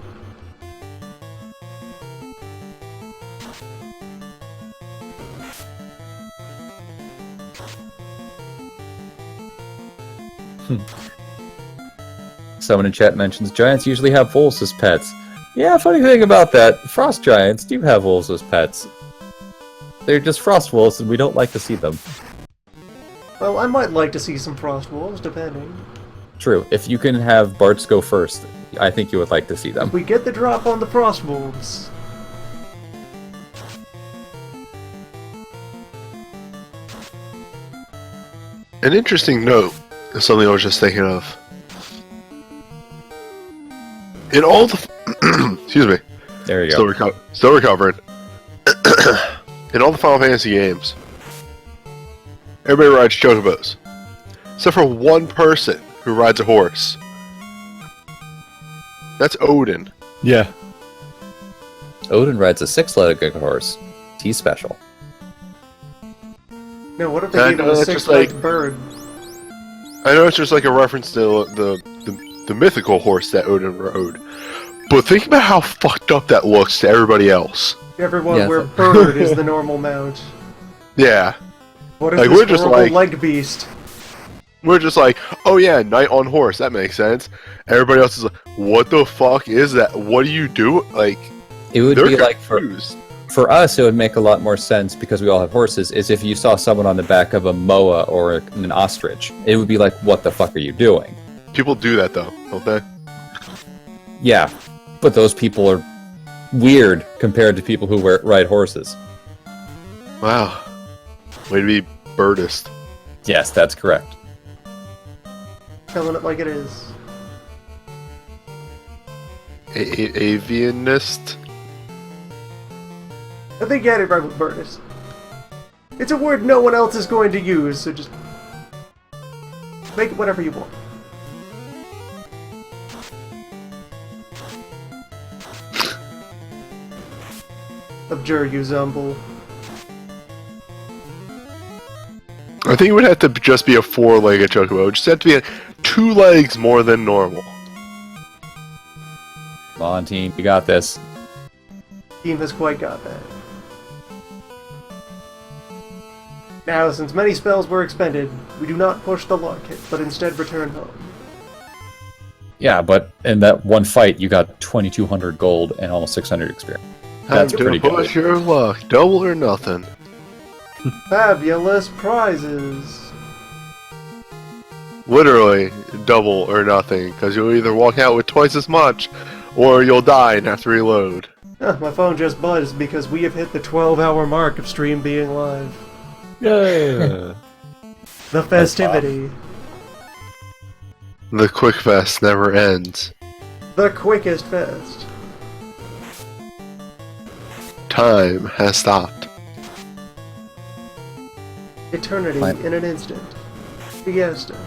Someone in chat mentions giants usually have wolves as pets. Yeah, funny thing about that, frost giants do have wolves as pets. They're just frost wolves and we don't like to see them. Well, I might like to see some frost wolves, depending. True, if you can have Barts go first, I think you would like to see them. If we get the drop on the frost wolves. An interesting note is something I was just thinking of. In all the... excuse me. There you go. Still recovering. In all the Final Fantasy games, everybody rides chocobos. Except for one person who rides a horse. That's Odin. Yeah. Odin rides a 6-legged horse. He's special. No, what if they I gave him know, a that's just six-legged bird? I know it's just like a reference to the mythical horse that Odin rode. But think about how fucked up that looks to everybody else. Everyone Yeah, where bird is the normal mount. Yeah. What is Like, this we're just horrible like- leg beast? We're just like, oh yeah, knight on horse, that makes sense. Everybody else is like, what the fuck is that? What do you do? Like, It would they're be like confused. for us, it would make a lot more sense because we all have horses. Is if you saw someone on the back of a moa or an ostrich, it would be like, "What the fuck are you doing?" People do that though, don't they? Yeah, but those people are weird compared to people who ride horses. Wow. Way to be birdist. Yes, that's correct. Telling it like it is. Avianist? I think you had it right with birdist. It's a word no one else is going to use, so just make it whatever you want. Abjure you, Zumble. I think it would have to just be a 4-legged chocobo. It would just have to be 2 legs more than normal. Come on, team, you got this. Team has quite got that. Now, since many spells were expended, we do not push the luck hit, but instead return home. Yeah, but in that one fight, you got 2,200 gold and almost 600 experience. That's Time to pretty good. push your luck. Double or nothing. Fabulous prizes! Literally, double or nothing, because you'll either walk out with twice as much, or you'll die and have to reload. My phone just buzzed because we have hit the 12-hour mark of stream being live. Yeah. The festivity. The QuickFest never ends. The quickest fest. Time has stopped. Eternity Fine. in an instant. Fiesta.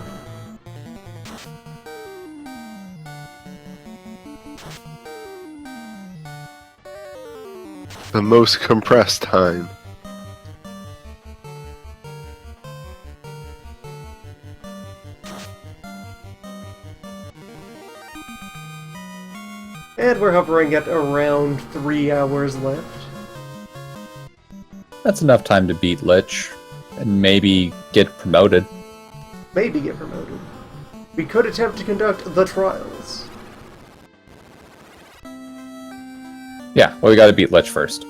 The most compressed time. And we're hovering at around 3 hours left. That's enough time to beat Lich, and maybe get promoted. Maybe get promoted. We could attempt to conduct the trials. Yeah, well, we gotta beat Lich first.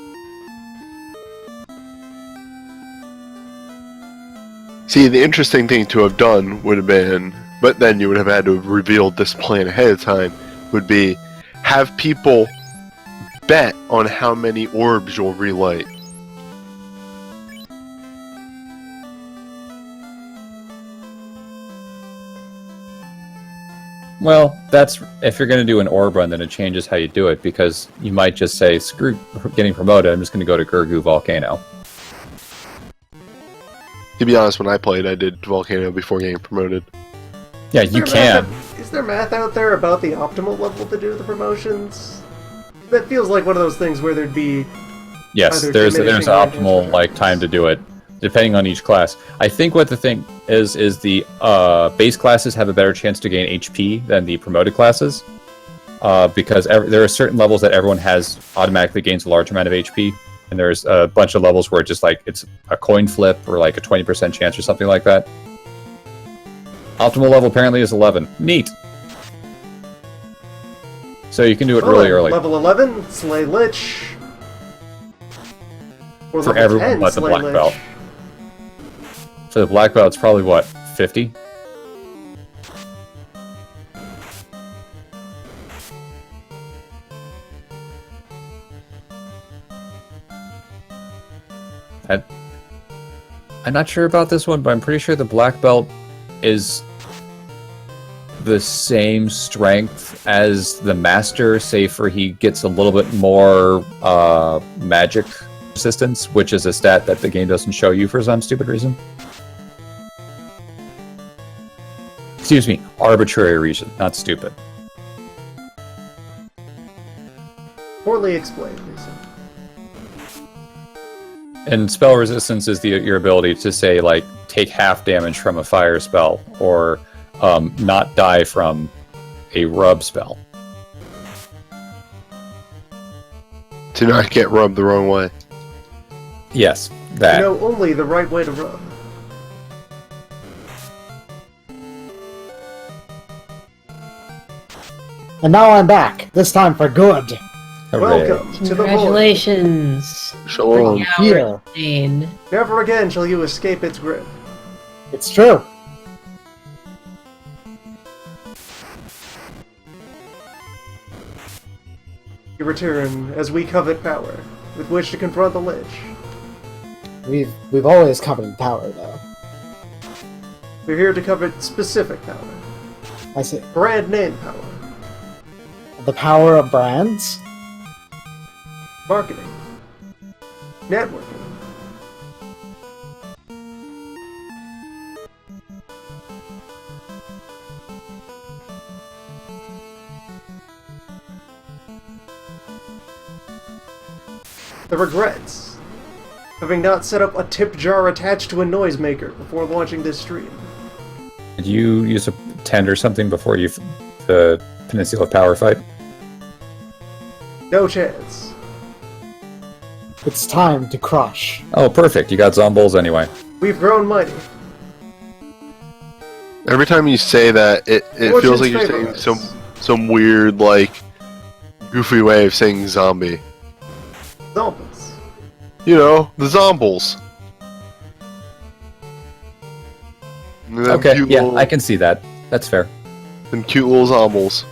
See, the interesting thing to have done would have been, but then you would have had to have revealed this plan ahead of time, would be have people bet on how many orbs you'll relight. Well, that's if you're going to do an orb run, then it changes how you do it, because you might just say, screw getting promoted, I'm just going to go to Gurgu Volcano. To be honest, when I played, I did Volcano before getting promoted. Yeah, you can. Is there math out there about the optimal level to do the promotions? That feels like one of those things where there'd be... Yes, either there's an diminishing returns optimal or time to do it, depending on each class. I think what the thing is the base classes have a better chance to gain HP than the promoted classes, because there are certain levels that everyone has automatically gains a large amount of HP, and there's a bunch of levels where it's a coin flip or like a 20% chance or something like that. Optimal level apparently is 11. Neat. So you can do it really early. Level 11, Slay Lich. Or For level everyone 10, but the Slay black Lich. belt. For the black belt, it's probably what, 50? I'm not sure about this one, but I'm pretty sure the black belt is the same strength as the master, save for he gets a little bit more magic resistance, which is a stat that the game doesn't show you for some stupid reason. Excuse me, arbitrary reason, not stupid. Poorly explained, Lisa. And spell resistance is your ability to say, like, take half damage from a fire spell, or not die from a rub spell. To not get rubbed the wrong way. Yes, that. You know only the right way to rub. And now I'm back. This time for good. Hooray. Welcome to the void. Congratulations. Shalom. Here. Lane. Never again shall you escape its grip. It's true. You return as we covet power, with which to confront the Lich. We've always coveted power, though. We're here to covet specific power. I see. Brand name power. The power of brands? Marketing. Networking. The regrets. Having not set up a tip jar attached to a noisemaker before launching this stream. Did you use a tent or something before the Peninsula Power fight? No chance. It's time to crush. Oh, perfect. You got zombies anyway. We've grown mighty. Every time you say that, it feels like you're saying some weird, like, goofy way of saying zombie. Zombies. You know, the zombies. Okay, yeah, I can see that. That's fair. Them cute little zombies.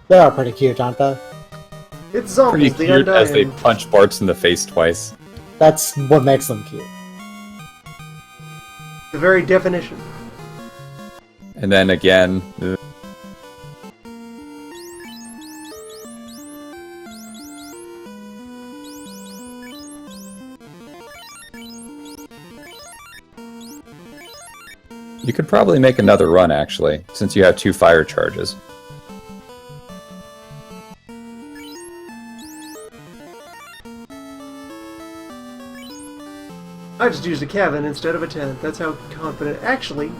They are pretty cute, aren't they? It's Pretty zombies, the cute as they undying. punch Bart's in the face twice. That's what makes them cute. The very definition. And then again... You could probably make another run, actually, since you have 2 fire charges. I just used a cabin instead of a tent. That's how confident. Actually,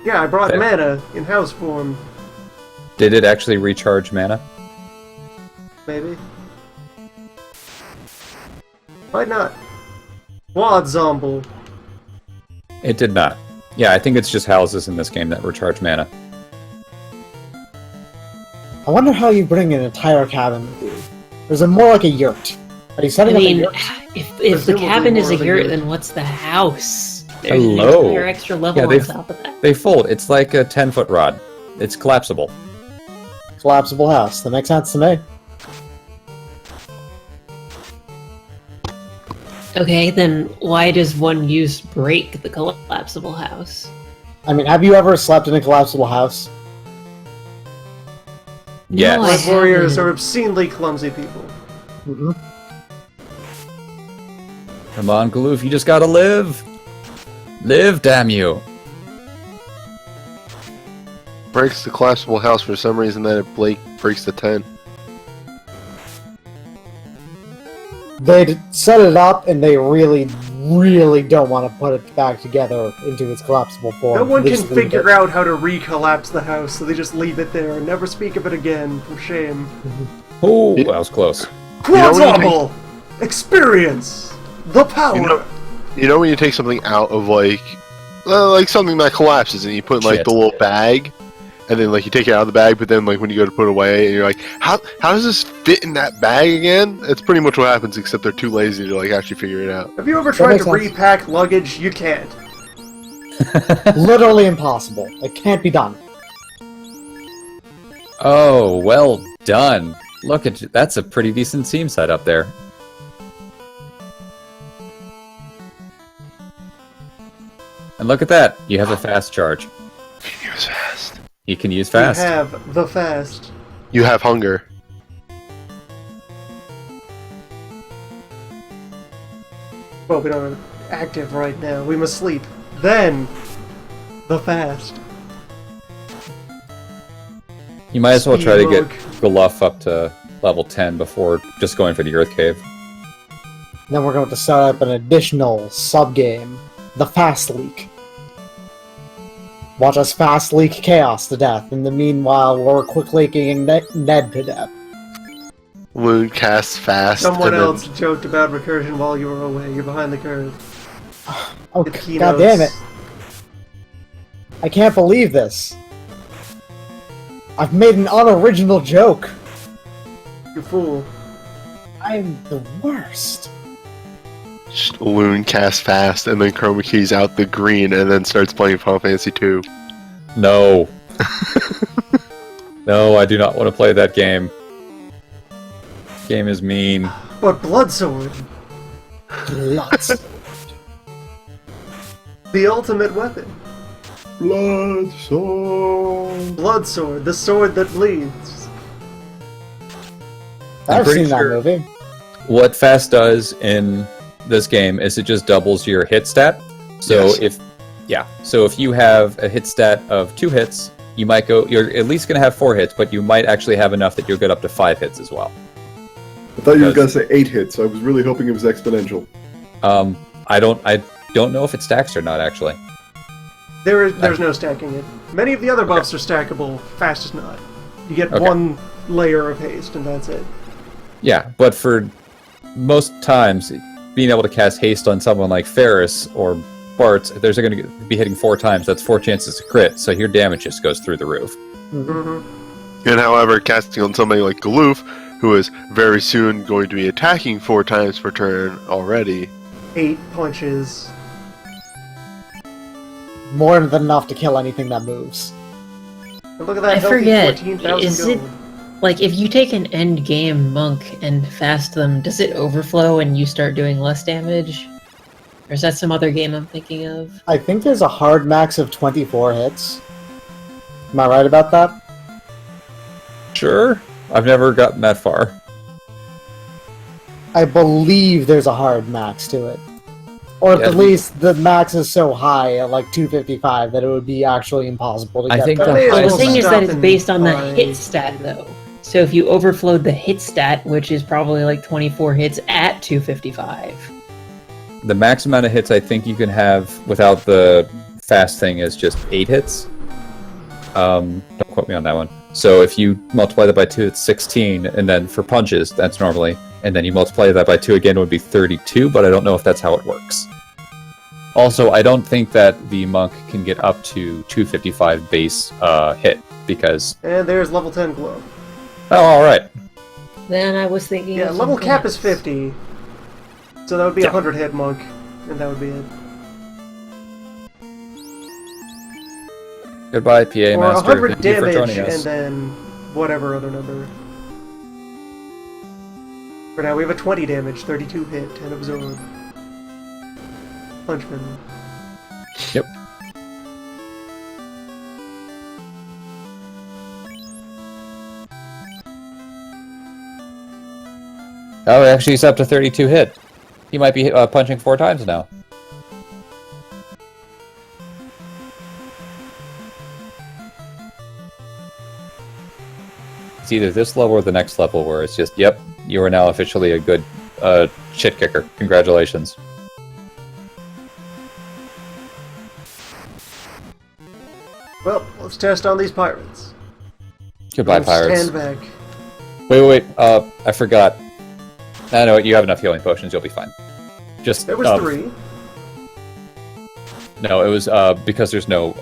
yeah, I brought Fair. mana in house form. Did it actually recharge mana? Maybe. Might not. Quad Zomble. It did not. Yeah, I think it's just houses in this game that recharge mana. I wonder how you bring an entire cabin with you. Or is it more like a yurt? Are you setting I up a mean, yurt? if the Presumably cabin is more a of a yurt, yurt. then what's the house? There's Hello. an entire extra level Yeah, on top of that. They fold. It's like a 10-foot rod. It's collapsible. Collapsible house. That makes sense to me. Okay, then why does one use break the collapsible house? I mean, have you ever slept in a collapsible house? Yes. No, I Blood warriors haven't. are obscenely clumsy people. Mm-hmm. Come on, Galoof, you just gotta live! Live, damn you! Breaks the collapsible house for some reason, then it breaks the 10. They set it up, and they really, really don't want to put it back together into its collapsible form. No one They can just leave figure it. out how to recollapse the house, so they just leave it there and never speak of it again, for shame. Oh, that was close. Quad when you Zomble! Experience! The power! You know when you take something out of like something that collapses and you put in, like Shit. the little bag, and then like you take it out of the bag, but then like when you go to put it away, and you're like, how does this fit in that bag again? It's pretty much what happens, except they're too lazy to like actually figure it out. Have you ever tried makes to sense. repack luggage? You can't. Literally impossible. It can't be done. Oh, well done. Look at you. That's a pretty decent team set up there. And look at that. You have a fast charge. Use fast. You can use fast. You have the fast. You have hunger. Well, we don't have it active right now. We must sleep. Then, the fast. You might as well try to get Speed Galuf up to level 10 before just going for the Earth Cave. Then we're going to set up an additional sub-game, the Fast Leak. Watch us fast leak Chaos to death. In the meanwhile, we're quick leaking Ned to death. Wound casts fast. Someone and then- else joked about recursion while you were away. You're behind the curve. Oh, The keynotes. god damn it. I can't believe this. I've made an unoriginal joke. You fool. I'm the worst. Just Loon casts fast, and then Chroma keys out the green, and then starts playing Final Fantasy 2. No. No, I do not want to play that game. Game is mean. But Bloodsword, Lots. the ultimate weapon. Blood sword. Bloodsword, the sword that bleeds. I've pretty seen that sure- movie. What fast does in this game is it just doubles your hit stat. So Yes. if you have a hit stat of 2 hits, you're at least going to have 4 hits, but you might actually have enough that you'll get up to 5 hits as well. I thought you were gonna say 8 hits. I was really hoping it was exponential. I don't know if it stacks or not actually. There's no stacking it. Many of the other buffs are stackable, fast is not. You get Okay. one layer of haste and that's it. Yeah, but for most times, being able to cast haste on someone like Ferris or Bart, they're going to be hitting 4 times. That's 4 chances to crit, so your damage just goes through the roof. And however, casting on somebody like Galoof, who is very soon going to be attacking 4 times per turn already. 8 punches. More than enough to kill anything that moves. And look at that I healthy forget, 14,000 is gold. it- Like, if you take an end game monk and fast them, does it overflow and you start doing less damage? Or is that some other game I'm thinking of? I think there's a hard max of 24 hits. Am I right about that? Sure. I've never gotten that far. I believe there's a hard max to it. Or Yeah, at least the max is so high at like 255 that it would be actually impossible to I get think that. the May as Well, the well thing is stop that it's and based on the buy- hit stat, though. So if you overflowed the hit stat, which is probably like 24 hits at 255. The max amount of hits I think you can have without the fast thing is just 8 hits. Don't quote me on that one. So if you multiply that by 2, it's 16, and then for punches, that's normally, and then you multiply that by 2 again, it would be 32, but I don't know if that's how it works. Also, I don't think that the monk can get up to 255 base hit, because... And there's level 10 glow. Oh, alright. Then I was thinking. Yeah, of level something cap else. is 50. So that would be a Yeah. 100 hit monk, and that would be it. Goodbye, PA Or Master. 100 Thank you for damage, joining and us. then whatever other number. For now, we have a 20 damage, 32 hit, and absorb. Punchman. Yep. Oh, actually, he's up to 32 hit. He might be punching 4 times now. It's either this level or the next level where it's just, yep, you are now officially a good shit kicker. Congratulations. Well, let's test on these pirates. Goodbye, Let's pirates. Stand back. Wait, I forgot. I know, you have enough healing potions, you'll be fine. Just, There was 3. No, it was because there's no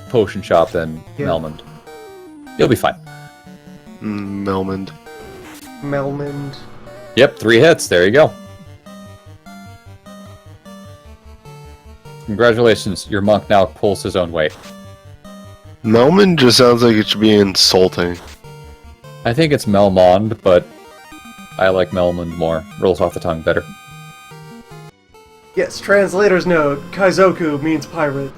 potion shop in Yeah. Melmond. You'll be fine. Melmond. Melmond. Yep, 3 hits. There you go. Congratulations, your monk now pulls his own weight. Melmond just sounds like it should be insulting. I think it's Melmond, but I like Melmond more. Rolls off the tongue better. Yes, translator's note. Kaizoku means pirate.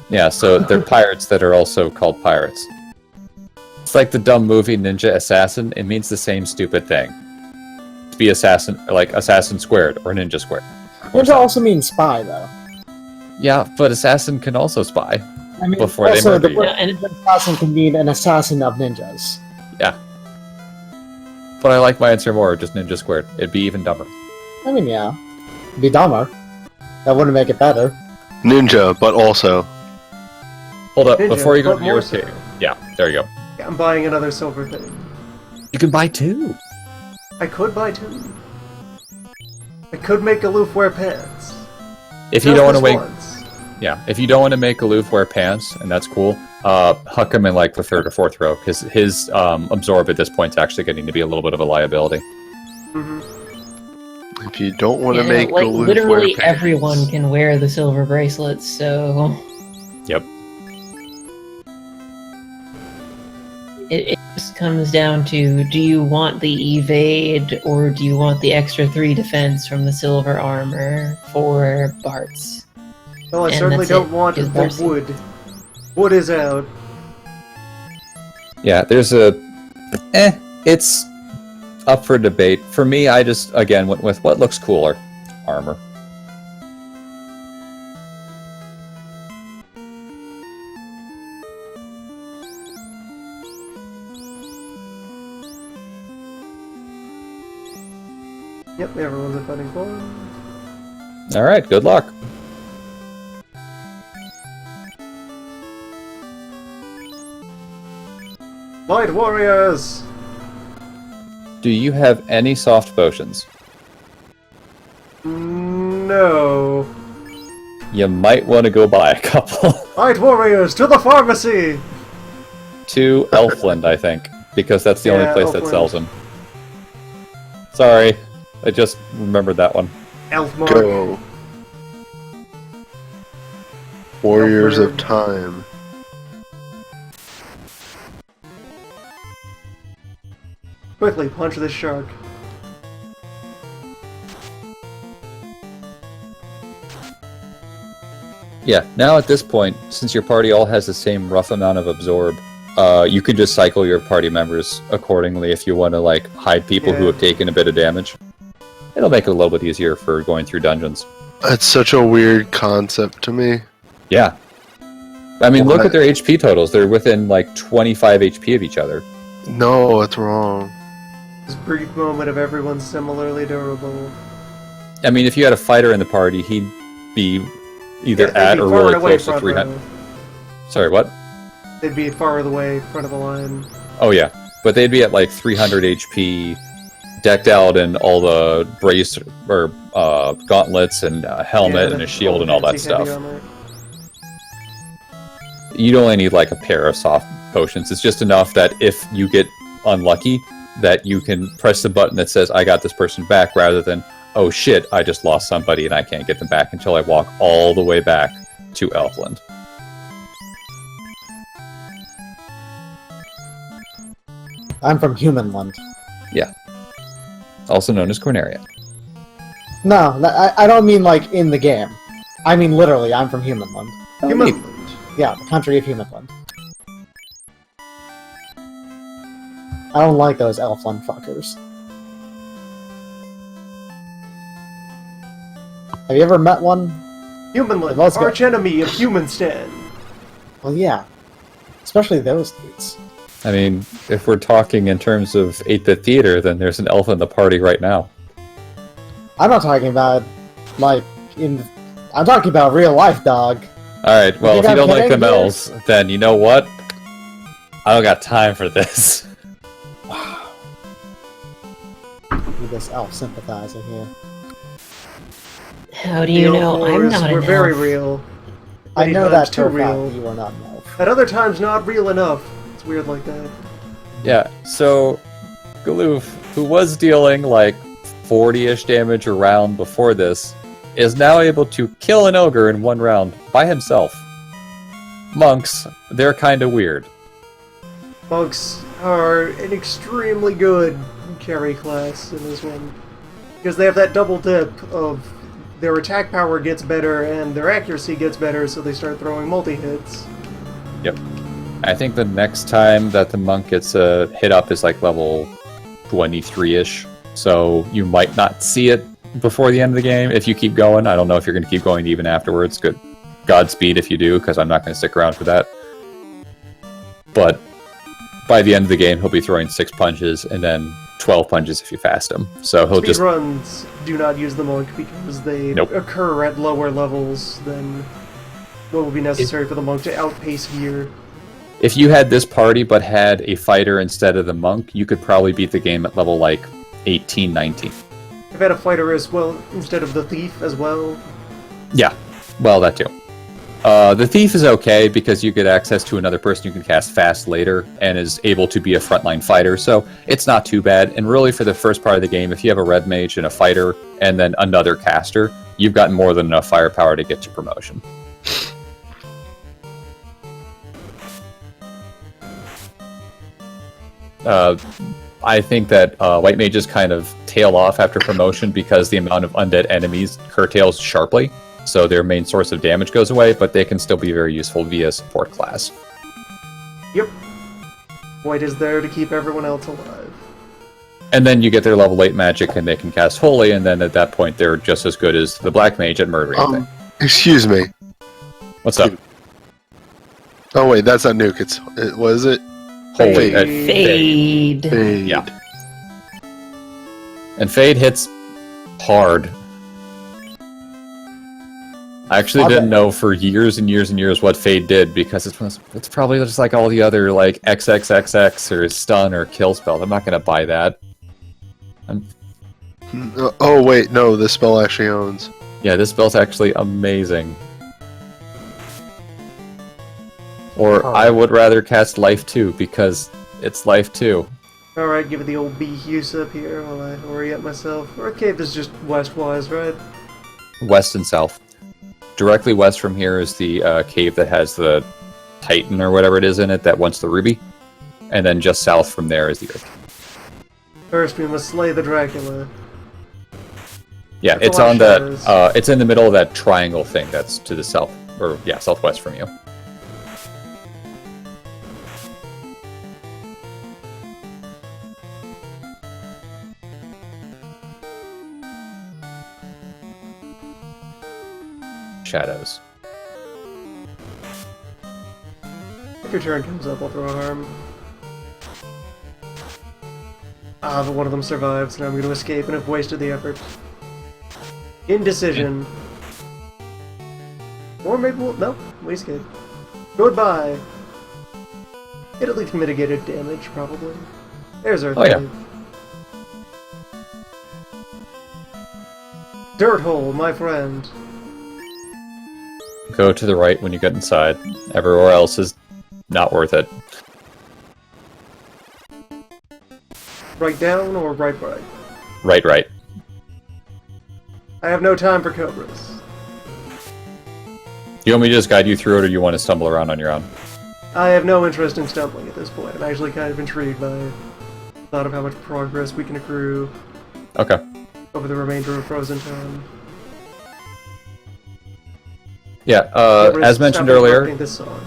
Yeah, so they're pirates that are also called pirates. It's like the dumb movie Ninja Assassin. It means the same stupid thing. To be assassin, like assassin squared or ninja squared. Ninja also means spy, though. Yeah, but assassin can also spy. I mean, Before they also, murder the you. word Yeah, and- assassin can mean an assassin of ninjas. Yeah. But I like my answer more, just ninja squared. It'd be even dumber. I mean, yeah. Be dumber. That wouldn't make it better. Ninja, but also. Hold up, Ninja, before you go but to your more so. two. Yeah, there you go. Yeah, I'm buying another silver thing. You can buy 2. I could buy 2. I could make Aloof wear pants. If you Just don't want to this make, once. yeah, if you don't want to make Aloof wear pants, and that's cool, huck him in like the 3rd or 4th row, because his absorb at this point is actually getting to be a little bit of a liability. Mhm. If you don't want to Yeah, make like Galoof literally wear pants. everyone can wear the silver bracelets, so Yep. it just comes down to, do you want the evade or do you want the extra 3 defense from the silver armor for Bart's? Well, I And certainly that's don't it, want is the Barcy. wood. Wood is out. Yeah, there's a, it's up for debate. For me, I just, again, went with what looks cooler. Armor. Yep, everyone's a fighting for. Alright, good luck. Light warriors! Do you have any soft potions? No. You might want to go buy a couple. Light warriors, to the pharmacy! To Elfland, I think, because that's the only Yeah, place that Elfland. sells them. Sorry, I just remembered that one. Elfmark. Go. Warriors of Elfward. Time. Quickly, punch this shark. Yeah, now at this point, since your party all has the same rough amount of absorb, you can just cycle your party members accordingly if you want to like hide people who Yeah. have taken a bit of damage. It'll make it a little bit easier for going through dungeons. That's such a weird concept to me. Yeah. I mean, look What? at their HP totals. They're within like 25 HP of each other. No, it's wrong. This brief moment of everyone similarly durable. I mean, if you had a fighter in the party, he'd be either Yeah, they'd at be or far really away close to front 300. row. Sorry, what? They'd be far away front of the line. Oh yeah, but they'd be at like 300 HP, decked out in all the brace or gauntlets and a helmet and a shield and all that stuff. You'd only need like a pair of soft potions. It's just enough that if you get unlucky, that you can press the button that says I got this person back, rather than, oh shit, I just lost somebody and I can't get them back until I walk all the way back to Elfland. I'm from Humanland. Yeah. Also known as Corneria. No, I don't mean like in the game. I mean literally, I'm from Humanland. Humanland. Yeah, the country of Humanland. I don't like those Elfland fuckers. Have you ever met one? Humanland, Let's go. arch enemy of Humanstan. Well, yeah. Especially those dudes. I mean, if we're talking in terms of 8-bit theater, then there's an elf in the party right now. I'm not talking about, like, I'm talking about real life, dog. Alright, well, if you don't like them kidding? elves, then you know what? I don't got time for this. Need this elf sympathizer here. How do you know I'm not We're an very elf? real. I Many know times that too for a fact real. you are not an elf. At other times, not real enough. It's weird like that. Yeah, so Galoof, who was dealing like 40-ish damage a round before this, is now able to kill an ogre in one round by himself. Monks, they're kinda weird. Monks are an extremely good carry class in this one. Because they have that double dip of their attack power gets better and their accuracy gets better, so they start throwing multi-hits. Yep. I think the next time that the monk gets a hit up is like level 23-ish, so you might not see it before the end of the game if you keep going. I don't know if you're going to keep going even afterwards. Good, Godspeed if you do, because I'm not going to stick around for that. But by the end of the game, he'll be throwing 6 punches and then 12 punches if you fast him. So he'll just... Speedruns do not use the monk because they occur at lower levels than what would be necessary for the monk to outpace gear. If you had this party but had a fighter instead of the monk, you could probably beat the game at level like 18, 19. I've had a fighter as well instead of the thief as well. Yeah, well, that too. The thief is okay because you get access to another person you can cast fast later and is able to be a frontline fighter, so it's not too bad. And really, for the first part of the game, if you have a red mage and a fighter and then another caster, you've got more than enough firepower to get to promotion. I think that white mages kind of tail off after promotion because the amount of undead enemies curtails sharply, so their main source of damage goes away, but they can still be very useful via support class. Yep. White is there to keep everyone else alive. And then you get their level 8 magic and they can cast Holy, and then at that point they're just as good as the black mage at murdering things. Excuse me. What's up? Oh wait, that's not nuke. What is it? Holy at Fade. Fade. Yeah. And Fade hits hard. I actually didn't know for years and years and years what Fade did because it's probably just like all the other like XXXX or stun or kill spells. I'm not gonna buy that. Oh wait, no, this spell actually owns. Yeah, this spell's actually amazing. Or I would rather cast Life 2 because it's Life 2. Alright, give it the old bee use up here while I orient myself. Earth Cave is just west-wise, right? West and south. Directly west from here is the cave that has the Titan or whatever it is in it that wants the ruby. And then just south from there is the Earth. First, we must slay the Dracula. Yeah, That's it's a lot on of that. shadows. It's in the middle of that triangle thing that's to the south, or yeah, southwest from you. Shadows. If your turn comes up, I'll throw a harm. Ah, but one of them survives, and I'm going to escape and have wasted the effort. Indecision. Or maybe we'll... No, we escaped. Goodbye. It at least mitigated damage, probably. There's Earth Oh, yeah. Wave. Dirt hole, my friend. Go to the right when you get inside. Everywhere else is not worth it. Right down or right? Right. I have no time for cobras. You want me to just guide you through it, or you want to stumble around on your own? I have no interest in stumbling at this point. I'm actually kind of intrigued by the thought of how much progress we can accrue Okay. over the remainder of Frozen Time. Yeah, as mentioned Stop earlier, interrupting this song.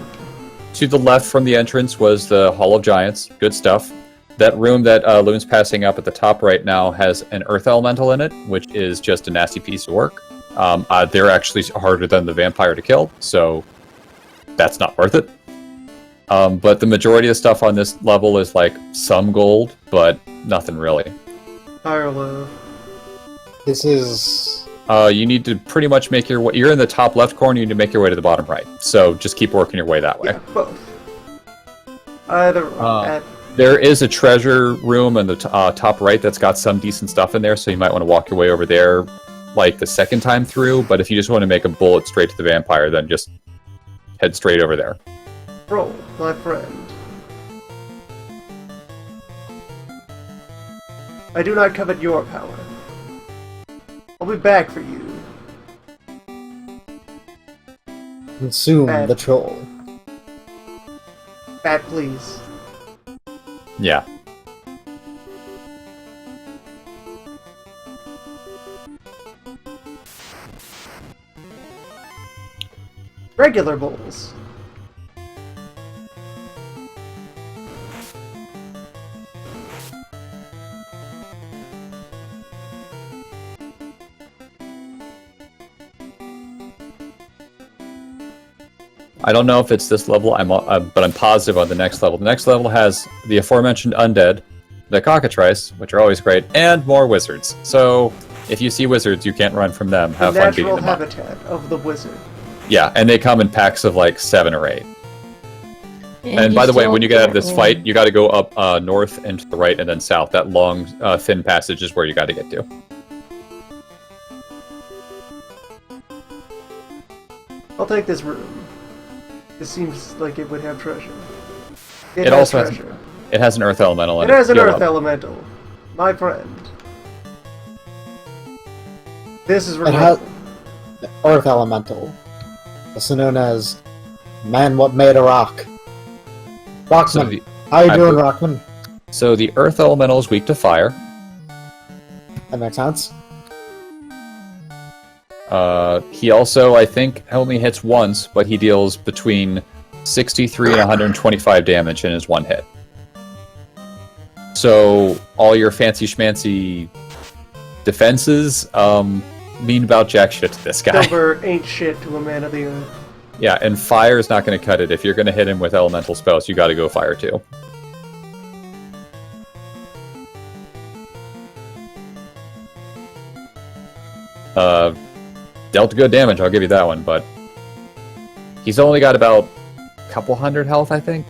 to the left from the entrance was the Hall of Giants. Good stuff. That room that Loon's passing up at the top right now has an Earth Elemental in it, which is just a nasty piece of work. They're actually harder than the vampire to kill, so that's not worth it. But the majority of stuff on this level is like some gold, but nothing really. High or low? This is... You need to pretty much make your way... You're in the top left corner, you need to make your way to the bottom right. So just keep working your way that way. Yeah, both. Either at... There is a treasure room in the top right that's got some decent stuff in there, so you might want to walk your way over there like the second time through, but if you just want to make a bullet straight to the vampire, then just head straight over there. Roll, my friend. I do not covet your power. I'll be back for you. Consume Bad. the troll. Bat, please. Yeah. Regular bowls. I don't know if it's this level, but I'm positive on the next level. The next level has the aforementioned undead, the cockatrice, which are always great, and more wizards. So if you see wizards, you can't run from them. Have The fun beating natural them up. habitat of the wizard. Yeah, and they come in packs of like 7 or 8. And by the way, when you get out of this fight, you got to go up north and to the right, and then south. That long, thin passage is where you got to get to. I'll take this room. This seems like it would have treasure. It also has an earth elemental in It it. has an Heal earth up. elemental. My friend. This is It has remarkable. Earth Elemental, also known as Man What Made a Rock. Rockman, So the, how you I doing, put- Rockman? so the earth elemental is weak to fire. That makes sense. He also, I think, only hits once, but he deals between 63 and 125 damage in his one hit. So all your fancy schmancy defenses mean about jack shit to this guy. Silver ain't shit to a man of the earth. Yeah, and fire is not going to cut it. If you're going to hit him with elemental spells, you got to go fire too. Dealt good damage, I'll give you that one, but he's only got about a couple hundred health, I think.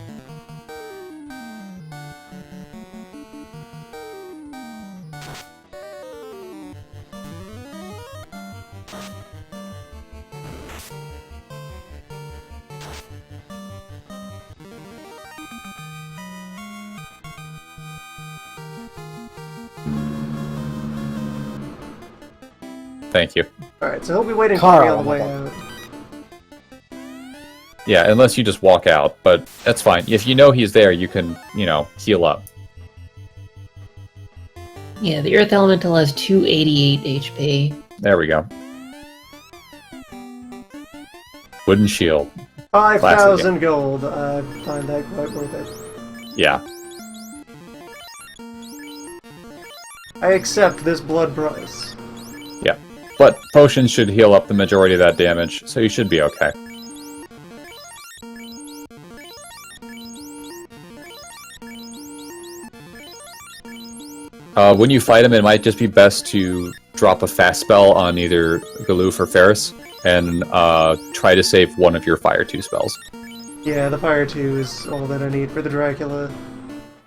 Thank you. Alright, so he'll be waiting for Car me on the way elemental. out. Yeah, unless you just walk out, but that's fine. If you know he's there, you can, heal up. Yeah, the Earth Elemental has 288 HP. There we go. Wooden shield. 5,000 gold. I find that quite worth it. Yeah. I accept this blood price. Yeah. But potions should heal up the majority of that damage, so you should be okay. When you fight him, it might just be best to drop a fast spell on either Galoof or Ferris, and try to save one of your Fire 2 spells. Yeah, the Fire 2 is all that I need for the Dracula.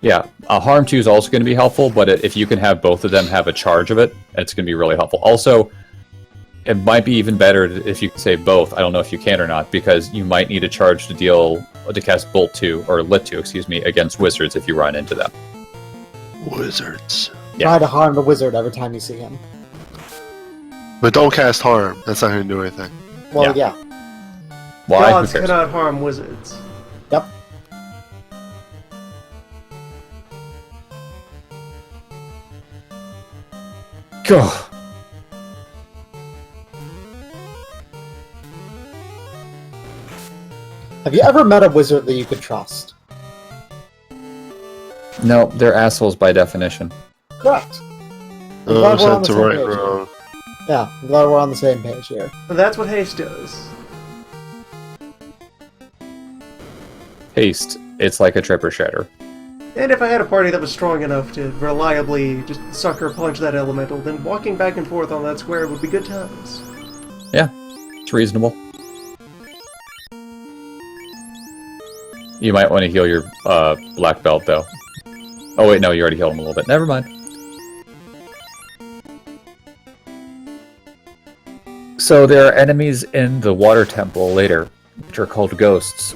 Yeah, Harm 2 is also going to be helpful, but if you can have both of them have a charge of it, it's going to be really helpful. Also, it might be even better if you can save both. I don't know if you can or not, because you might need a charge to cast Bolt 2, or Lit 2, excuse me, against wizards if you run into them. Wizards. Yeah. Try to harm the wizard every time you see him. But don't cast harm. That's not going to do anything. Well, yeah. Why? Who Gods cares? cannot harm wizards. Yep. Gah. Have you ever met a wizard that you could trust? No, they're assholes by definition. Correct. I'm Oh, glad we're on that's the a same right page. wrong. Yeah, I'm glad we're on the same page here. And that's what haste does. Haste. It's like a tripper shredder. And if I had a party that was strong enough to reliably just sucker punch that elemental, then walking back and forth on that square would be good times. Yeah, it's reasonable. You might want to heal your black belt, though. Oh wait, no, you already healed him a little bit. Never mind. So there are enemies in the water temple later, which are called ghosts.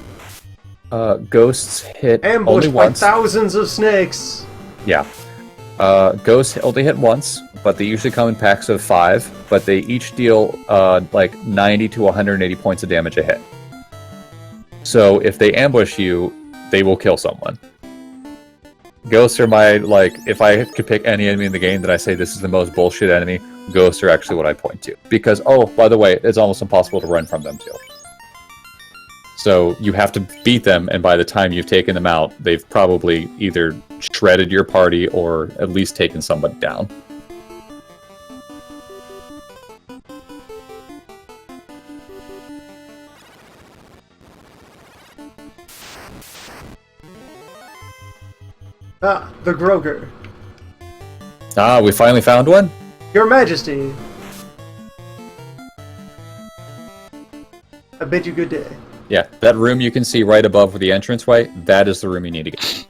Ghosts hit only Ambushed by once. thousands of snakes! Yeah. Ghosts only hit once, but they usually come in packs of 5, but they each deal like 90 to 180 points of damage a hit. So if they ambush you, they will kill someone. Ghosts are my, like, if I could pick any enemy in the game that I say this is the most bullshit enemy, ghosts are actually what I point to. Because, oh, by the way, it's almost impossible to run from them too. So you have to beat them, and by the time you've taken them out, they've probably either shredded your party or at least taken somebody down. Ah, the Groger. Ah, we finally found one? Your Majesty! I bid you good day. Yeah, that room you can see right above the entranceway, that is the room you need to get.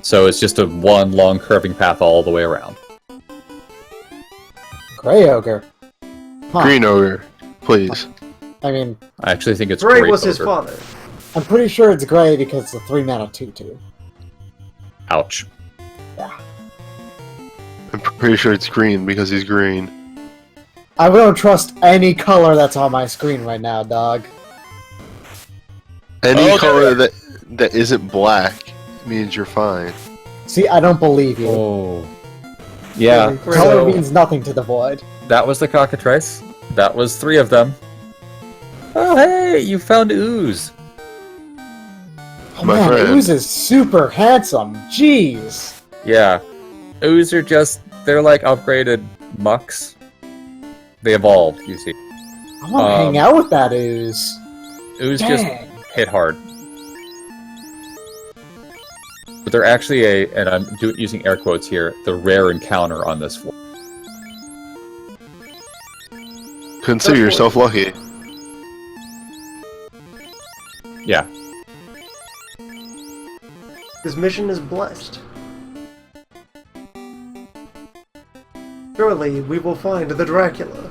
So it's just a one long curving path all the way around. Grey Ogre. Huh. Green ogre, please. I mean, I actually think it's Gray great was his ogre. father. I'm pretty sure it's grey because it's a 3-mana 2/2. Ouch. Yeah. I'm pretty sure it's green because he's green. I don't trust any color that's on my screen right now, dog. Any Oh, color that isn't black means you're fine. See, I don't believe you. Oh. Yeah, Yeah, Color so means nothing to the void. that was the cockatrice. That was 3 of them. Oh, hey, you found ooze. Oh My man, friend. Ooze is super handsome. Jeez. Yeah. Ooze are just, they're like upgraded mucks. They evolved, you see. I want to hang out with that Ooze. Ooze just Dang. hit hard. But they're actually and I'm using air quotes here, the rare encounter on this floor. Consider yourself lucky. Yeah. His mission is blessed. Surely we will find the Dracula.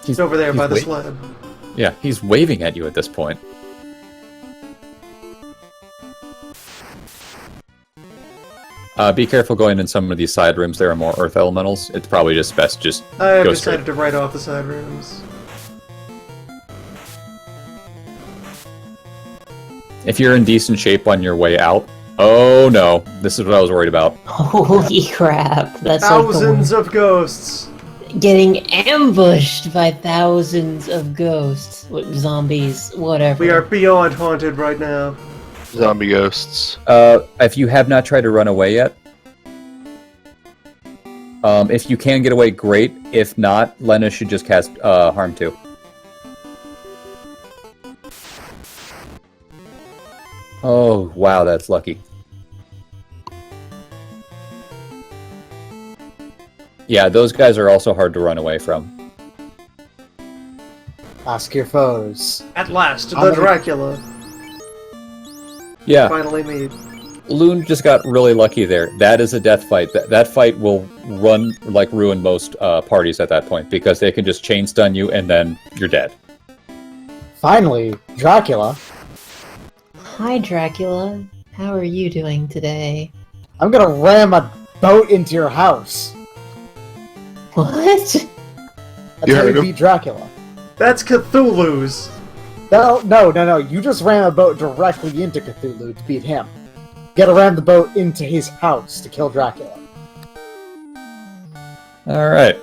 He's over there by the slab. Yeah, he's waving at you at this point. Be careful going in some of these side rooms. There are more earth elementals. It's probably just best just I have go decided straight. to write off the side rooms. If you're in decent shape on your way out, oh no, this is what I was worried about. Holy crap! That's Thousands of ghosts! like getting ambushed by thousands of ghosts, zombies, whatever. We are beyond haunted right now. Zombie ghosts. If you have not tried to run away yet, if you can get away, great. If not, Lena should just cast Harm 2. Oh, wow, that's lucky. Yeah, those guys are also hard to run away from. Ask your foes. At last, How the many- Dracula. Yeah, finally made. Loon just got really lucky there. That is a death fight. That fight will ruin most parties at that point, because they can just chain stun you and then you're dead. Finally, Dracula. Hi, Dracula. How are you doing today? I'm gonna ram a boat into your house. What? That's You how heard you him. beat Dracula. That's Cthulhu's. No. You just ram a boat directly into Cthulhu to beat him. Gotta ram the boat into his house to kill Dracula. Alright.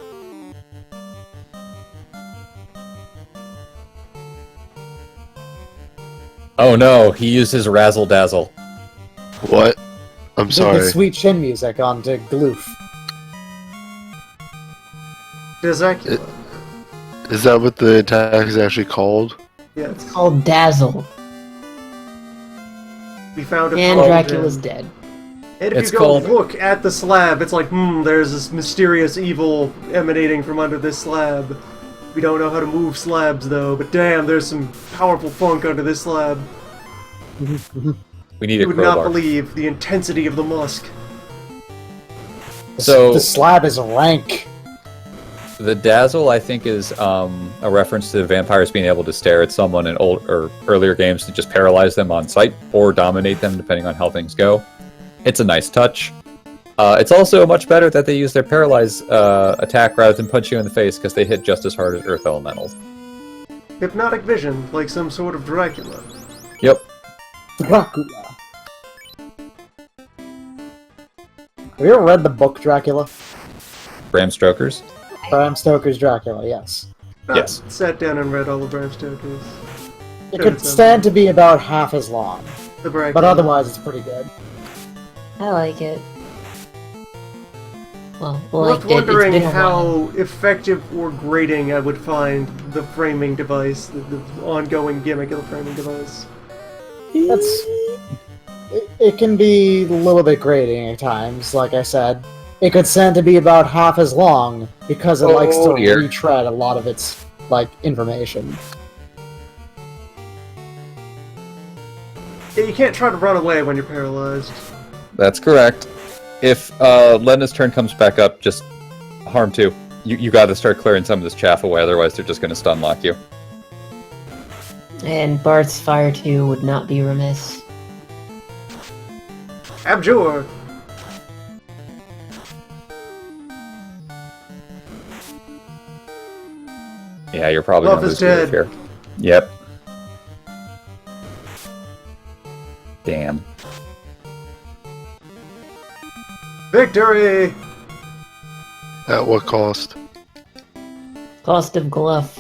Oh no, he used his Razzle Dazzle. What? I'm Did sorry. the sweet chin music onto Gloof. Dracula. Is that what the attack is actually called? Yes. Called Dazzle. We found a And cauldron. Dracula's dead. And if It's you go called- look at the slab, it's like, there's this mysterious evil emanating from under this slab. We don't know how to move slabs, though, but damn, there's some powerful funk under this slab. We need You a would not crowbar. believe the intensity of the musk. So- The slab is rank. The Dazzle, I think, is a reference to vampires being able to stare at someone in old or earlier games to just paralyze them on sight or dominate them, depending on how things go. It's a nice touch. It's also much better that they use their paralyze attack rather than punch you in the face, because they hit just as hard as Earth Elementals. Hypnotic vision, like some sort of Dracula. Yep. Dracula. Have you ever read the book Dracula? Bram Stoker's? Bram Stoker's Dracula, yes. Yes. Sat down and read all of Bram Stoker's. It Sure, could it sounds stand to be about half as long, The Dracula. but otherwise it's pretty good. I like it. Well, I'm like left wondering it's been a while. how effective or grating I would find the framing device, the ongoing gimmick of the framing device. It can be a little bit grating at times, like I said. It could stand to be about half as long because it likes to dear. retread a lot of its information. Yeah, you can't try to run away when you're paralyzed. That's correct. If Lena's turn comes back up, just harm 2. You gotta start clearing some of this chaff away, otherwise they're just gonna stun lock you. And Barth's Fire 2 would not be remiss. Abjure! Yeah, you're probably Love gonna is lose your dead. here. Yep. Damn. Victory! At what cost? Cost of Gluff.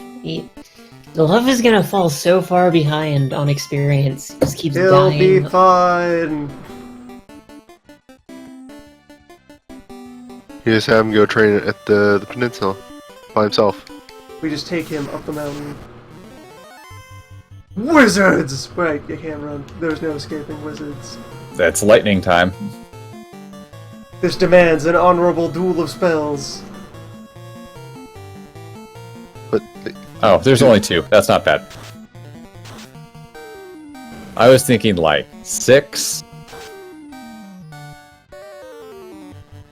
Gluff is gonna fall so far behind on experience. Just keeps He'll dying. be fine. You just have him go train at the peninsula by himself. We just take him up the mountain. Wizards! Right, you can't run. There's no escaping wizards. That's lightning time. This demands an honorable duel of spells. But Oh, there's only 2. That's not bad. I was thinking like 6.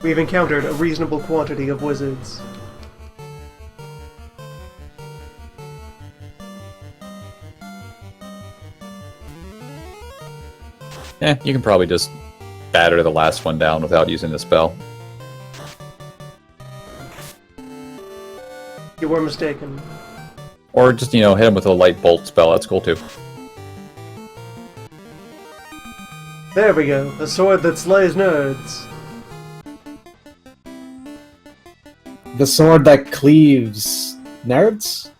We've encountered a reasonable quantity of wizards. You can probably just batter the last one down without using the spell. You were mistaken. Or just, hit him with a light bolt spell. That's cool too. There we go. A sword that slays nerds. The sword that cleaves nerds?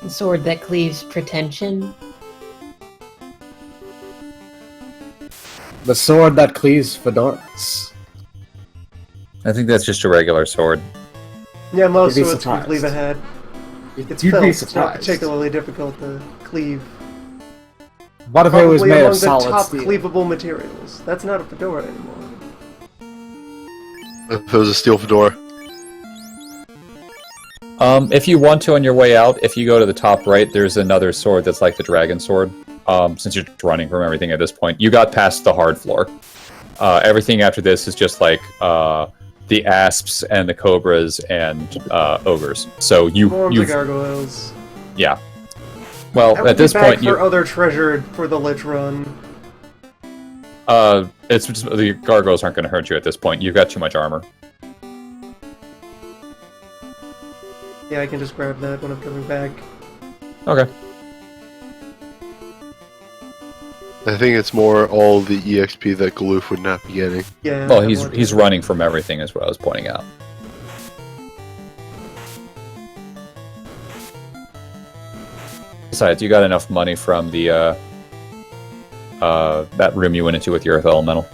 Sword that cleaves pretension. The sword that cleaves fedoras. I think that's just a regular sword. Yeah, most You'd be swords can surprised. cleave a head. It's You'd felt. be It's not surprised. particularly difficult to cleave. What if it was Probably made among of the solid top steel? cleavable materials. That's not a fedora anymore. if it was a steel fedora, If you want to on your way out, if you go to the top right, there's another sword that's like the dragon sword. since you're running from everything at this point, you got past the hard floor. Everything after this is just like the asps and the cobras and ogres. So you gargoyles. Yeah. Well, I at this point, for other treasure for the Lich Run. it's just, the gargoyles aren't going to hurt you at this point. You've got too much armor. Yeah, I can just grab that when I'm coming back. Okay. I think it's more all the EXP that Galoof would not be getting. Yeah. Well, he's running from everything, is what I was pointing out. Besides, you got enough money from the that room you went into with your Earth Elemental.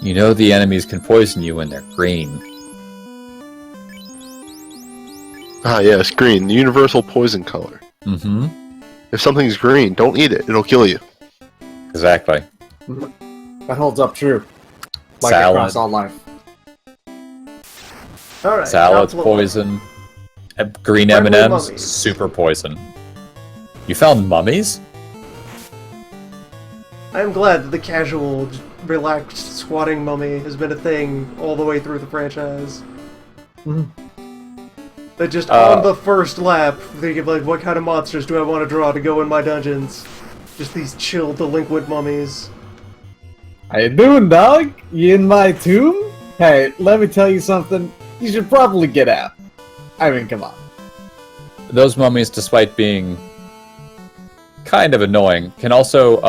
You know the enemies can poison you when they're green. Ah, yes, green. The universal poison color. Mm-hmm. If something's green, don't eat it. It'll kill you. Exactly. That holds up true. Like Salad. across all life. Alright. Salad's now- poison. Green Friendly M&Ms, mummies. super poison. You found mummies? I'm glad that the casual, relaxed squatting mummy has been a thing all the way through the franchise. That just on the first lap, thinking like, what kind of monsters do I want to draw to go in my dungeons? Just these chill, delinquent mummies. How you doing, dog? You in my tomb? Hey, let me tell you something. You should probably get out. I mean, come on. Those mummies, despite being kind of annoying, can also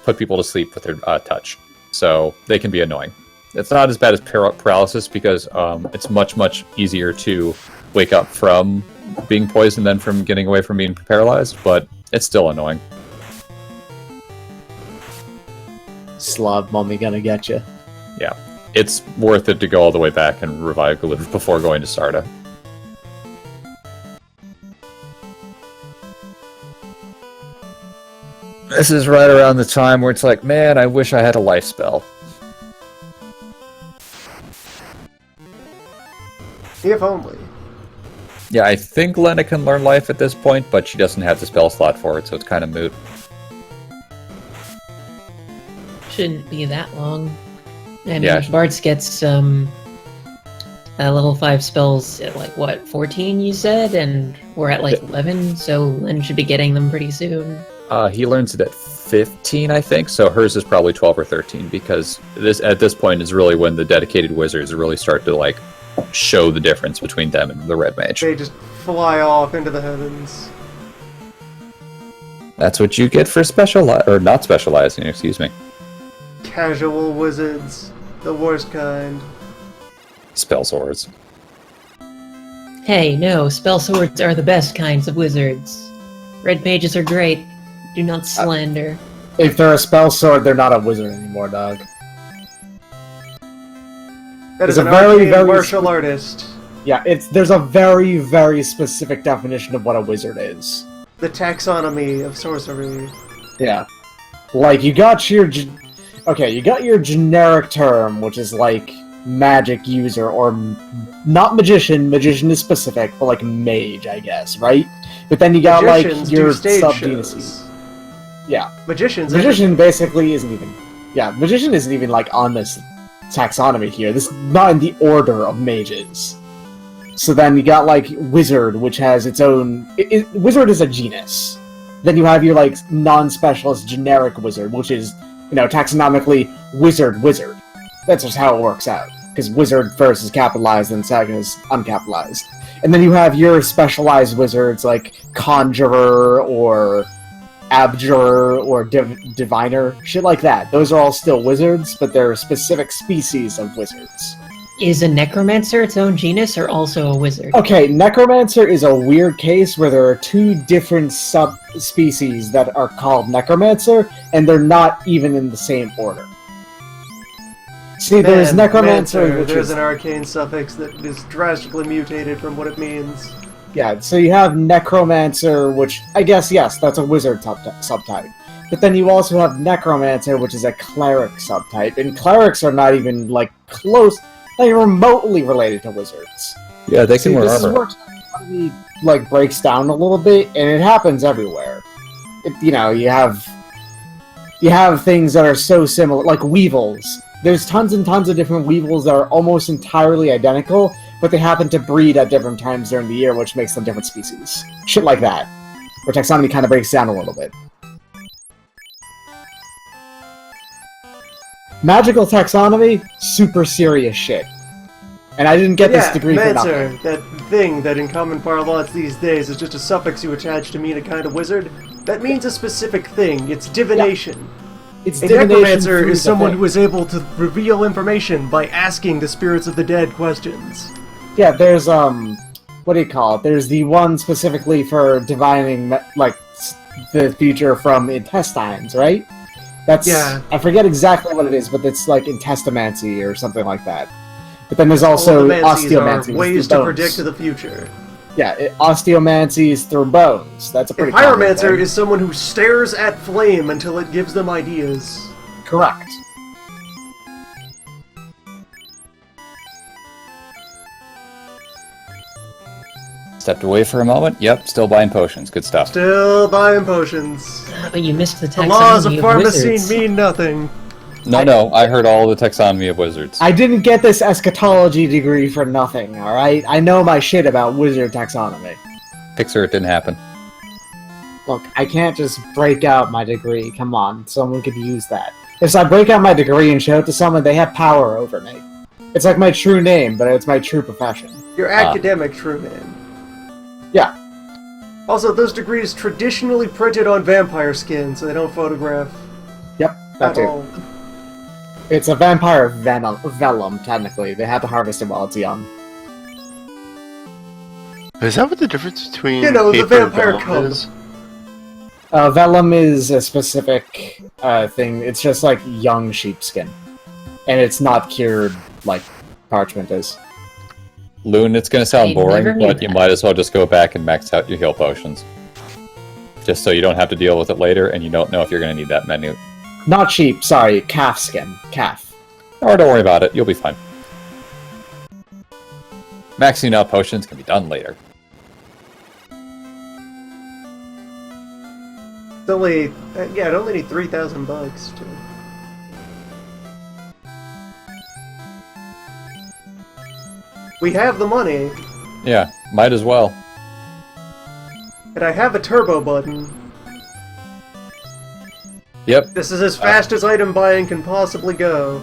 put people to sleep with their touch. So they can be annoying. It's not as bad as paralysis because it's much, much easier to wake up from being poisoned than from getting away from being paralyzed, but it's still annoying. Slob mummy gonna get you. Yeah. It's worth it to go all the way back and revive Galoof before going to Starda. This is right around the time where it's like, man, I wish I had a life spell. If only. Yeah, I think Lena can learn life at this point, but she doesn't have the spell slot for it, so it's kind of moot. Shouldn't be that long. I mean, Yeah. Bartz gets level 5 spells at like what, 14 you said, and we're at like 11, so Len should be getting them pretty soon. He learns it at 15, I think, so hers is probably 12 or 13, because at this point is really when the dedicated wizards really start to like show the difference between them and the red mage. They just fly off into the heavens. That's what you get for not specializing, excuse me. Casual wizards. The worst kind. Spell swords. Hey, no, spell swords are the best kinds of wizards. Red mages are great. Do not slander. If they're a spell sword, they're not a wizard anymore, dog. That is It's an a very, arcane very martial artist. Yeah, there's a very, very specific definition of what a wizard is. The taxonomy of sorcery. Yeah. Like, you got your generic term, which is like magic user, or not magician. Magician is specific, but like mage, I guess, right? But then you got Magicians like your do stage sub-genus. shows. Yeah. Magician Basically isn't even. Yeah, magician isn't even like on this taxonomy here. This is not in the order of mages. So then you got like wizard, which has its own. Wizard is a genus. Then you have your like non-specialist generic wizard, which is, taxonomically wizard. That's just how it works out. Because wizard first is capitalized and second is uncapitalized. And then you have your specialized wizards like conjurer or abjurer or diviner, shit like that. Those are all still wizards, but they're specific species of wizards. Is a necromancer its own genus or also a wizard? Okay, necromancer is a weird case where there are two different subspecies that are called necromancer, and they're not even in the same order. See, there's Then, necromancer, Mancer, which there's is an arcane suffix that is drastically mutated from what it means. yeah. So you have necromancer, which I guess yes, that's a wizard subtype. But then you also have necromancer, which is a cleric subtype, and clerics are not even like close, not even remotely related to wizards. Yeah, they See, can wear this is armor. where it like breaks down a little bit, and it happens everywhere. You know, you have things that are so similar, like weevils. There's tons and tons of different weevils that are almost entirely identical, but they happen to breed at different times during the year, which makes them different species. Shit like that, where taxonomy kind of breaks down a little bit. Magical taxonomy, super serious shit. And I didn't get this degree for Mancer, nothing. that thing that in common parlance these days is just a suffix you attach to mean a kind of wizard, that means a specific thing. It's divination. It's A divination necromancer through is the someone thing. who is able to reveal information by asking the spirits of the dead questions. Yeah, there's what do you call it? There's the one specifically for divining the future from intestines, right? That's Yeah. I forget exactly what it is, but it's like intestamancy or something like that. But then there's also Osteomancies osteomancy. are ways through to bones. predict the future. Yeah, osteomancy is through bones. That's a A pretty common pyromancer thing. is someone who stares at flame until it gives them ideas. Correct. Stepped away for a moment. Yep, still buying potions. Good stuff. Still buying potions. But you missed the The taxonomy laws of of pharmacy wizards. mean nothing. No, I heard all the taxonomy of wizards. I didn't get this eschatology degree for nothing, alright? I know my shit about wizard taxonomy. Pixar, it didn't happen. Look, I can't just break out my degree. Come on, someone could use that. If I break out my degree and show it to someone, they have power over me. It's like my true name, but it's my true profession. Your academic true name. Yeah. Also, those degrees traditionally printed on vampire skin, so they don't photograph Yep, that at too. all. It's a vampire vellum, technically. They have to harvest it while it's young. Is that what the difference between You know, the paper and vampire vellum cub. is? Vellum is a specific thing. It's just like young sheepskin. And it's not cured like parchment is. Loon, it's going to sound I never boring, knew but you that. might as well just go back and max out your heal potions. Just so you don't have to deal with it later, and you don't know if you're going to need that many. Not sheep, sorry, calf skin. Calf. Or don't worry about it, you'll be fine. Maxing out potions can be done later. It's only, yeah, it only need $3,000 too. We have the money, Yeah, might as well. and I have a turbo button. Yep, This is as fast as item buying can possibly go.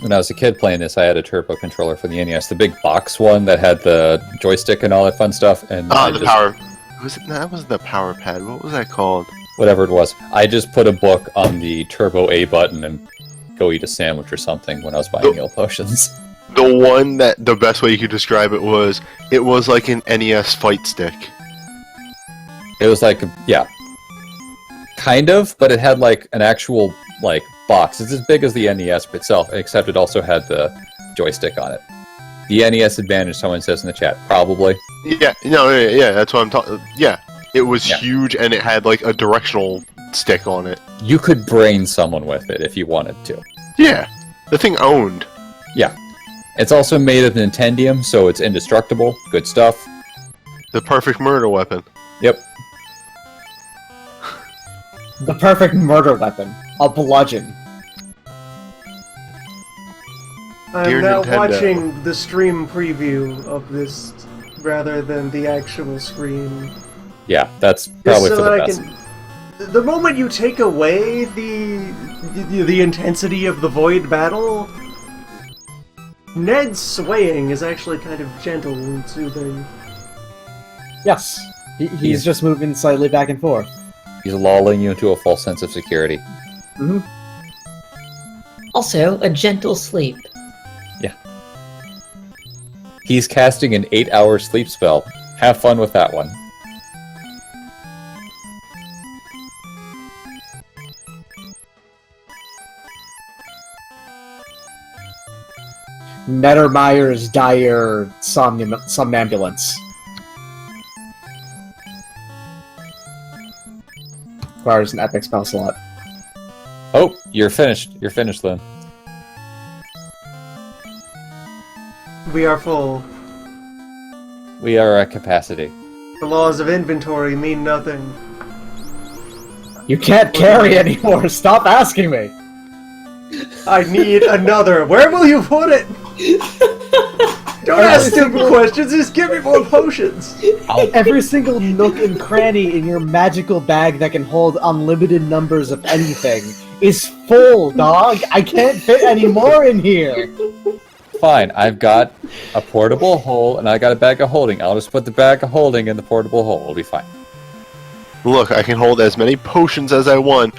when I was a kid playing this, I had a turbo controller for the NES, the big box one that had the joystick and all that fun stuff, and I Oh, the just, power. That wasn't the power pad. What was that called? whatever it was, I just put a book on the turbo A button and go eat a sandwich or something when I was buying heal potions. The one that the best way you could describe it was like an NES fight stick. It was like, yeah, kind of, but it had like an actual like box. It's as big as the NES itself, except it also had the joystick on it. The NES advantage, someone says in the chat, probably. Yeah, no, yeah, that's what I'm talking. Yeah, it was Yeah. huge and it had like a directional stick on it. You could brain someone with it if you wanted to. Yeah, the thing owned. Yeah. It's also made of Nintendium, so it's indestructible. Good stuff. The perfect murder weapon. Yep. The perfect murder weapon. A bludgeon. I'm Dear now Nintendo. watching the stream preview of this rather than the actual screen. Yeah, that's Just probably so for the that I best. can. The moment you take away the intensity of the void battle, Ned's swaying is actually kind of gentle and soothing. Yes. He's just moving slightly back and forth. He's lulling you into a false sense of security. Mm-hmm. Also, a gentle sleep. He's casting an 8-hour sleep spell. Have fun with that one. Nettermeyer's dire somnambulance. Requires an epic spell slot. Oh, you're finished. You're finished, Lynn. We are full. We are at capacity. The laws of inventory mean nothing. You can't carry anymore. Stop asking me. I need another. Where will you put it? Don't ask stupid questions. Just give me more potions. Every single nook and cranny in your magical bag that can hold unlimited numbers of anything is full, dog. I can't fit any more in here. Fine, I've got a portable hole and I got a bag of holding. I'll just put the bag of holding in the portable hole. It'll be fine. Look, I can hold as many potions as I want,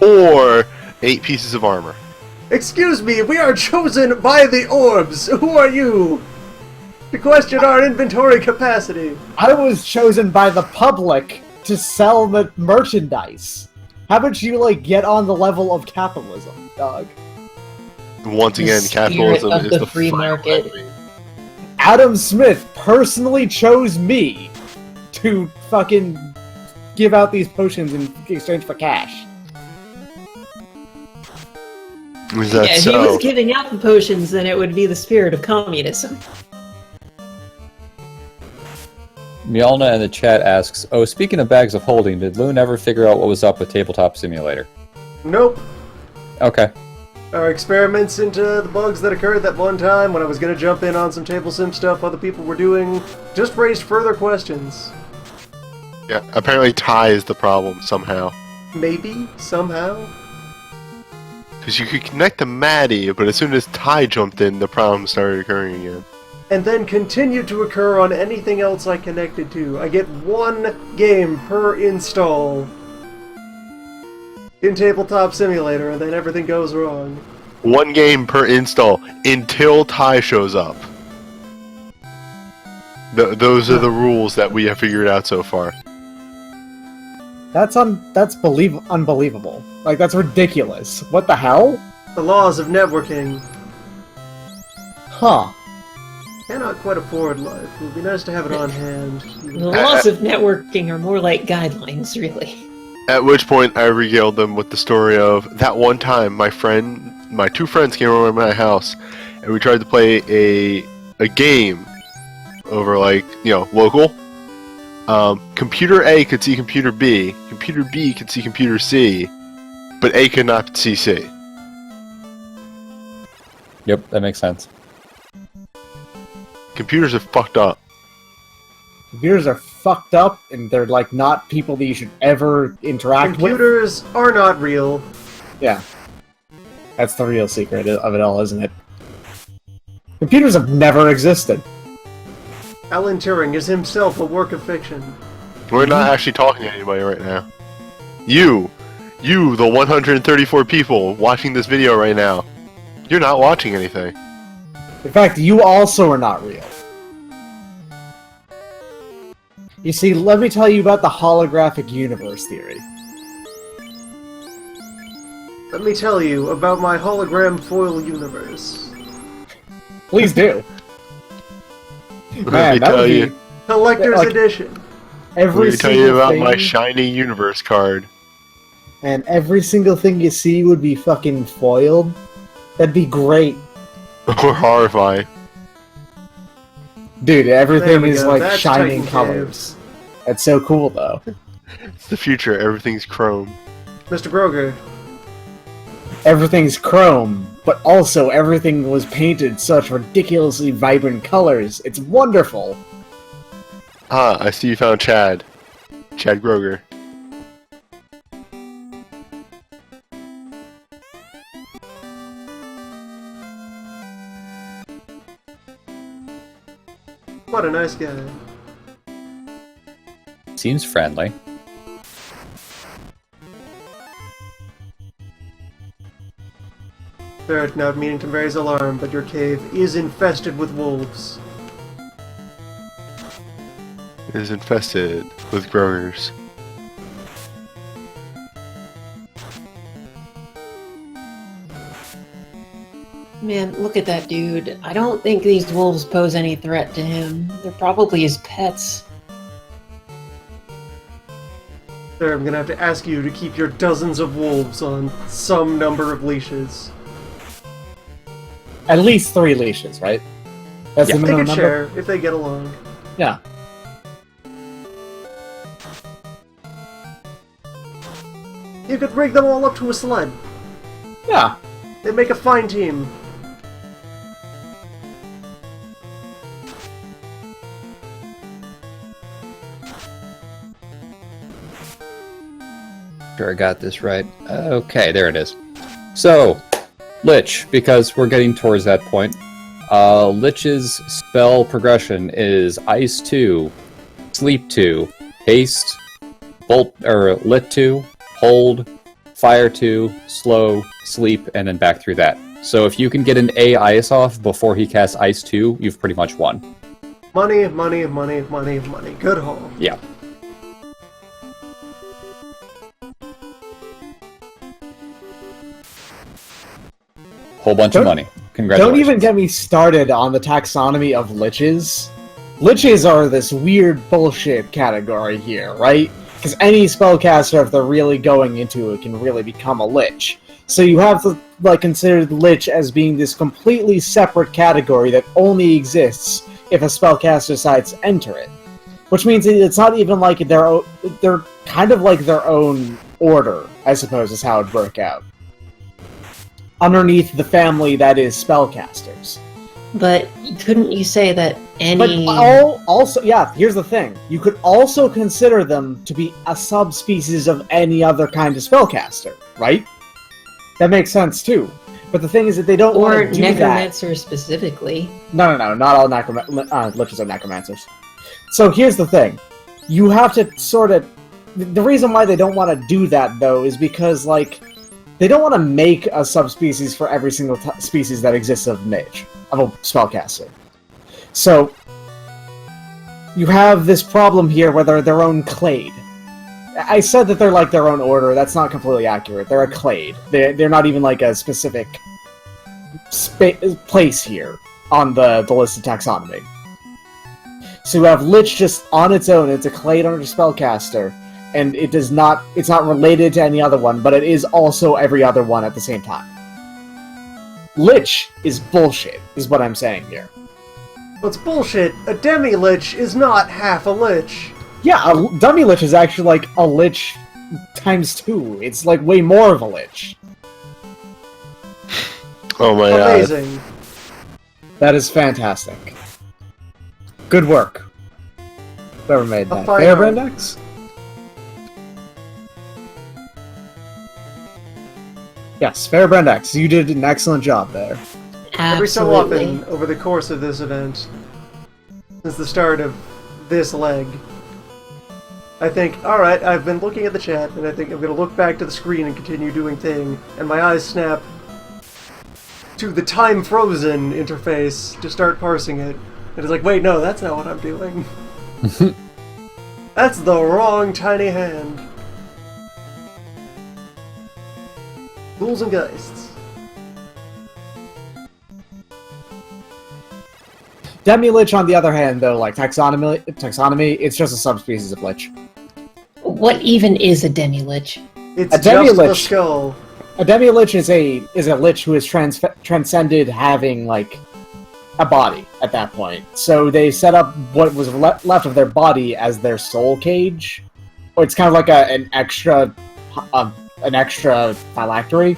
or 8 pieces of armor. Excuse me, we are chosen by the orbs. Who are you? To question our inventory capacity. I was chosen by the public to sell the merchandise. How about you, get on the level of capitalism, dog? Once The again, spirit capitalism of is the the free final market. enemy. Adam Smith personally chose me to fucking give out these potions in exchange for cash. Is that Yeah, if so? he was giving out the potions, then it would be the spirit of communism. Mjolna in the chat asks, oh, speaking of bags of holding, did Loon ever figure out what was up with Tabletop Simulator? Nope. Okay. Our experiments into the bugs that occurred that one time when I was going to jump in on some table sim stuff other people were doing just raised further questions. Yeah, apparently Ty is the problem somehow. Maybe, somehow. Because you could connect to Maddie, but as soon as Ty jumped in, the problem started occurring again. And then continued to occur on anything else I connected to. I get 1 game per install in Tabletop Simulator, and then everything goes wrong. 1 game per install until Ty shows up. Those are the rules that we have figured out so far. That's unbelievable. That's ridiculous. What the hell? The laws of networking. Huh. Cannot quite afford life. It would be nice to have it on hand. The laws of networking are more like guidelines, really. At which point, I regaled them with the story of that one time my 2 friends came over to my house, and we tried to play a game over, local. Computer A could see computer B could see computer C, but A could not see C. Yep, that makes sense. Computers are fucked up. Computers are fucked up, and they're not people that you should ever interact with. Computers are not real. Yeah. That's the real secret of it all, isn't it? Computers have never existed. Alan Turing is himself a work of fiction. We're not actually talking to anybody right now. You, the 134 people watching this video right now, you're not watching anything. In fact, you also are not real. You see, let me tell you about the holographic universe theory. Let me tell you about my hologram foil universe. Please do. Let Man, me that tell would you. be Collector's edition. every Let me tell single you about thing, my shiny universe card. and every single thing you see would be fucking foiled. That'd be great. Or horrifying. Dude, There everything we is go, that's shining Titan colors. That's so cool, though. It's the future. Everything's chrome. Mr. Broger, Everything's chrome, but also everything was painted such ridiculously vibrant colors. It's wonderful. Ah, I see you found Chad. Chad Groger. what a nice guy. Seems friendly. Barrett, not meaning to raise alarm, but your cave is infested with wolves. It is infested with growers. Man, look at that dude. I don't think these wolves pose any threat to him. They're probably his pets. Sir, I'm gonna have to ask you to keep your dozens of wolves on some number of leashes. At least 3 leashes, right? That's Yeah. the They minimum can number? share if they get along. Yeah. You could rig them all up to a sled. Yeah. They make a fine team. Sure, I got this right. Okay, there it is. So, Lich, because we're getting towards that point. Lich's spell progression is Ice 2, Sleep 2, Haste, Bolt or Lit 2, Hold, Fire 2, Slow, Sleep, and then back through that. So if you can get an A ice off before he casts Ice 2, you've pretty much won. Money, money, money, money, money. Good haul. Yeah. Whole bunch of Don't- money. Congratulations. Don't even get me started on the taxonomy of liches. Liches are this weird bullshit category here, right? Because any spellcaster, if they're really going into it, can really become a lich. So you have to consider the lich as being this completely separate category that only exists if a spellcaster decides to enter it. Which means it's not even like they're kind of like their own order, I suppose, is how it'd work out. Underneath the family that is spellcasters. But couldn't you say that any... But also, yeah, here's the thing. You could also consider them to be a subspecies of any other kind of spellcaster, right? That makes sense, too. But the thing is that they don't Or want to do that. necromancer specifically. No, not all liches are necromancers. So here's the thing. You have to sort of... The reason why they don't want to do that, though, is because, they don't want to make a subspecies for every single species that exists of mage, of a spellcaster. So, you have this problem here where they're their own clade. I said that they're like their own order, that's not completely accurate. They're a clade. They're not even like a specific place here on the list of taxonomy. So you have Lich just on its own, it's a clade under spellcaster, and it's not related to any other one, but it is also every other one at the same time. Lich is bullshit, is what I'm saying here. What's bullshit? A demi-lich is not half a lich. Yeah, a dummy lich is actually like a lich times 2. It's like way more of a lich. Oh my god. Amazing. That is fantastic. Good work. Whoever made that. fine Fair art. Brandex? Yes, Fair Brandex. You did an excellent job there. Every so Absolutely. often, over the course of this event, since the start of this leg, I think, alright, I've been looking at the chat, and I think I'm going to look back to the screen and continue doing thing, and my eyes snap to the time frozen interface to start parsing it. And it's like, wait, no, that's not what I'm doing. That's the wrong tiny hand. Ghouls and Geists. Demi-Lich, on the other hand, though, like taxonomy, it's just a subspecies of Lich. What even is a demi-lich? It's A just the demi-lich. skull. A Demi-Lich is a Lich who has transcended having, like, a body at that point. So they set up what was left of their body as their soul cage. Or it's kind of like an extra phylactery.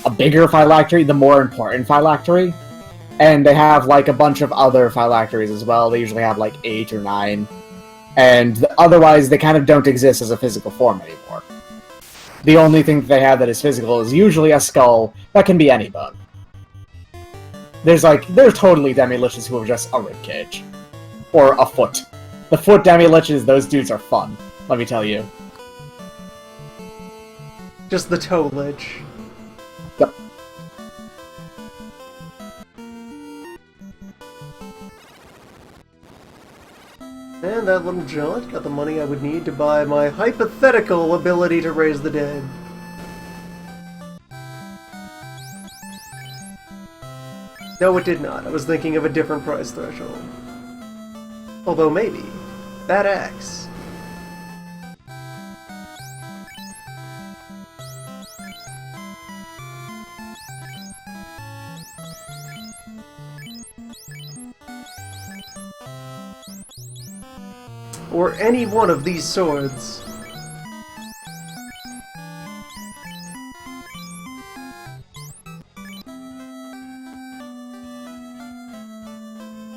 A bigger phylactery, the more important phylactery. And they have, like, a bunch of other phylacteries as well. They usually have, like, 8 or 9. And otherwise, they kind of don't exist as a physical form anymore. The only thing that they have that is physical is usually a skull that can be any bone. There's totally demi-liches who are just a ribcage. Or a foot. The foot demi-liches, those dudes are fun, let me tell you. Just the toe lich. Yep. And that little jaunt got the money I would need to buy my hypothetical ability to raise the dead. No, it did not. I was thinking of a different price threshold. Although maybe. That axe. Or any one of these swords.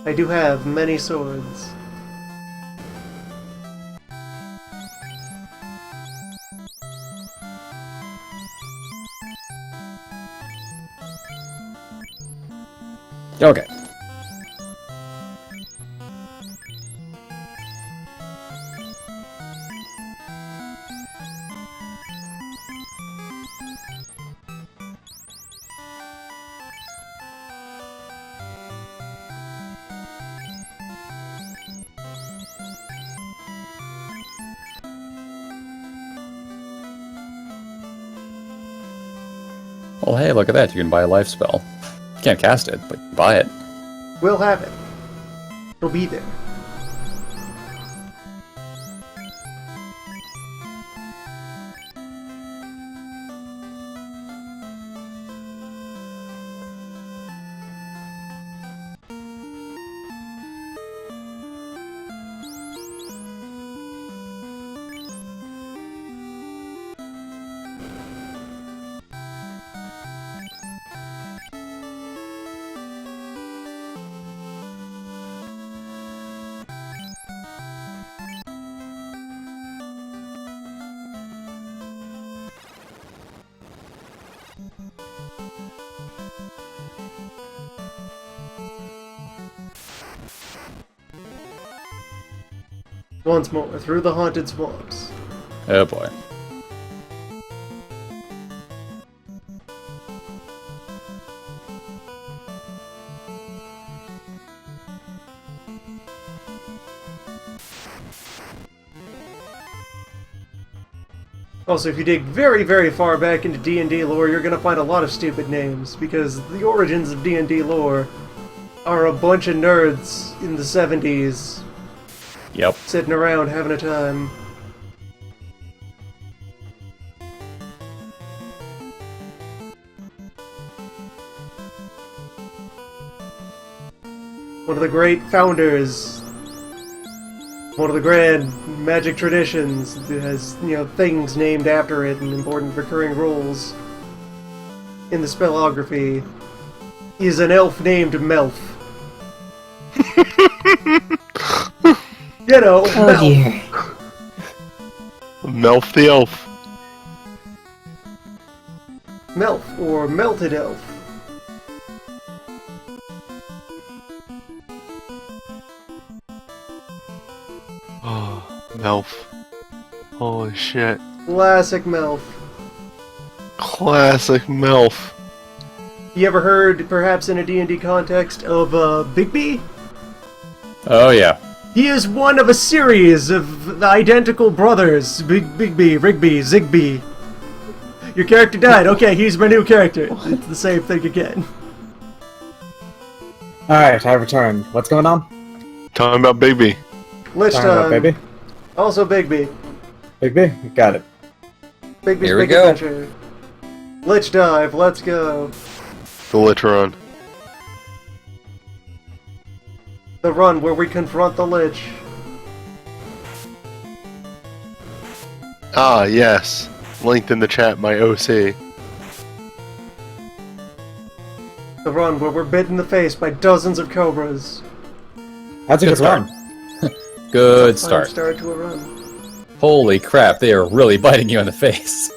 I do have many swords. Okay. Well, hey, look at that. You can buy a life spell. You can't cast it, but you can buy it. We'll have it. It'll be there. Once more, through the haunted swamps. Oh boy. Also, if you dig very, very far back into D&D lore, you're gonna find a lot of stupid names, because the origins of D&D lore are a bunch of nerds in the 70s Yep. sitting around having a time. One of the great founders, one of the grand magic traditions that has, things named after it and important recurring roles in the spellography, is an elf named Melf. Oh Melf. dear. Melf the elf. Melf, or Melted Elf. Oh, Melf. Holy shit. Classic Melf. Classic Melf. You ever heard, perhaps in a D&D context, of Bigby? Oh yeah. He is one of a series of identical brothers. Bigby, Rigby, Zigby. Your character died. Okay, he's my new character. It's the same thing again. Alright, I returned. What's going on? Talking about Bigby. Lich Talking about time. baby? Also Bigby. Bigby? Got it. Bigby's Here we Big go. Adventure. Lich dive, let's go. The Litteron. The run where we confront the Lich. Ah, yes. Linked in the chat, my OC. The run where we're bit in the face by dozens of cobras. That's a Good good start. run. Good Fine start. start to a run. Holy crap, they are really biting you in the face.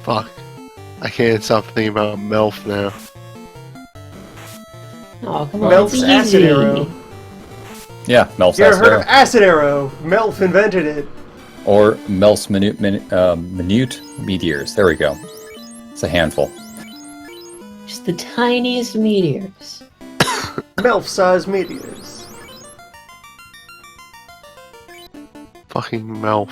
Fuck. I can't stop thinking about Melf now. Oh, come on. Melf's it's acid easy. arrow. Yeah, Melf's You ever heard arrow. of acid arrow? Melf invented it. Or Melf's minute meteors. There we go. It's a handful. Just the tiniest meteors. Melf-sized meteors. Fucking Melf.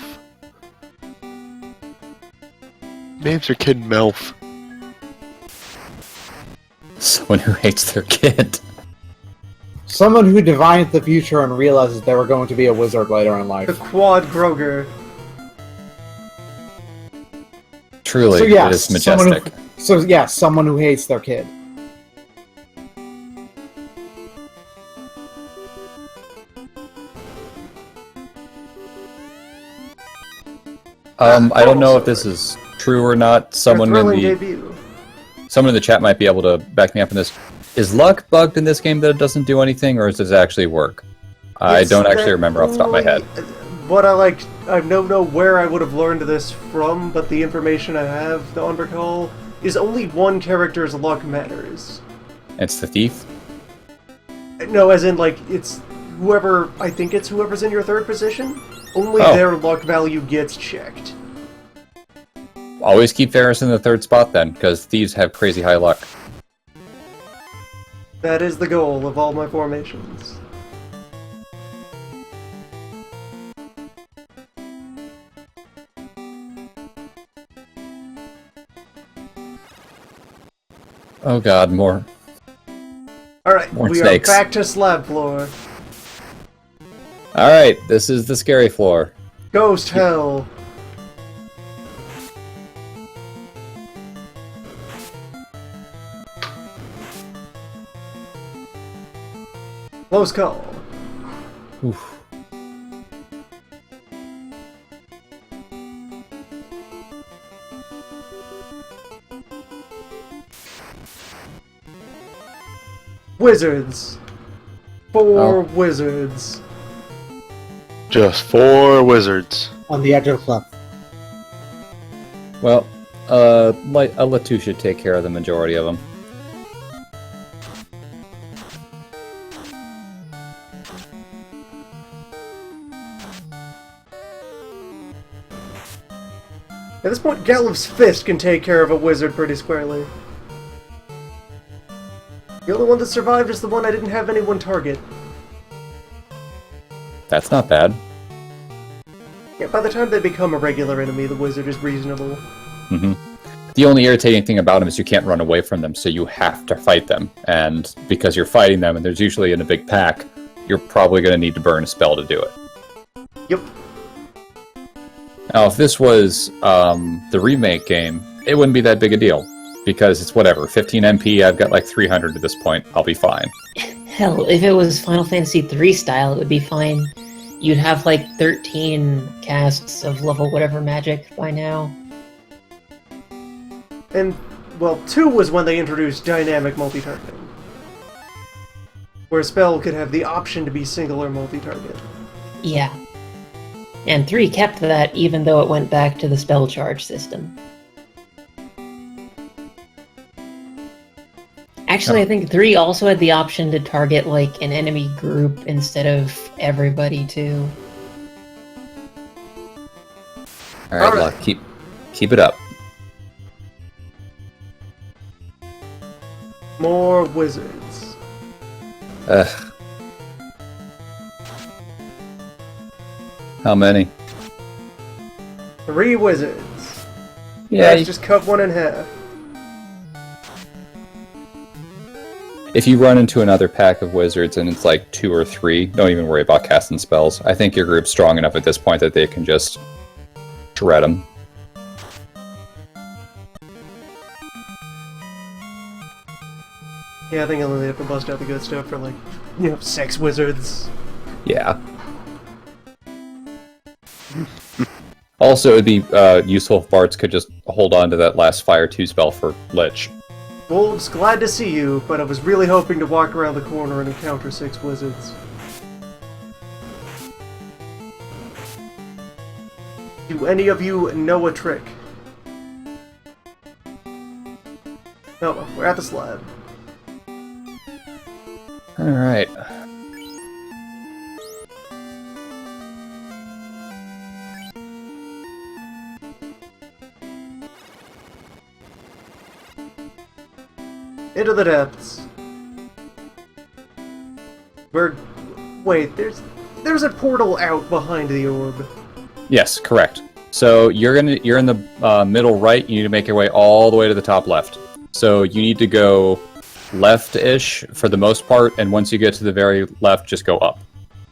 Names your kid Melf. Someone who hates their kid. Someone who divined the future and realizes they were going to be a wizard later in life. The Quad Groger. Truly, So, yes, it is majestic. Someone who hates their kid. I don't know if this is true or not. Someone in Debut. someone in the chat might be able to back me up on this. Is luck bugged in this game that it doesn't do anything, or does it actually work? I don't actually remember off the top of my head. What I don't know where I would have learned this from, but the information I have on recall is only one character's luck matters. It's the thief? No, as in, like, it's whoever, I think it's whoever's in your third position. Only Oh. their luck value gets checked. Always keep Varus in the third spot then, because thieves have crazy high luck. That is the goal of all my formations. Oh god, more. Alright, More we snakes. are back to slab floor. Alright, this is the scary floor. Ghost hell. Close call. Oof. Wizards. Four Oh. wizards. Just 4 wizards. On the edge of the cliff. Well, I'll let Tusha take care of the majority of them. At this point, Gallows Fist can take care of a wizard pretty squarely. The only one that survived is the one I didn't have anyone target. That's not bad. Yeah, by the time they become a regular enemy, the wizard is reasonable. hmm The only irritating thing about them is you can't run away from them, so you have to fight them. And because you're fighting them, and there's usually in a big pack, you're probably going to need to burn a spell to do it. Yep. Now, if this was the remake game, it wouldn't be that big a deal. Because it's whatever, 15 MP, I've got like 300 at this point, I'll be fine. Hell, if it was Final Fantasy III style, it would be fine. You'd have like 13 casts of level whatever magic by now. And, well, 2 was when they introduced dynamic multi-targeting. Where a spell could have the option to be single or multi-target. Yeah. And 3 kept that even though it went back to the spell charge system. Actually, I think 3 also had the option to target, like, an enemy group instead of everybody, too. Alright, Alright. Luck, keep it up. More wizards. Ugh. How many? 3 wizards. Yeah, Let's just cut one in half. if you run into another pack of wizards and it's like 2 or 3, don't even worry about casting spells. I think your group's strong enough at this point that they can just shred them. Yeah, I think I'll only have to bust out the good stuff for, like, 6 wizards. Yeah. Also, it'd be useful if Bards could just hold on to that last Fire 2 spell for Lich. Wolves, glad to see you, but I was really hoping to walk around the corner and encounter 6 wizards. Do any of you know a trick? Oh well, we're at the slab. Alright. Into the depths. Wait, there's a portal out behind the orb. Yes, correct. So you're in the middle right. You need to make your way all the way to the top left. So you need to go left-ish for the most part, and once you get to the very left, just go up.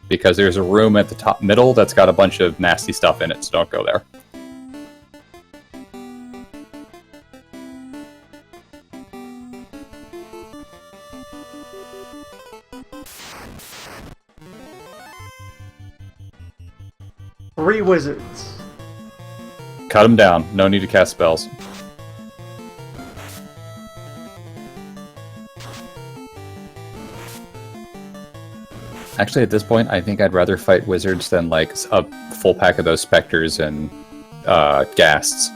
Because there's a room at the top middle that's got a bunch of nasty stuff in it, so don't go there. Three wizards. Cut them down. No need to cast spells. Actually, at this point, I think I'd rather fight wizards than, like, a full pack of those specters and ghasts.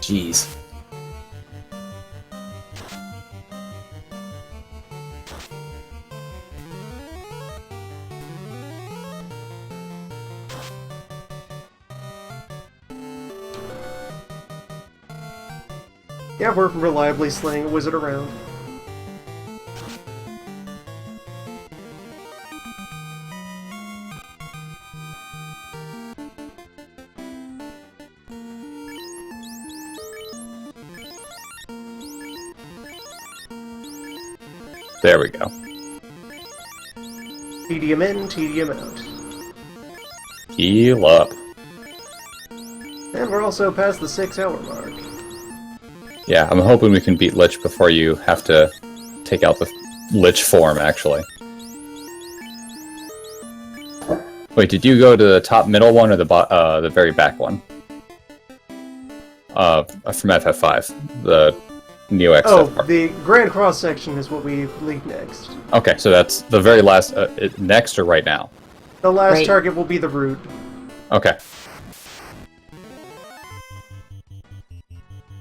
Jeez. Yeah, we're reliably slaying a wizard around. There we go. Tedium in, tedium out. Heal up. And we're also past the 6-hour mark. Yeah, I'm hoping we can beat Lich before you have to take out the Lich form, actually. Wait, did you go to the top middle one or the very back one? From FF5, the Neo XF part. The Grand Cross section is what we lead next. Okay, so that's the very last, next or right now? The last Right. target will be the root. Okay.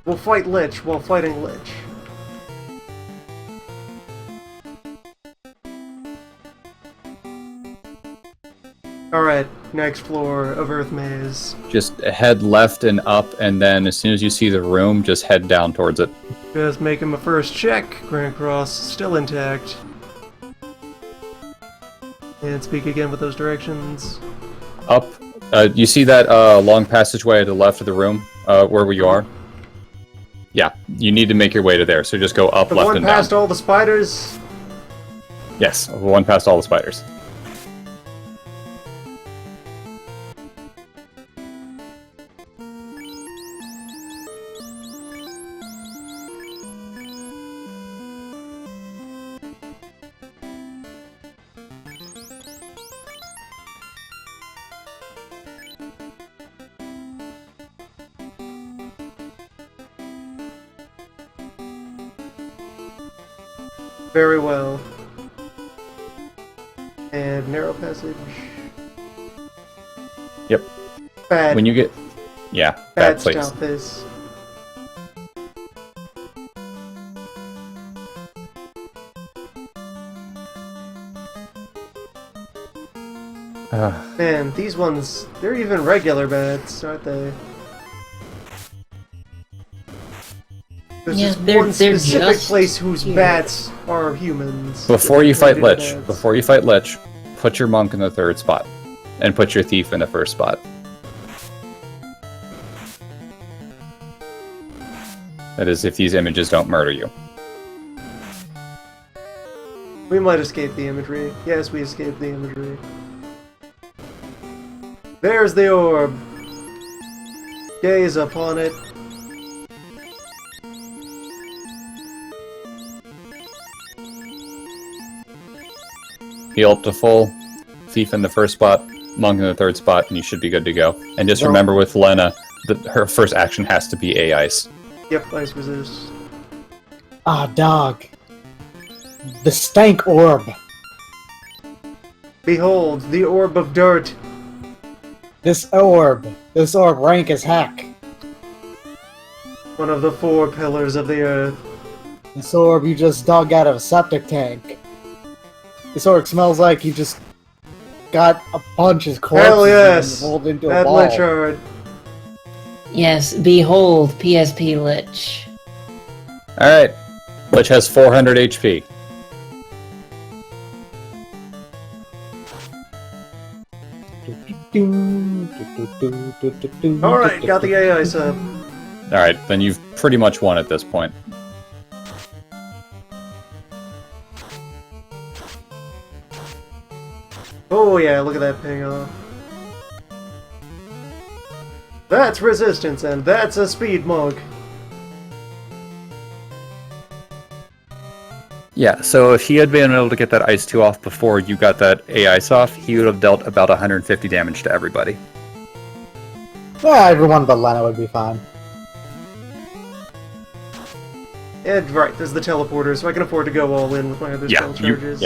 We'll fight Lich while fighting Lich. Alright, next floor of Earth Maze. Just head left and up, and then as soon as you see the room, just head down towards it. Just make him a first check. Grand Cross still intact. And speak again with those directions. Up. You see that long passageway to the left of the room, where you are? Yeah, you need to make your way to there, so just go up, The left, one and past down. all the spiders. Yes, one past all the spiders. Very well. And narrow passage. Yep. Bad. When you get... Yeah, bad bad place. stealth is. Man, these ones, they're even regular bats, aren't they? There's Yeah, just they're one specific just place whose here. bats are humans. Before you fight Related Lich, bats. put your monk in the third spot. And put your thief in the first spot. That is, if these images don't murder you. We might escape the imagery. Yes, we escaped the imagery. There's the orb. Gaze upon it. Heal up to full. Thief in the first spot. Monk in the third spot, and you should be good to go. And just remember with Lena, that her first action has to be A-Ice. Yep, ice resist. Ah, dog. The stank orb. Behold, the orb of dirt. This orb rank as heck. One of the 4 pillars of the earth. This orb you just dug out of a septic tank. This orb smells like you just got a bunch of corpses Hell yes! and rolled into a That ball. Lich Horde. Yes, behold, PSP Lich. Alright. Lich has 400 HP. Alright, got the AI sub. Alright, then you've pretty much won at this point. Oh yeah, look at that ping off. That's resistance, and that's a speed mug. Yeah, so if he had been able to get that Ice 2 off before you got that AI off, he would have dealt about 150 damage to everybody. Yeah, everyone but Lena would be fine. And right, there's the teleporter, so I can afford to go all in with my other spell charges.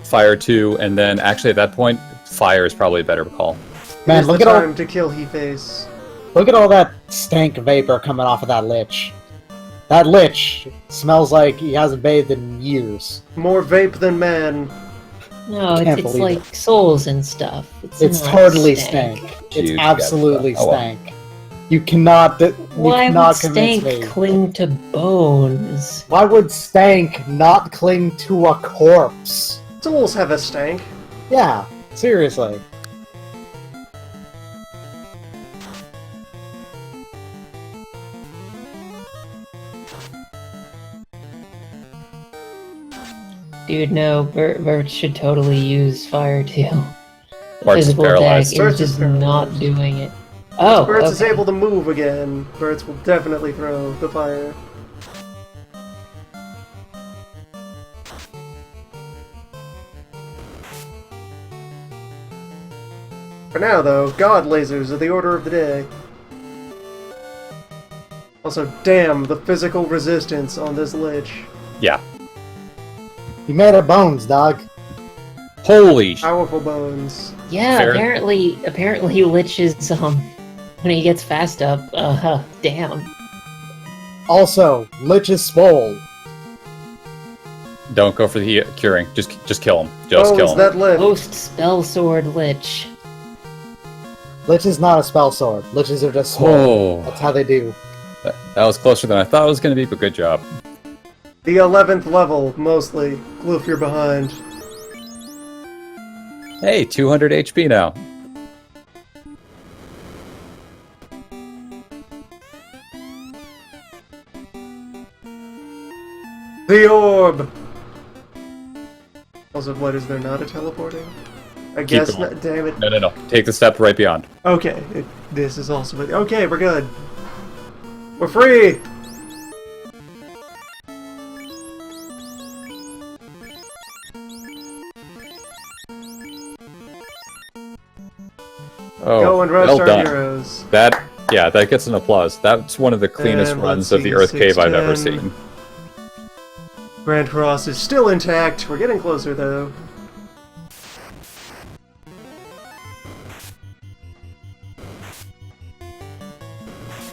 Fire 2, and then actually at that point, Fire is probably a better call. Man, Here's look the at time all to kill He-Face. look at all that stank vapor coming off of that Lich. That Lich smells like he hasn't bathed in years. More vape than man. No, Can't it's believe like souls and stuff. It's not totally stank. stank. Dude, It's you absolutely gotta- oh, well. stank. You cannot. You Why cannot would convince stank me. cling to bones? Why would stank not cling to a corpse? Souls have a stank. Yeah, seriously. Dude, no, Bert should totally use fire too. Bart's is Physical attack paralyzed. is Bert's is just paralyzed. not doing it. Oh, Bert's is okay. able to move again. Bert's will definitely throw the fire. For now, though, God lasers are the order of the day. Also, damn, the physical resistance on this Lich. Yeah. You made of bones, dog. Holy sh... Powerful bones. Yeah, Fair. apparently Lich is, when he gets fast up, damn. Also, Lich is swole. Don't go for the curing. Just kill him. Just Oh, kill is him. that lift? Post spell sword Lich. Lich is not a spell sword. Liches are just swole. Oh, That's how they do. that was closer than I thought it was going to be, but good job. The 11th level, mostly. Gloof, you're behind. Hey, 200 HP now. The orb! Also, what, is there not a teleporting? I guess going. not, damn it. No. Take the step right beyond. Okay, this is also... Okay, we're good. We're free! Oh, Go and rest well our done. heroes. That gets an applause. That's one of the cleanest And runs let's of the see, Earth Cave I've ever 610. seen. Grand Cross is still intact. We're getting closer, though.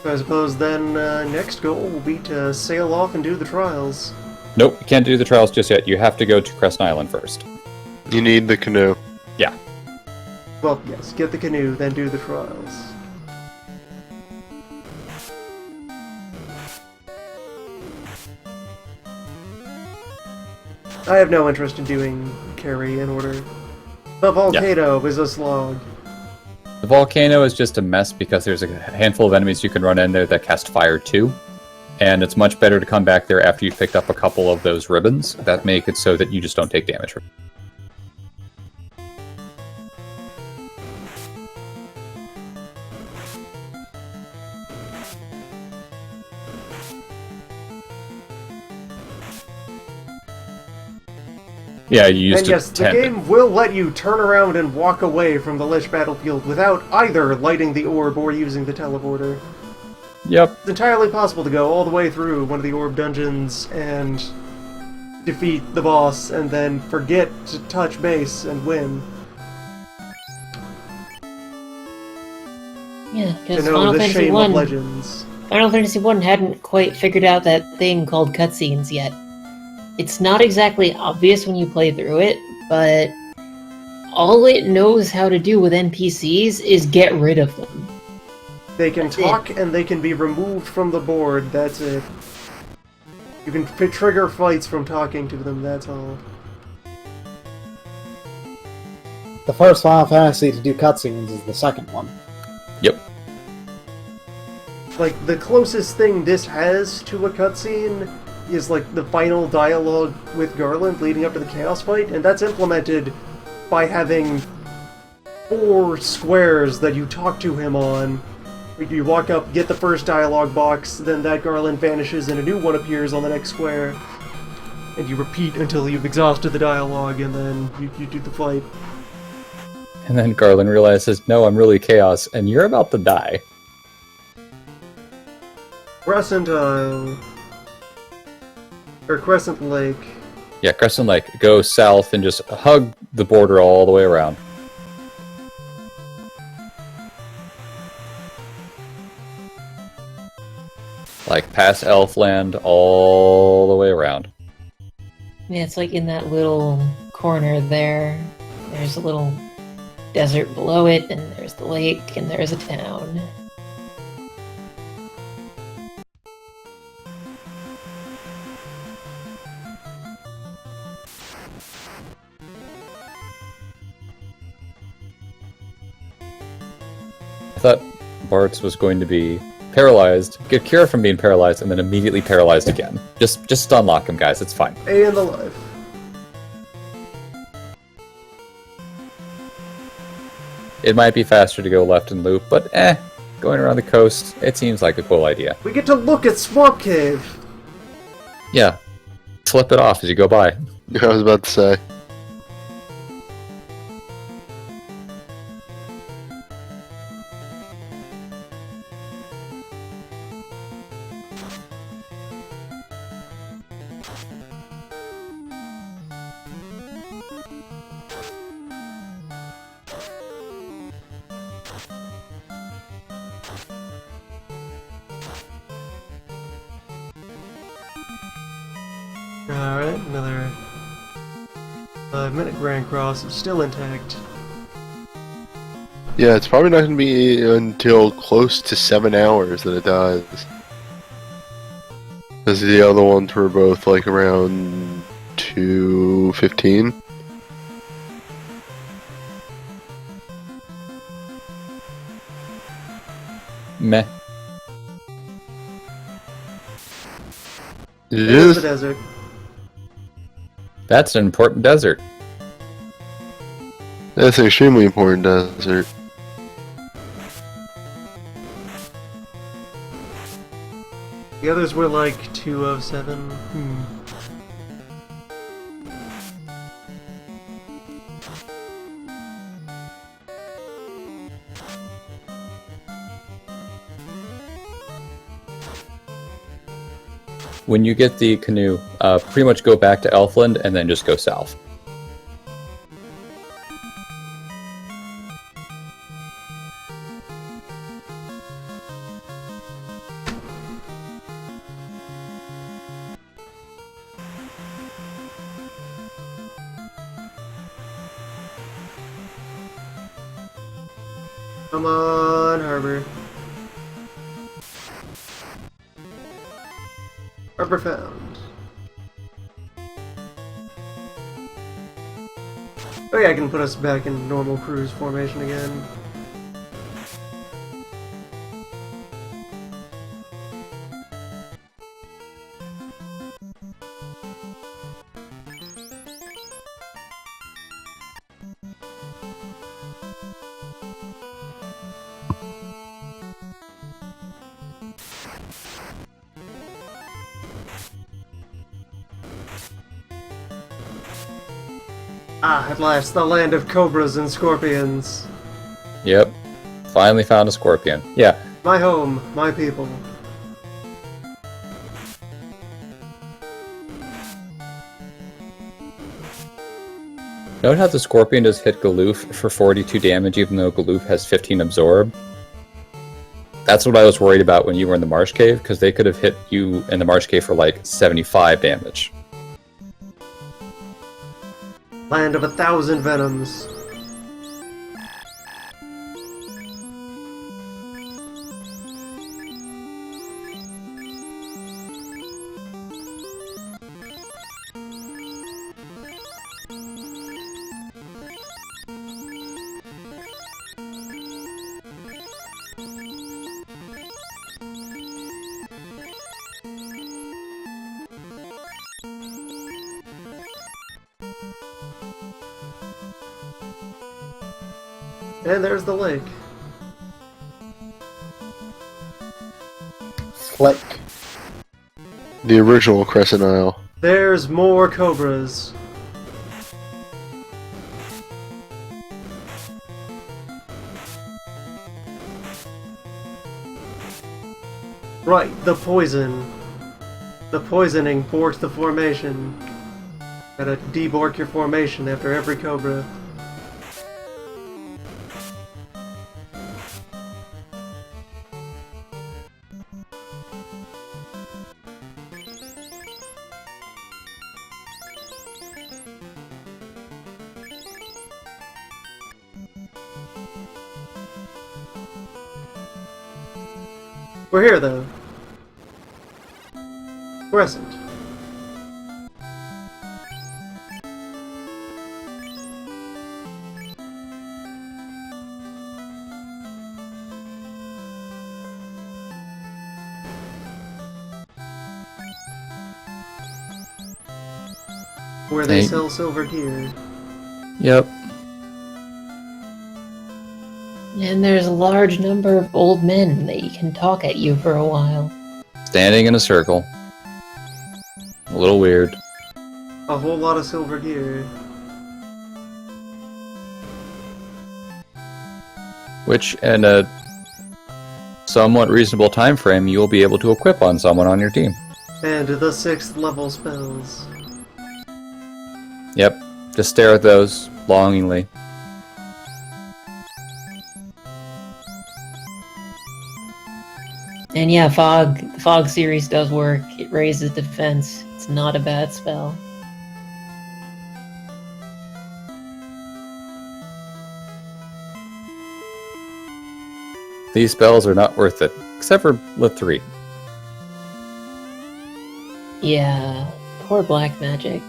I suppose then next goal will be to sail off and do the trials. Nope, you can't do the trials just yet. You have to go to Crescent Island first. You need the canoe. Yeah. Well, yes, get the canoe, then do the trials. I have no interest in doing carry in order. The volcano is a slog. The volcano is just a mess because there's a handful of enemies you can run in there that cast fire too. And it's much better to come back there after you've picked up a couple of those ribbons that make it so that you just don't take damage from it. Yeah, you used And yes, the game will let you turn around and walk away from the Lich battlefield without either lighting the orb or using the teleporter. Yep. It's entirely possible to go all the way through one of the orb dungeons and defeat the boss and then forget to touch base and win. Yeah, To because know Final the Fantasy shame of 1 legends. Final Fantasy 1 hadn't quite figured out that thing called cutscenes yet. It's not exactly obvious when you play through it, but all it knows how to do with NPCs is get rid of them. They can That's it. talk and they can be removed from the board. That's it. You can trigger fights from talking to them. That's all. The first Final Fantasy to do cutscenes is the second one. Yep. Like, the closest thing this has to a cutscene is, like, the final dialogue with Garland leading up to the Chaos fight, and that's implemented by having 4 squares that you talk to him on. You walk up, get the first dialogue box, then that Garland vanishes and a new one appears on the next square. And you repeat until you've exhausted the dialogue, and then you do the fight. And then Garland realizes, no, I'm really Chaos, and you're about to die. Crescent Isle. Or Crescent Lake. Yeah, Crescent Lake. Go south and just hug the border all the way around. Like, past Elfland all the way around. Yeah, it's like in that little corner there. There's a little desert below it, and there's the lake, and there's a town. I thought Bart's was going to be paralyzed, get cure from being paralyzed, and then immediately paralyzed again. Just unlock him, guys. It's fine. A in the life. It might be faster to go left and loop, but going around the coast, it seems like a cool idea. We get to look at Swamp Cave! Yeah. Slip it off as you go by. I was about to say. Alright, another 5-minute Grand Cross is still intact. Yeah, it's probably not going to be until close to 7 hours that it dies. Because the other ones were both like around 2:15. Meh. It Into is. the desert. That's an important desert. That's an extremely important desert. The others were like 2 of 7. When you get the canoe, pretty much go back to Elfland and then just go south. Come on, Harbor. Harbor found. Oh yeah, I can put us back in normal cruise formation again. Ah, at last, the land of cobras and scorpions. Yep. Finally found a scorpion. Yeah. My home, my people. Note how the scorpion does hit Galoof for 42 damage even though Galoof has 15 absorb? That's what I was worried about when you were in the Marsh Cave, because they could have hit you in the Marsh Cave for like 75 damage. Land of 1,000 venoms. And there's the lake. Flick. The original Crescent Isle. There's more cobras. Right, the poison. The poisoning borks the formation. Gotta debork your formation after every cobra. We're here, though. Crescent. Where they Hey. sell silver gear. Yep. And there's a large number of old men that can talk at you for a while. Standing in a circle. A little weird. A whole lot of silver gear. Which, in a somewhat reasonable time frame, you'll be able to equip on someone on your team. And the 6th level spells. Yep. Just stare at those longingly. And yeah, the Fog series does work. It raises defense. It's not a bad spell. These spells are not worth it, except for Lit 3. Yeah, poor black magic.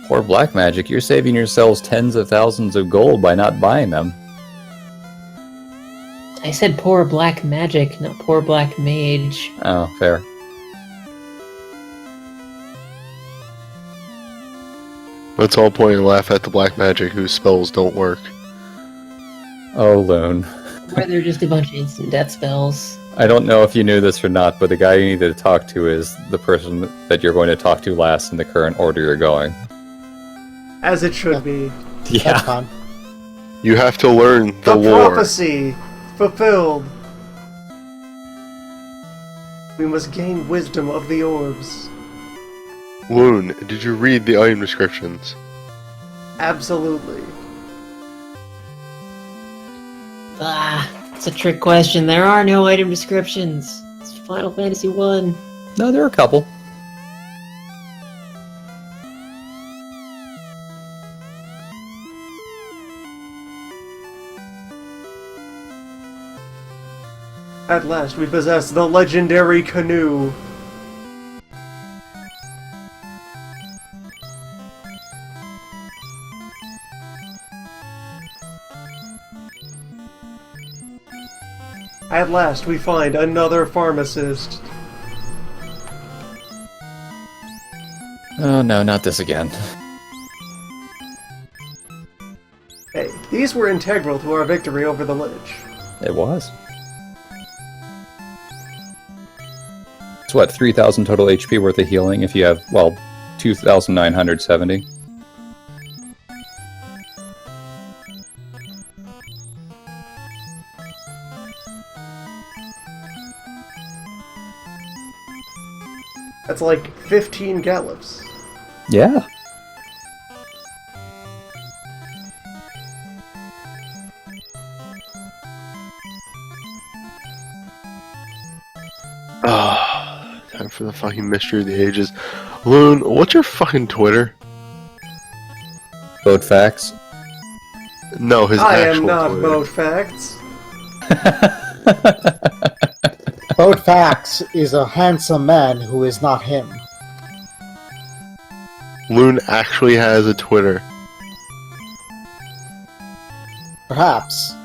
Poor black magic, you're saving yourselves tens of thousands of gold by not buying them. I said poor black magic, not poor black mage. Oh, fair. Let's all point and laugh at the black magic whose spells don't work. Oh, Loon. Or they're just a bunch of instant death spells. I don't know if you knew this or not, but the guy you need to talk to is the person that you're going to talk to last in the current order you're going. As it should be. That's Yeah. fine. You have to learn the The lore. prophecy fulfilled. We must gain wisdom of the orbs. Loon, did you read the item descriptions? Absolutely. Ah, it's a trick question. There are no item descriptions. It's Final Fantasy 1. No, there are a couple. At last, we possess the legendary canoe. At last, we find another pharmacist. Oh no, not this again. Hey, these were integral to our victory over the Lich. It was. It's what, 3,000 total HP worth of healing if you have, well, 2,970. That's like 15 gallops. Yeah. Time for the fucking mystery of the ages. Loon, what's your fucking Twitter? Vote facts. No, his I actual am not Twitter. Boat Facts. Boatfax is a handsome man who is not him. Loon actually has a Twitter. Perhaps.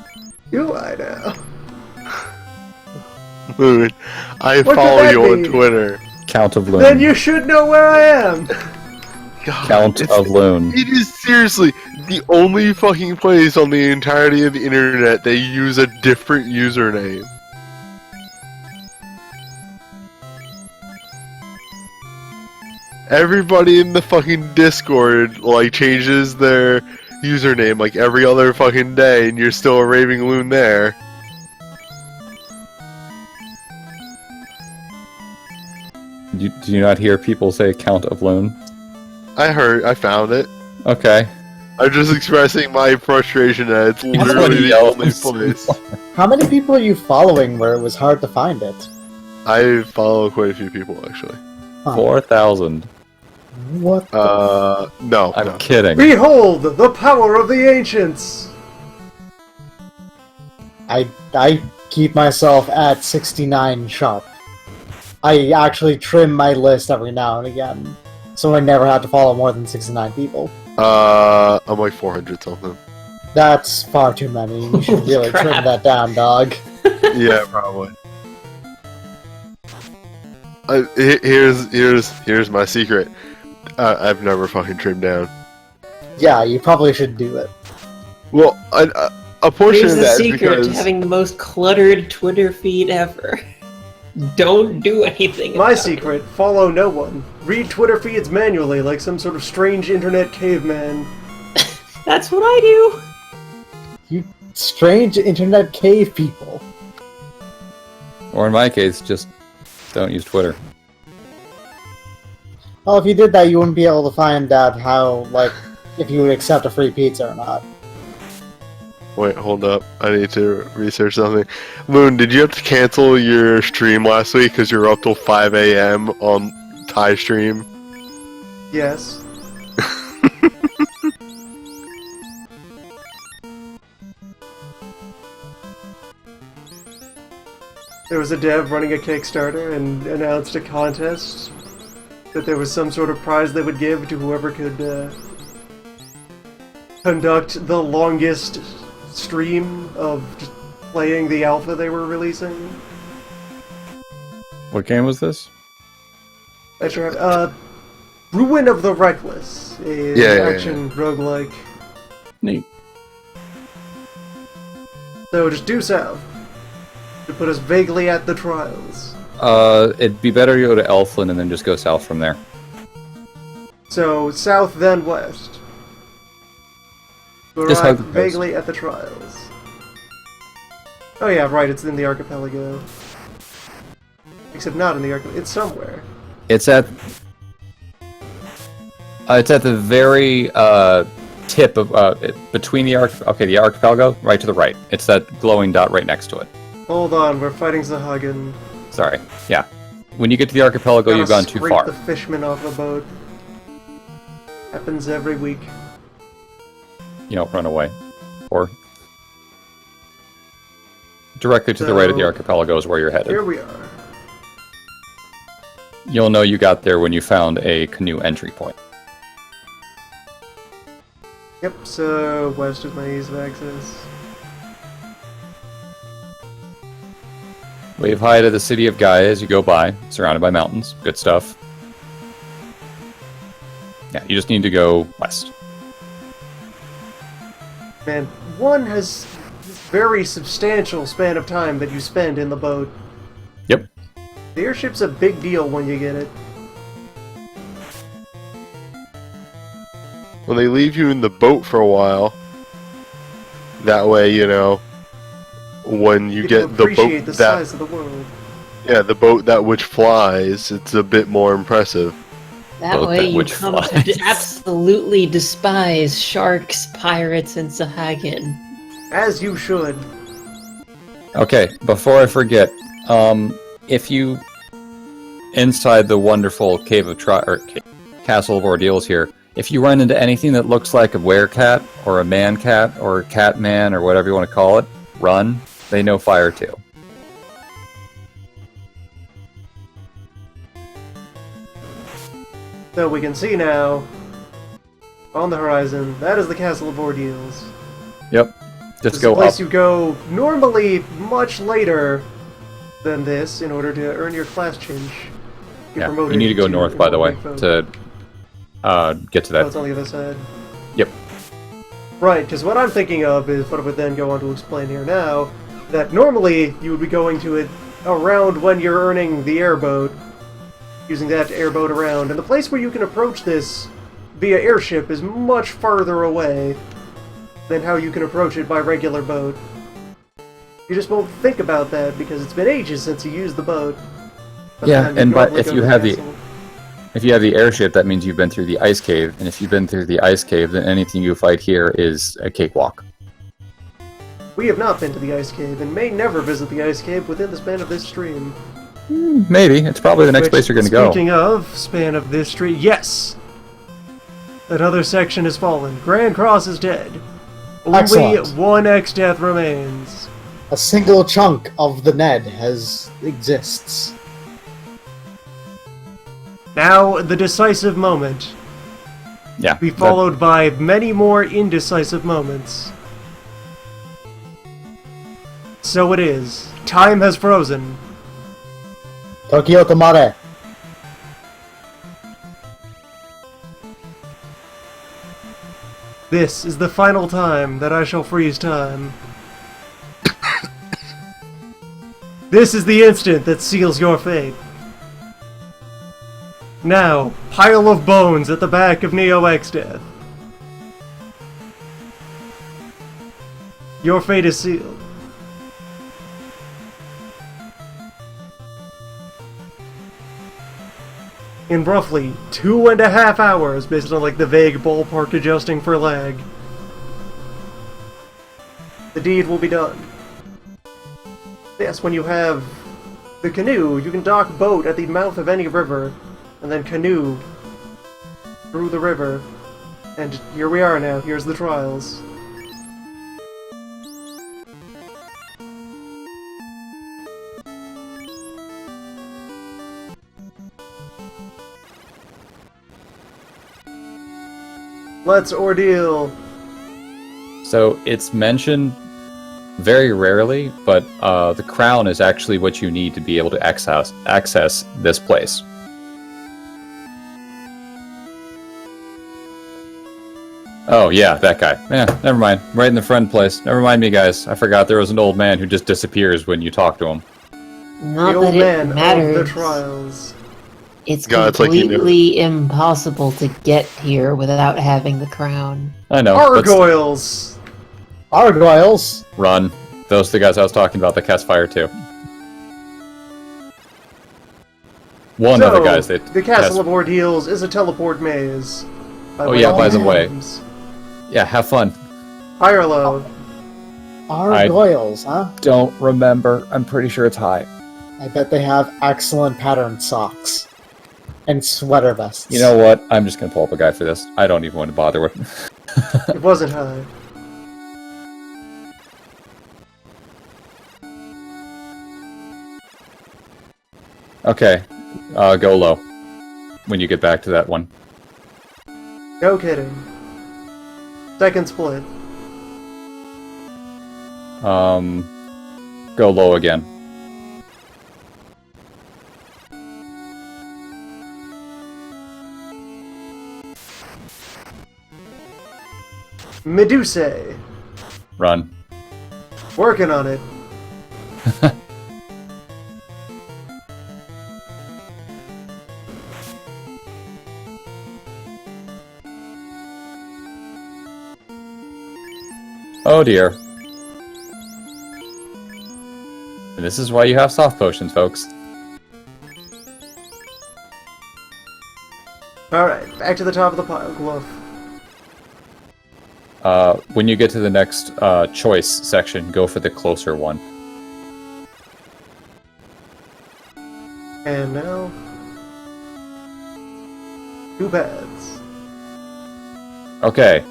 Do I now? Loon, I What could follow that you on be? Twitter. Count of Loon. Then you should know where I am. God, Count of Loon. It is seriously the only fucking place on the entirety of the internet they use a different username. Everybody in the fucking Discord like changes their username like every other fucking day, and you're still a raving loon there. Do you not hear people say Count of Loon? I found it. Okay. I'm just expressing my frustration that it's literally the only place. How many people are you following where it was hard to find it? I follow quite a few people actually. Huh. 4,000. What? No. I'm no. kidding. Behold the power of the ancients! I keep myself at 69 sharp. I actually trim my list every now and again, so I never have to follow more than 69 people. I'm like 400 something. That's far too many. You should really trim that down, dog. Yeah, probably. Here's my secret. I've never fucking trimmed down. Yeah, you probably should do it. Well, a portion Here's of the that is secret because to having the most cluttered Twitter feed ever. Don't do anything. My about secret, follow no one. Read Twitter feeds manually like some sort of strange internet caveman. it. That's what I do. You strange internet cave people. Or in my case, just don't use Twitter. Well, if you did that, you wouldn't be able to find out how, like, if you would accept a free pizza or not. Wait, hold up. I need to research something. Loon, did you have to cancel your stream last week because you were up till 5 a.m. on Thai stream? Yes. There was a dev running a Kickstarter and announced a contest that there was some sort of prize they would give to whoever could conduct the longest stream of just playing the alpha they were releasing. What game was this? I sure have. Ruin of the Reckless, action roguelike. Neat. So just due south to put us vaguely at the trials. It'd be better to go to Elfland and then just go south from there. So south then west. To Just arrive how it goes. vaguely at the trials. Oh yeah, right. It's in the archipelago. Except not in the archipelago. It's somewhere. It's at the very tip of between the the archipelago, right to the right. It's that glowing dot right next to it. Hold on, we're fighting Zahagan. Sorry. Yeah. When you get to the archipelago, you've gone too Scrape far. the fisherman off the boat. Happens every week. You don't run away. Or directly to the right of the So, archipelago is where you're headed. Here we are. You'll know you got there when you found a canoe entry point. Yep, so west of my ease of access. Wave high to the city of Gaia as you go by, surrounded by mountains. Good stuff. Yeah, you just need to go west. Man, one has this very substantial span of time that you spend in the boat. Yep. The airship's a big deal when you get it. When they leave you in the boat for a while, that way, you know, when you get the appreciate boat the that size of the world. yeah, the boat that which flies, it's a bit more impressive. That Boat way that you which come flies. to absolutely despise sharks, pirates, and Sahagan. As you should. Okay, before I forget, if you inside the wonderful cave of castle of ordeals here, if you run into anything that looks like a werecat or a man cat or a cat man or whatever you want to call it, run. They know fire too. So we can see now, on the horizon, that is the Castle of Ordeals. Yep. This Just is go a place up. you go normally much later than this in order to earn your class change. Get Yeah, you promoted need to go to north, by the way, Big Folk. to get to Oh, that. it's on the other side. Yep. Right, because what I'm thinking of is what I would then go on to explain here now, that normally you would be going to it around when you're earning the airboat, using that to airboat around, and the place where you can approach this via airship is much farther away than how you can approach it by regular boat. You just won't think about that because it's been ages since you used the boat. Yeah, and but normally if go you to have the castle. if you have the airship, that means you've been through the ice cave, and if you've been through the ice cave, then anything you fight here is a cakewalk. We have not been to the ice cave, and may never visit the ice cave within the span of this stream. Maybe it's probably the next Which, place you're going to go. Speaking of span of this stream, yes! Another section has fallen. Grand Cross is dead. Only Excellent. one ExDeath remains. A single chunk of the Ned exists. Now, the decisive moment. Yeah. Be followed by many more indecisive moments. So it is. Time has frozen. Tokyo Tomare. This is the final time that I shall freeze time. This is the instant that seals your fate. Now, pile of bones at the back of Neo ExDeath. Your fate is sealed. In roughly 2.5 hours, based on like the vague ballpark adjusting for lag, the deed will be done. Yes, when you have the canoe, you can dock boat at the mouth of any river, and then canoe through the river. And here we are now, here's the trials. Let's ordeal. So it's mentioned very rarely, but the crown is actually what you need to be able to access this place. Oh yeah, that guy. Yeah, never mind. Right in the front place. Never mind me, guys. I forgot there was an old man who just disappears when you talk to him. Not The old that man it matters. of the trials. It's God, it's like you completely impossible to get here without having the crown. I know. but Gargoyles! Argylls. run. Those are the guys I was talking about that cast fire too. One of the guys that the Castle cast- of Ordeals is a teleport maze. Oh yeah, by the way. names. Yeah, have fun. High or low? Argylls, huh? Don't remember. I'm pretty sure it's high. I bet they have excellent patterned socks. And sweater vests. You know what? I'm just gonna pull up a guy for this. I don't even want to bother with. It wasn't high. Okay, go low when you get back to that one. No kidding. Second split. Go low again. Medusa. Run. Working on it. Oh dear. And this is why you have soft potions, folks. Alright, back to the top of the pile, Glove. When you get to the next choice section, go for the closer one. And now... two paths. Okay.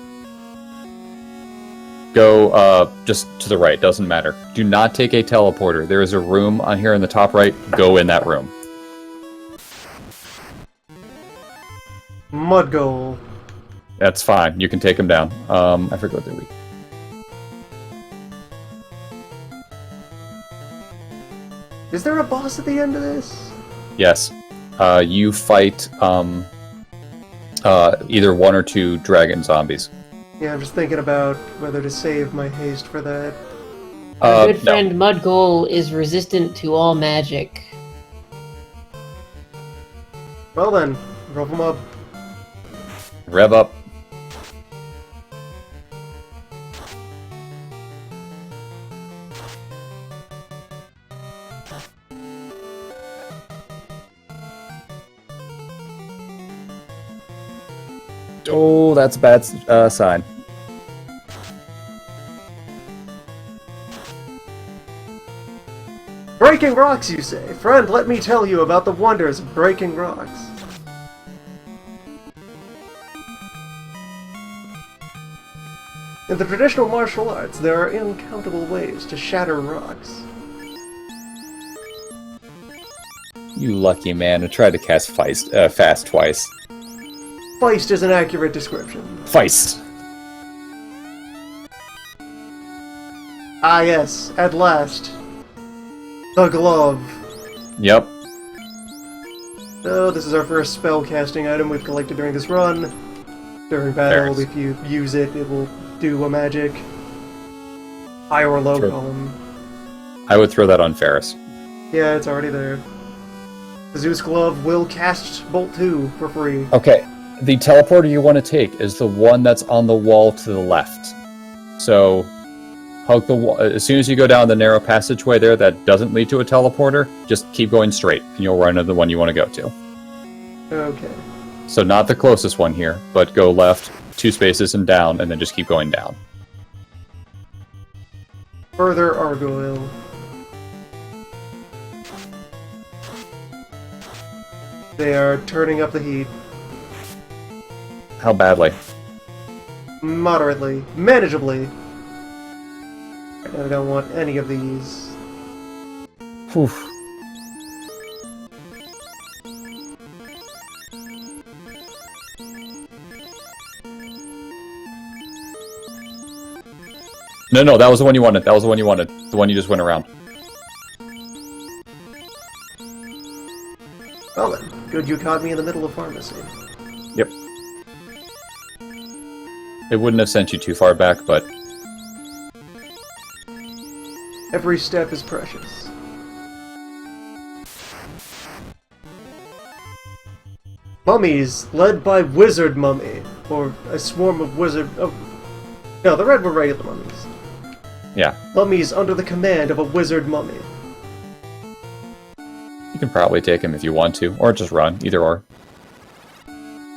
Go just to the right, doesn't matter. Do not take a teleporter. There is a room on here in the top right. Go in that room. Mud Goal. That's fine. You can take them down. I forget what they're weak. Is there a boss at the end of this? Yes. You fight Either 1 or 2 dragon zombies. Yeah, I'm just thinking about whether to save my haste for that. Our good No. friend Mudgole is resistant to all magic. Well then, rough them up. Rev up. Oh, that's a bad sign. Breaking rocks, you say? Friend, let me tell you about the wonders of breaking rocks. In the traditional martial arts, there are uncountable ways to shatter rocks. You lucky man who tried to cast fast twice. Feist is an accurate description. Feist. Ah yes, at last. The glove. Yep. So, this is our first spell casting item we've collected during this run. During battle, Ferris. if you use it, it will do a magic. High or low True. column. I would throw that on Ferris. Yeah, it's already there. The Zeus Glove will cast Bolt 2 for free. Okay, the teleporter you want to take is the one that's on the wall to the left. So, hug the wall. As soon as you go down the narrow passageway there that doesn't lead to a teleporter, just keep going straight, and you'll run into the one you want to go to. Okay. So not the closest one here, but go left, 2 spaces and down, and then just keep going down. Further Argoyle. They are turning up the heat. How badly? Moderately. Manageably. I don't want any of these. Oof. No, that was the one you wanted. That was the one you wanted. The one you just went around. Well then, good you caught me in the middle of pharmacy. Yep. It wouldn't have sent you too far back, but Every step is precious. Mummies, led by Wizard Mummy, or a swarm of wizard... No, the red were regular mummies. yeah. Mummies under the command of a wizard mummy. You can probably take him if you want to, or just run, either or.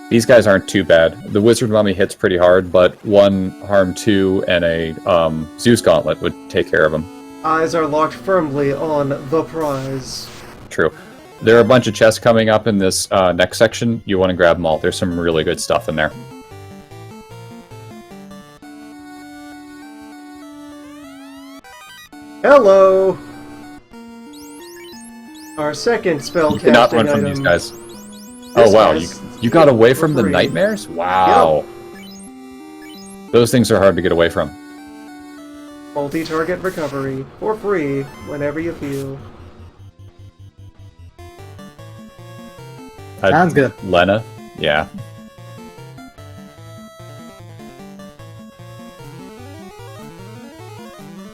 These guys aren't too bad. The Wizard Mummy hits pretty hard, but 1 harm 2 and a Zeus Gauntlet would take care of him. Eyes are locked firmly on the prize. True. There are a bunch of chests coming up in this next section. You want to grab them all. There's some really good stuff in there. Hello! Our second spell You cannot run casting from item. these guys. This Oh wow, has- you got away from the free. nightmares? Wow. Those things are hard to get away from. Multi-target recovery, for free, whenever you feel. Sounds good. Lena? Yeah.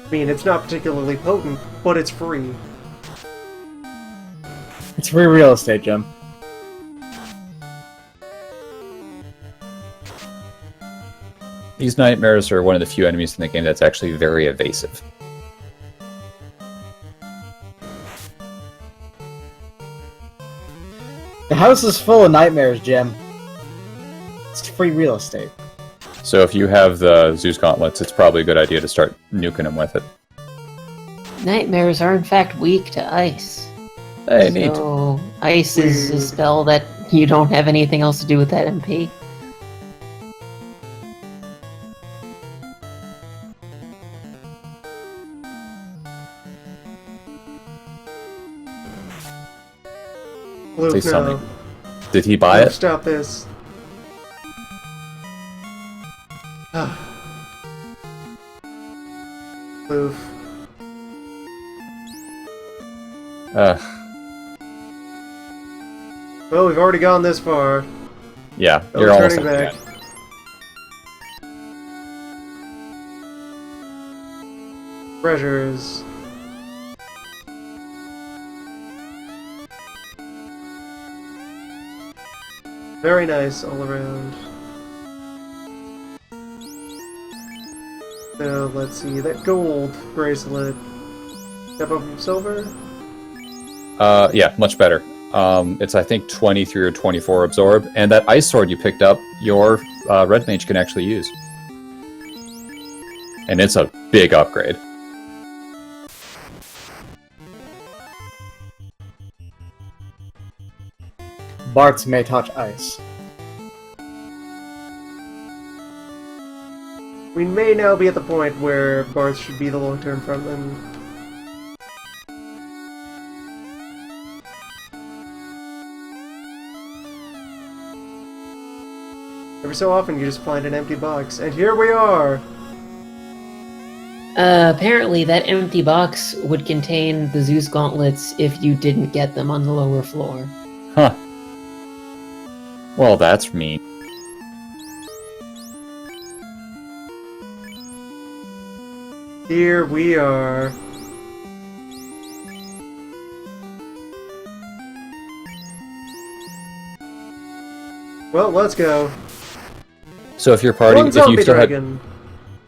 I mean, it's not particularly potent, but it's free. It's free real estate, Jim. These nightmares are one of the few enemies in the game that's actually very evasive. The house is full of nightmares, Jim. It's free real estate. So if you have the Zeus Gauntlets, it's probably a good idea to start nuking them with it. Nightmares are in fact weak to ice. Hey, neat. So ice is a Weird. spell that you don't have anything else to do with that MP. Luke, Please tell no. me. Did he buy Luke, it? stop this. Oof. Ugh. Well, we've already gone this far. Yeah, Oh, you're almost turning at back. the end. Treasures. Very nice all around. So let's see, that gold bracelet. Step up from silver? Yeah, much better. It's I think 23 or 24 absorb, and that ice sword you picked up, your red mage can actually use, and it's a big upgrade. Barts may touch ice. We may now be at the point where Barth should be the long-term frontman. Every so often you just find an empty box, and here we are! Apparently that empty box would contain the Zeus gauntlets if you didn't get them on the lower floor. Huh. Well, that's mean. Here we are. Well, let's go. So if your party, One if zombie you still had, dragon.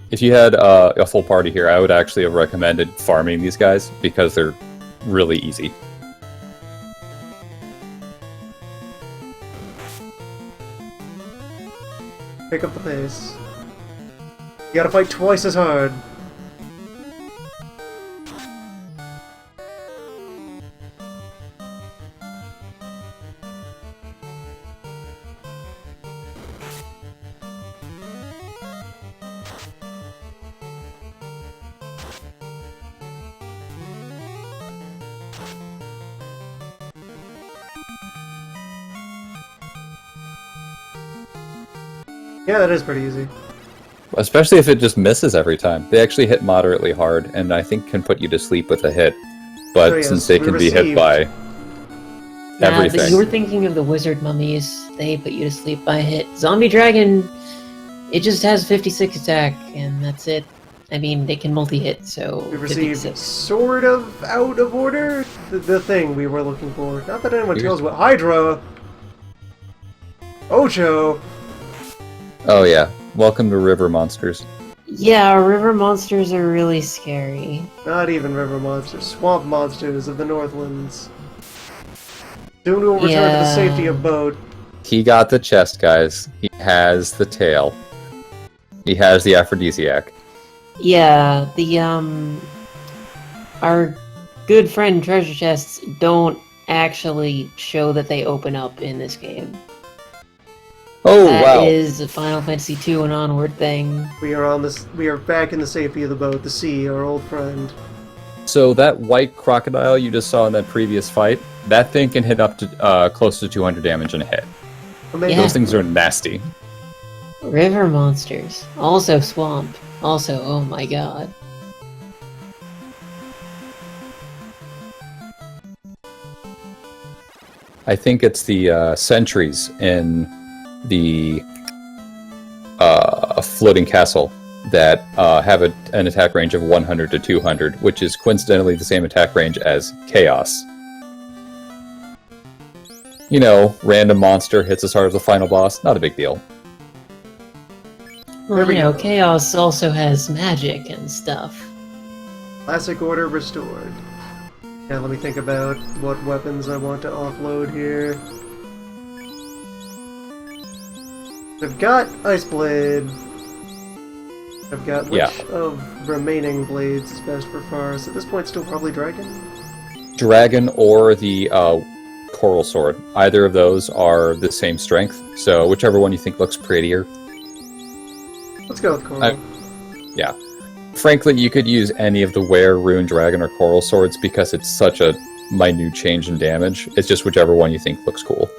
if you had a full party here, I would actually have recommended farming these guys because they're really easy. Pick up the pace. You gotta fight twice as hard. Yeah, that is pretty easy. Especially if it just misses every time. They actually hit moderately hard, and I think can put you to sleep with a hit. But Oh, yes, since they we can be hit received- by Nah, but everything, you were thinking of the wizard mummies. They put you to sleep by hit. Zombie dragon, it just has 56 attack, and that's it. I mean, they can multi-hit, so We received 56. sort of out of order the thing we were looking for. Not that anyone Here's- tells what Hydra. Ocho. oh yeah, welcome to River Monsters. Yeah, river monsters are really scary. Not even river monsters. Swamp monsters of the Northlands. Soon we will return to the Yeah. safety of boat. He got the chest, guys. He has the tail. He has the aphrodisiac. Yeah, our good friend treasure chests don't actually show that they open up in this game. Oh That wow! is a Final Fantasy II and onward thing. We are on this. We are back in the safety of the boat. The sea, our old friend. So that white crocodile you just saw in that previous fight, that thing can hit up to close to 200 damage in a hit. Amazing. Yeah. Those things are nasty. River monsters. Also swamp. Also, oh my god. I think it's the sentries in the floating castle that have an attack range of 100 to 200, which is coincidentally the same attack range as Chaos. You know, random monster hits as hard as the final boss, not a big deal. There Well, we you know, go. Chaos also has magic and stuff. Classic order restored. Now let me think about what weapons I want to offload here. I've got Ice Blade. I've got which Yeah. of remaining blades is best for Faris? At this point, still probably Dragon. Dragon or the Coral Sword. Either of those are the same strength, so whichever one you think looks prettier. Let's go with Coral. Yeah. Frankly, you could use any of the Were, Rune, Dragon, or Coral Swords because it's such a minute change in damage. It's just whichever one you think looks cool.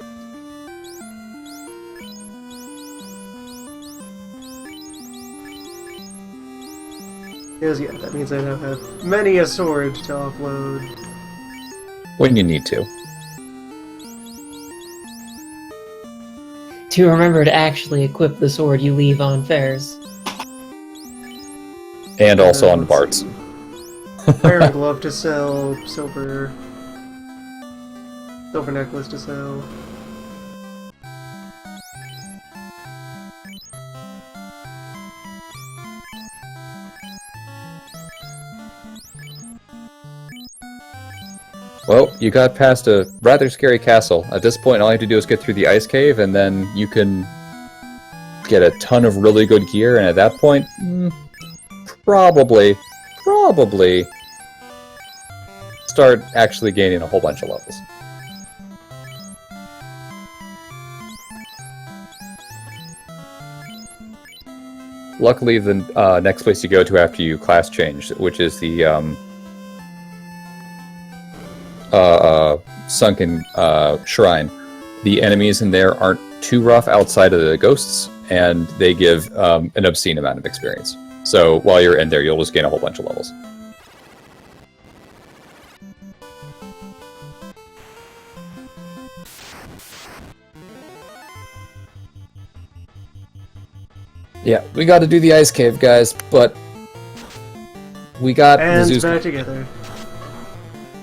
Because yeah, that means I now have many a sword to offload. When you need to. to remember to actually equip the sword you leave on fairs. And also on Let's Bart's. see. Iron glove to sell, silver necklace to sell. Well, you got past a rather scary castle. At this point, all you have to do is get through the ice cave, and then you can get a ton of really good gear, and at that point, probably start actually gaining a whole bunch of levels. Luckily, the next place you go to after you class change, which is the sunken shrine, the enemies in there aren't too rough outside of the ghosts, and they give an obscene amount of experience. So while you're in there, you'll just gain a whole bunch of levels. Yeah, we got to do the ice cave, guys, but we got And the Zeus. back together.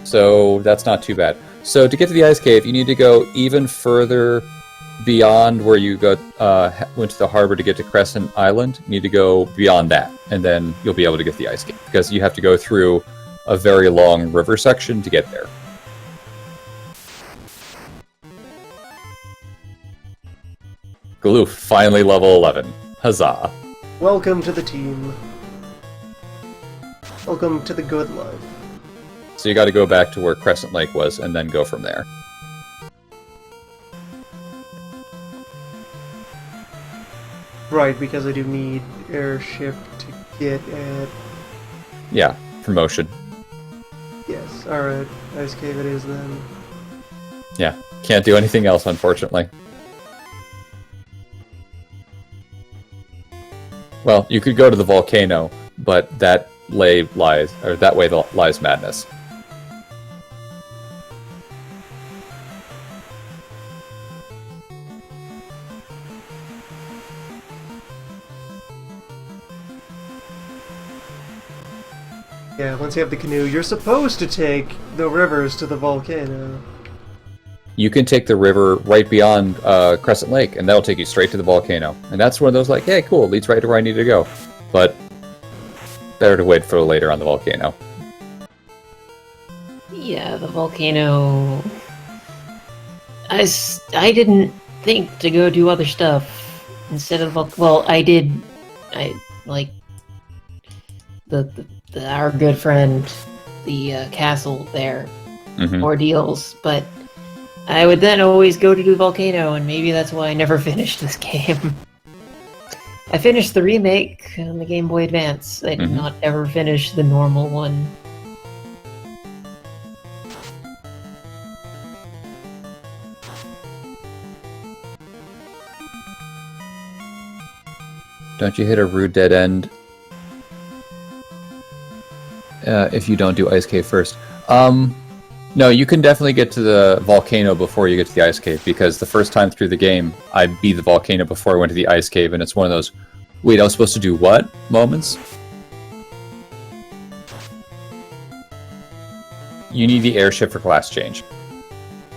So that's not too bad. So to get to the ice cave, you need to go even further beyond where you went to the harbor to get to Crescent Island. You need to go beyond that, and then you'll be able to get the ice cave, because you have to go through a very long river section to get there. Gloof, finally level 11. Huzzah. Welcome to the team. Welcome to the good life. So you got to go back to where Crescent Lake was, and then go from there. Right, because I do need airship to get at... Yeah, promotion. Yes, alright. Ice cave it is then. Yeah, can't do anything else, unfortunately. Well, you could go to the volcano, but that way lies madness. Yeah, once you have the canoe, you're supposed to take the rivers to the volcano. You can take the river right beyond Crescent Lake, and that'll take you straight to the volcano. And that's one of those like, hey, cool, it leads right to where I need to go. But better to wait for later on the volcano. Yeah, the volcano... I didn't think to go do other stuff instead of... Well, I did... like... our good friend, the castle there, ordeals, but I would then always go to do volcano, and maybe that's why I never finished this game. I finished the remake on the Game Boy Advance. I did not ever finish the normal one. Don't you hit a rude dead end if you don't do Ice Cave first? No, you can definitely get to the volcano before you get to the Ice Cave, because the first time through the game, I beat the volcano before I went to the Ice Cave, and it's one of those, wait, I was supposed to do what moments? You need the airship for class change.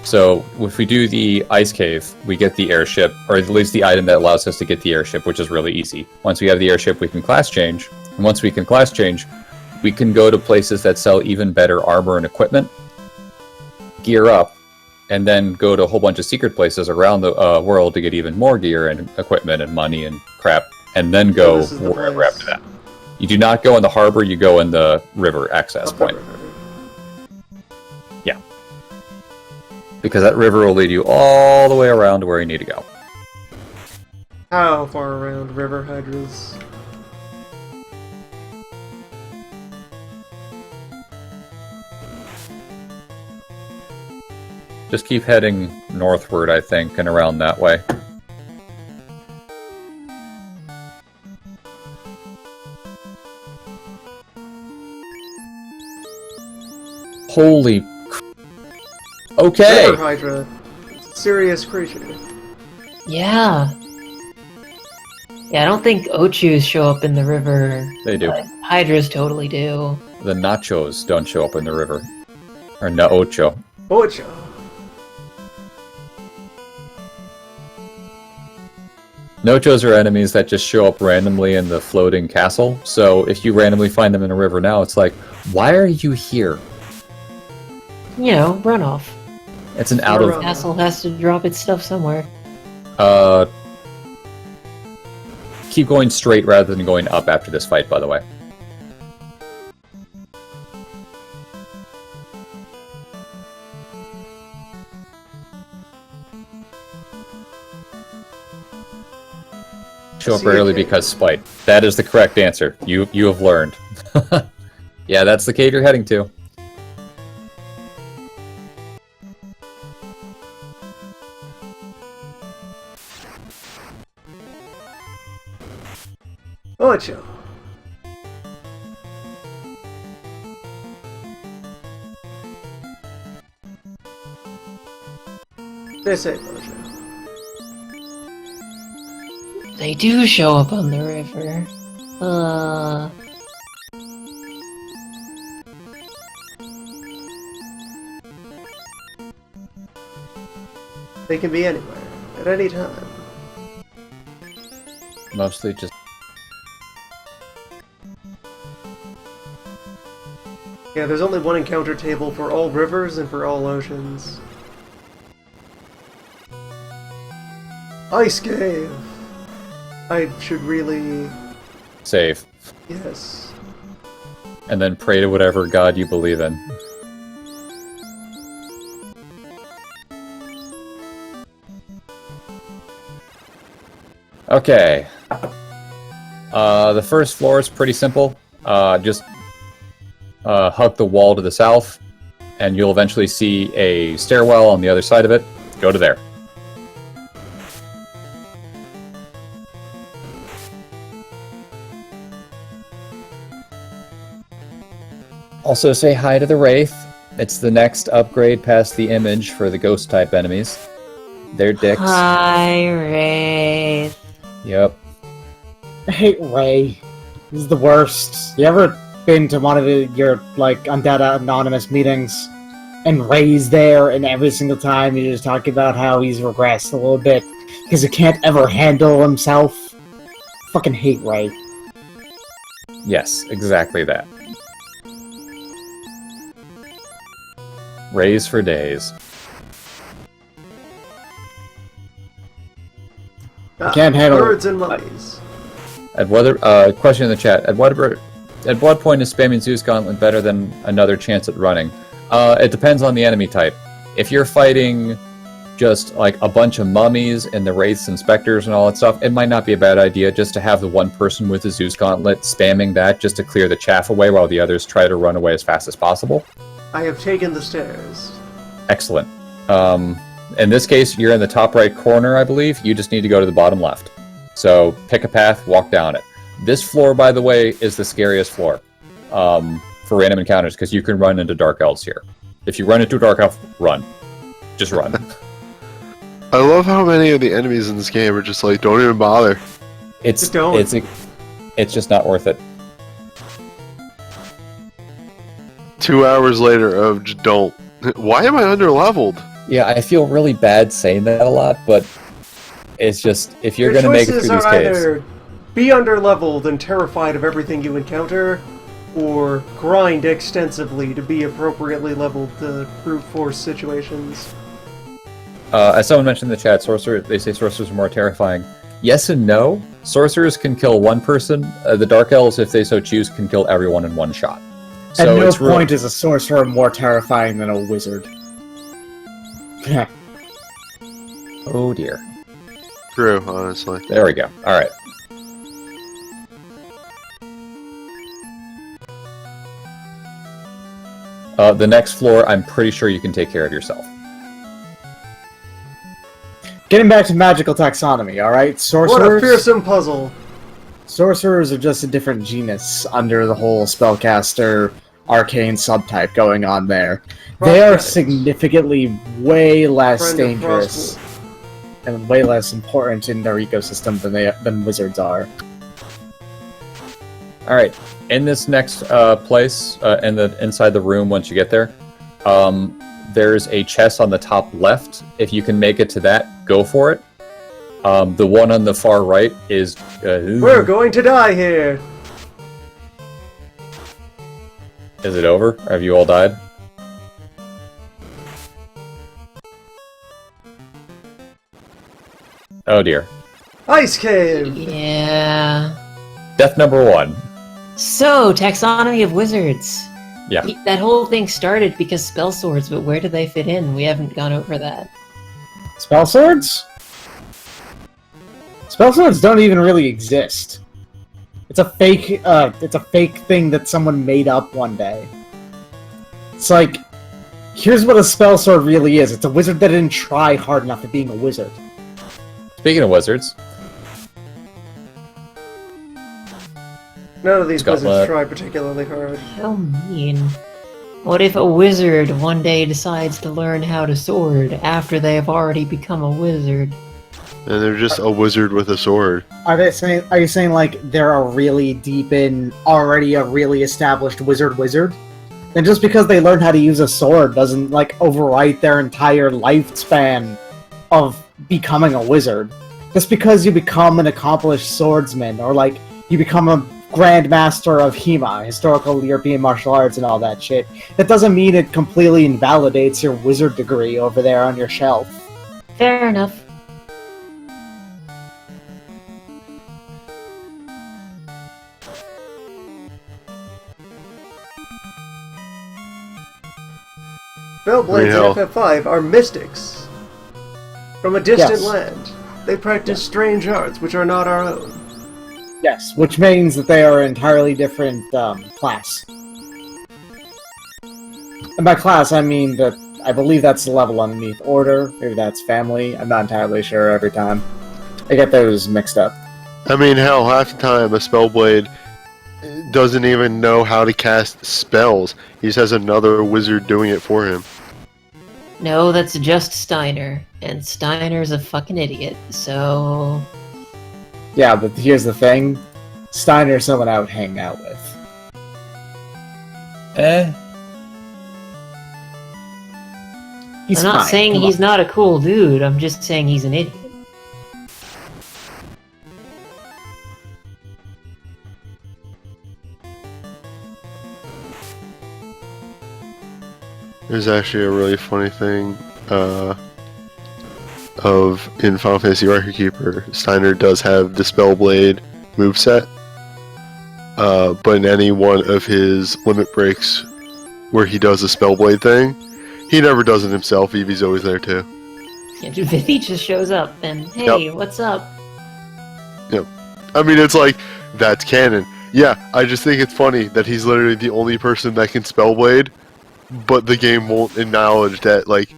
So if we do the Ice Cave, we get the airship, or at least the item that allows us to get the airship, which is really easy. Once we have the airship, we can class change, and once we can class change, we can go to places that sell even better armor and equipment, gear up, and then go to a whole bunch of secret places around the world to get even more gear and equipment and money and crap, and then go wherever after that. You do not go in the harbor, you go in the river access point. Yeah. Because that river will lead you all the way around to where you need to go. How far around River Hydras? Just keep heading northward, I think, and around that way. Holy... Okay! River Hydra. Serious creature. Yeah. Yeah, I don't think Ochus show up in the river. They do. But Hydras totally do. The nachos don't show up in the river. Or naocho. Ocho. Nochos are enemies that just show up randomly in the floating castle. So if you randomly find them in a river now, it's like, why are you here? You know, runoff. It's an out of... Castle has to drop its stuff somewhere. Keep going straight rather than going up after this fight, by the way. Show up early because spite. That is the correct answer. You have learned. Yeah, that's the cave you're heading to. Ocho. They say Ocho. They do show up on the river. They can be anywhere, at any time. Mostly just... Yeah, there's only one encounter table for all rivers and for all oceans. Ice Cave! I should really... save. Yes. And then pray to whatever god you believe in. Okay. The first floor is pretty simple. Just hug the wall to the south, and you'll eventually see a stairwell on the other side of it. Go to there. Also say hi to the Wraith. It's the next upgrade past the image for the ghost-type enemies. They're dicks. Hi, Wraith. Yep. I hate Ray. He's the worst. You ever been to one of your, like, Undead Anonymous meetings? And Ray's there, and every single time you're just talking about how he's regressed a little bit because he can't ever handle himself. Fucking hate Ray. Yes, exactly that. Raise for days. Can't handle birds and mummies. At whether question in the chat. At what point is spamming Zeus Gauntlet better than another chance at running? It depends on the enemy type. If you're fighting just like a bunch of mummies and the wraiths and specters and all that stuff, it might not be a bad idea just to have the one person with the Zeus Gauntlet spamming that just to clear the chaff away while the others try to run away as fast as possible. I have taken the stairs. Excellent. In this case, you're in the top right corner, I believe. You just need to go to the bottom left. So pick a path, walk down it. This floor, by the way, is the scariest floor for random encounters because you can run into Dark Elves here. If you run into a Dark Elf, run. Just run. I love how many of the enemies in this game are just like, don't even bother. It's just not worth it. 2 hours later of just don't. Why am I under-leveled? Yeah, I feel really bad saying that a lot, but it's just, if you're going to make it through these caves... Either be underleveled and terrified of everything you encounter, or grind extensively to be appropriately leveled to brute force situations. As someone mentioned in the chat, they say sorcerers are more terrifying. Yes and no. Sorcerers can kill one person. The Dark Elves, if they so choose, can kill everyone in one shot. So at no point is a sorcerer more terrifying than a wizard. Oh dear. True, honestly. There we go. Alright. The next floor, I'm pretty sure you can take care of yourself. Getting back to magical taxonomy, alright? Sorcerers... What a fearsome puzzle! Sorcerers are just a different genus under the whole spellcaster arcane subtype going on there. They are significantly way less dangerous and way less important in their ecosystem than wizards are. All right. In this next place, inside the room, once you get there, there's a chest on the top left. If you can make it to that, go for it. The one on the far right is. We're going to die here. Is it over? Have you all died? Oh dear. Ice cave. Yeah. Death number 1. So, taxonomy of wizards. Yeah. That whole thing started because spell swords, but where do they fit in? We haven't gone over that. Spell swords? Spell swords don't even really exist. It's a fake. It's a fake thing that someone made up one day. It's like, here's what a spell sword really is. It's a wizard that didn't try hard enough at being a wizard. Speaking of wizards, None of these Scott wizards try particularly hard. How mean. What if a wizard one day decides to learn how to sword after they have already become a wizard? And they're just a wizard with a sword. Are you saying like they're a really deep in, already a really established wizard? Then just because they learn how to use a sword doesn't like overwrite their entire lifespan of becoming a wizard. Just because you become an accomplished swordsman, or like you become a Grandmaster of HEMA, historical European martial arts and all that shit, that doesn't mean it completely invalidates your wizard degree over there on your shelf. Fair enough. Spellblades Real. in FF5 are mystics. From a distant Yes. land. They practice strange arts which are not our own. Yes, which means that they are an entirely different class. And by class, I mean that I believe that's the level underneath Order, maybe that's Family, I'm not entirely sure every time. I get those mixed up. I mean, hell, half the time a Spellblade doesn't even know how to cast spells. He just has another wizard doing it for him. No, that's just Steiner. And Steiner's a fucking idiot, so... Yeah, but here's the thing. Steiner's someone I would hang out with. He's I'm not fine, saying come he's on. not a cool dude, I'm just saying he's an idiot. There's actually a really funny thing of in Final Fantasy Record Keeper, Steiner does have the Spellblade moveset, but in any one of his limit breaks where he does a Spellblade thing, he never does it himself. Eevee's always there too. Yeah, Vivi just shows up and, hey, what's up? I mean, it's like, that's canon. Yeah, I just think it's funny that he's literally the only person that can Spellblade, but the game won't acknowledge that, like,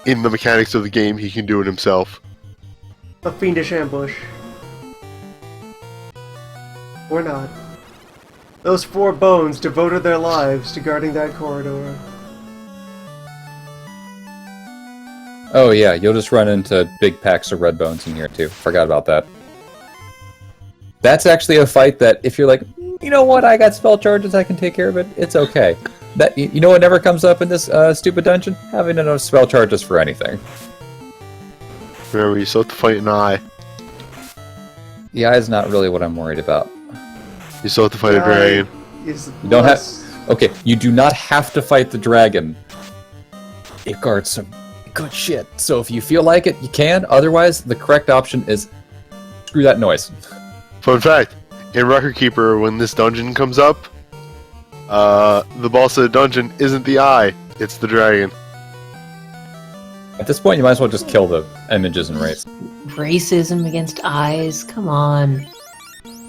in the mechanics of the game, he can do it himself. A fiendish ambush. Or not. Those 4 bones devoted their lives to guarding that corridor. Oh yeah, you'll just run into big packs of red bones in here too. Forgot about that. That's actually a fight that if you're like, you know what, I got spell charges, I can take care of it, it's okay. That you know what never comes up in this stupid dungeon? Having enough spell charges for anything. Remember, you still have to fight an eye. The eye is not really what I'm worried about. You still have to fight a dragon. Is You don't have... less- Okay, you do not have to fight the dragon. It guards some good shit. So if you feel like it, you can. Otherwise, the correct option is screw that noise. Fun fact, in Record Keeper, when this dungeon comes up, the boss of the dungeon isn't the eye, it's the dragon. At this point, you might as well just kill the images and race. Racism against eyes, come on.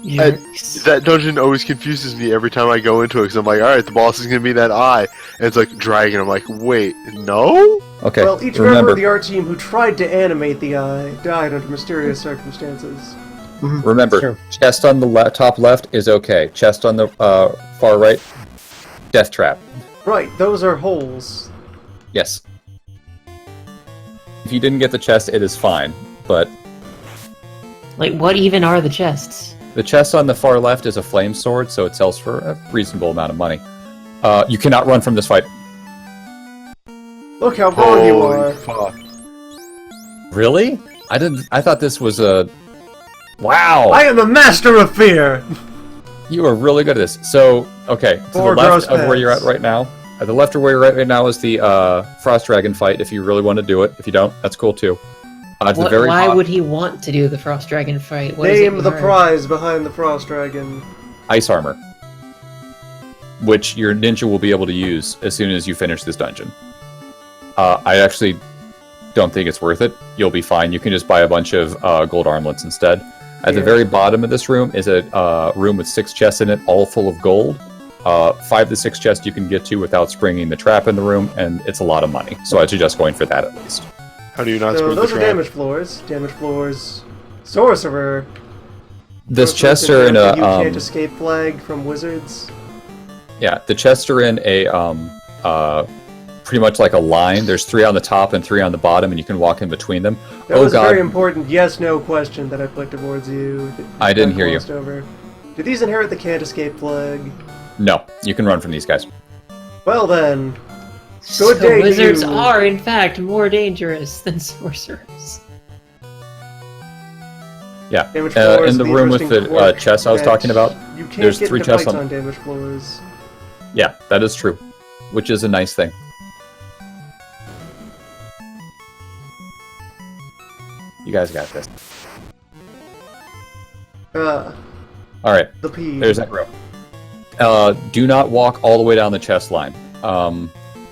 Jerks. That dungeon always confuses me every time I go into it, because I'm like, alright, the boss is going to be that eye, and it's like, dragon. I'm like, wait, no? Okay, Well, each member remember, of the art team who tried to animate the eye died under mysterious circumstances. remember, True. chest on the top left is okay. Chest on the far right, death trap. Right, those are holes. Yes. If you didn't get the chest, it is fine. but Like, what even are the chests? the chest on the far left is a flame sword, so it sells for a reasonable amount of money. You cannot run from this fight. Look how wrong you are. fuck. Really? I thought this was a... Wow! I am a master of fear! You are really good at this. So, okay, to Four the left gross of where you're at pets. right now. At the left of where you're at right now is the Frost Dragon fight, if you really want to do it. If you don't, that's cool too. At the very Why bottom, would he want to do the Frost Dragon fight? What is it Name you the heard? prize behind the Frost Dragon. Ice Armor. Which your ninja will be able to use as soon as you finish this dungeon. I actually don't think it's worth it. You'll be fine. You can just buy a bunch of gold armlets instead. At the very bottom of this room is a room with 6 chests in it, all full of gold. 5 to 6 chests you can get to without springing the trap in the room, and it's a lot of money. So I suggest going for that at least. How do you not So spring the those are trap? damage floors. Damage floors. Sorcerer. This Sorcerer chests can are in grant a the You can't escape flag from wizards. yeah. The chests are in a pretty much like a line. There's 3 on the top and 3 on the bottom, and you can walk in between them. That Oh was a god, very important yes/no question that I put towards you. I didn't hear you. Glossed over. Do these inherit the can't escape flag? no, you can run from these guys. Well then, So Good day to wizards you. are, in fact, more dangerous than sorcerers. Yeah, damage floors. in the room with interesting the quirk chest I was that talking about. You can't there's get 3 into chests fights on- on damage floors. Yeah, that is true, which is a nice thing. You guys got this. All right. The P. There's that room. Do not walk all the way down the chest line.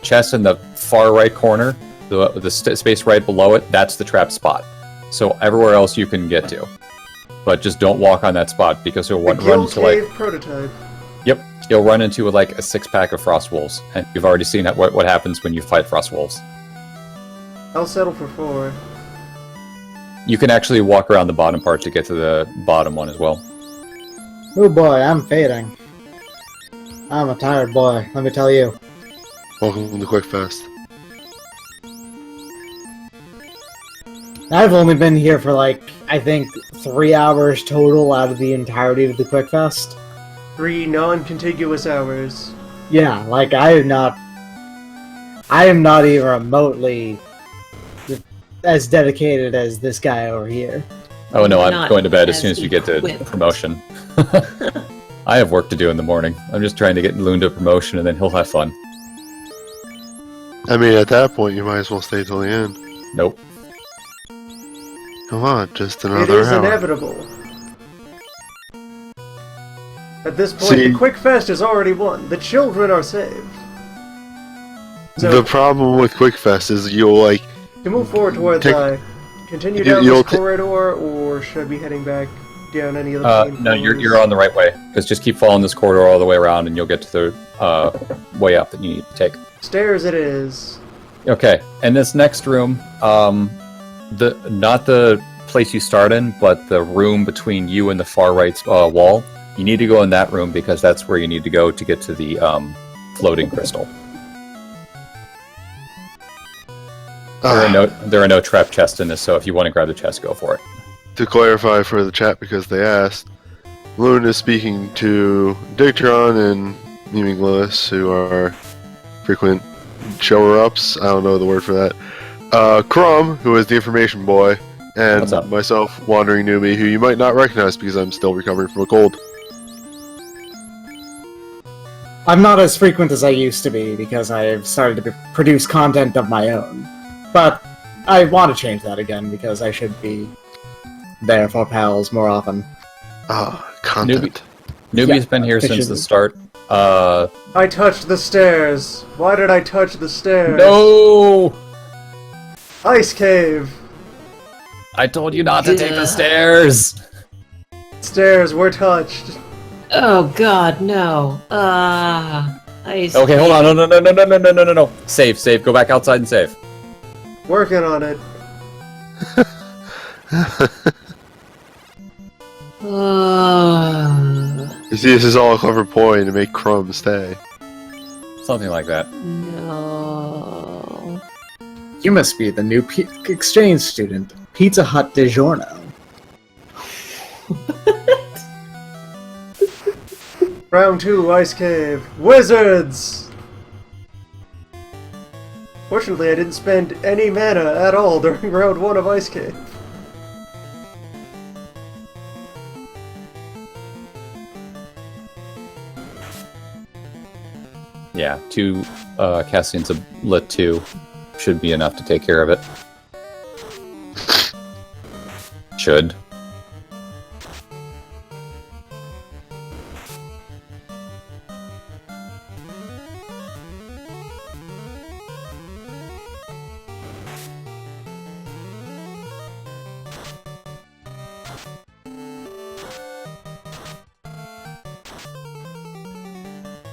Chest in the far right corner, the space right below it, that's the trap spot. So everywhere else you can get to. But just don't walk on that spot because you'll The run Guild into Cave like... prototype. Yep, you'll run into like a 6-pack of Frost Wolves. And you've already seen what happens when you fight Frost Wolves. I'll settle for 4. You can actually walk around the bottom part to get to the bottom one as well. Oh boy, I'm fading. I'm a tired boy, let me tell you. Welcome to QuickFest. I've only been here for like, I think, 3 hours total out of the entirety of the QuickFest. 3 non-contiguous hours. Yeah, like I am not even remotely as dedicated as this guy over here. Oh no, I'm Not going to bed as as soon as you get to equipped. promotion. I have work to do in the morning. I'm just trying to get Loon to promotion and then he'll have fun. I mean, at that point, you might as well stay till the end. Nope. Come on, just It another is hour. inevitable. At this point, See- the QuickFest is already won. The children are saved. So, The problem with QuickFest is you'll like to move forward towards Take- continue you- down you'll this ta- corridor, or should I be heading back down any of the main No, you're floors? on the right way. Because just keep following this corridor all the way around and you'll get to the way up that you need to take. Stairs it is. Okay, and this next room, not the place you start in, but the room between you and the far right wall. You need to go in that room because that's where you need to go to get to the floating crystal. There are no trap chests in this, so if you want to grab the chest, go for it. To clarify for the chat because they asked, Loon is speaking to Dictron and Memeing Lewis, who are frequent shower-ups. I don't know the word for that. Crumb, who is the information boy, and What's up? myself, Wandering Newbie, who you might not recognize because I'm still recovering from a cold. I'm not as frequent as I used to be because I've started to produce content of my own. But I want to change that again because I should be there for pals more often. Content. Newbie's been here it since should the be. start. I touched the stairs. Why did I touch the stairs? No! Ice cave. I told you not to take Yeah. the stairs! Stairs were touched. Oh god, no. Ice. Okay, hold on. No. Save. Go back outside and save. Working on it. You see, this is all a clever ploy to make Crumb stay. Something like that. No. You must be the new exchange student. Pizza Hut DiGiorno. Round 2, Ice Cave. Wizards! Fortunately, I didn't spend any mana at all during round 1 of Ice Cave. Yeah, 2 Cassian's a lit 2 should be enough to take care of it. Should.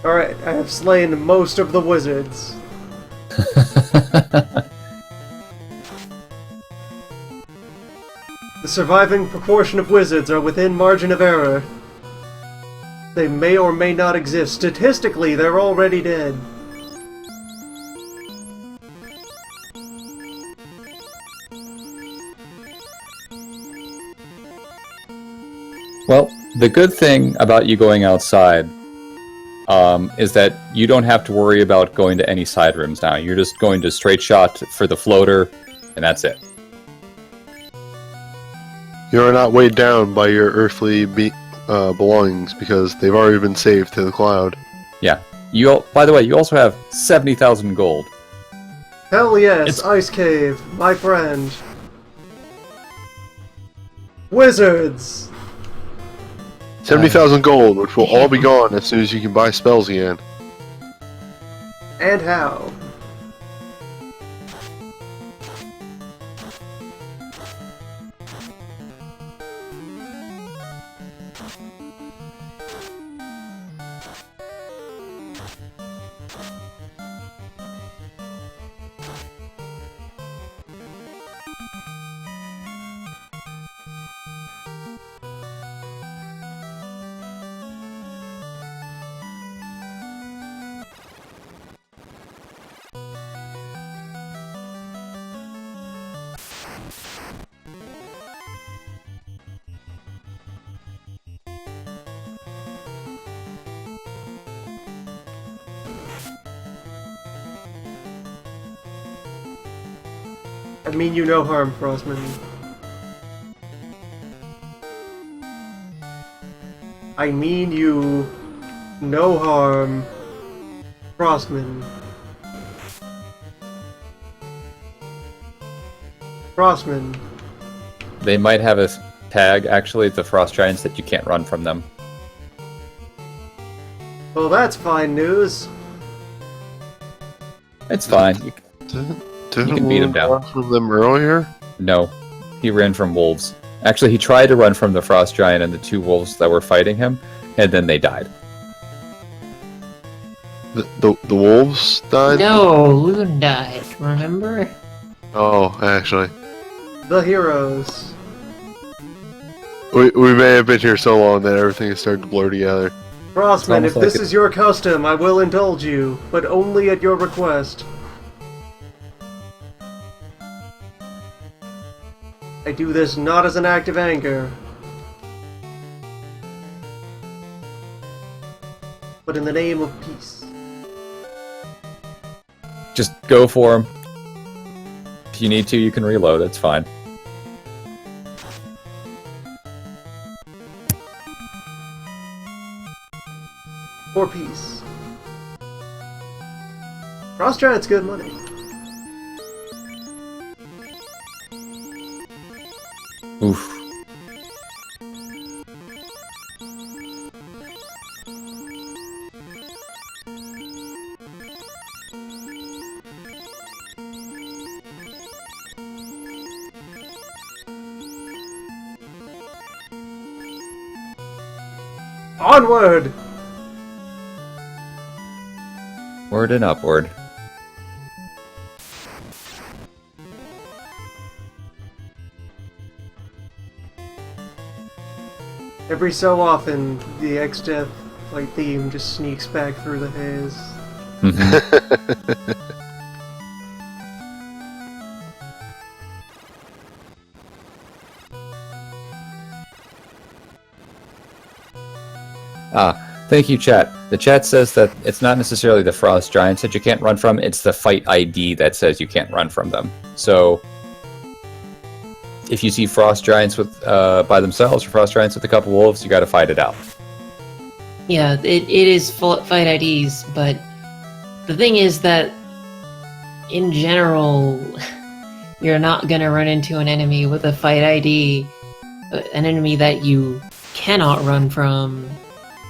Alright, I have slain most of the wizards. The surviving proportion of wizards are within margin of error. They may or may not exist. Statistically, they're already dead. Well, the good thing about you going outside is that you don't have to worry about going to any side rooms now. You're just going to straight shot for the floater, and that's it. You are not weighed down by your earthly belongings because they've already been saved to the cloud. Yeah. By the way, you also have 70,000 gold. Hell yes, Ice Cave, my friend. Wizards! 70,000 gold, which will all be gone as soon as you can buy spells again. And how? I mean you no harm, Frostman. I mean you no harm, Frostman. Frostman. They might have a tag, actually, the Frost Giants, that you can't run from them. Well, that's fine news. It's fine. Didn't You can beat him down. run from them earlier? No, he ran from wolves. Actually, he tried to run from the Frost Giant and the 2 wolves that were fighting him, and then they died. The wolves died? No, Loon died, remember? Oh, actually. The heroes. We may have been here so long that everything has started to blur together. Frostman, almost if this like is your custom, I will indulge you, but only at your request. I do this not as an act of anger, but in the name of peace. Just go for him. If you need to, you can reload. That's fine. For peace. Frost Giant's good money. Oof. Onward! Word and upward. Every so often, the ExDeath like theme just sneaks back through the haze. Thank you, chat. The chat says that it's not necessarily the frost giants that you can't run from, it's the fight ID that says you can't run from them. So, if you see frost giants with by themselves or frost giants with a couple wolves, you gotta fight it out. Yeah, it is fight IDs, but the thing is that in general, you're not gonna run into an enemy with a fight ID, an enemy that you cannot run from,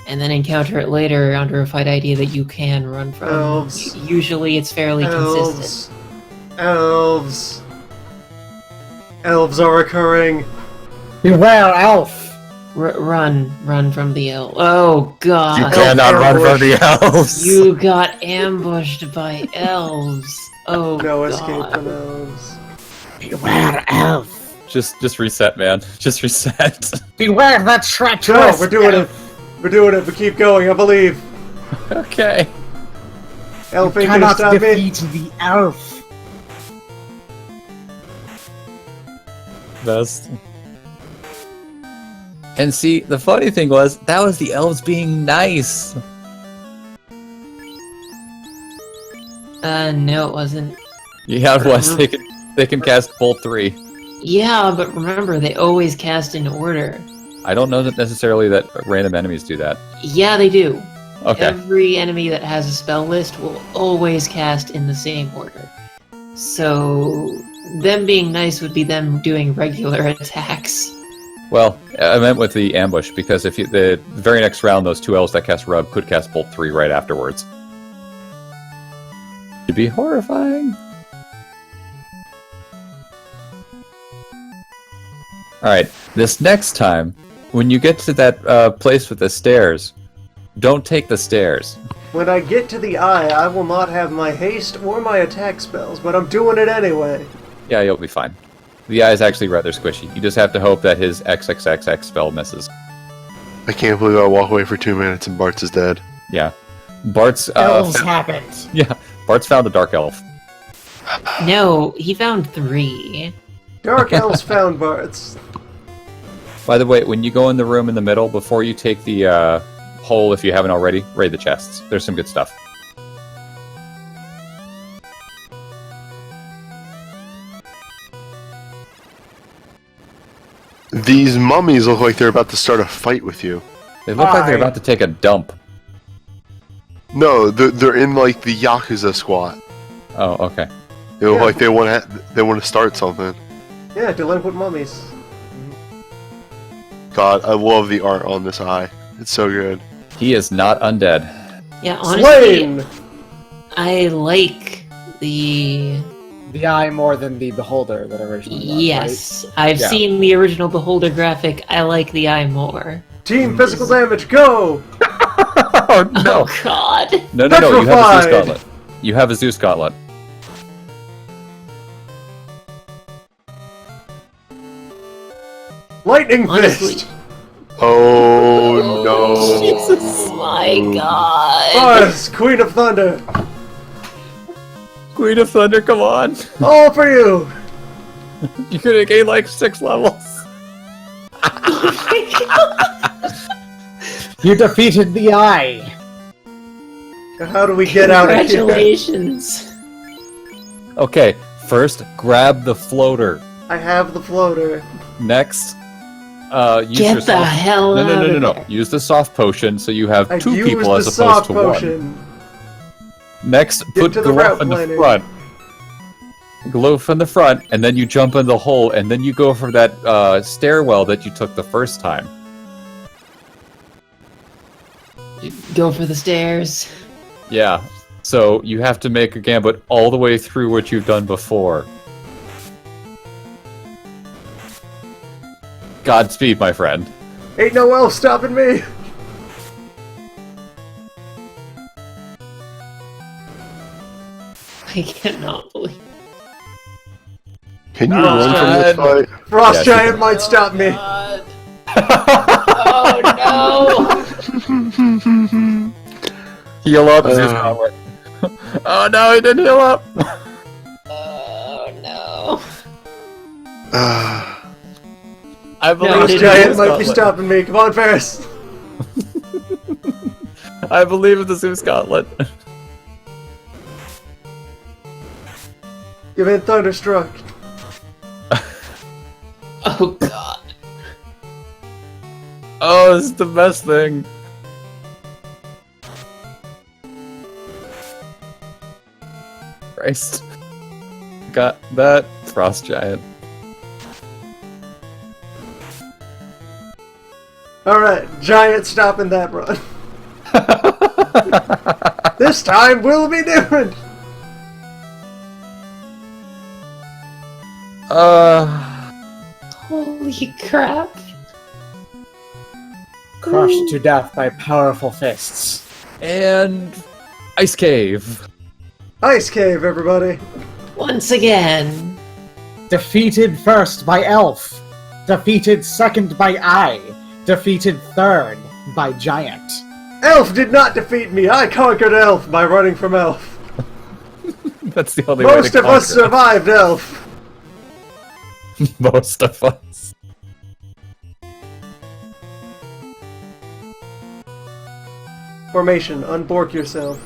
and then encounter it later under a fight ID that you can run from. Elves. Usually it's fairly consistent. Elves. Elves are occurring. Beware, elf! Run from the elf. Oh god. You cannot run from the elves! You got ambushed by elves. Oh No god. escape from elves. Beware, elf! Just reset, man. Just reset. Beware that No, treacherous we're doing it. We're doing it, but keep going, I believe. Okay. Elf ain't gonna Cannot stop me. defeat the elf! Best. And see, the funny thing was, that was the elves being nice. No, it wasn't. Yeah, it was. They can cast Bolt 3. Yeah, but remember, they always cast in order. I don't know that necessarily that random enemies do that. Yeah, they do. Okay. Every enemy that has a spell list will always cast in the same order. So, them being nice would be them doing regular attacks. Well, I meant with the ambush, because if the very next round, those two elves that cast Rub could cast Bolt 3 right afterwards. It'd be horrifying. Alright, this next time, when you get to that place with the stairs, don't take the stairs. When I get to the eye, I will not have my haste or my attack spells, but I'm doing it anyway. Yeah, you'll be fine. The eye is actually rather squishy. You just have to hope that his XXXX spell misses. I can't believe I walk away for 2 minutes and Bart's is dead. Yeah. Bart's Elves happened! yeah, Bart's found a dark elf. No, he found 3. Dark elves found bards. By the way, when you go in the room in the middle, before you take the hole, if you haven't already, raid the chests. There's some good stuff. These mummies look like they're about to start a fight with you. They look like they're Hi. about to take a dump. No, they're in like the Yakuza squad. Oh, okay. They look Yeah. like they want to start something. Yeah, delinquent mummies. God, I love the art on this eye. It's so good. He is not undead. Yeah, honestly, Slain! I like the... The eye more than the beholder that originally was, Yes, I've Yeah. seen the original Beholder graphic. I like the eye more. Team physical damage, go! Oh no! Oh god! No, you have a Zeus Petrified! gauntlet. You have a Zeus gauntlet. Lightning Honestly. fist! Oh no! Jesus, my god! Buzz, Queen of Thunder! Queen of Thunder, come on! All for you! You could have gained like 6 levels. You defeated the eye! How do we get out of here? Congratulations! Okay, first, grab the floater. I have the floater. Next, use Get your the soft... hell No, no, out no, no, of no. there. Use the soft potion so you have I 2 used people the as opposed soft to potion. 1. Next, put to the Glove route in the planning. front. Glove in the front, and then you jump in the hole, and then you go for that stairwell that you took the first time. Go for the stairs. Yeah. So you have to make a gambit all the way through what you've done before. Godspeed, my friend. Ain't no elf stopping me! I cannot believe. Can you Oh, run from this God. fight? Frost Yeah, Giant might stop me! Oh no! Heal up, Zeus Gauntlet. Oh no, he didn't heal up! Oh no! Ah, I believe No, Frost did Giant Zeus might be stopping me. Come on, Ferris! I believe in the Zeus Gauntlet. You've been thunderstruck. Oh god. Oh, this is the best thing. Christ. Got that frost giant. Alright, giant stopping that run. This time will be different. Holy crap. Crushed to death by powerful fists. And Ice Cave. Ice Cave, everybody. Once again. Defeated first by Elf. Defeated second by I. Defeated third by Giant. Elf did not defeat me. I conquered Elf by running from Elf. That's the only way Most to of us conquer. survived Elf. Most of us. Formation, unbork yourself.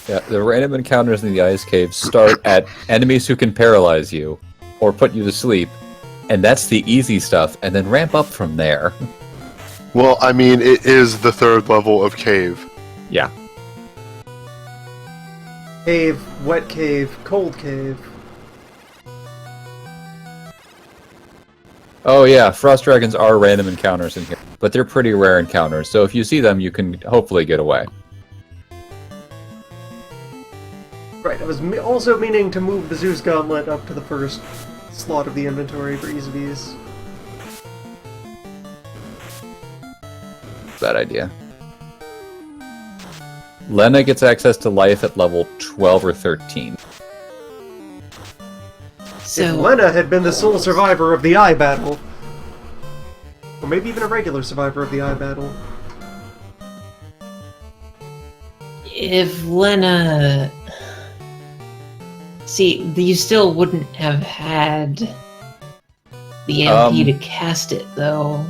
Yeah, the random encounters in the ice cave start at enemies who can paralyze you or put you to sleep, and that's the easy stuff, and then ramp up from there. Well, I mean, it is the third level of cave. Yeah. Cave, wet cave, cold cave. Oh yeah, frost dragons are random encounters in here, but they're pretty rare encounters, so if you see them, you can hopefully get away. Right, I was also meaning to move the Zeus Gauntlet up to the first slot of the inventory for ease of ease. Bad idea. Lena gets access to life at level 12 or 13. If So, Lena had been the sole survivor of the eye battle, or maybe even a regular survivor of the eye battle. if Lena... See, you still wouldn't have had the MP to cast it, though.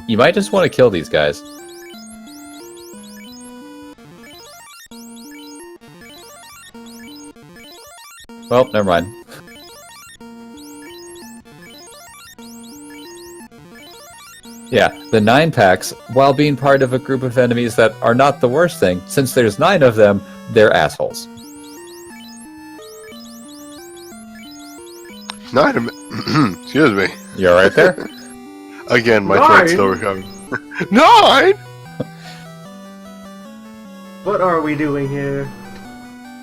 You might just want to kill these guys. Well, never mind. Yeah, the 9-packs, while being part of a group of enemies that are not the worst thing, since there's 9 of them, they're assholes. Excuse me. You alright there? Again, my 9? throat's still recovering. 9? What are we doing here?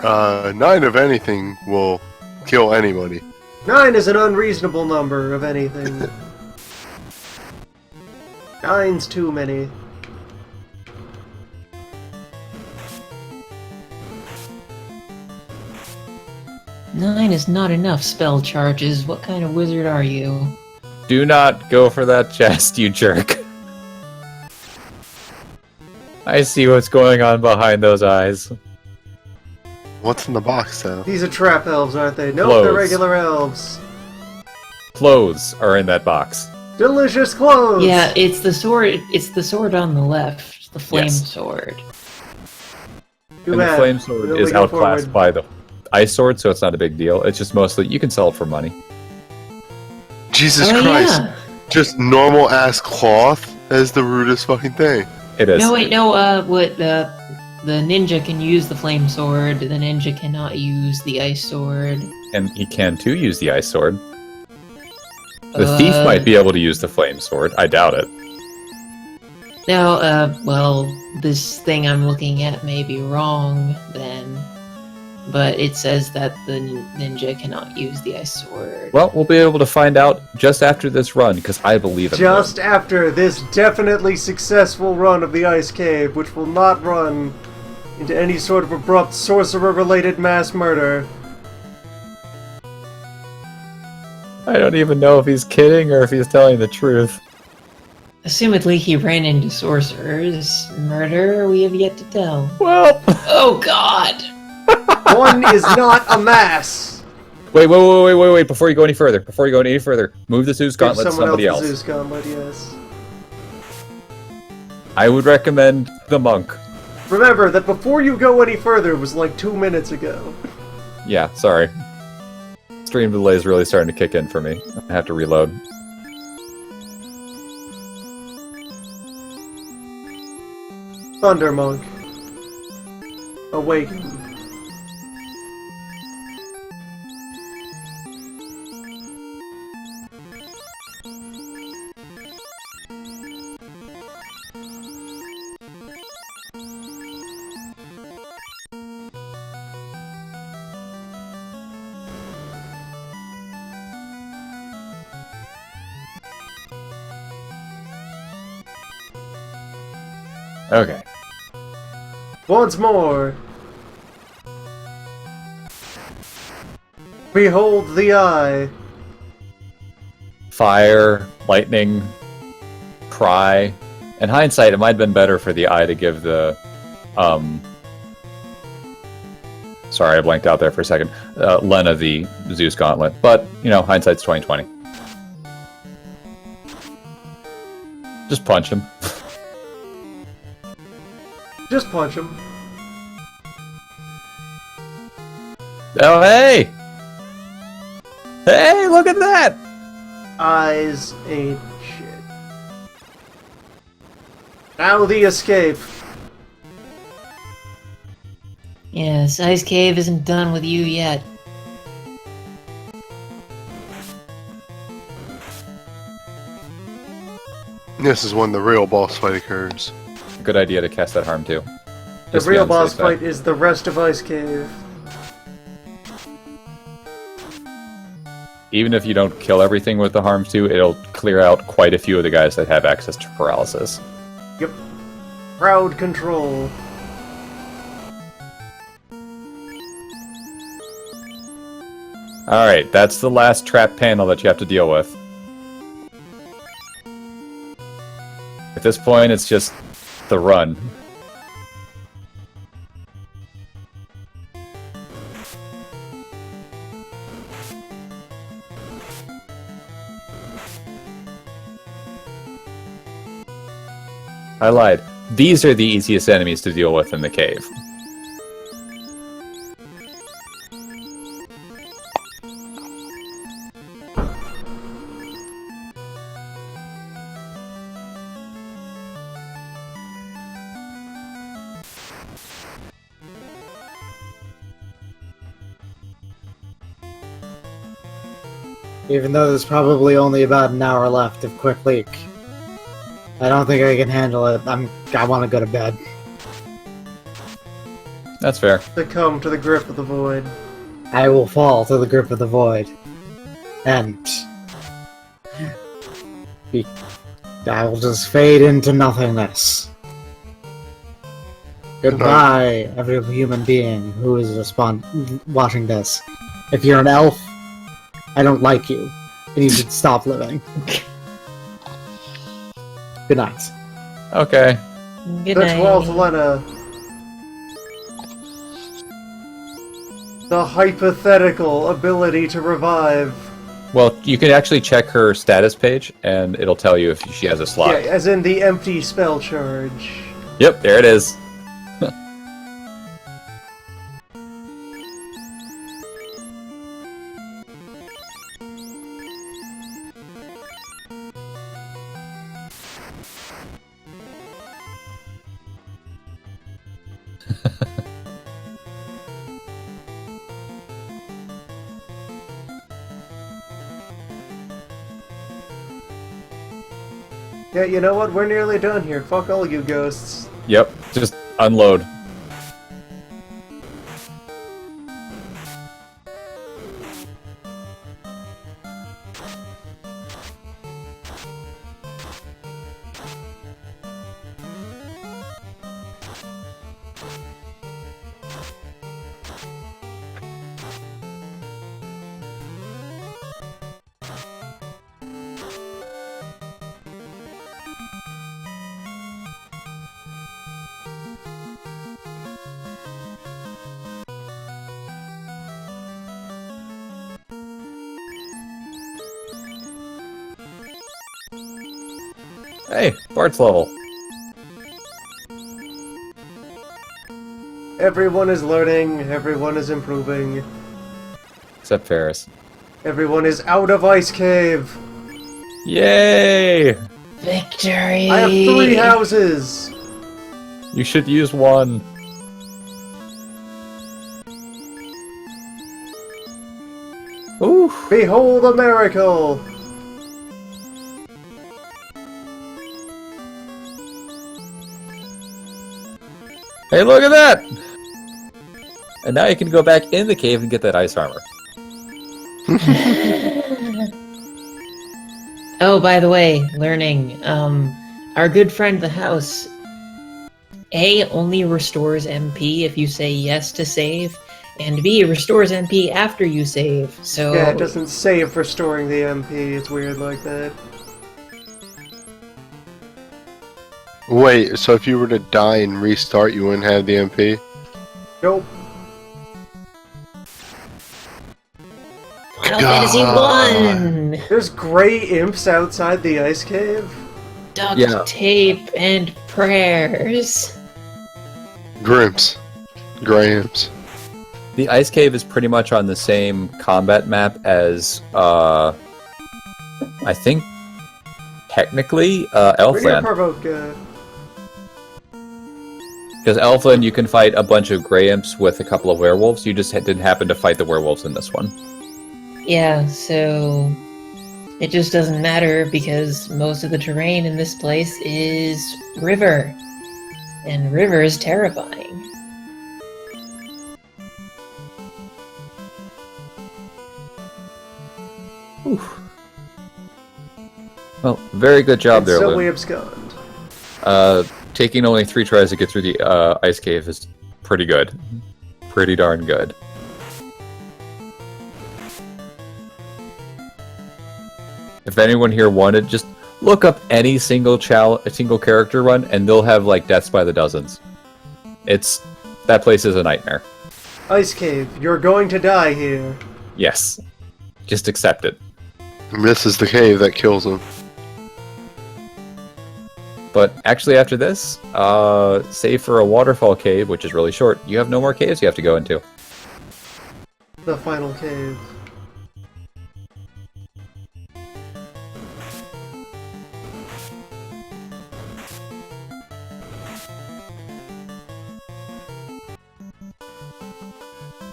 9 of anything will kill anybody. 9 is an unreasonable number of anything. 9's too many. Nine is not enough spell charges. What kind of wizard are you? Do not go for that chest, you jerk. I see what's going on behind those eyes. What's in the box, though? These are trap elves, aren't they? Nope, Clothes. they're regular elves. Clothes are in that box. Delicious clothes! Yeah, it's the sword. It's the sword on the left, the flame Yes. sword. Too And the bad. flame sword We is only go outclassed forward. by the ice sword, so it's not a big deal. It's just mostly, you can sell it for money. Jesus Oh Christ. yeah. Just normal ass cloth is the rudest fucking thing. It is. No wait, no. The ninja can use the flame sword. The ninja cannot use the ice sword. And he can too use the ice sword. The thief might be able to use the flame sword. I doubt it. Now, well, this thing I'm looking at may be wrong then, but it says that the ninja cannot use the ice sword. Well, we'll be able to find out just after this run, because I believe in Just after this definitely successful run of the Ice Cave, which will not run into any sort of abrupt sorcerer-related mass murder. I don't even know if he's kidding or if he's telling the truth. Assumedly, he ran into sorcerers. Murder, we have yet to tell. Well, Oh God! One is not a mass. wait! Before you go any further, move the Zeus Give gauntlet to someone somebody else else. the Zeus gauntlet, yes. I would recommend the monk. Remember that before you go any further was like 2 minutes ago. Yeah, sorry. Stream delay is really starting to kick in for me. I have to reload. Thunder Monk. Awaken. Okay. Once more. Behold the eye. Fire, lightning, cry. In hindsight, it might have been better for the eye to give the, sorry, I blanked out there for a second. Lena the Zeus gauntlet, but you know, hindsight's 20/20. Just punch him. Just punch him. Oh hey! Hey, look at that! Eyes ain't shit. Now the escape. Yes, Ice Cave isn't done with you yet. This is when the real boss fight occurs. Good idea to cast that harm too. The Just to be real on the boss safe side. fight is the rest of Ice Cave. Even if you don't kill everything with the harms too, it'll clear out quite a few of the guys that have access to paralysis. Yep. Crowd control. Alright, that's the last trap panel that you have to deal with. At this point, it's just the run. I lied. These are the easiest enemies to deal with in the cave. Even though there's probably only about an hour left of Quick Leak. I don't think I can handle it. I want to go to bed. That's fair. Succumb to the grip of the void. I will fall to the grip of the void. And... I will just fade into nothingness. Goodbye, every human being who is watching this. If you're an elf, I don't like you, and you should stop living. Good night. Okay. Good The night. 12th Lena. The hypothetical ability to revive. Well, you can actually check her status page, and it'll tell you if she has a slot. Yeah, as in the empty spell charge. Yep, there it is. Yeah, you know what? We're nearly done here. Fuck all you ghosts. Yep, just unload. Hey, Bart's level. Everyone is learning, everyone is improving. Except Ferris. Everyone is out of Ice Cave! Yay! Victory! I have 3 houses! You should use one. Ooh. Behold a miracle! Hey, look at that! And now you can go back in the cave and get that ice armor. Oh, by the way, learning. Our good friend the house, A, only restores MP if you say yes to save, and B, restores MP after you save, so... Yeah, it doesn't save restoring the MP, it's weird like that. Wait, so if you were to die and restart, you wouldn't have the MP? Nope. Final Fantasy 1! There's gray imps outside the ice cave? Duct Yeah. tape and prayers. Grimps. Grams. The ice cave is pretty much on the same combat map as, I think, technically, Radio Elfland. Provoke, Because Elfland, you can fight a bunch of Grey Imps with a couple of werewolves. You just didn't happen to fight the werewolves in this one. Yeah, so... It just doesn't matter because most of the terrain in this place is river. And river is terrifying. Whew. Well, very good job and there, so Lou. we abscond. Taking only 3 tries to get through the ice cave is pretty good. Pretty darn good. If anyone here wanted, just look up any single character run, and they'll have like deaths by the dozens. That place is a nightmare. Ice cave, you're going to die here. Yes, just accept it. This is the cave that kills him. But actually, after this, save for a waterfall cave, which is really short. You have no more caves you have to go into. The final cave.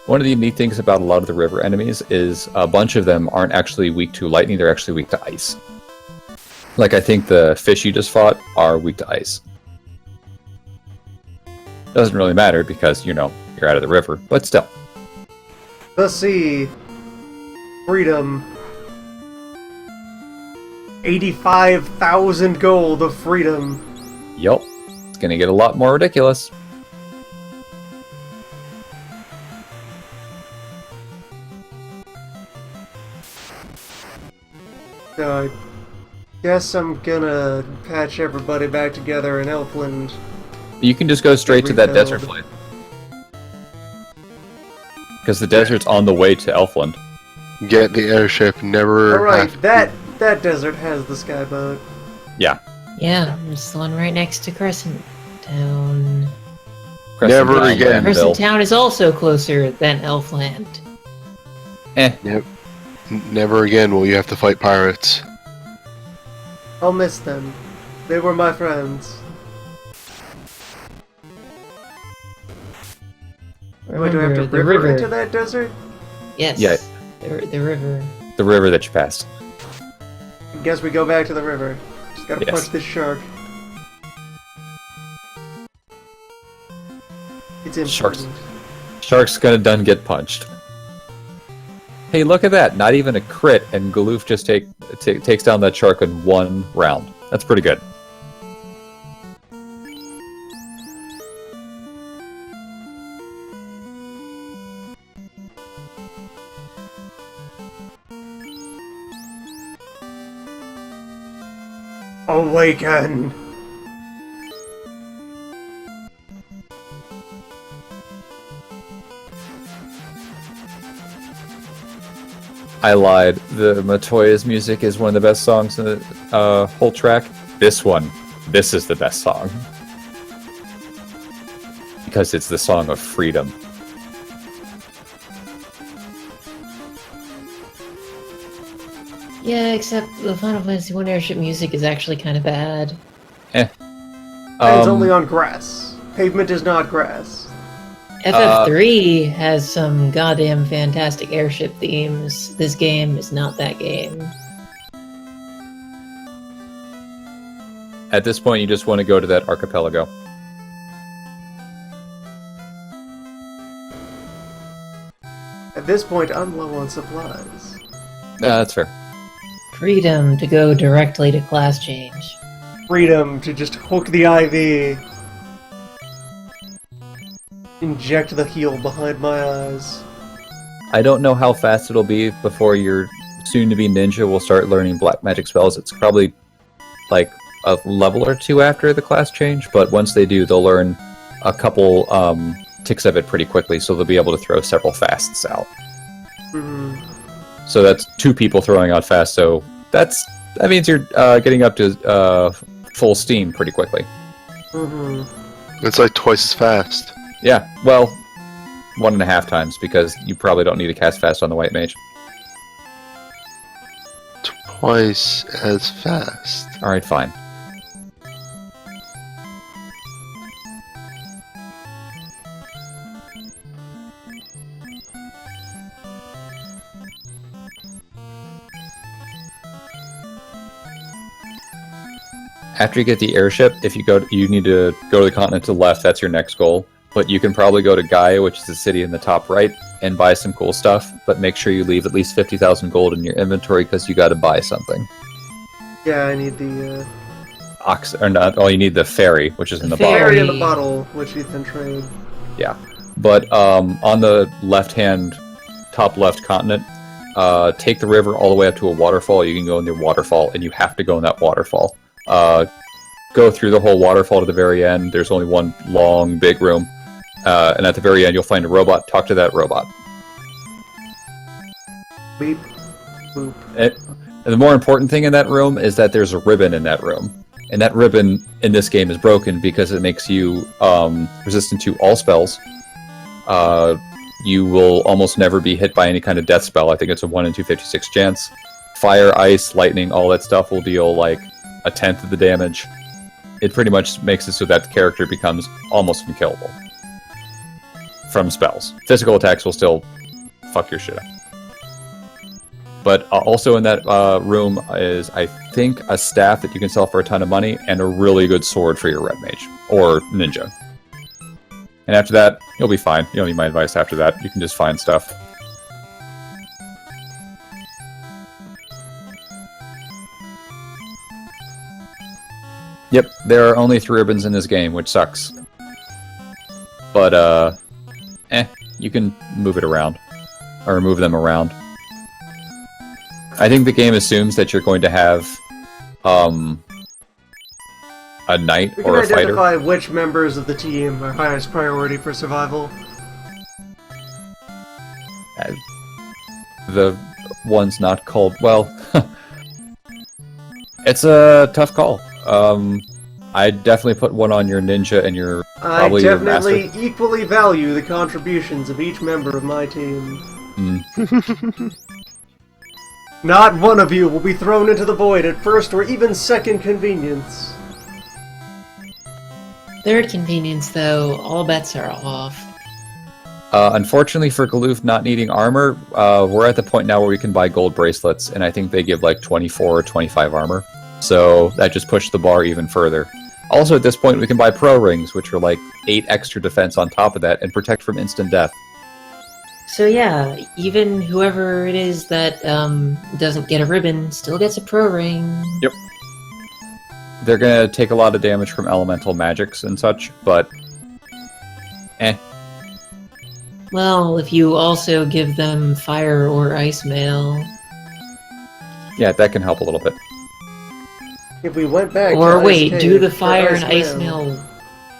One of the neat things about a lot of the river enemies is a bunch of them aren't actually weak to lightning, they're actually weak to ice. Like, I think the fish you just fought are weak to ice. Doesn't really matter because, you're out of the river, but still. The sea. Freedom. 85,000 gold of freedom. Yup. It's gonna get a lot more ridiculous. So I guess I'm gonna patch everybody back together in Elfland. You can just go straight to that Rebuild. desert place. Because the desert's on the way to Elfland. Get the airship, never Alright, have that desert has the skyboat. Yeah. Yeah, it's the one right next to Crescent Town. Never Town, again. Landville. Crescent Town is also closer than Elfland. Never again will you have to fight pirates. I'll miss them. They were my friends. Wait, do I have to Remember, river into that desert? Yes. Yeah. The river. The river that you passed. I guess we go back to the river. Just gotta Yes. punch this shark. It's Sharks. important. Shark's gonna done get punched. Hey, look at that! Not even a crit, and Galoof just takes down that shark in 1 round. That's pretty good. Awaken! I lied. The Matoya's music is one of the best songs in the whole track. this is the best song. Because it's the song of freedom. Yeah, except the Final Fantasy 1 airship music is actually kind of bad. And it's only on grass. Pavement is not grass. FF3 has some goddamn fantastic airship themes. This game is not that game. At this point, you just want to go to that archipelago. At this point, I'm low on supplies. That's fair. Freedom to go directly to class change. Freedom to just hook the IV. Inject the heal behind my eyes. I don't know how fast it'll be before your soon-to-be ninja will start learning black magic spells. It's probably like a level or two after the class change, but once they do, they'll learn a couple ticks of it pretty quickly, so they'll be able to throw several fasts out. Mm. So that's 2 people throwing out fast, so that means you're getting up to full steam pretty quickly. Mm-hmm. It's like twice as fast. Yeah, well, 1.5 times, because you probably don't need to cast fast on the white mage. Twice as fast. Alright, fine. After you get the airship, if you need to go to the continent to the left. That's your next goal. But you can probably go to Gaia, which is the city in the top right, and buy some cool stuff. But make sure you leave at least 50,000 gold in your inventory because you got to buy something. Yeah, I need the you need the ferry, which is in the bottom. fairy in the bottle, which you can trade. Yeah, but on the left-hand, top left continent, take the river all the way up to a waterfall. You can go in the waterfall, and you have to go in that waterfall. Go through the whole waterfall to the very end. There's only one long, big room. And at the very end, you'll find a robot. Talk to that robot. Beep. Boop. And the more important thing in that room is that there's a ribbon in that room. And that ribbon in this game is broken because it makes you resistant to all spells. You will almost never be hit by any kind of death spell. I think it's a 1 in 256 chance. Fire, ice, lightning, all that stuff will deal like 1/10 of the damage. It pretty much makes it so that the character becomes almost unkillable from spells. Physical attacks will still fuck your shit up. But also in that room is, I think, a staff that you can sell for a ton of money and a really good sword for your red mage or ninja. And after that, you'll be fine. You don't need my advice after that. You can just find stuff. Yep, there are only 3 ribbons in this game, which sucks. But, you can move it around. Or move them around. I think the game assumes that you're going to have, a knight We can or a fighter. identify which members of the team are highest priority for survival. The one's not called... Well, it's a tough call. I'd definitely put one on your ninja and your probably I your master. definitely equally value the contributions of each member of my team. Not one of you will be thrown into the void at first or even second convenience. Third convenience, though, all bets are off. Unfortunately for Galoof not needing armor, we're at the point now where we can buy gold bracelets, and I think they give like 24 or 25 armor. So that just pushed the bar even further. Also at this point we can buy pro rings, which are like 8 extra defense on top of that, and protect from instant death. So yeah, even whoever it is that doesn't get a ribbon still gets a pro ring. Yep. They're gonna take a lot of damage from elemental magics and such, but... Well, if you also give them fire or ice mail. Yeah, that can help a little bit. If we went back Or to Ice wait, Cave do the for fire and ice mail. mail...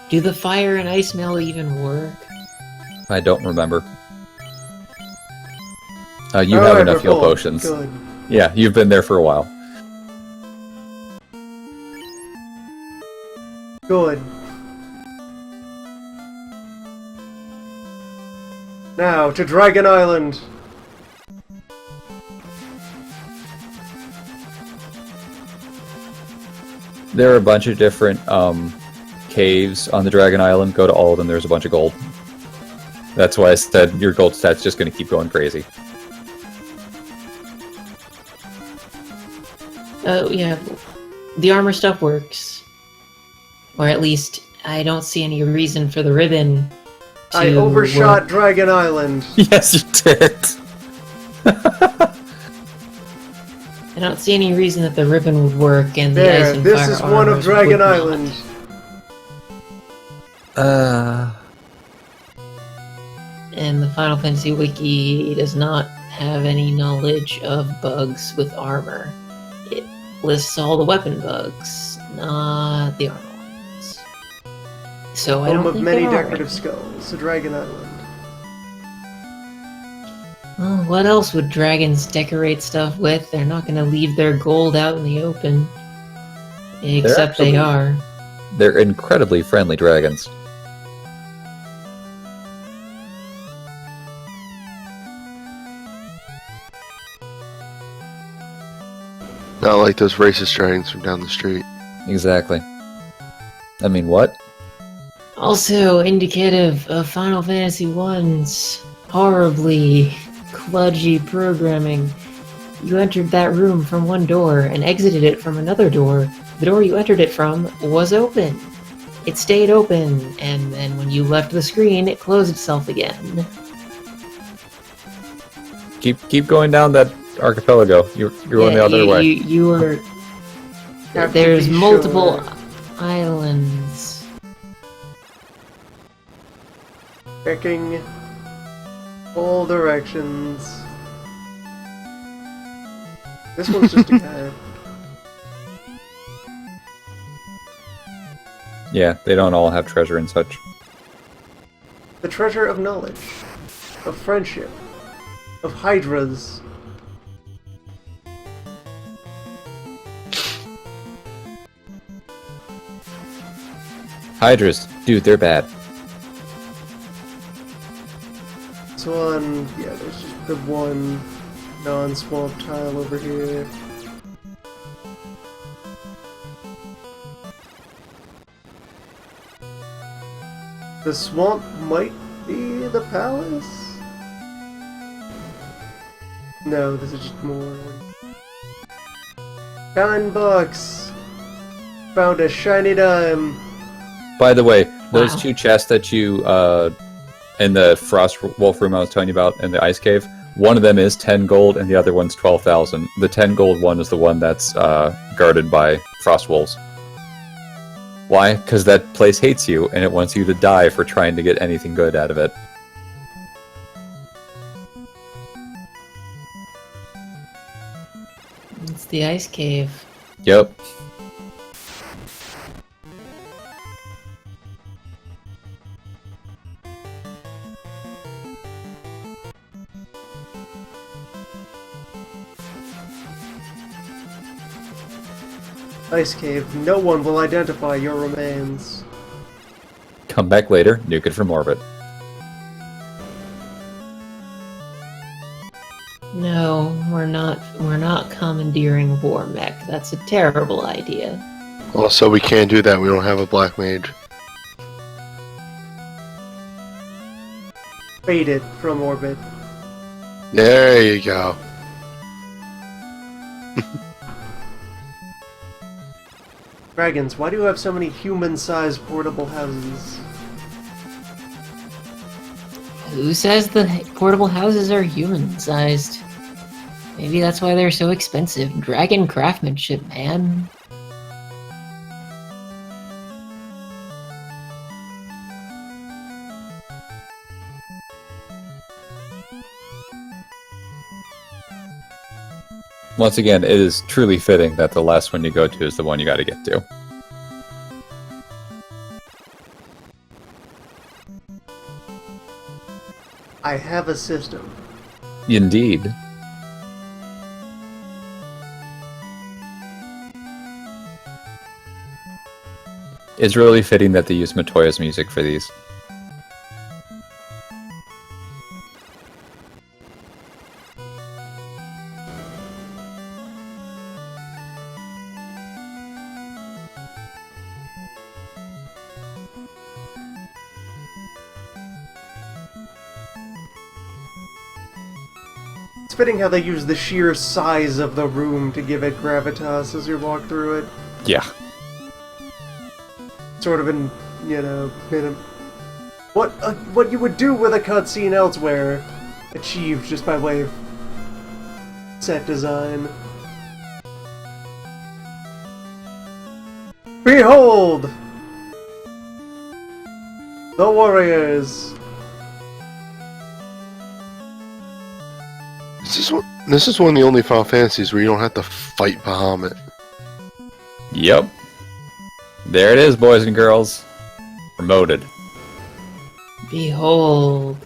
Do the fire and ice mail even work? I don't remember. You Alright, have enough we're heal full. potions. Good. Yeah, you've been there for a while. Good. Now, to Dragon Island! There are a bunch of different caves on the Dragon Island. Go to all of them, there's a bunch of gold. That's why I said your gold stat's just going to keep going crazy. Oh, yeah. The armor stuff works. Or at least, I don't see any reason for the ribbon to I overshot work. Dragon Island. Yes, you did! I don't see any reason that the ribbon would work and the There, ice and this fire is one of armors Dragon would not. Island. And the Final Fantasy Wiki does not have any knowledge of bugs with armor. It lists all the weapon bugs, not the armor ones. So I Home don't of think many there are decorative any. skulls, the Dragon Island. Well, what else would dragons decorate stuff with? They're not going to leave their gold out in the open. Except they actually- are. They're incredibly friendly dragons. Not like those racist dragons from down the street. Exactly. I mean, what? Also indicative of Final Fantasy I's horribly kludgy programming. You entered that room from one door and exited it from another door. The door you entered it from was open. It stayed open, and then when you left the screen, it closed itself again. Keep going down that archipelago. You're going the other way. You were... Have to There's be multiple sure. islands. Checking all directions. This one's just a guy. Yeah, they don't all have treasure and such. The treasure of knowledge, of friendship, of hydras. Hydras, dude, they're bad. This one, yeah, there's just the one non-swamp tile over here. The swamp might be the palace? No, this is just more. Shine box! Found a shiny dime! By the way, those Wow. two chests that you, in the Frost Wolf room I was telling you about in the Ice Cave, one of them is 10 gold and the other one's 12,000. The 10 gold one is the one that's guarded by Frost Wolves. Why? Because that place hates you and it wants you to die for trying to get anything good out of it. It's the ice cave. Yep. Ice cave, no one will identify your remains. Come back later, nuke it from orbit. No, we're not commandeering War Mech. That's a terrible idea. Also, we can't do that. We don't have a black mage. Faded from orbit. There you go. Dragons, why do you have so many human-sized portable houses? Who says the portable houses are human-sized? Maybe that's why they're so expensive. Dragon craftsmanship, man. Once again, it is truly fitting that the last one you go to is the one you gotta get to. I have a system. Indeed. It's really fitting that they use Matoya's music for these. It's fitting how they use the sheer size of the room to give it gravitas as you walk through it. Yeah. Sort of in, you know, what you would do with a cutscene elsewhere, achieved just by way of set design. Behold! The warriors! This is one of the only Final Fantasies where you don't have to fight Bahamut. Yep. There it is, boys and girls. Promoted. Behold.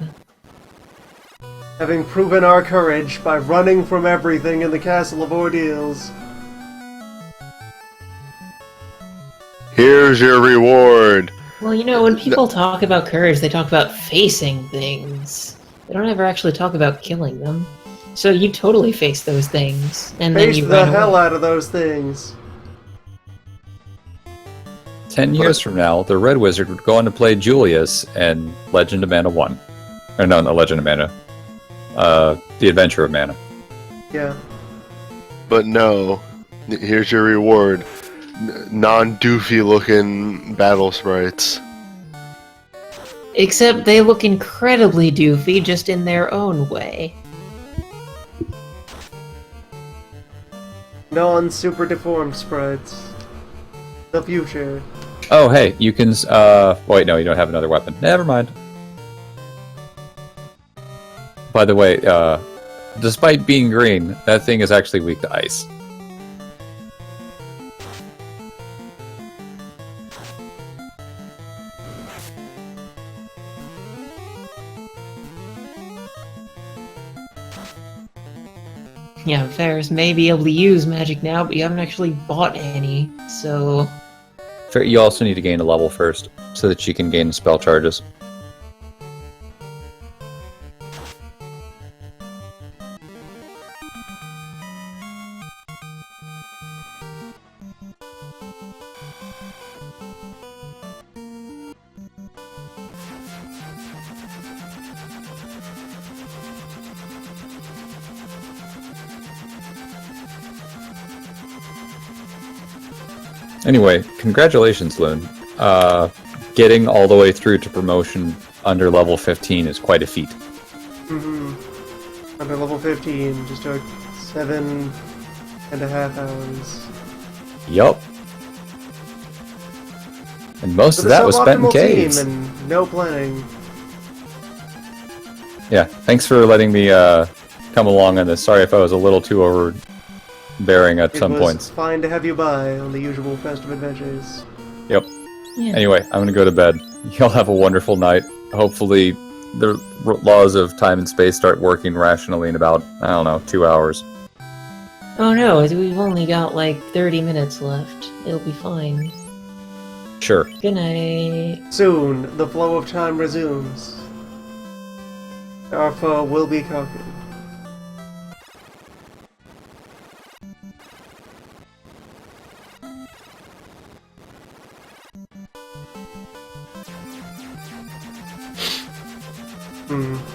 Having proven our courage by running from everything in the Castle of Ordeals. Here's your reward. Well, you know, when people talk about courage, they talk about facing things. They don't ever actually talk about killing them. So you totally face those things, and then Face you the run hell away. out of those things. 10 years from now, the Red Wizard would go on to play Julius in Legend of Mana 1. Or no, not Legend of Mana. The Adventure of Mana. Yeah. But no, here's your reward. Non-doofy looking battle sprites. Except they look incredibly doofy, just in their own way. Non-super deformed sprites. The future. Oh, hey, you can... wait, no, you don't have another weapon. Never mind. By the way, despite being green, that thing is actually weak to ice. Yeah, Ferris may be able to use magic now, but you haven't actually bought any, so... You also need to gain a level first, so that you can gain spell charges. Anyway, congratulations, Loon. Getting all the way through to promotion under level 15 is quite a feat. Under level 15, just took 7.5 hours. Yup. And most of With a that was spent in suboptimal caves. team and no planning. Yeah, thanks for letting me come along on this. Sorry if I was a little too overbearing at some It was points. fine to have you by on the usual festive adventures. Yep. Yeah. Anyway, I'm gonna go to bed. Y'all have a wonderful night. Hopefully, the laws of time and space start working rationally in about, I don't know, 2 hours. Oh no, we've only got like 30 minutes left. It'll be fine. Sure. Good night. Soon, the flow of time resumes. Our foe will be conquered.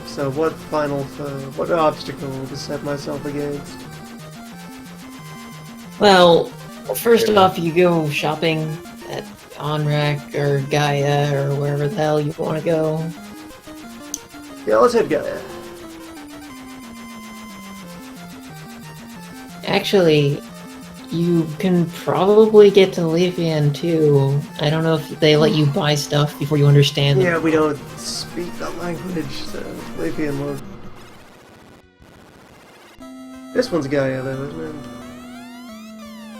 So what obstacle to set myself against? Well, first off, you go shopping at Onrak or Gaia or wherever the hell you want to go. Yeah, let's hit Gaia. Actually, you can probably get to Leafian too. I don't know if they let you buy stuff before you understand them. Yeah, we don't speak that language, so Leafian will... This one's Gaia, though, isn't it?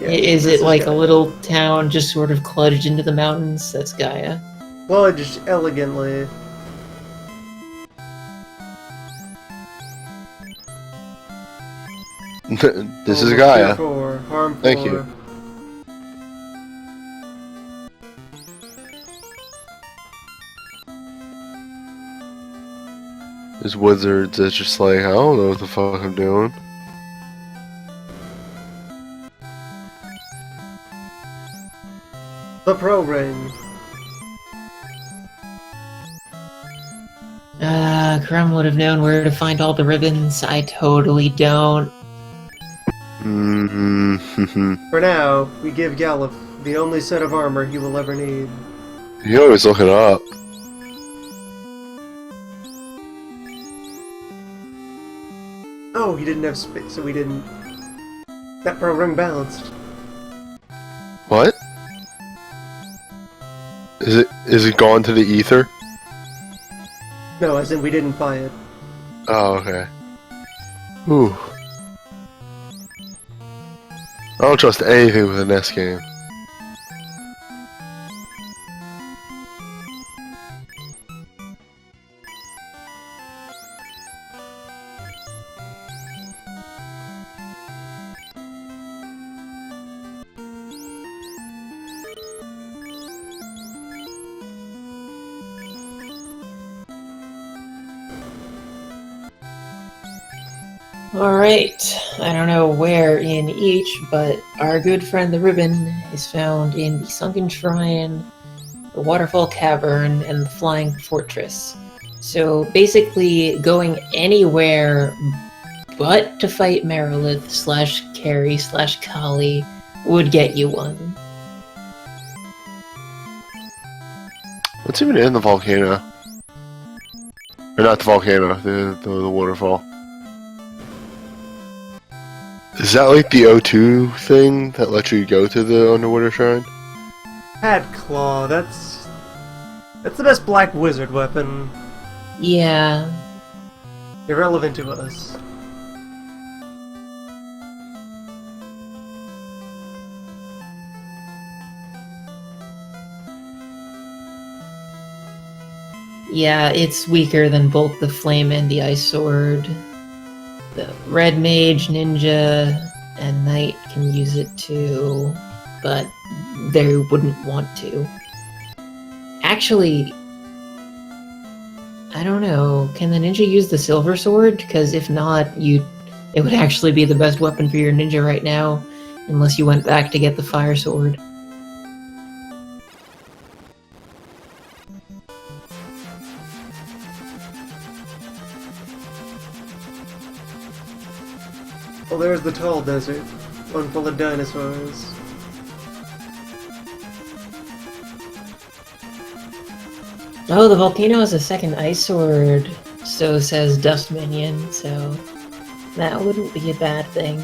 Yeah, Is this it like Gaia. a little town just sort of cludged into the mountains? That's Gaia. Fudged elegantly. This is Fear Gaia. 4, harm 4. Thank you. There's wizards that's just like, I don't know what the fuck I'm doing. The pro ring. Crumb would have known where to find all the ribbons. I totally don't. For now, we give Galuf the only set of armor he will ever need. You always look it up. Oh, he didn't have space, so we didn't... That pro ring balanced. What? Is it gone to the ether? No, as in we didn't buy it. Oh, okay. Ooh. I don't trust anything with a NES game. Alright, I don't know where in each, but our good friend the ribbon is found in the Sunken Shrine, the Waterfall Cavern, and the Flying Fortress. So basically, going anywhere but to fight Merilith / Carrie / Kali would get you one. What's even in the volcano? Or not the volcano, the waterfall. Is that like the O2 thing that lets you go to the underwater shrine? Hat Claw, that's the best black wizard weapon. Yeah. Irrelevant to us. Yeah, it's weaker than both the Flame and the Ice Sword. The Red Mage, Ninja, and Knight can use it too, but they wouldn't want to. Actually, I don't know, can the Ninja use the Silver Sword? Because if not, it would actually be the best weapon for your Ninja right now, unless you went back to get the Fire Sword. Well, there's the tall desert, one full of dinosaurs. Oh, the volcano has a second Ice Sword, so says Dust Minion, so that wouldn't be a bad thing.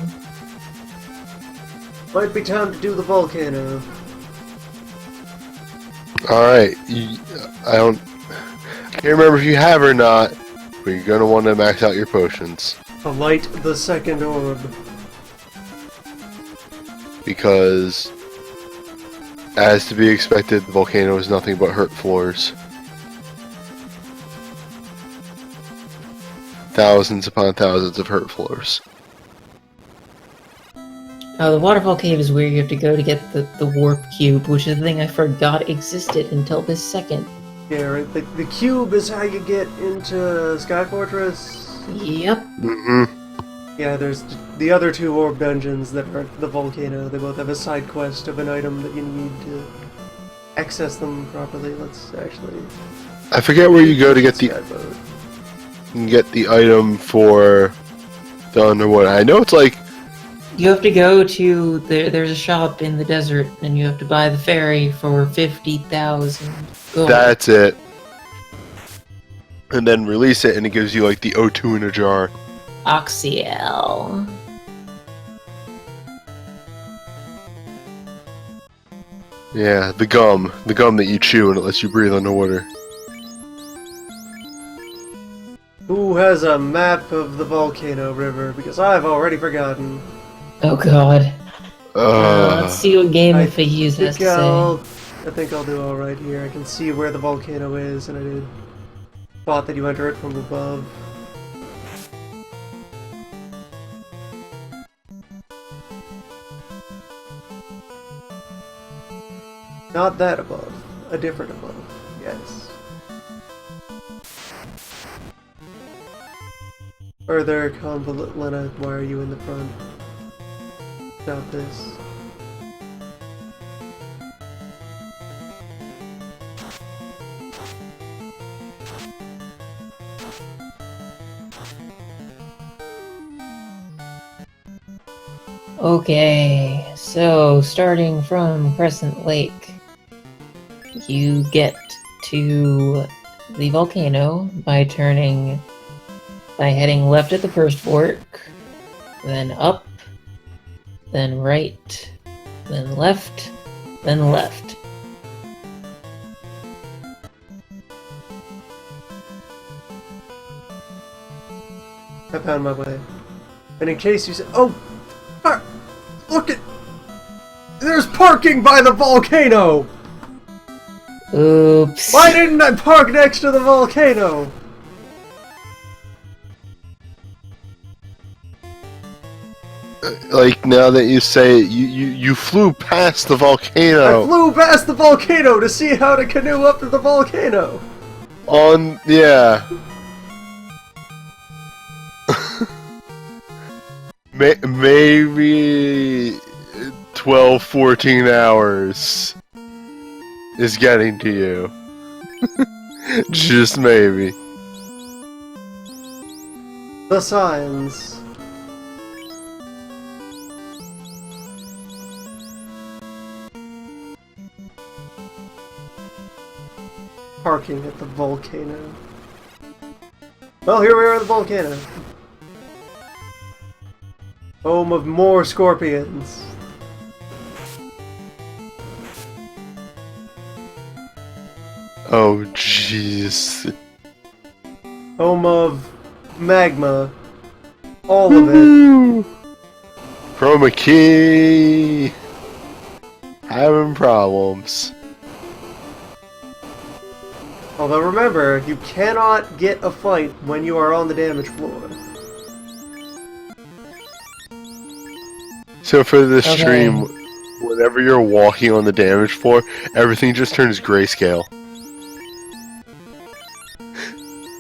Might be time to do the volcano. Alright, I can't remember if you have or not, but you're gonna want to max out your potions. To light the second orb. Because, as to be expected, the volcano is nothing but hurt floors. Thousands upon thousands of hurt floors. Oh, the Waterfall Cave is where you have to go to get the Warp Cube, which is a thing I forgot existed until this second. Yeah, right. The cube is how you get into Sky Fortress. Yep. Mm-hmm. Yeah, there's the other two orb dungeons that are the volcano. They both have a side quest of an item that you need to access them properly. Let's actually... I forget where you go to get the... Skyboat. You can get the item for the underwater. I know it's like... You have to go to... There's a shop in the desert, and you have to buy the ferry for 50,000 gold. That's it. And then release it, and it gives you like the O2 in a jar. Oxyel. Yeah, the gum that you chew and it lets you breathe underwater. Who has a map of the volcano river? Because I've already forgotten. Oh god. Let's see what Game of Figures has to say. I think I'll do alright here. I can see where the volcano is, and I did thought that you enter it from above. Not that above. A different above. Yes. Further convolute, Lena, why are you in the front? Stop this. Okay, so starting from Crescent Lake, you get to the volcano by heading left at the first fork, then up, then right, then left, then left. I found my way. And in case you said, oh, look at, there's parking by the volcano! Oops. Why didn't I park next to the volcano? Like, now that you say it, you flew past the volcano. I flew past the volcano to see how to canoe up to the volcano. Yeah. Maybe 12, 14 hours is getting to you. Just maybe. The signs. Parking at the volcano. Well, here we are at the volcano. Home of more scorpions. Oh, jeez. Home of magma. All of it. Chroma key. Having problems. Although remember, you cannot get a fight when you are on the damage floor. So for this Okay. stream, whenever you're walking on the damage floor, everything just turns grayscale.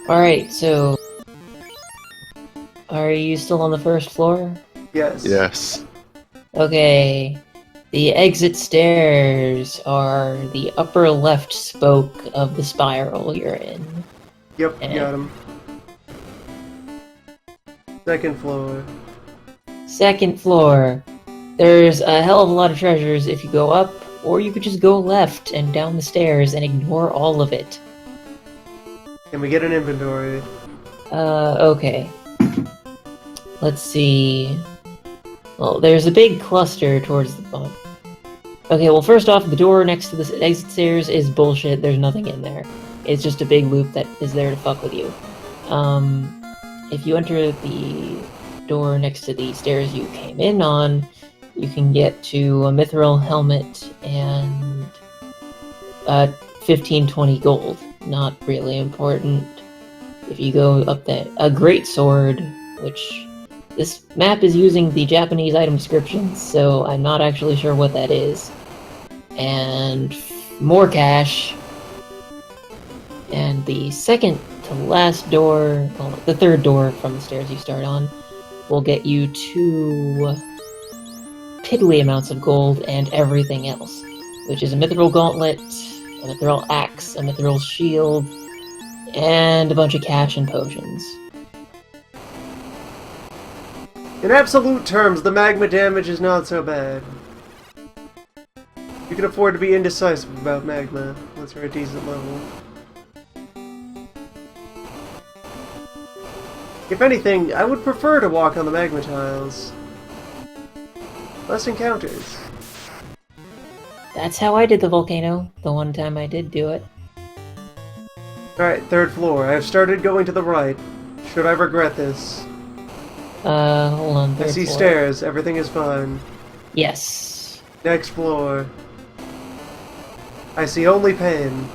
Alright, so... Are you still on the first floor? Yes. Yes. Okay. The exit stairs are the upper left spoke of the spiral you're in. Yep, got him. Second floor. Second floor. There's a hell of a lot of treasures if you go up, or you could just go left and down the stairs and ignore all of it. Can we get an inventory? Okay. Let's see. Well, there's a big cluster towards the bottom. Okay, well, first off, the door next to the exit stairs is bullshit. There's nothing in there. It's just a big loop that is there to fuck with you. If you enter the door next to the stairs you came in on, you can get to a mithril helmet and 15-20 gold. Not really important. If you go up that, a great sword, which this map is using the Japanese item descriptions, so I'm not actually sure what that is. And more cash. And the second to last door, well, the third door from the stairs you start on, will get you to piddly amounts of gold and everything else, which is a mithril gauntlet, a mithril axe, a mithril shield, and a bunch of cash and potions. In absolute terms, the magma damage is not so bad. You can afford to be indecisive about magma once you're at a decent level. If anything, I would prefer to walk on the magma tiles. Less encounters. That's how I did the volcano, the one time I did do it. Alright, third floor. I have started going to the right. Should I regret this? Hold on, I third see floor. stairs. Everything is fine. Yes. Next floor. I see only pain.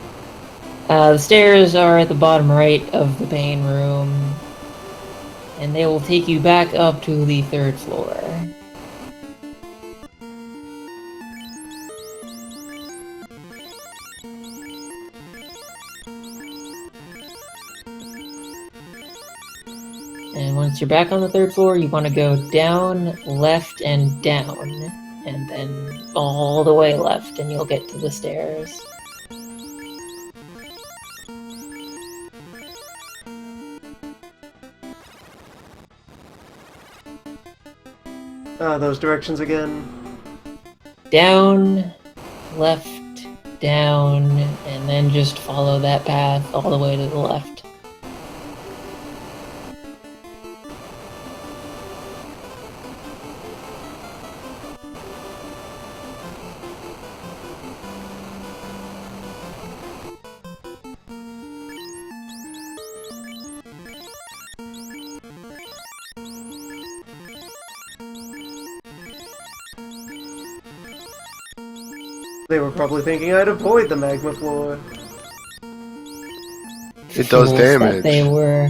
The stairs are at the bottom right of the pain room, and they will take you back up to the third floor. And once you're back on the 3rd floor, you want to go down, left, and down. And then all the way left, and you'll get to the stairs. Those directions again. Down, left, down, and then just follow that path all the way to the left. They were probably thinking I'd avoid the magma floor. It does Fools that damage. They were.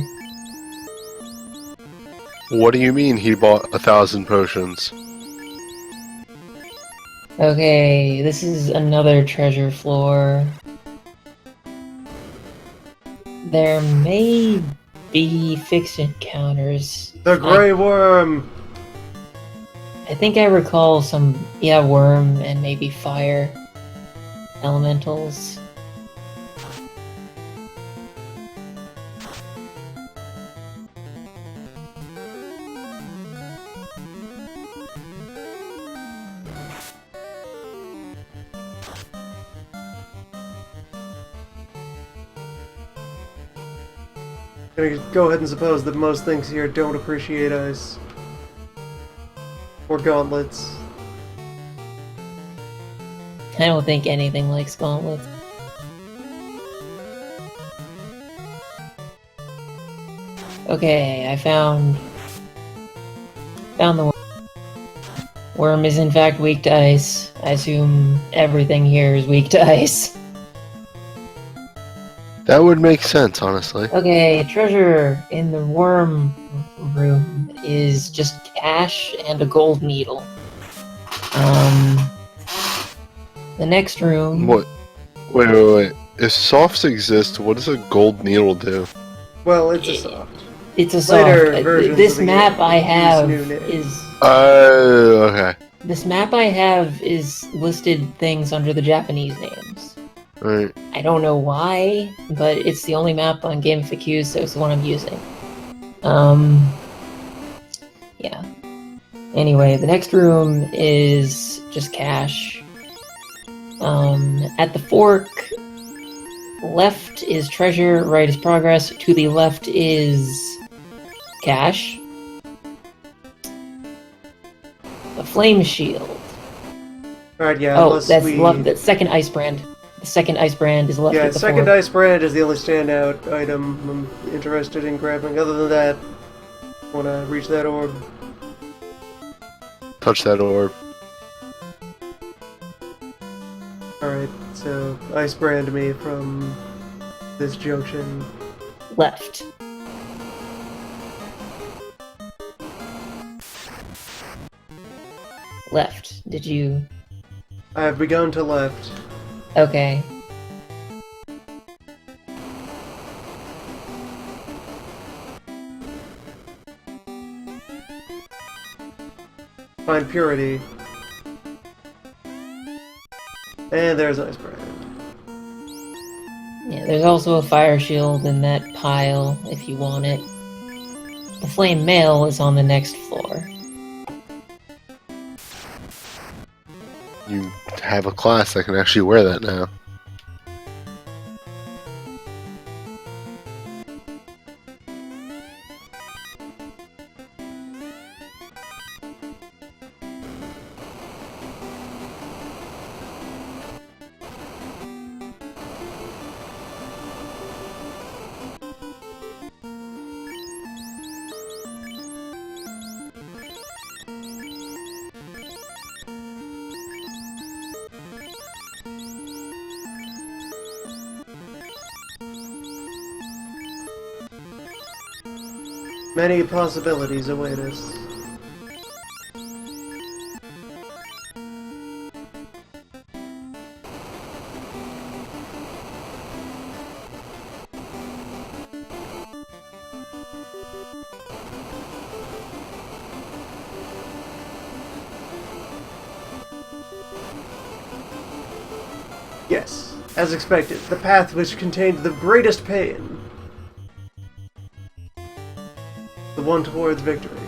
What do you mean he bought 1,000 potions? Okay, this is another treasure floor. There may be fixed encounters. The Grey Worm! I think I recall some, worm and maybe fire elementals. Gonna go ahead and suppose that most things here don't appreciate ice. Or gauntlets. I don't think anything likes gauntlets. Okay, I found the worm. Worm is in fact weak to ice. I assume everything here is weak to ice. That would make sense, honestly. Okay, treasure in the worm room is just cash and a gold needle. The next room. What? Wait. If softs exist, what does a gold needle do? Well, it's a soft. It's a soft. Later versions This of the map game I use have new names. is. Oh, okay. This map I have is listed things under the Japanese names. Right. I don't know why, but it's the only map on Game FAQ, so it's the one I'm using. Yeah. Anyway, the next room is just cash. At the fork, left is treasure, right is progress, to the left is cash. The flame shield. Alright, yeah, Oh, unless that's we... that second ice brand. The second ice brand is left Yeah, at the second fork. ice brand is the only standout item I'm interested in grabbing. Other than that, wanna reach that orb. Touch that orb. Alright, so ice brand me from this junction. Left. Left. Did you... I have begun to left. Okay. Find purity. And there's ice brand. Yeah, there's also a fire shield in that pile, if you want it. The flame mail is on the next floor. You have a class that can actually wear that now. Many possibilities await us. Yes, as expected, the path which contained the greatest pain. The one towards victory.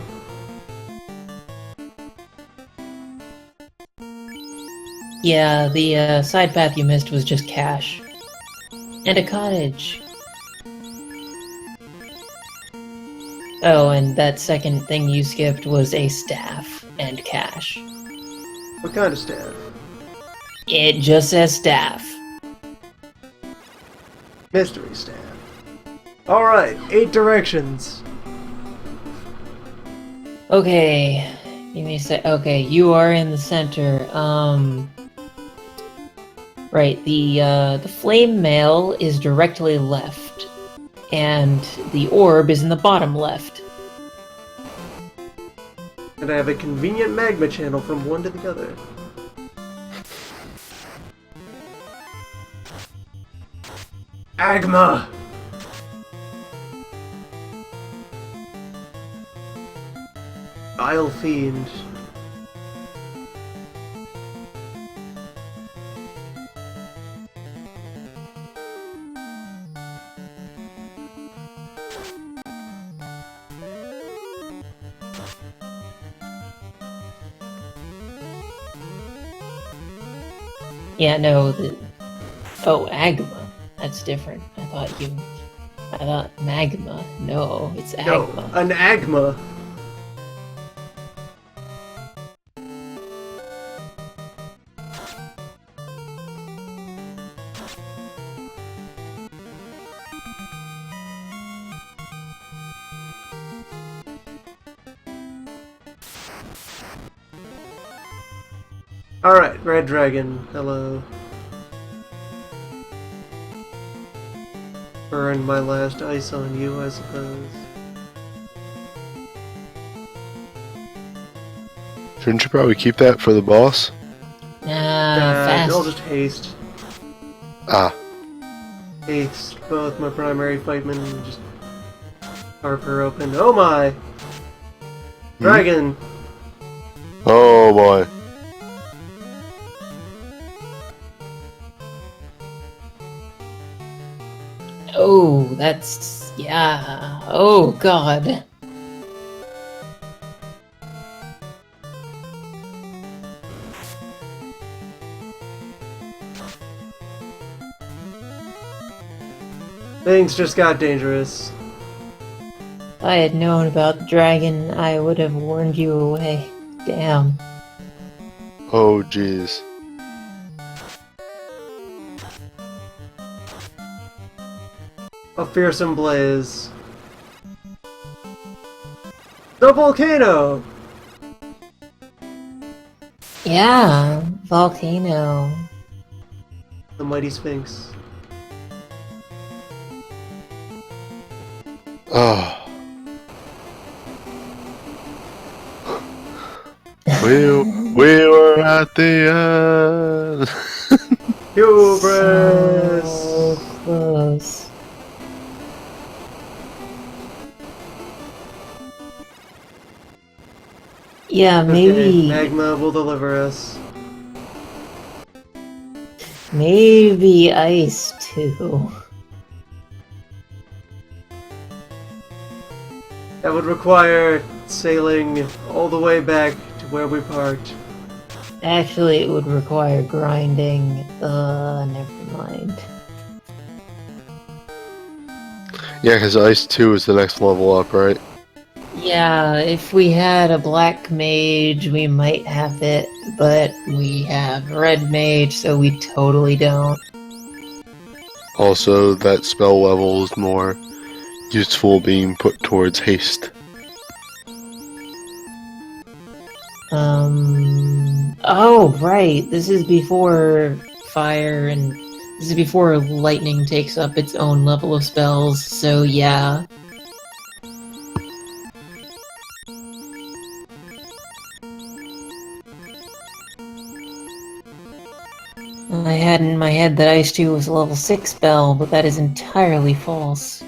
Yeah, the side path you missed was just cash. And a cottage. Oh, and that second thing you skipped was a staff and cash. What kind of staff? It just says staff. Mystery staff. Alright, 8 directions. Okay, you may say, okay, you are in the center. Right, the flame mail is directly left, and the orb is in the bottom left. And I have a convenient magma channel from one to the other. Agma! Vile fiend. Yeah, no, oh, agma. That's different. I thought magma. No, it's No, agma. an agma. Alright, Red Dragon, hello. Burn my last ice on you, I suppose. Shouldn't you probably keep that for the boss? Fast. I'll just haste. Ah, Haste both my primary fightmen and just carve her open. Oh my! Dragon! oh boy. Oh, that's... yeah. Oh, God. Things just got dangerous. If I had known about the dragon, I would have warned you away. Damn. Oh jeez. A fearsome blaze. The volcano! Yeah, volcano. The mighty sphinx. Oh. we were at the end. Hubris! So close. Yeah, Okay, maybe... Magma will deliver us. maybe ice, too. That would require sailing all the way back to where we parked. Actually, it would require grinding. Never mind. Yeah, because Ice 2 is the next level up, right? Yeah, if we had a black mage, we might have it, but we have red mage, so we totally don't. Also, that spell level is more useful being put towards haste. Oh, right. This is before fire and this is before lightning takes up its own level of spells, so yeah. I had in my head that Ice 2 was a level 6 spell, but that is entirely false.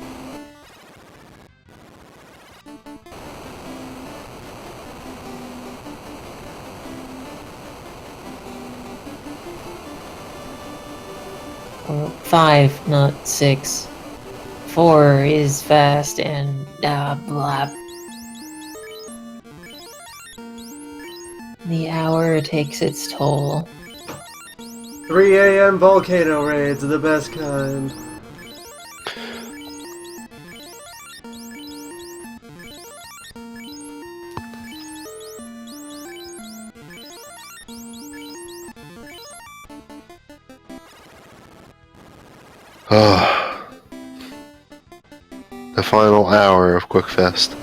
Well, 5, not 6. 4 is fast and blah. The hour takes its toll. 3 a.m. volcano raids, the best kind. The final hour of QuickFest.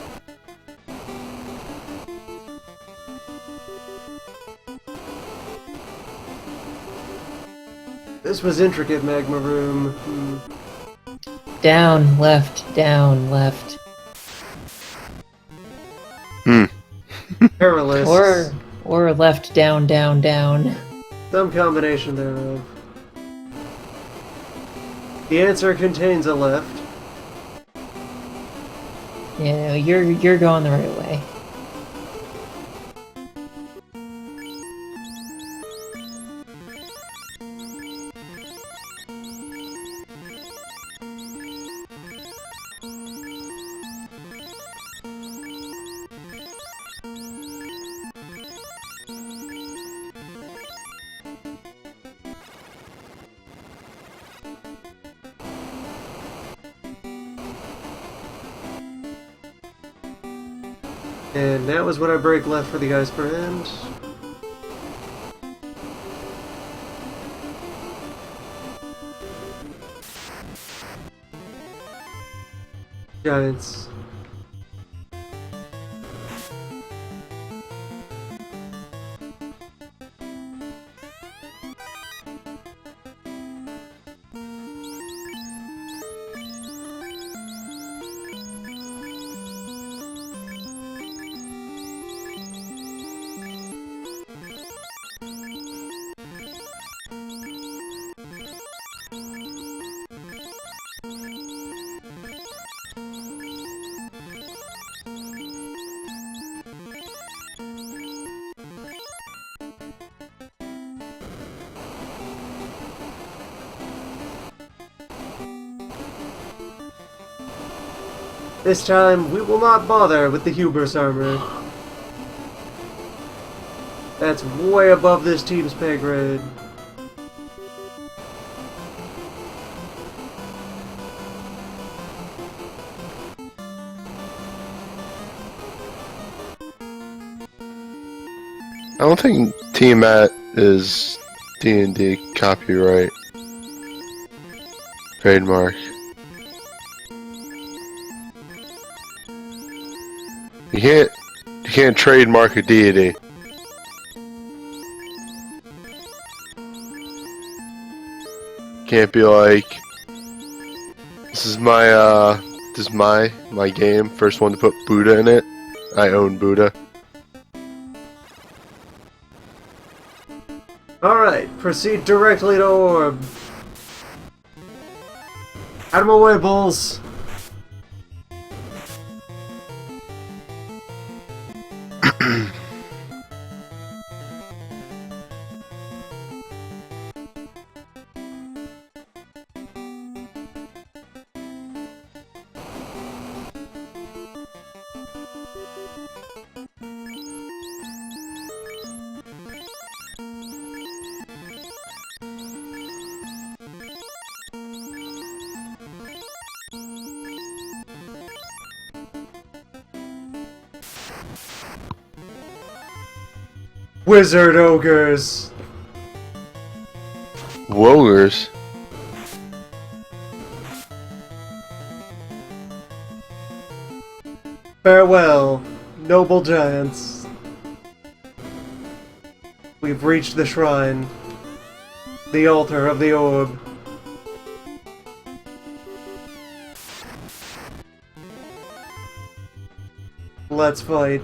This was intricate, Magma Room. Down, left, down, left. Perilous. Or left, down, down, down. Some combination thereof. The answer contains a left. Yeah, you're going the right way. And now is when I break left for the ice brand. Giants. This time, we will not bother with the hubris armor. That's way above this team's pay grade. I don't think Team Matt is D&D copyright trademark. You can't trademark a deity. Can't be like, this is my game. First one to put Buddha in it. I own Buddha. Alright, proceed directly to orb. Out of my way, bulls. Wizard ogres. Wogers. Farewell, noble giants. We've reached the shrine. The altar of the orb. Let's fight.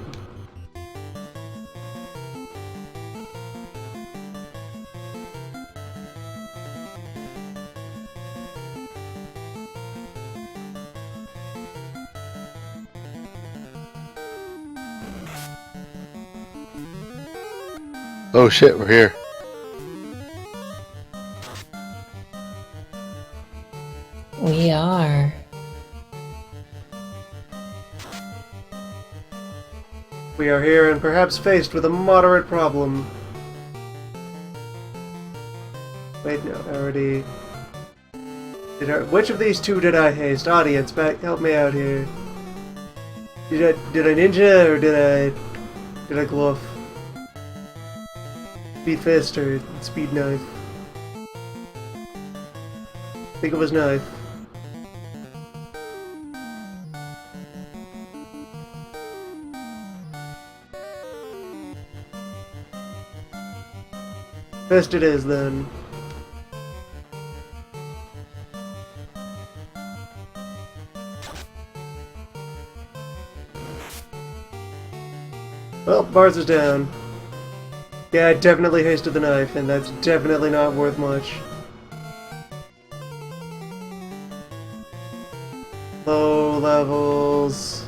Oh shit, we're here. We are. We are here and perhaps faced with a moderate problem. Wait, no, I already... Which of these two did I haste? Audience, help me out here. Did I ninja or did I glove? Speed fist or speed knife? I think it was knife. Fist it is then. Well, bars is down. Yeah, I definitely hasted the knife, and that's definitely not worth much. Low levels.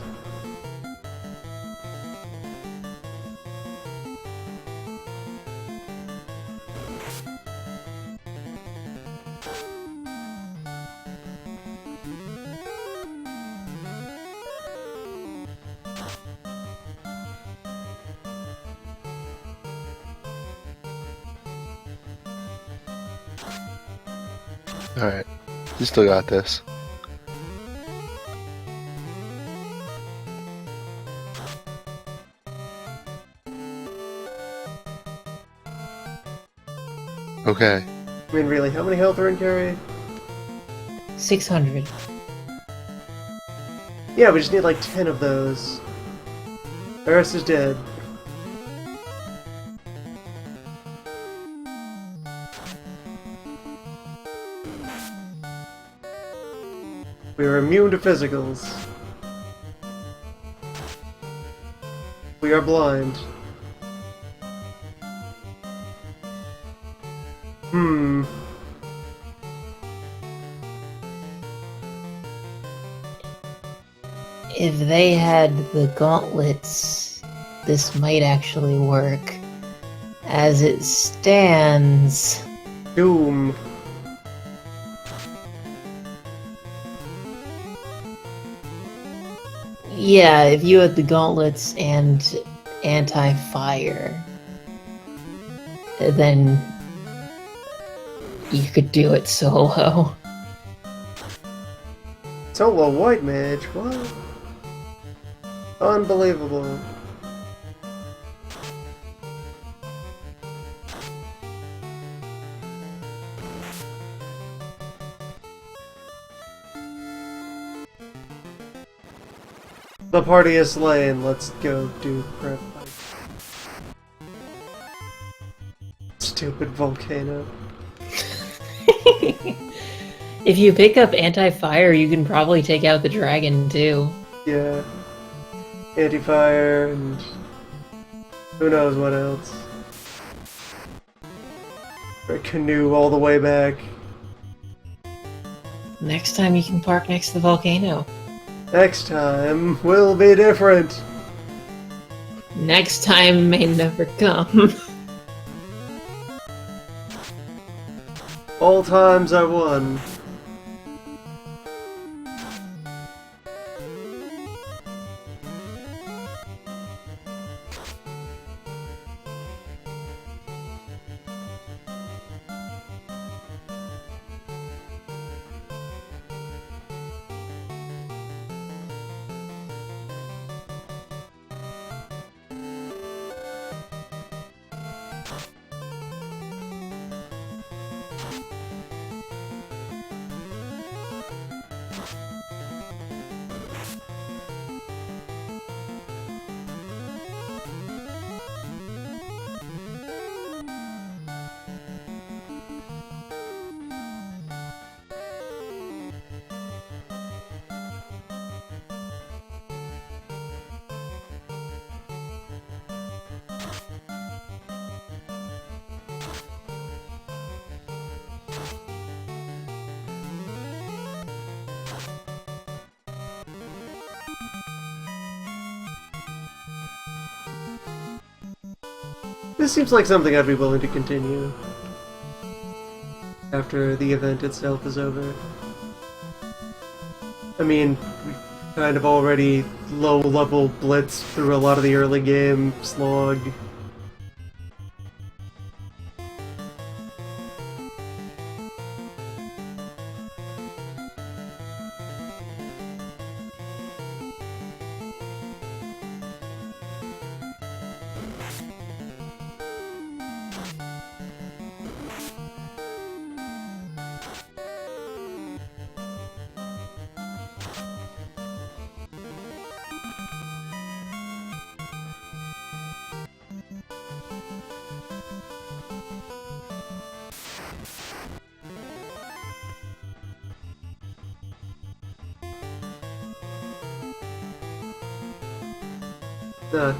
Alright. You still got this. Okay. I mean, really, how many health are in carry? 600. Yeah, we just need like 10 of those. Arose is dead. We are immune to physicals. We are blind. If they had the gauntlets, this might actually work. As it stands... Doom. Yeah, if you had the gauntlets and anti-fire, then you could do it solo. Solo white mage, what? Unbelievable. The party is slain, let's go do prep. Stupid volcano. If you pick up anti-fire, you can probably take out the dragon too. Yeah. Anti-fire and who knows what else. Or canoe all the way back. Next time you can park next to the volcano. Next time will be different. Next time may never come. All times are one. This seems like something I'd be willing to continue after the event itself is over. I mean, we kind of already low-level blitzed through a lot of the early game slog.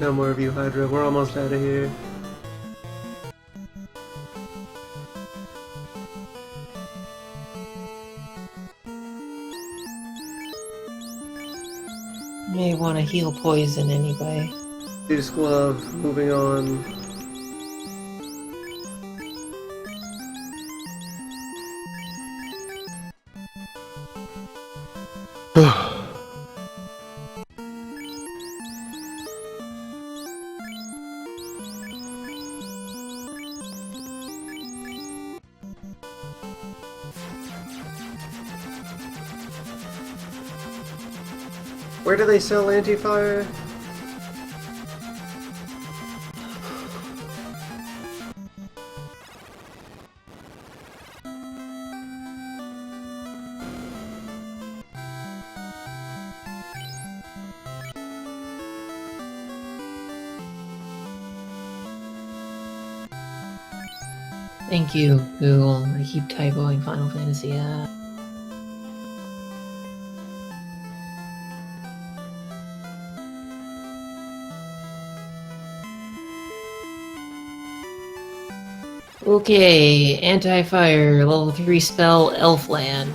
No more of you, Hydra. We're almost out of here. May want to heal poison anyway. Juice Glove, moving on. Where do they sell anti-fire? Thank you, Google. I keep typoing Final Fantasy. Okay, anti-fire, level 3 spell, Elfland.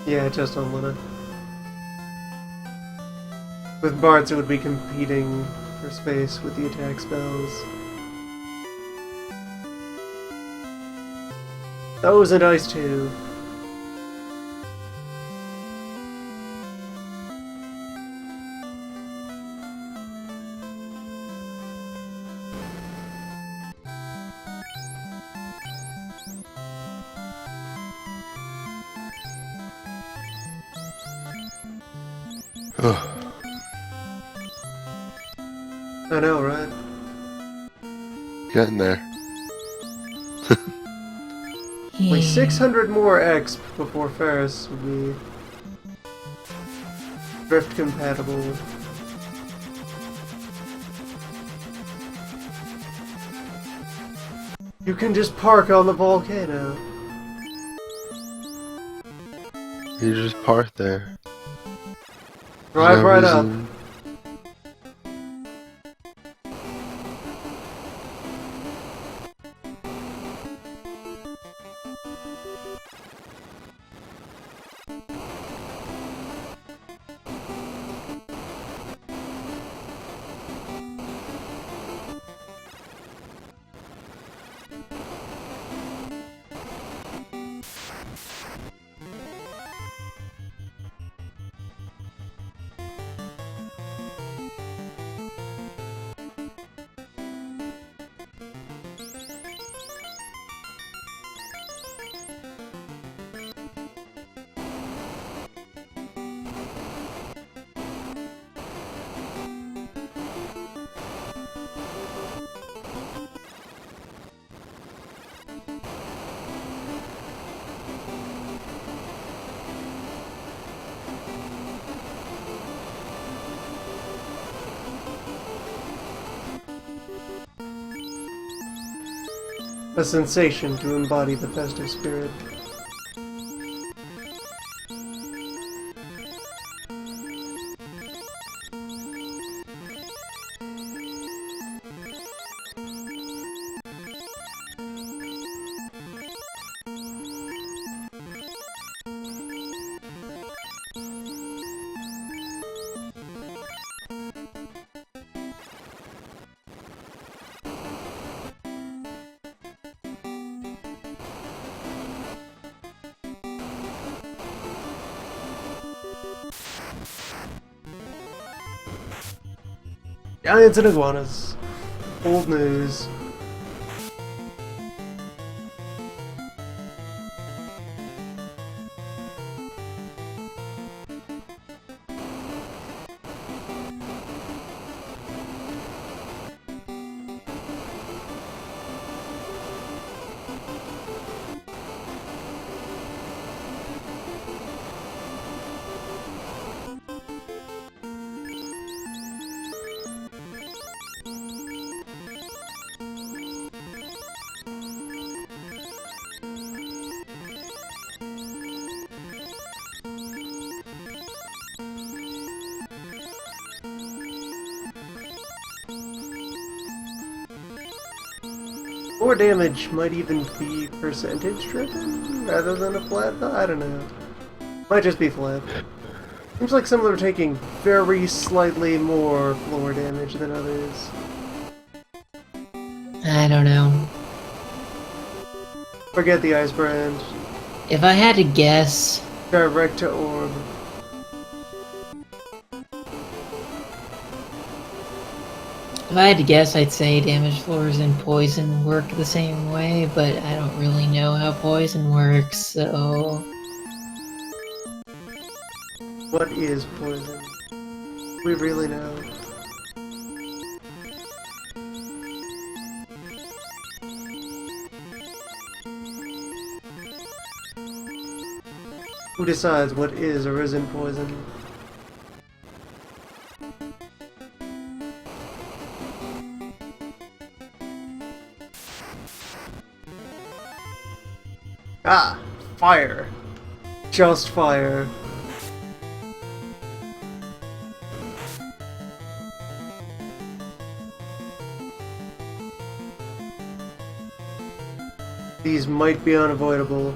Yeah, just on Luna. With Bards, it would be competing for space with the attack spells. Those and Ice too. I know, right? Getting there. Like 600 more exp before Ferris would be drift compatible. You can just park on the volcano. You just park there. Drive No right up. reason. A sensation to embody the festive spirit. Giants and iguanas. Old news. More damage might even be percentage driven rather than a flat. I don't know. Might just be flat. Seems like some of them are taking very slightly more floor damage than others. I don't know. Forget the ice brand. If I had to guess, Direct to orb. I'd say damage floors and poison work the same way, but I don't really know how poison works, so... What is poison? We really know. Who decides what is or isn't poison? Ah! Fire! Just fire. These might be unavoidable.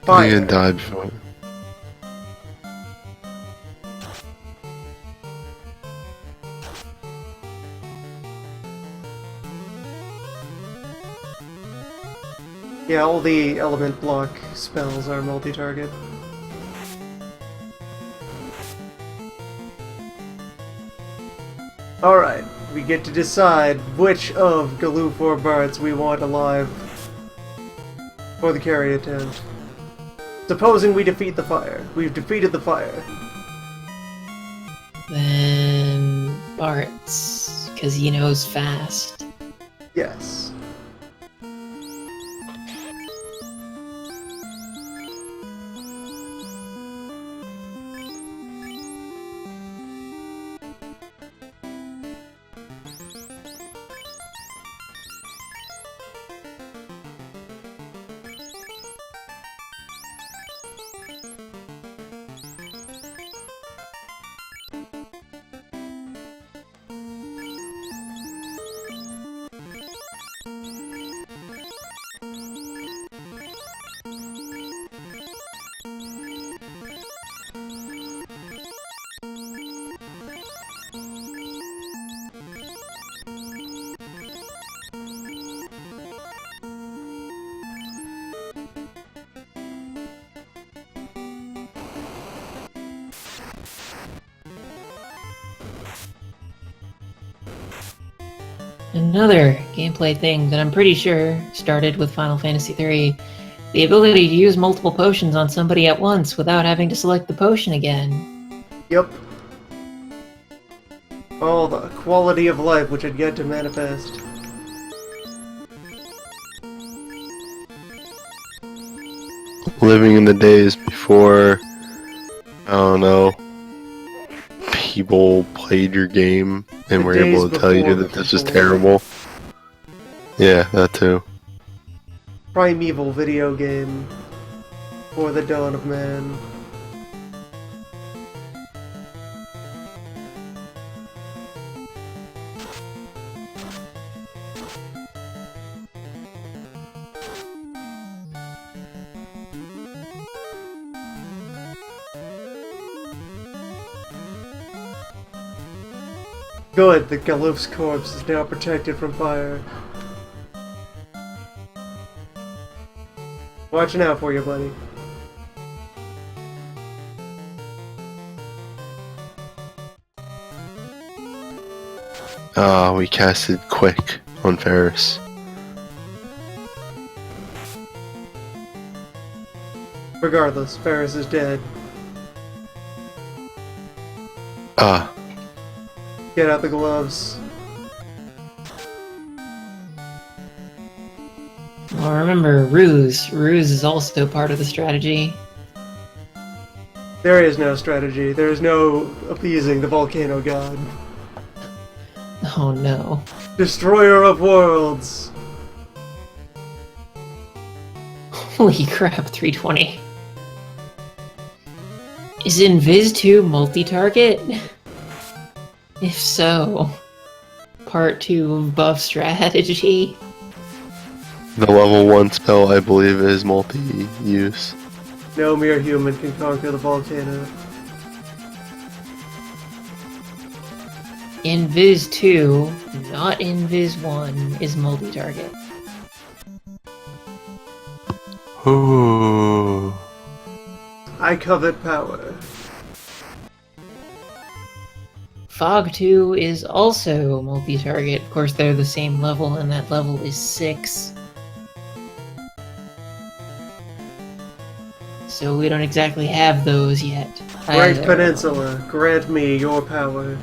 I'm gonna die before. Yeah, all the element block spells are multi-target. Alright, we get to decide which of Galoofor Bards we want alive for the carry attempt. Supposing we defeat the fire. We've defeated the fire. Then... Bart's, because he knows fast. Yes. Another gameplay thing that I'm pretty sure started with Final Fantasy III. The ability to use multiple potions on somebody at once without having to select the potion again. Yep. Oh, the quality of life which had yet to manifest. Living in the days before, I don't know, people played your game and The were days able to tell you before that this was people- terrible. Yeah, that too. Primeval video game. For the dawn of man. Good, the Galuf's corpse is now protected from fire. Watching out for you, buddy. We casted Quick on Ferris. Regardless, Ferris is dead. Get out the gloves. Well, remember, Ruse. Ruse is also part of the strategy. There is no strategy. There is no appeasing the volcano god. Oh no. Destroyer of worlds! Holy crap, 320. Is Invis 2 multi-target? If so, part 2 of buff strategy? The level 1 spell, I believe, is multi-use. No mere human can conquer the volcano. Invis 2, not Invis 1, is multi-target. Ooh. I covet power. Fog 2 is also multi-target. Of course, they're the same level, and that level is 6. So we don't exactly have those yet. Great either. Peninsula, grant me your power.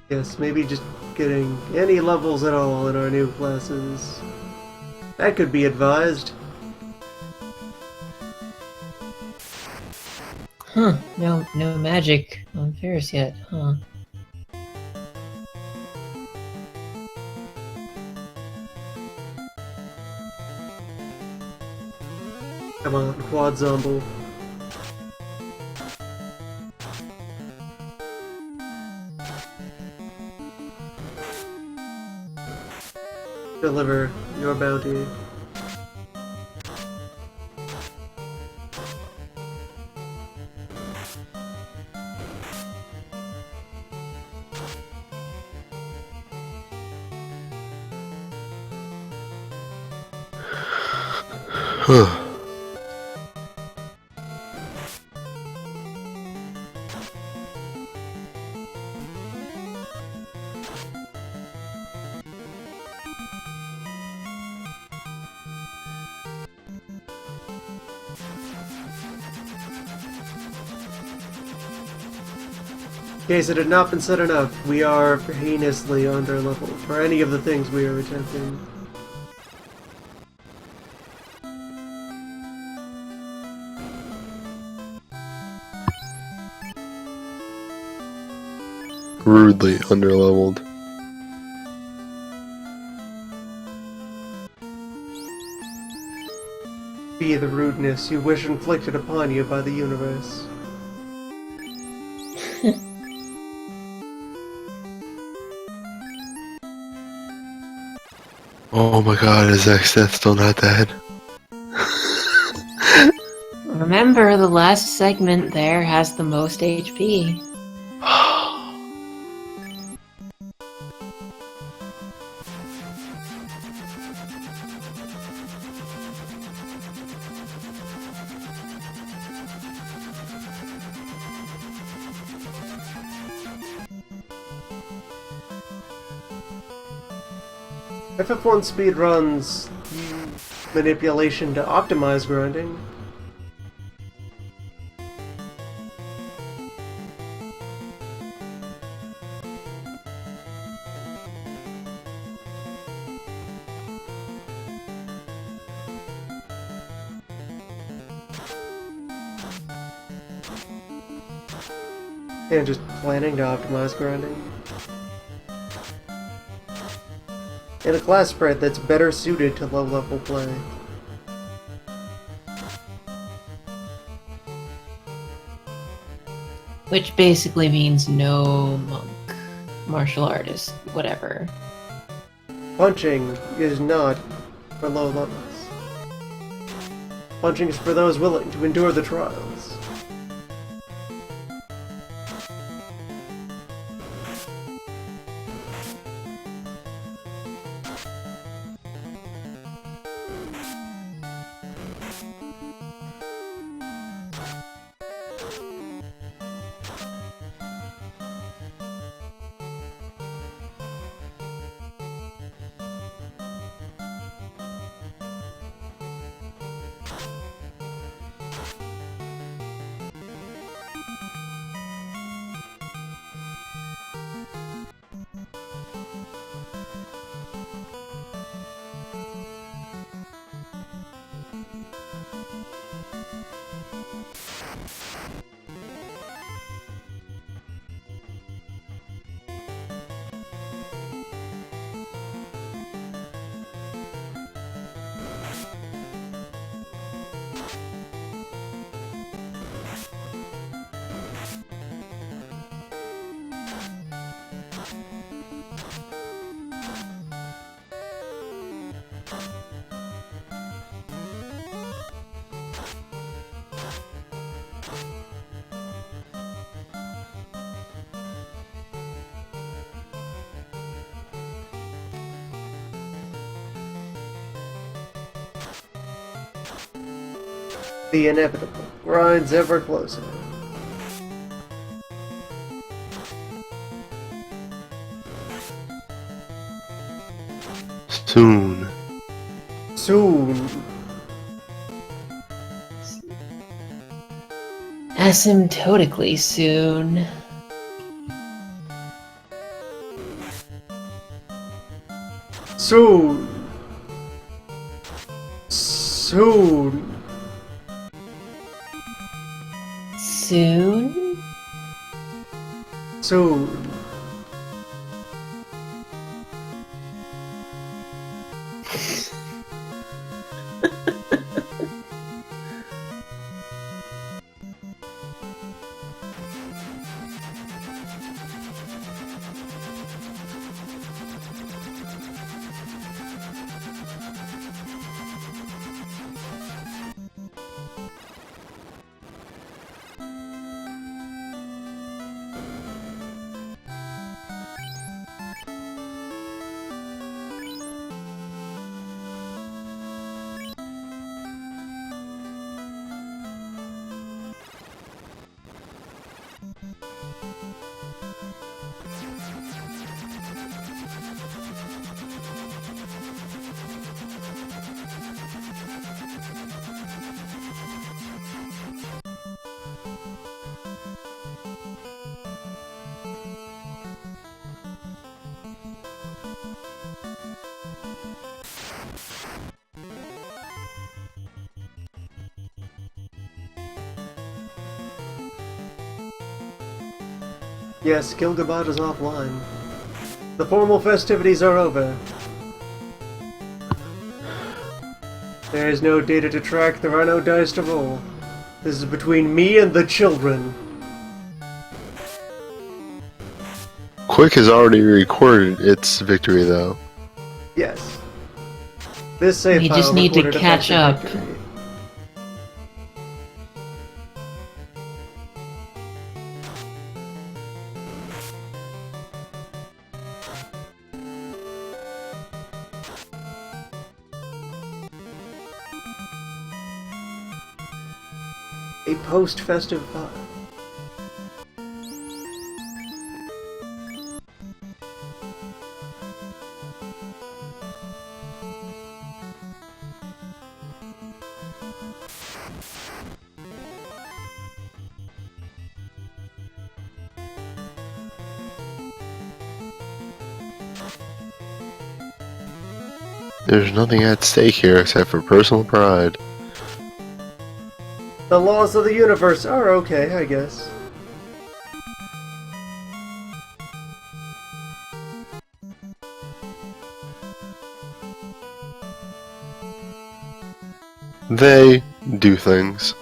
Yes, maybe just getting any levels at all in our new classes. That could be advised. Huh, no magic on Ferris yet, huh? Come on, Quad Zombo. Deliver your bounty. In case it had not been said enough, we are heinously under level for any of the things we are attempting. rudely underleveled. Be the rudeness you wish inflicted upon you by the universe. Oh my god, is ExDeath still not dead? Remember, the last segment there has the most HP. FF1 speedruns manipulation to optimize grinding. And just planning to optimize grinding. In a class spread that's better suited to low-level play. Which basically means no monk, martial artist, whatever. Punching is not for low levels. Punching is for those willing to endure the trials. The inevitable grinds ever closer. Soon. Soon. Asymptotically soon. Soon. Soon. Soon? Soon. Yes, Gilgabad is offline. The formal festivities are over. There is no data to track, there are no dice to roll. This is between me and the children. Quick has already recorded its victory, though. Yes. This save We file just need to recorded catch offensive up. victory. A post-festive file. There's nothing at stake here except for personal pride. The laws of the universe are okay, I guess. They do things.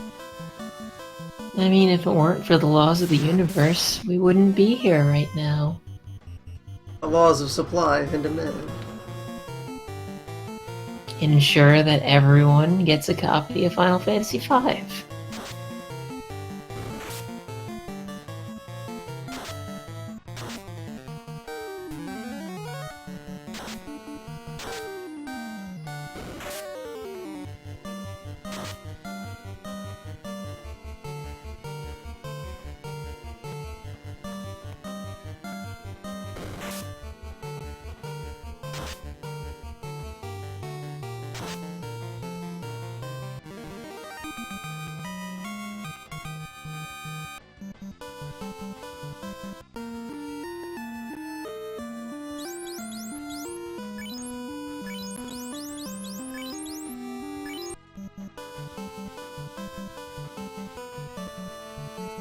I mean, if it weren't for the laws of the universe, we wouldn't be here right now. The laws of supply and demand. Ensure that everyone gets a copy of Final Fantasy V.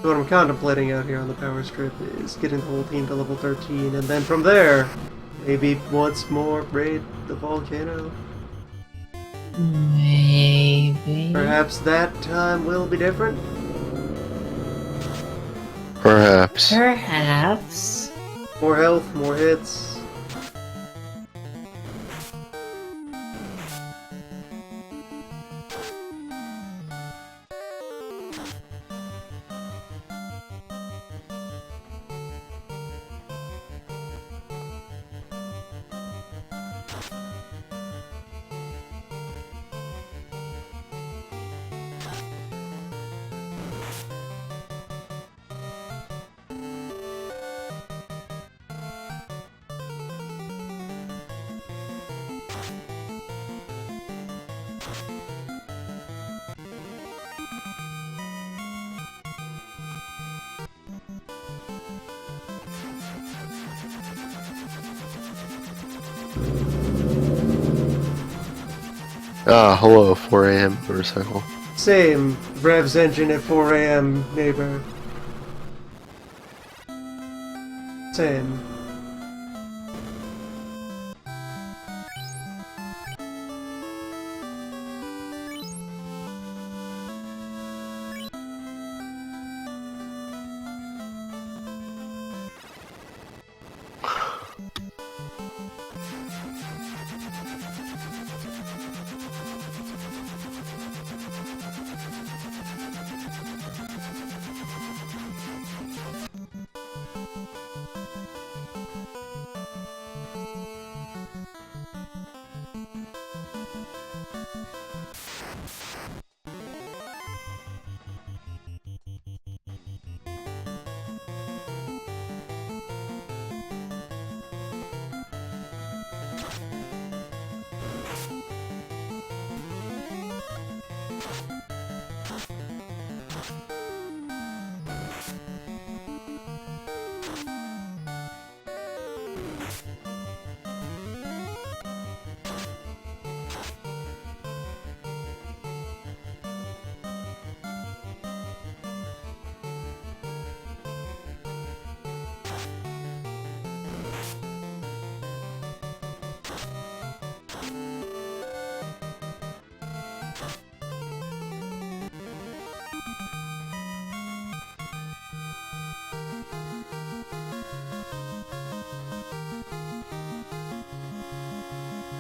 So what I'm contemplating out here on the power strip is getting the whole team to level 13, and then from there, maybe once more raid the volcano. Maybe. Perhaps that time will be different. Perhaps. Perhaps. More health, more hits. Ah, hello, 4 a.m. motorcycle. Same. Revs engine at 4 a.m., neighbor. Same.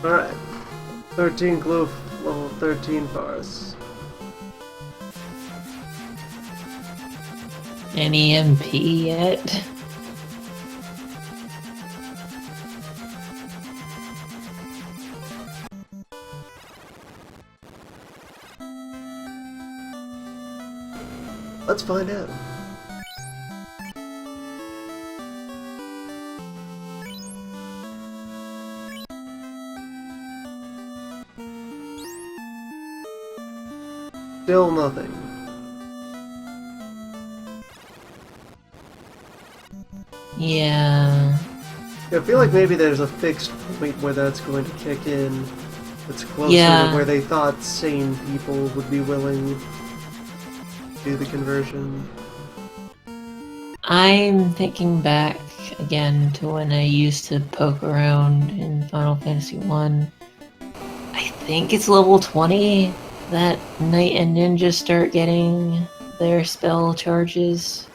Alright. 13 Gloof, level 13 Bars. Any MP yet? Let's find out. Still nothing. Yeah. I feel like maybe there's a fixed point where that's going to kick in. It's closer Yeah. to where they thought sane people would be willing to do the conversion. I'm thinking back again to when I used to poke around in Final Fantasy 1. I think it's level 20 that Knight and Ninja start getting their spell charges.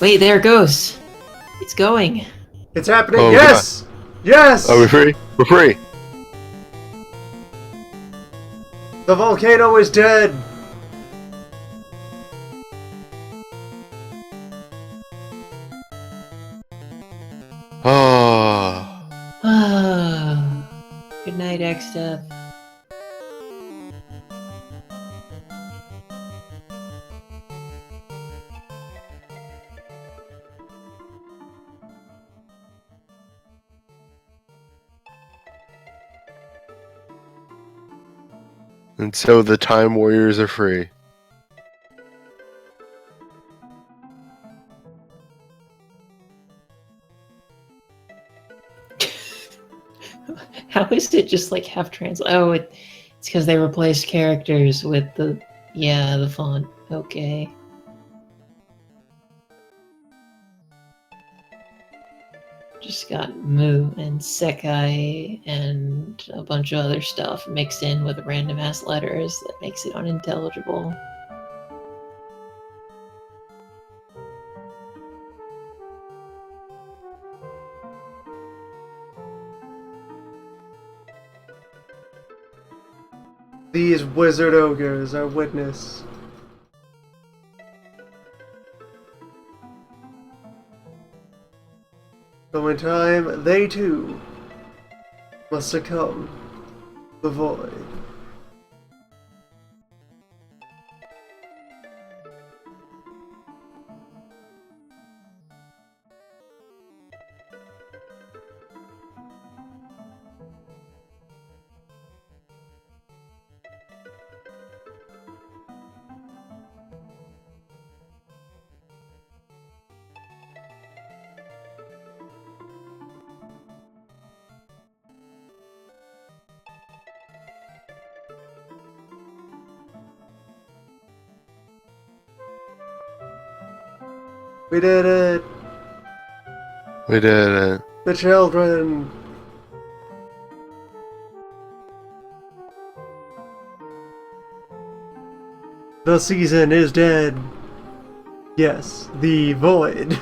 Wait, there it goes. It's going. It's happening! Oh, Yes! Yes! Are we free? We're free! The volcano is dead! Oh. Good night, ExDeath. And so the Time Warriors are free. How is it just like half translate? Oh, it's because they replaced characters with the font. Okay. Just got Mu and Sekai and a bunch of other stuff mixed in with random ass letters that makes it unintelligible. These wizard ogres are witness. So in time, they too must succumb to the void. We did it! We did it. The children! The season is dead. Yes, the void.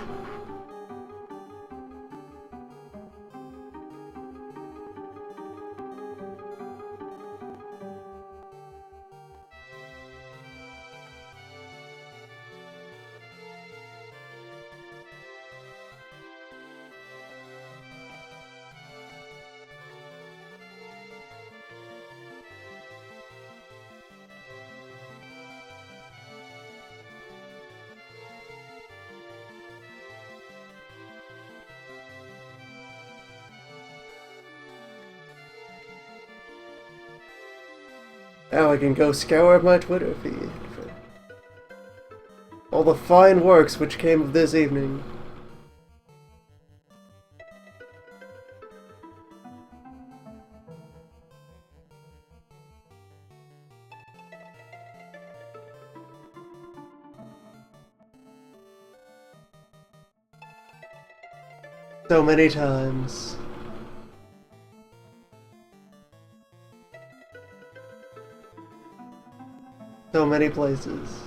Now I can go scour my Twitter feed for all the fine works which came of this evening. So many times. So many places.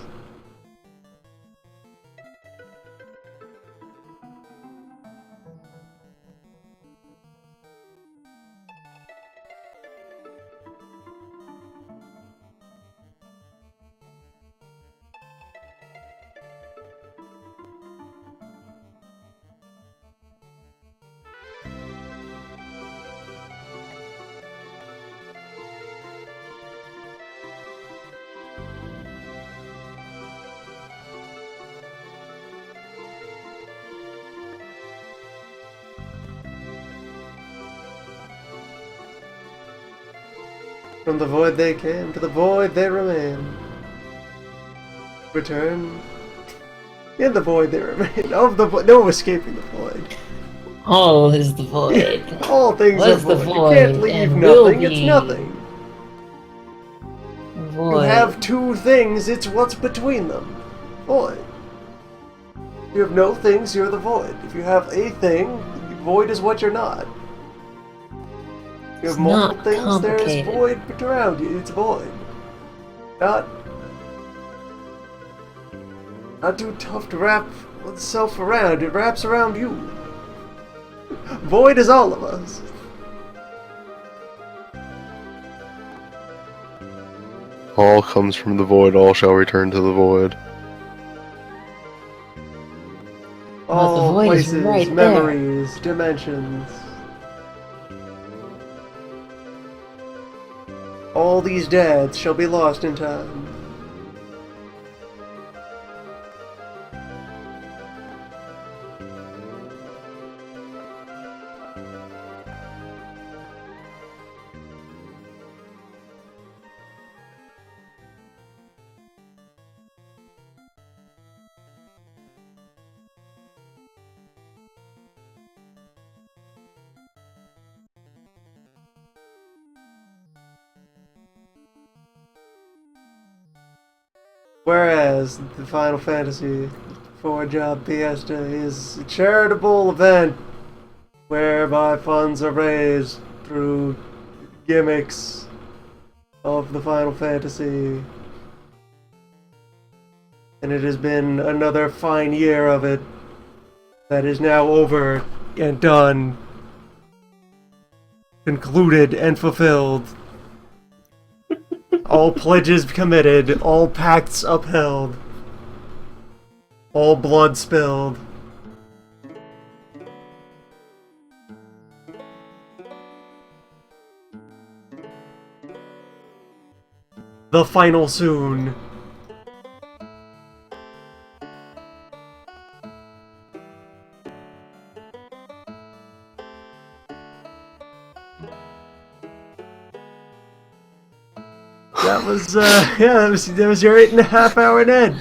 From the void they came, to the void they remain. Return. In the void they remain. Of the void. No escaping the void. All is the void. All things Was are the void. You can't void leave and will nothing. It's be. nothing. Void. You have two things. It's what's between them. Void. If you have no things, you're the void. If you have a thing, void is what you're not. If you have It's multiple not things, there is complicated. void around you. It's void. Not too tough to wrap oneself around. It wraps around you. Void is all of us. All comes from the void, all shall return to the void. Well, the All void is places, right there. memories, dimensions. All these dads shall be lost in time. Whereas the Final Fantasy Four Job Fiesta is a charitable event whereby funds are raised through gimmicks of the Final Fantasy. And it has been another fine year of it that is now over and done, concluded and fulfilled. All pledges committed, all pacts upheld, all blood spilled. The final soon. That was, yeah, that was your 8.5 hour Ned.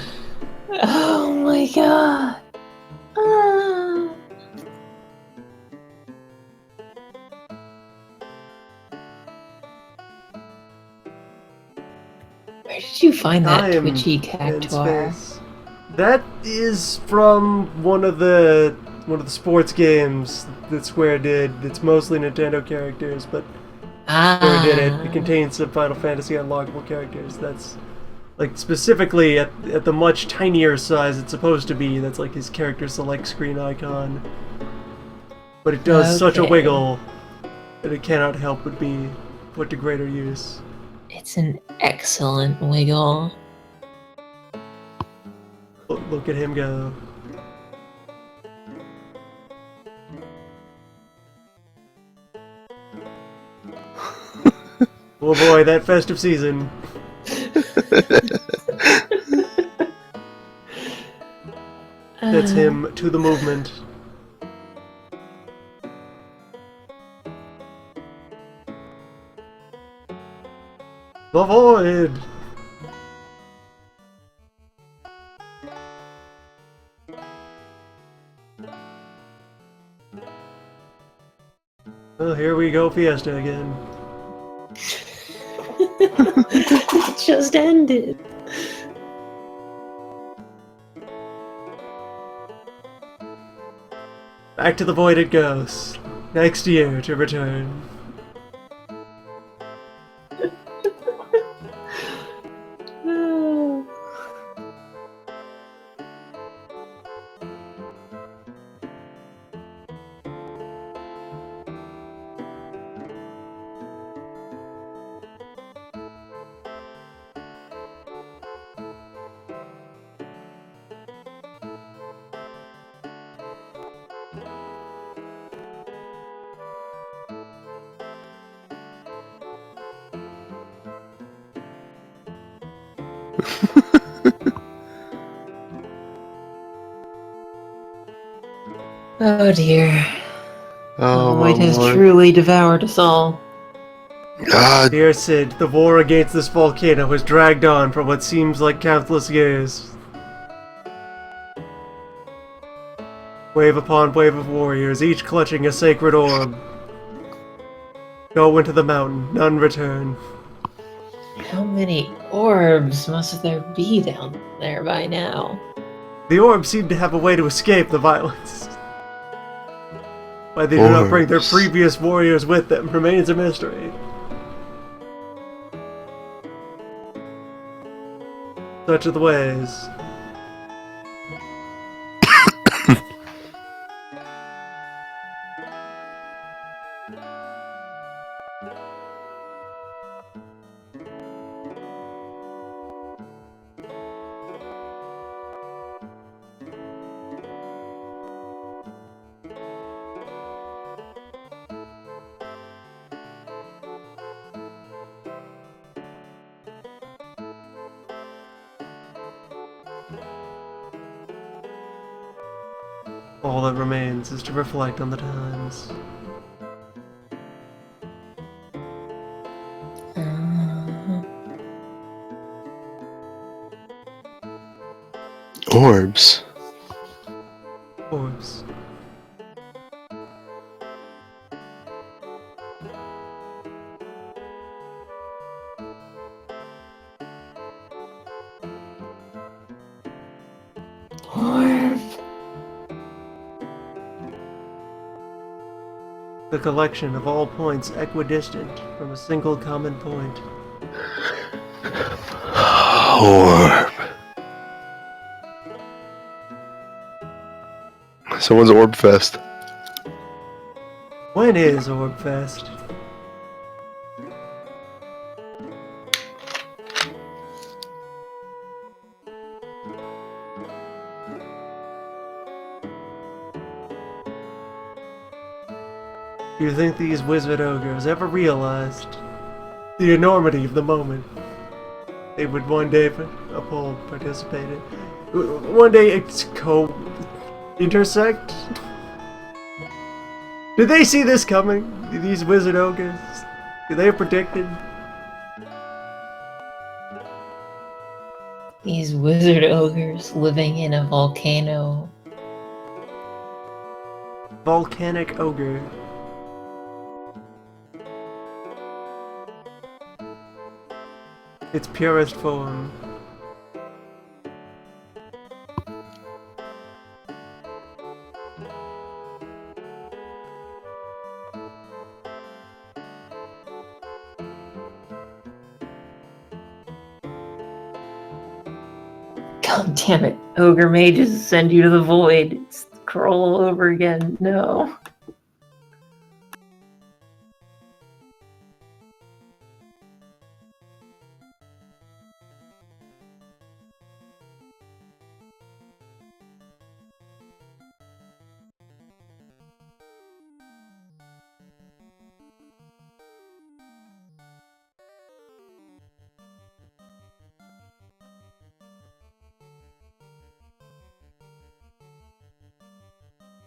Oh my god. Ah. Where did you find that Time twitchy and cactuar? space. That is from one of the sports games that Square did. It's mostly Nintendo characters, but Square did it. It contains some Final Fantasy unlockable characters. That's like specifically at the much tinier size it's supposed to be. That's like his character select screen icon. But it does such a Okay. wiggle that it cannot help but be put to greater use. It's an excellent wiggle. Look at him go. Oh boy, that festive season. That's him to the movement. The void! Well, here we go, Fiesta again. It just ended. Back to the void it goes. Next year to return. Oh dear. Oh, It has my truly devoured us all. God. Dear Sid, the war against this volcano has dragged on for what seems like countless years. Wave upon wave of warriors, each clutching a sacred orb. Go into the mountain, none return. How many orbs must there be down there by now? The orbs seem to have a way to escape the violence. Why they do not bring their Orbs. previous warriors with them remains a mystery. Such are the ways. All that remains is to reflect on the times. Orbs. Orbs. The collection of all points equidistant from a single common point. Orb. So when's Orb Fest? When is Orb Fest? Do you think these wizard ogres ever realized the enormity of the moment they would one day participate in? One day intersect? Did they see this coming? These wizard ogres? Did they have predicted? These wizard ogres living in a volcano. Volcanic ogre. Its purest form. God damn it. Ogre mages send you to the void. It's crawl all over again. No.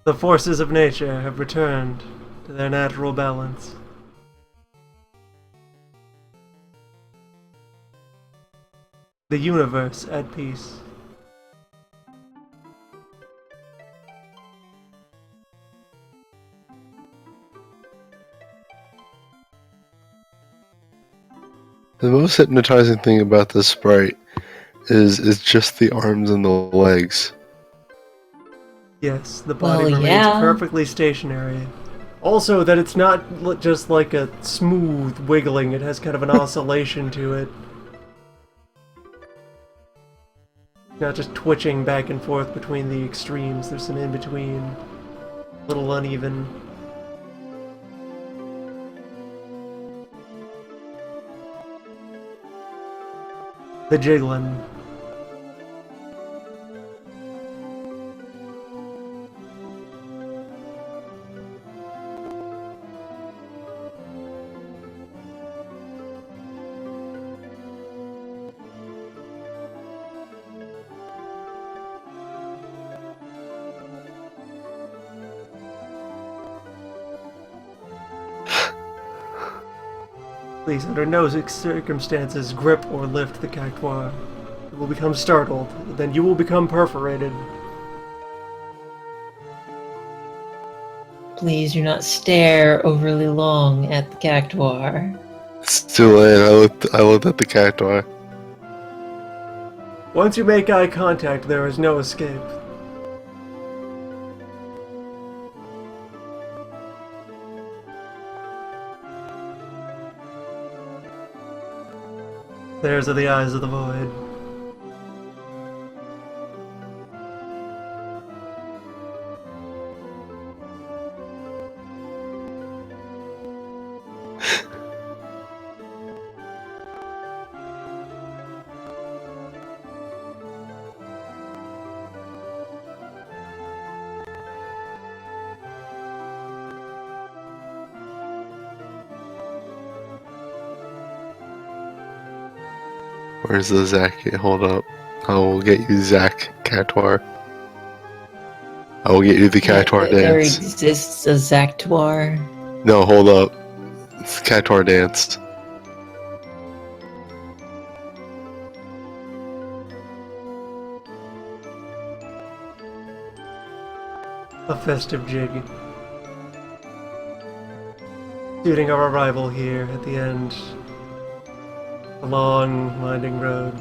The forces of nature have returned to their natural balance. The universe at peace. The most hypnotizing thing about this sprite is just the arms and the legs. Yes, the body Well, remains yeah. perfectly stationary. Also, that it's not just like a smooth wiggling, it has kind of an oscillation to it. Not just twitching back and forth between the extremes, there's some in between. A little uneven. The jiggling. Please, under no circumstances, grip or lift the cactuar. You will become startled, then you will become perforated. Please do not stare overly long at the cactuar. It's too late. I looked at the cactuar. Once you make eye contact, there is no escape. Theirs are the eyes of the void. Where's the Zac? Hold up. I will get you Zac Cactuar. I will get you the Cactuar There dance. exists a Zactuar. No, hold up. It's Cactuar dance. A festive jig. Suiting our arrival here at the end. A long, winding road.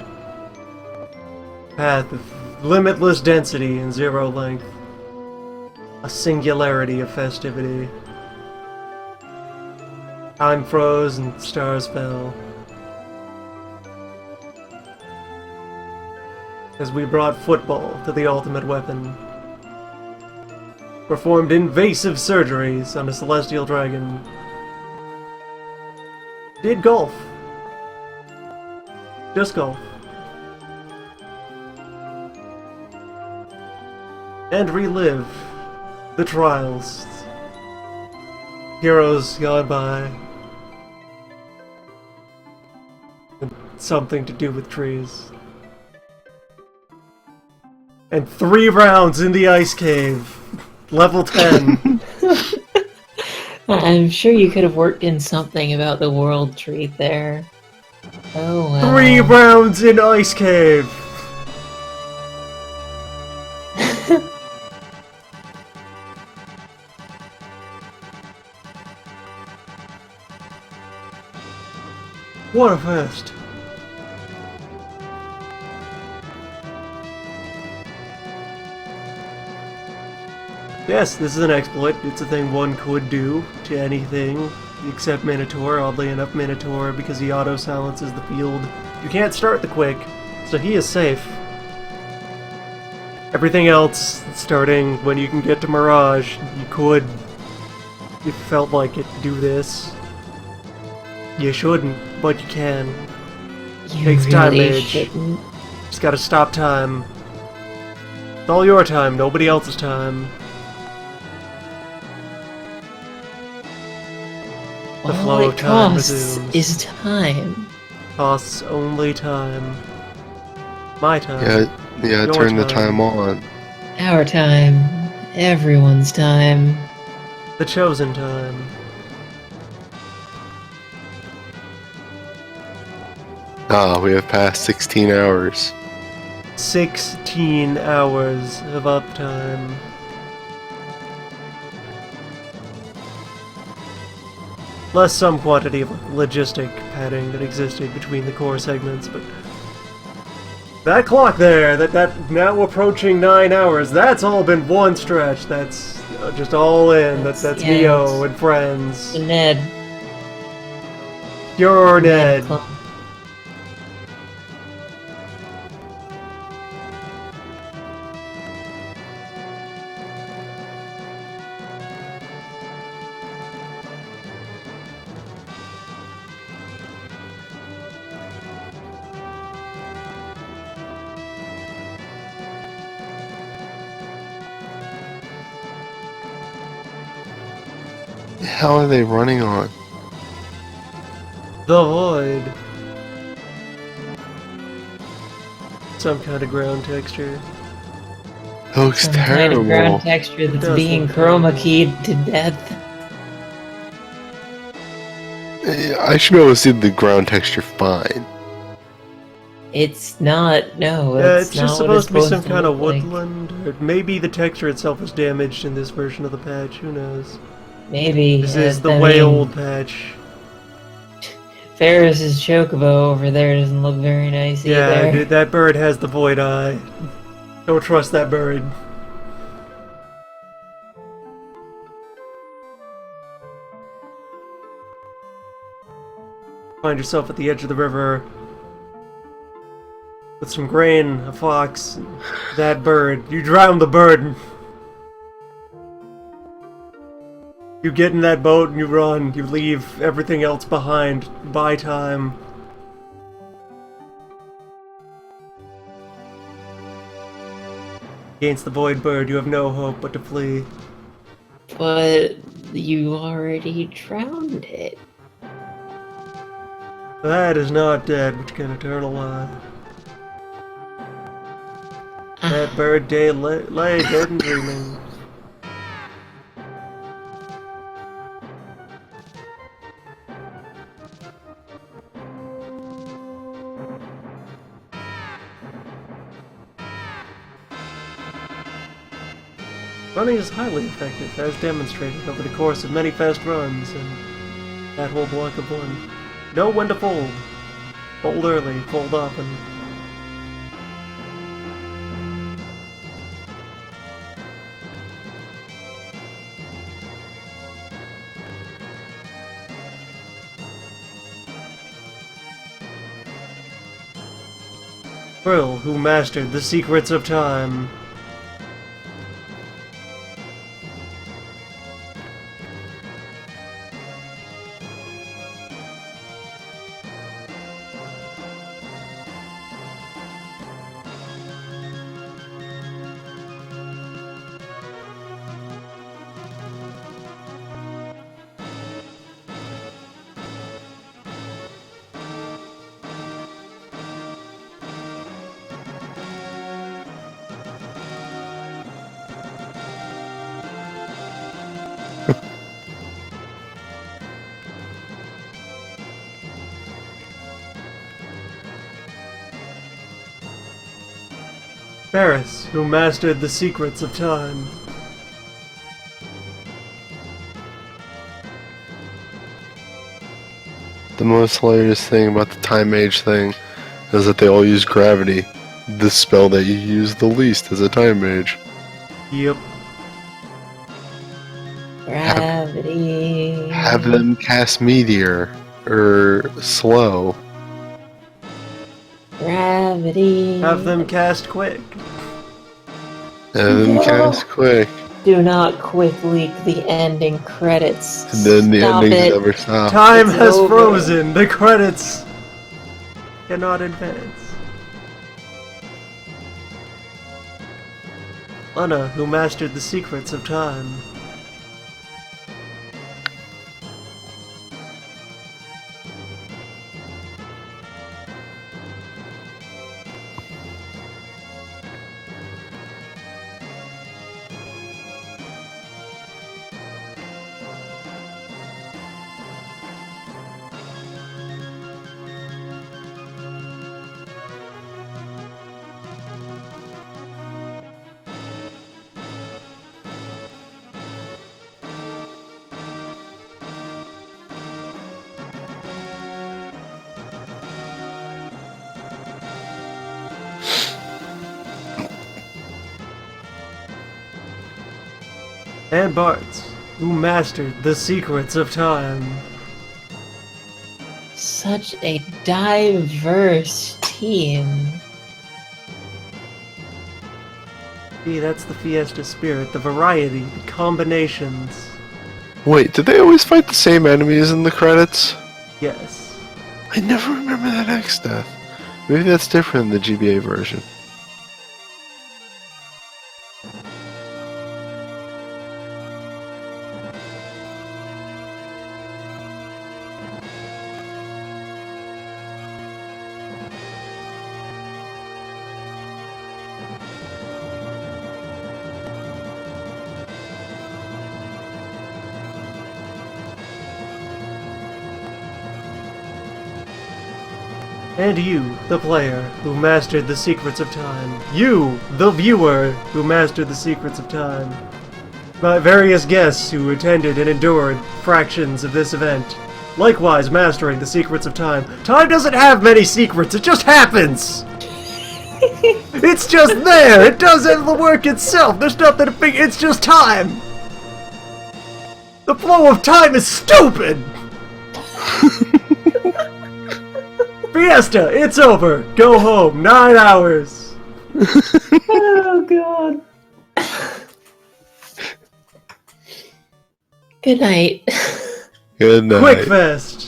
Path of limitless density and zero length. A singularity of festivity. Time froze and stars fell. As we brought football to the ultimate weapon. Performed invasive surgeries on a celestial dragon. Did golf. Just golf. And relive the trials. Heroes gone by. And something to do with trees. And 3 rounds in the ice cave. Level 10. I'm sure you could have worked in something about the world tree there. Oh well. 3 rounds in ice cave. What a fest. Yes, this is an exploit. It's a thing one could do to anything except Minotaur. Oddly enough, Minotaur, because he auto-silences the field. You can't start the Quick, so he is safe. Everything else, starting when you can get to Mirage, you could, if you felt like it, do this. You shouldn't, but you can. You Takes time, really Mage. shouldn't. Just gotta stop time. It's all your time, nobody else's time. The All flow it of time costs resumes. is time. Costs only time. My time. Yeah, Your turn the time. time on. Our time. Everyone's time. The chosen time. Ah, we have passed 16 hours. 16 hours of uptime. Less some quantity of logistic padding that existed between the core segments, but that clock there, that now approaching 9 hours, that's all been one stretch. That's just all in. That's Yeah, Neo it's- and friends. So Ned. Your Ned. Club. How are they running on? The Void. Some kind of ground texture. It looks Some kind of terrible. ground texture that's Does being look chroma terrible. keyed to death. I should be able to see the ground texture fine. It's not. No, Yeah, it's it's just not what supposed to be some kind of look like. woodland. Or maybe the texture itself was damaged in this version of the patch. Who knows? Maybe. This is the I way mean, old patch. Ferris's chocobo over there doesn't look very nice Yeah, either. dude, that bird has the void eye. Don't trust that bird. Find yourself at the edge of the river with some grain, a fox, that bird. You drown the bird. You get in that boat and you run. You leave everything else behind. Buy time. Against the void bird, you have no hope but to flee. But you already drowned it. That is not dead, which can eternal lie. That bird lay dead and dreaming. Running is highly effective, as demonstrated over the course of many fast runs, and that whole block of one. Know when to fold. Fold early, fold often. Brill, who mastered the secrets of time. Paris, who mastered the secrets of time. The most hilarious thing about the time mage thing is that they all use gravity. The spell that you use the least as a time mage. Yep. Gravity. Have them cast meteor or slow. Gravity. Have them cast quick. Have them No. cast quick. Do not quick leak the ending credits. And then the Stop endings it. never stop. Time It's has over. frozen. The credits cannot advance. Lana, who mastered the secrets of time. And Bartz, who mastered the secrets of time. Such a diverse team. See, that's the Fiesta spirit, the variety, the combinations. Wait, did they always fight the same enemies in the credits? Yes. I never remember that ExDeath. Maybe that's different in the GBA version. And you, the player, who mastered the secrets of time. You, the viewer, who mastered the secrets of time. My various guests who attended and endured fractions of this event. Likewise mastering the secrets of time. Time doesn't have many secrets, it just happens! It's just there! It does the work itself! There's nothing to figure, it's just time! The flow of time is stupid! Fiesta, it's over! Go home, 9 hours! Oh, God. Good night. Good night. QuickFest!